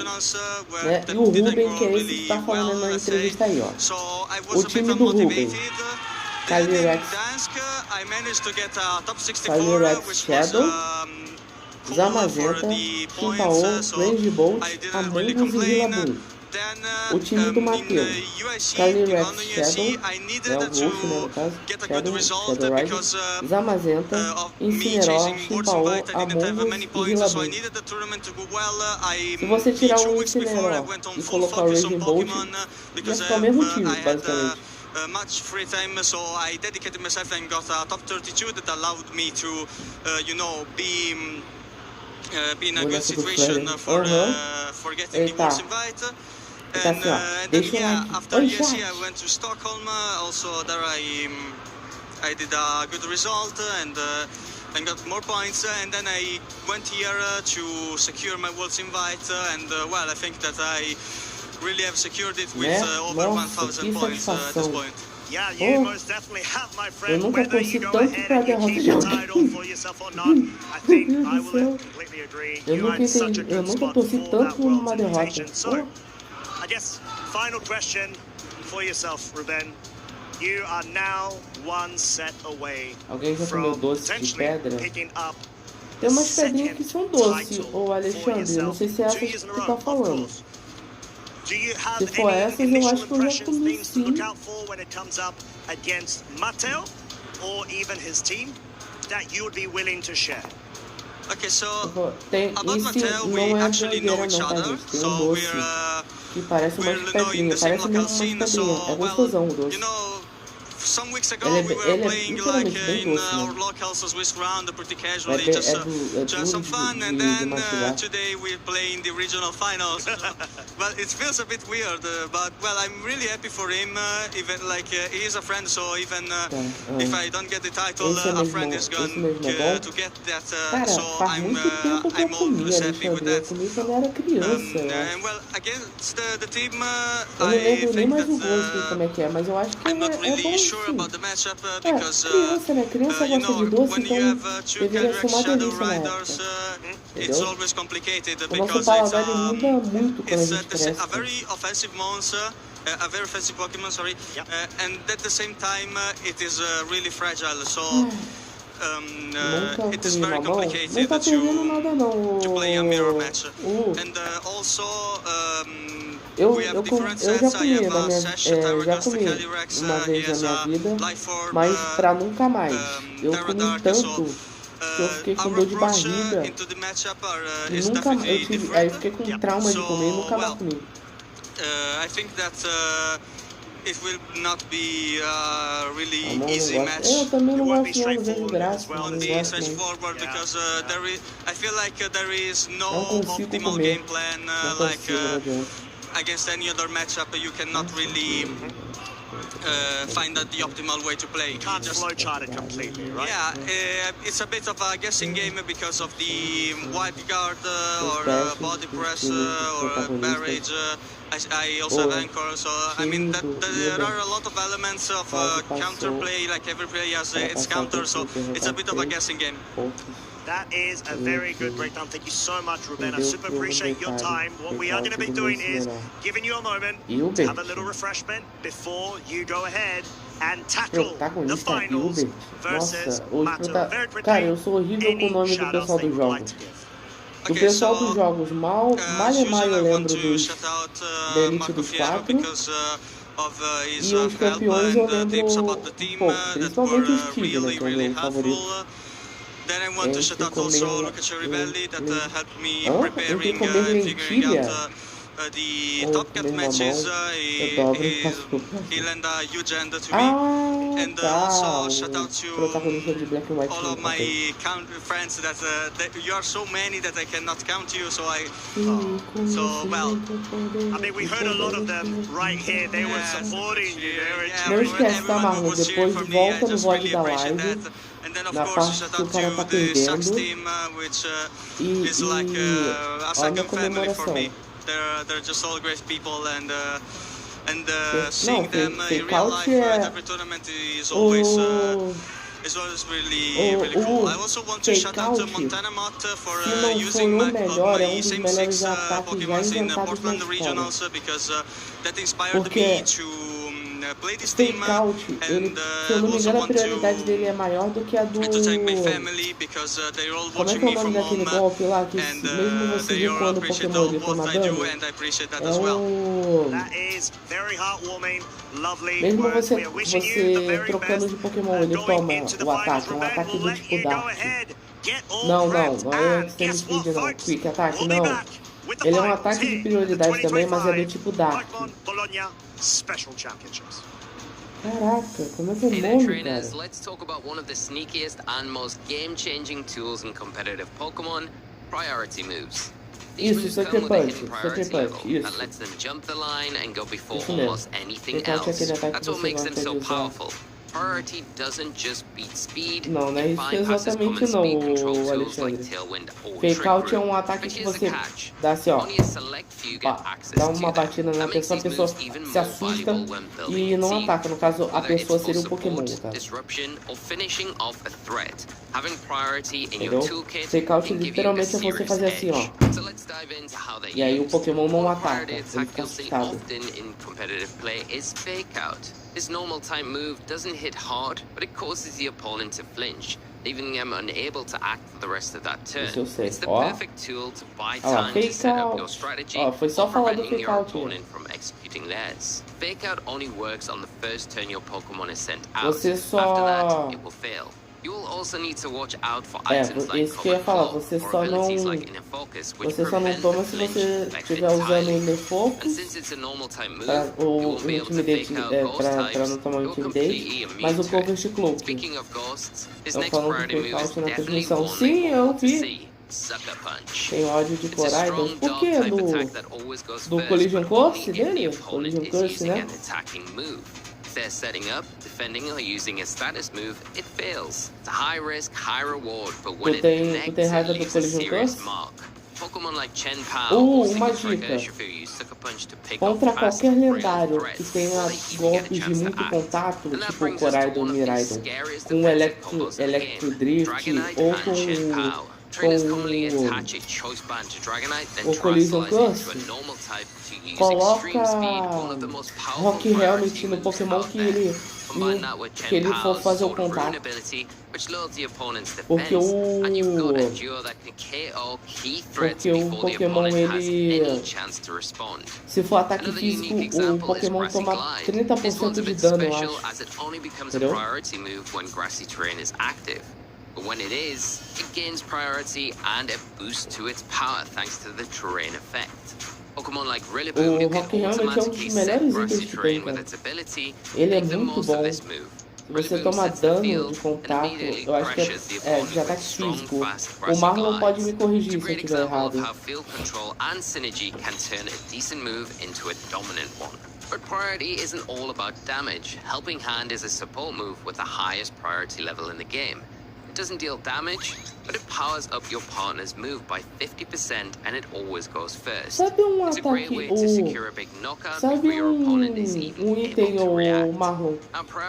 né, e o Ruben, que é esse que tá falando na entrevista aí, ó. O time do Ruben: Calyrex Shadow, Zamazenta, Chimpao, Range Bolt, Amogus e Rillaboom. O time do Matheus: Calyrex Shadow, o Wolf, né, no caso, Shadow Rider, Zamazenta, Incineroar, Chimpao, Amogus e Rillaboom. Se você tirar o Incineroar e colocar o Raging Bolt, ia ficar o mesmo time, basicamente. Much free time, so I dedicated myself and got a top 32 that allowed me to, be in a good situation for getting the World's Invite. And then, yeah, after ESC I went to Stockholm. Also there I did a good result and got more points. And then I went here to secure my World's Invite. And well, I think that I really have secured it with over 1,000 points at this point. Yeah, you most definitely have, my friend. Whether you go ahead and you keep the title for yourself or not, I think I will completely agree. You are in such a good spot for that world's invitation. So, I guess, final question for yourself, Ruben. You are now one set away from potentially picking up Tem umas pedrinhas que são doces, ô Alexandre, não sei se é essa que tu tá falando. Se for essas, eu acho que eu já comi sim. Okay, so about Mattel, we actually know each other, so we're que parece umas pedrinhas, parece mesmo umas pedrinhas, é gostosão o doce. Some weeks ago we were playing like in our local Swiss round pretty casually, just to have some fun, and then today we're playing the regional finals. But it feels a bit weird, but well, I'm really happy for him. Even like he is a friend, so even if I don't get the title, a friend is going to get that. So I'm always happy with that. And well, against the team, I think that I'm not really sure about the matchup because you know, when you have two Calyrex Shadow Riders, it's always complicated because it's a very offensive monster, a very offensive Pokemon, sorry, and at the same time it is really fragile, so it is very complicated to play a mirror match. And also Eu já comi uma vez na minha vida, mas pra nunca mais. Eu comi tanto que eu fiquei com dor de barriga. Aí eu fiquei com trauma de comer e nunca mais comi. I think that it will not be a really easy match. Eu também não gosto não, vejo graça. On the stretch forward because I feel like there is no optimal game plan like against any other matchup. You cannot really find the optimal way to play. You can't flowchart it completely, right? Yeah, it's a bit of a guessing game because of the wide guard or body press or barrage. I also have anchor, so I mean there are a lot of elements of counterplay. Like every player has its counter, so it's a bit of a guessing game. That is a very good breakdown. Thank you so much, Ruben. I super appreciate your time. What we are going to be doing is giving you a moment to have a little refreshment before you go ahead and tackle the finals versus Mato. Very quickly, cara, eu sou horrível com o nome do pessoal dos jogos. Do pessoal dos jogos, mal eu lembro dos da Elite dos 4. E os campeões eu lembro pouco, principalmente o Steve, né, que é o meu favorito. Then I want to shout out also Lukaku Rivelli that helped me preparing and figuring out the Top Cat matches. He lent a huge hand to me. And also shout out to all of my friends that you are so many that I cannot count you. So well. I mean, we heard a lot of them right here. They were supporting you. Não esquece, tá, Marlon? Depois volta no VOD da live. Na parte que o cara tá perdendo e olha a comemoração. They're just all great people and seeing them in real life every tournament is always really cool. I also want to shout out to Montana Mott for using my same 6 Pokemons in Portland regionals because that inspired me to play this team and se eu não me engano, a prioridade dele é maior do que a do... to thank my family because they're all watching me from home and they all appreciate all what I do and I appreciate that as well. That is very heartwarming, lovely. Mesmo você trocando de Pokémon, ele toma o ataque, um ataque do tipo Dark. Não é Extended Speed não, Quick Attack não. Ele é um ataque de prioridade também, mas é do tipo Dark. Caraca, como é que é o nome, cara? Let's talk about one of the sneakiest and most game-changing tools in competitive Pokemon, priority moves. Isso, Sucker Punch, isso. That lets them jump the line and go before almost anything else. That's what makes them so powerful. Priority doesn't just beat speed. Não é isso exatamente não, Alexandre. Fake Out é um ataque que você dá assim, ó. Dá uma batida na pessoa, a pessoa se assusta e não ataca. No caso, a pessoa seria um Pokémon, tá? Entendeu? Fake Out literalmente é você fazer assim, ó. E aí o Pokémon não ataca, ele fica assustado. This normal type move doesn't hit hard, but it causes the opponent to flinch, leaving them unable to act for the rest of that turn. It's the perfect tool to buy time to set up your strategy or preventing your opponent from executing theirs. Fake Out only works on the first turn your Pokemon is sent out. After that, it will fail. You will also need to watch out for items like Cover Claw or abilities like Inner Focus, which prevent the flinch effect entirely. And since it's a normal type move, you won't be able to fake out ghost types. You're completely immune to it. Speaking of ghosts, his next priority move is definitely one we want to see. Sucker Punch. Tem ódio de Coraidon. Por que do Collision Course dele? Collision Course, né? They're setting up, defending, or using a status move, it fails. It's a high risk, high reward, but when it connects, it leaves a serious mark. Pokemon like Chen Pao or Trigger should use Sucker Punch to pick up fast qualquer lendário que tenha golpes de muito contato, tipo Coraidon, Miraidon, com Electro Drift ou com o Collision Plus, coloca Rock Helmet no Pokémon que ele for fazer o contato. Porque o Pokémon, ele, se for ataque físico, o Pokémon toma 30% de dano, eu acho. Entendeu? But when it is, it gains priority and a boost to its power thanks to the terrain effect. Pokemon like Rillaboom, you can automatically set Grassy Terrain with its ability, make the most of this move. Se você tomar dano de contato, eu acho que é de ataque físico. O Marlon pode me corrigir se eu estiver errado. But priority isn't all about damage. Helping Hand is a support move with the highest priority level in the game. It doesn't deal damage, but it powers up your partner's move by 50% and it always goes first. It's a great way to secure a big knockout before your opponent is even able to react. Marlon,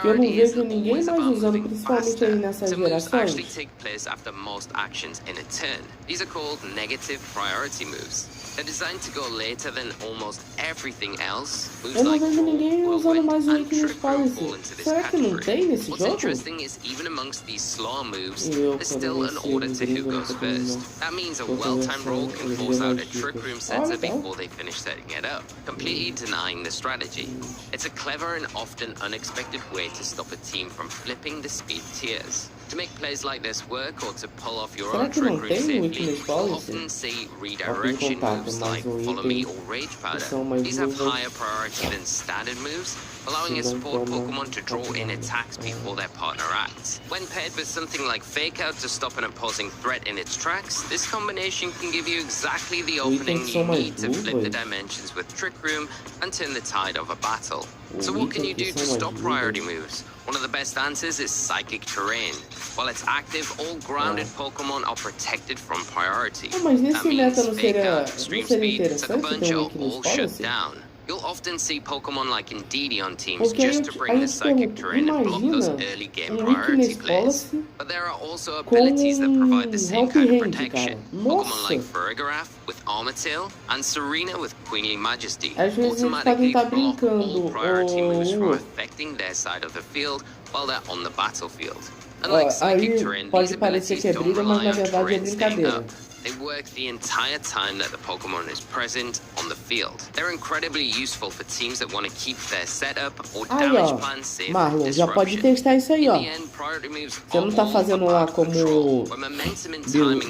que eu não vejo ninguém mais usando, principalmente aí nessas gerações. Actually take place after most actions in a turn. These are called negative priority moves. They're designed to go later than almost everything else. Eu não vejo ninguém usando mais o Weakness Policy. Será que não tem nesse jogo? What's interesting is even amongst these slower moves, there's still an order to who goes first. That means a well-timed roll can force out a Trick Room setter before they finish setting it up, completely denying the strategy. It's a clever and often unexpected way to stop a team from flipping the speed tiers. To make plays like this work or to pull off your own Trick Room safely, you'll often see redirection moves like Follow Me or Rage Powder. These have higher priority than standard moves, allowing a support Pokemon to draw in attacks before their partner acts. When paired with something like Fake Out to stop an opposing threat in its tracks, this combination can give you exactly the opening you need to flip the dimensions with Trick Room and turn the tide of a battle. So what can you do to stop priority moves? One of the best answers is Psychic Terrain. While it's active, all grounded Pokemon are protected from priority. That means Fake Out, Extreme Speed, Sucker Punch are all shut down. You'll often see Pokemon like Indeedee on teams just to bring the Psychic Terrain and block those early game priority plays. But there are also abilities that provide the same kind of protection. Pokemon like Farigiraf with Armor Tail and Serena with Queenly Majesty automatically block all priority moves from affecting their side of the field while they're on the battlefield. Unlike Psychic Terrain, these abilities don't rely on terrain staying up. They work the entire time that the Pokemon is present on the field. They're incredibly useful for teams that want to keep their setup or damage plan safe. Marlon, já pode testar isso aí, ó. Você não tá fazendo lá como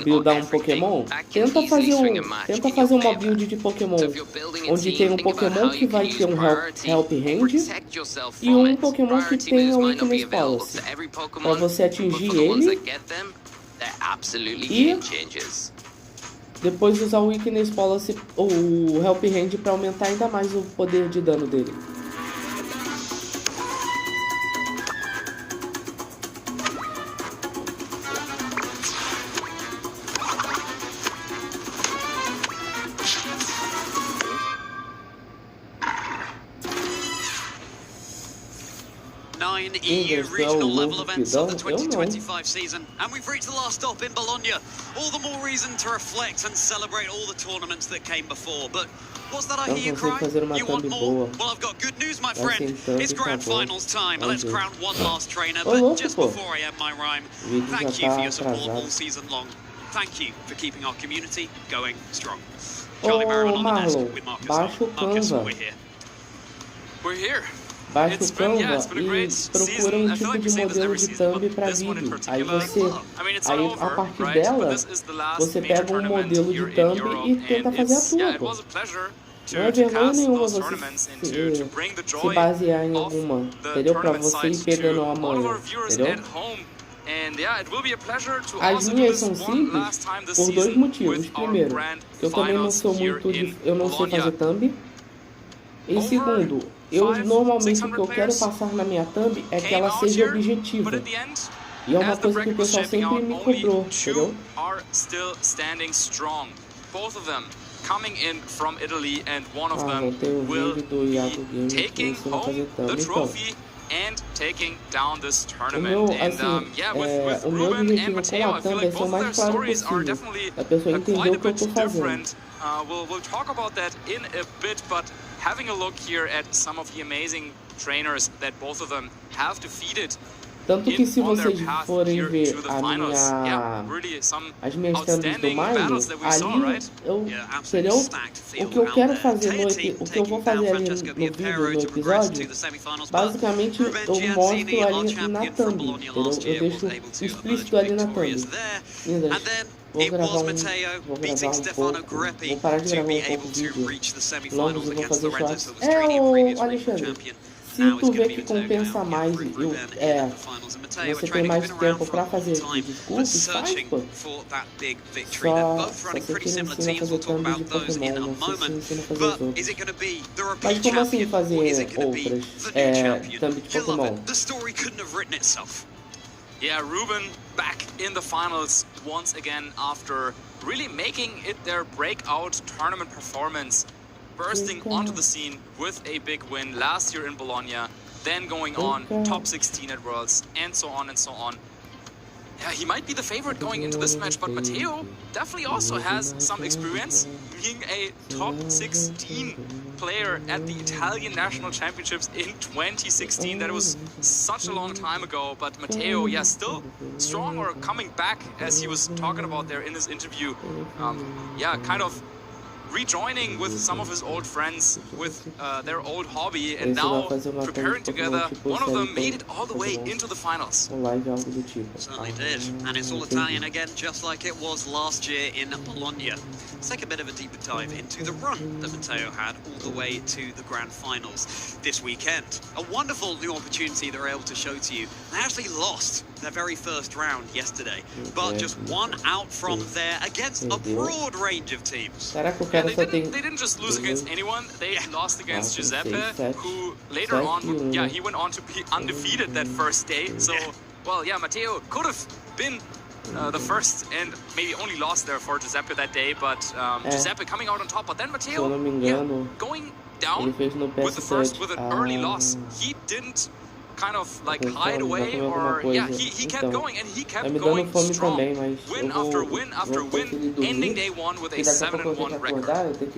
buildar um Pokémon? Tenta fazer uma build de Pokémon onde tem um Pokémon que vai ter um Help Hand e um Pokémon que tem um Weakness Policy. Pra você atingir ele e depois usar o Weakness Policy ou o Help Hand para aumentar ainda mais o poder de dano dele. EU regional level events of the 2025 season, and we've reached the last stop in Bologna. All the more reason to reflect and celebrate all the tournaments that came before. But what's that I hear you cry? You want more? Well, I've got good news, my friend. It's grand finals time, and let's crown one last trainer. But just before I end my rhyme, thank you for your support all season long. Thank you for keeping our community going strong. Charlie Merriman on the desk with Marcus. We're here. We're here. Baixa o Canva e procura um tipo de modelo de thumb para vídeo. Aí a partir dela, você pega um modelo de thumb e tenta fazer a tua. Não é vergonha nenhuma você se basear em alguma, entendeu? Para você ir pegando uma manha, entendeu? As minhas são simples por dois motivos. Primeiro, eu também não sou eu não sei fazer thumb. E segundo, normalmente o que eu quero passar na minha thumb é que ela seja objetiva. E é uma coisa que o pessoal sempre me cobrou, entendeu? Coming in from Italy, and one of them will be taking home the trophy and taking down this tournament. And yeah, with Ruben and Matteo, I feel like both of their stories are definitely quite a bit different. We'll talk about that in a bit, but having a look here at some of the amazing trainers that both of them have defeated. Tanto que se vocês forem ver as minhas thumbs do Mine, ali seria o que eu quero fazer o que eu vou fazer ali no vídeo, no episódio, basicamente eu mostro ali na thumb, entendeu? Eu deixo explícito ali na thumb. Lindas. Vou parar de gravar um pouco o vídeo. Longos eu vou fazer shorts. Ô Alexandre, se tu vê que compensa mais, você tem mais tempo pra fazer vídeos curtos, faz, pô. Só você que ensina a fazer thumb de Pokémon, não sei se ensina a fazer os outros. Mas como assim fazer outras thumb de Pokémon? Yeah, Ruben back in the finals once again after really making it their breakout tournament performance. Bursting onto the scene with a big win last year in Bologna, then going on top 16 at Worlds, and so on and so on. Yeah, he might be the favorite going into this match, but Matteo definitely also has some experience being a top 16 player at the Italian National Championships in 2016. That was such a long time ago, but Matteo, yeah, still strong or coming back, as he was talking about there in his interview. Yeah, kind of rejoining with some of his old friends with their old hobby, and now preparing together. One of them made it all the way into the finals. Certainly did, and it's all Italian again, just like it was last year in Bologna. Let's take a bit of a deeper dive into the run that Matteo had all the way to the grand finals this weekend. A wonderful new opportunity they're able to show to you. They actually lost their very first round yesterday, but just one out from there against a broad range of teams. Yeah, they didn't just lose against anyone. They lost against Giuseppe, who later on, yeah, he went on to be undefeated that first day. So, well, yeah, Matteo could have been the first and maybe only lost there for Giuseppe that day, but Giuseppe coming out on top. But then Matteo, going down with an early loss. He didn't kind of like hide away, or he kept going, and he kept going strong, win after win after win, ending day one with a 7-1 record.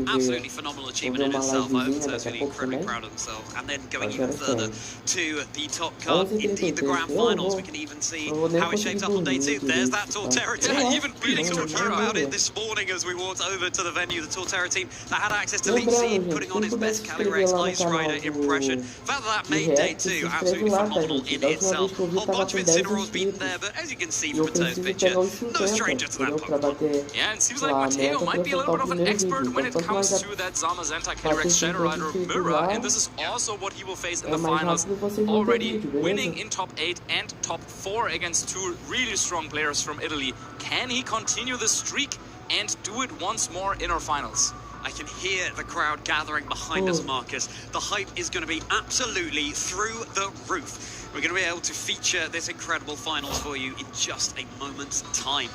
Absolutely phenomenal achievement in itself. I was certainly incredibly proud of themselves, and then going even further to the top cut, indeed the grand finals. We can even see how it shapes up on day two. There's that Torterra team, even beating Torterra about it this morning as we walked over to the venue. The Torterra team that had access to Elite Seed, putting on his best Calyrex Ice Rider impression. The fact that made day two absolutely phenomenal in itself. A whole bunch of Incineroars beaten there, but as you can see from Matteo's picture, no stranger to that Pokemon. Yeah, it seems like Matteo might be a little bit of an expert when it comes to that Zamazenta Calyrex Shadow Rider mirror, and this is also what he will face in the finals. Already winning in top 8 and top 4 against two really strong players from Italy. Can he continue the streak and do it once more in our finals? I can hear the crowd gathering behind us, Marcus. The hype is going to be absolutely through the roof. We're going to be able to feature this incredible finals for you in just a moment's time.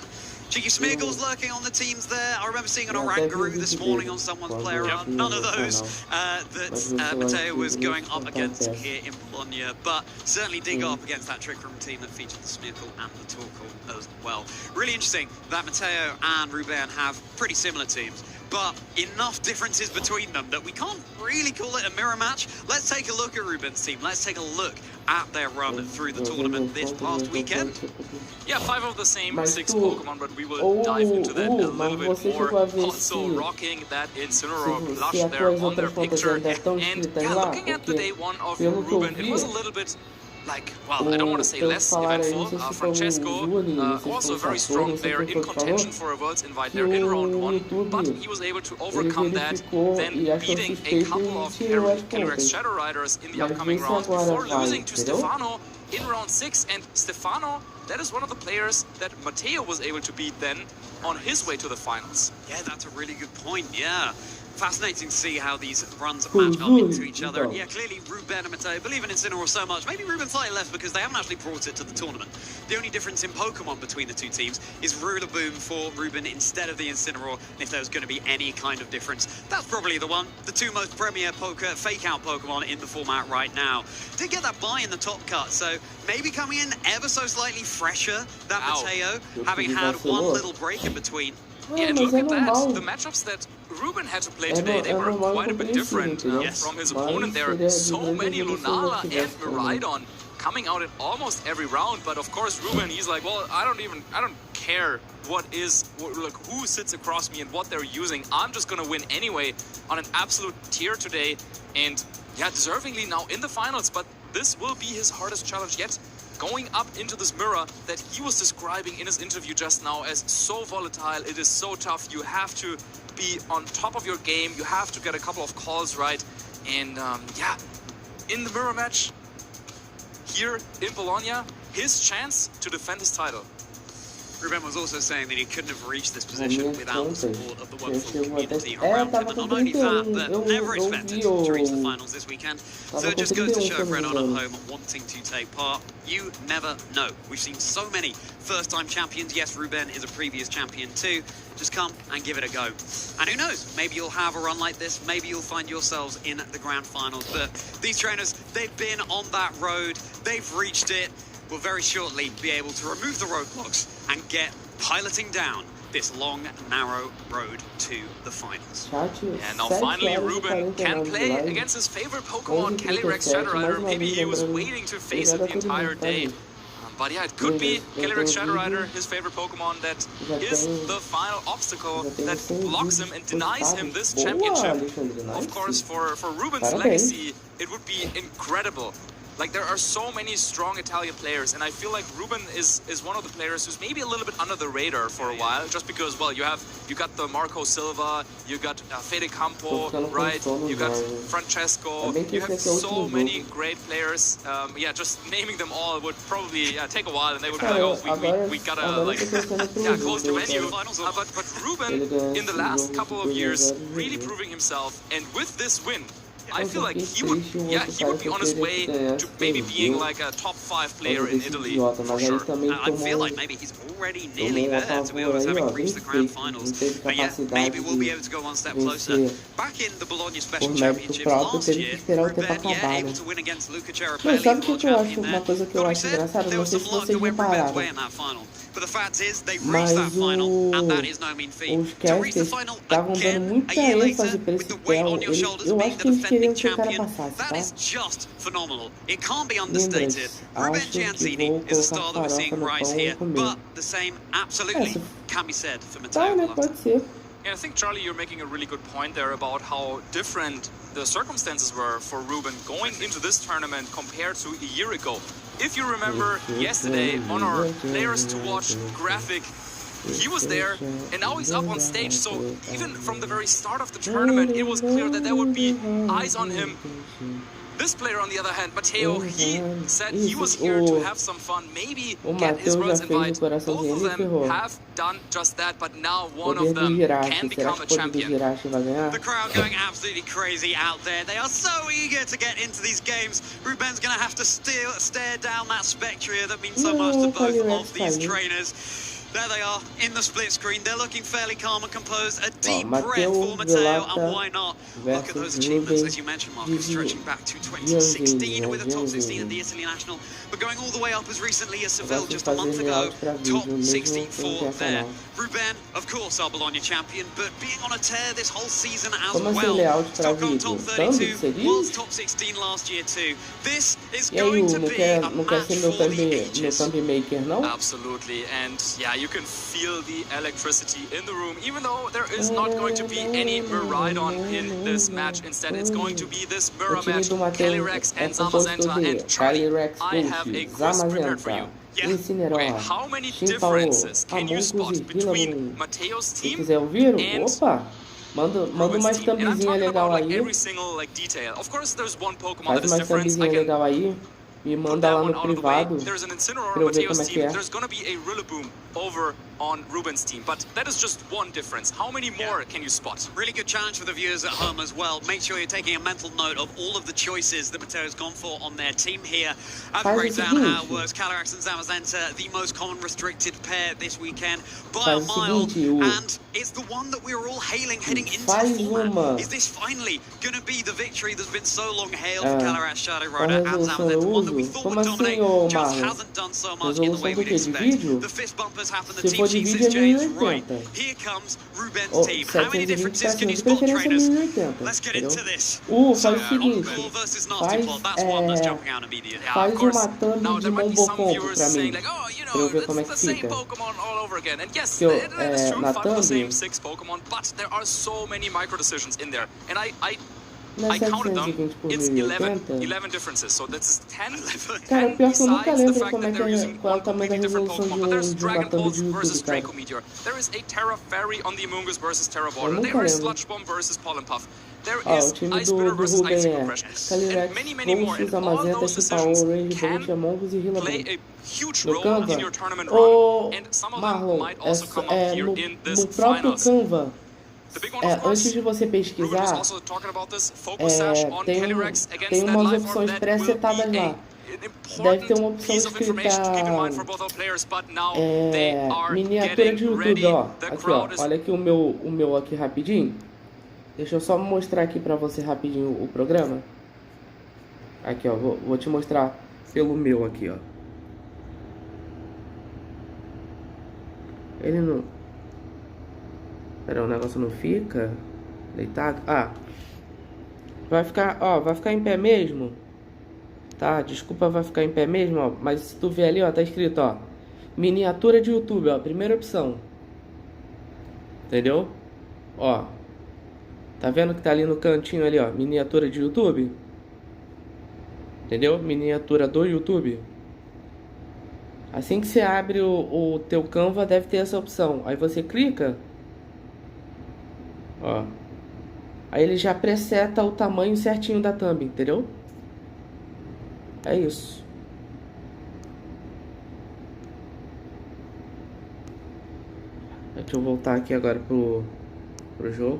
Cheeky Smeagol's lurking on the teams there. I remember seeing an Oranguru this morning on someone's player run. None of those that Matteo was going up against here in Bologna, but certainly did go up against that Trick Room team that featured the Smeagol and the Torkoal as well. Really interesting that Matteo and Ruben have pretty similar teams, but enough differences between them that we can't really call it a mirror match. Let's take a look at Ruben's team. Let's take a look at their run through the tournament this past weekend. Yeah, 5 of the same 6 Pokemon, but we will dive into that a little bit more. Also rocking that Incineroar plush there on their picture. And yeah, looking at the day one of Ruben, it was a little bit like, well, I don't want to say less eventful. Francesco, also a very strong player in contention for a Worlds invite there in round 1, but he was able to overcome that, then beating a couple of Calyrex Shadow Riders in the upcoming round before losing to Stefano in round 6, and Stefano that is one of the players that Matteo was able to beat then on his way to the finals. Yeah, that's a really good point, yeah. Fascinating to see how these runs match up into each other. And yeah, clearly Ruben and Matteo believe in Incineroar so much. Maybe Ruben slightly less because they haven't actually brought it to the tournament. The only difference in Pokemon between the two teams is Rillaboom for Ruben instead of the Incineroar. And if there's going to be any kind of difference, that's probably the one. The two most premier fake-out Pokemon in the format right now. Did get that buy in the top cut, so maybe coming in ever so slightly fresher than Matteo, having had one little break in between. Yeah, and look at that. The matchups that Ruben had to play today, they were quite a bit different from his opponent there. So many Lunala and Miraidon coming out in almost every round. But of course, Ruben, he's like, well, I don't care who sits across me and what they're using. I'm just gonna win anyway on an absolute tier today. And yeah, deservingly now in the finals, but this will be his hardest challenge yet. Going up into this mirror that he was describing in his interview just now as so volatile. It is so tough. You have to be on top of your game. You have to get a couple of calls right. And yeah, in the mirror match here in Bologna, his chance to defend his title. Ruben was also saying that he couldn't have reached this position without the support of the wonderful community around him. And not only that, but never expected to reach the finals this weekend. So it just goes to show for anyone at home wanting to take part, you never know. We've seen so many first-time champions. Yes, Ruben is a previous champion too. Just come and give it a go. And who knows, maybe you'll have a run like this. Maybe you'll find yourselves in the grand finals. But these trainers, they've been on that road. They've reached it. Will very shortly be able to remove the roadblocks and get piloting down this long, narrow road to the finals. And now finally Ruben can play against his favorite Pokemon, Calyrex Shadow Rider. Maybe he was waiting to face it the entire day. But yeah, it could be Calyrex Shadow Rider, his favorite Pokemon, that is the final obstacle that blocks him and denies him this championship. Of course, for Ruben's legacy, it would be incredible. Like, there are so many strong Italian players, and I feel like Ruben is one of the players who's maybe a little bit under the radar for a while, just because, well, you got the Marco Silva, you got Fede Campo, right? You got Francesco, you have so many great players. Yeah, just naming them all would probably take a while, and they would be like, oh, we gotta, like, yeah, close the menu. But Ruben, in the last couple of years, really proving himself, and with this win, I feel like he would be on his way to maybe being like a top 5 player in Italy, for sure. I feel like maybe he's already nearly there, to be honest, having reached the grand finals. But yeah, maybe we'll be able to go one step closer. Back in the Bologna Special Championship last year, Ruben, able to win against Luca Cerapelli, world champion there. But we said there was some luck that went Ruben's way in that final. But the fact is, they reached that final, and that is no mean feat. To reach the final again, a year later, with the weight on your shoulders being the defending champion, that is just phenomenal. It can't be understated. Ruben Giancini is a star that we're seeing rise here, but the same absolutely can be said for Matteo Balata. Yeah, I think, Charlie, you're making a really good point there about how different the circumstances were for Ruben going into this tournament compared to a year ago. If you remember yesterday on our Players to Watch graphic, he was there, and now he's up on stage, so even from the very start of the tournament, it was clear that there would be eyes on him. This player, on the other hand, Matteo, he said he was here to have some fun, maybe get his runs invite. Both of them have done just that, but now one of them can become a champion. The crowd going absolutely crazy out there. They are so eager to get into these games. Ruben's going to have to stare down that Spectria that means so much to both of these trainers. There they are, in the split screen. They're looking fairly calm and composed. A deep breath for Matteo, and why not? Look at those achievements, as you mentioned, Marcus, stretching back to 2016 with a top 16 at the Italy National, but going all the way up as recently as Seville just a month ago, top 64 there. Ruben, of course, our Bologna champion, but being on a tear this whole season as well. Stockholm top 32, was top 16 last year too. This is going to be a match for the ages. Absolutely, and yeah, you can feel the electricity in the room, even though there is not going to be any Miraidon in this match. Instead, it's going to be this mirror match, Calyrex and Zamazenta. And Charlie, I have a quiz prepared for you. Yeah. Okay, how many differences can you spot between Matteo's team and Manda uma thumbzinha legal aí. Every single, like, detail. Of course, there's one Pokemon that is different. Faz uma thumbzinha legal aí. me manda lá no privado pra eu ver como é que é. There's gonna be a Rillaboom over on Ruben's team, but that is just one difference. How many more can you spot? Really good challenge for the viewers at home as well. Make sure you're taking a mental note of all of the choices that Mateo's gone for on their team here. As we break down how it works, Calyrex and Zamazenta, the most common restricted pair this weekend by a mile, and it's the one that we were all hailing heading into the format. Is this finally going to be the victory that's been so long hailed for Calyrex, Shadow Rider and Zamazenta? One that we thought would dominate, just hasn't done so much in the way we'd expect. The fist bumpers happen, the team sheet says James right. Here comes Ruben's team. How many differences can you spot, trainers? Let's get into this. Faz o seguinte, faz uma thumb de Mombocombo pra mim, pra eu ver como é que fica. Que eu, na thumb, I counted them. It's 11 differences, so that's 10. Cara, pior que eu nunca lembro como é que qual é o tamanho da resolução de uma thumb de YouTube, cara. There is a Terra Fairy on the Amoongus versus Terra Border. There is Sludge Bomb versus Pollen Puff. There is Ice Spinner versus Ice Compression. And many more. And all those decisions can play a huge role in your tournament run. And some of them might also come up here in this finals. Antes de você pesquisar, tem umas opções pré-setadas lá. Deve ter uma opção escrita miniatura de YouTube, ó. Aqui, ó. Olha aqui o meu aqui rapidinho. Deixa eu só mostrar aqui pra você rapidinho o programa. Aqui, ó. Vou te mostrar pelo meu aqui, ó. Ele não... Pera, o negócio não fica deitado. Vai ficar, ó, vai ficar em pé mesmo. Tá, desculpa, vai ficar em pé mesmo, ó. Mas se tu ver ali, ó, tá escrito, ó, miniatura de YouTube, ó, primeira opção. Entendeu? Ó. Tá vendo que tá ali no cantinho ali, ó, miniatura de YouTube? Entendeu? Miniatura do YouTube. Assim que você abre o teu Canva, deve ter essa opção. Aí você clica. Ó. Aí ele já preseta o tamanho certinho da thumb, entendeu? É isso. Deixa eu voltar aqui agora pro jogo.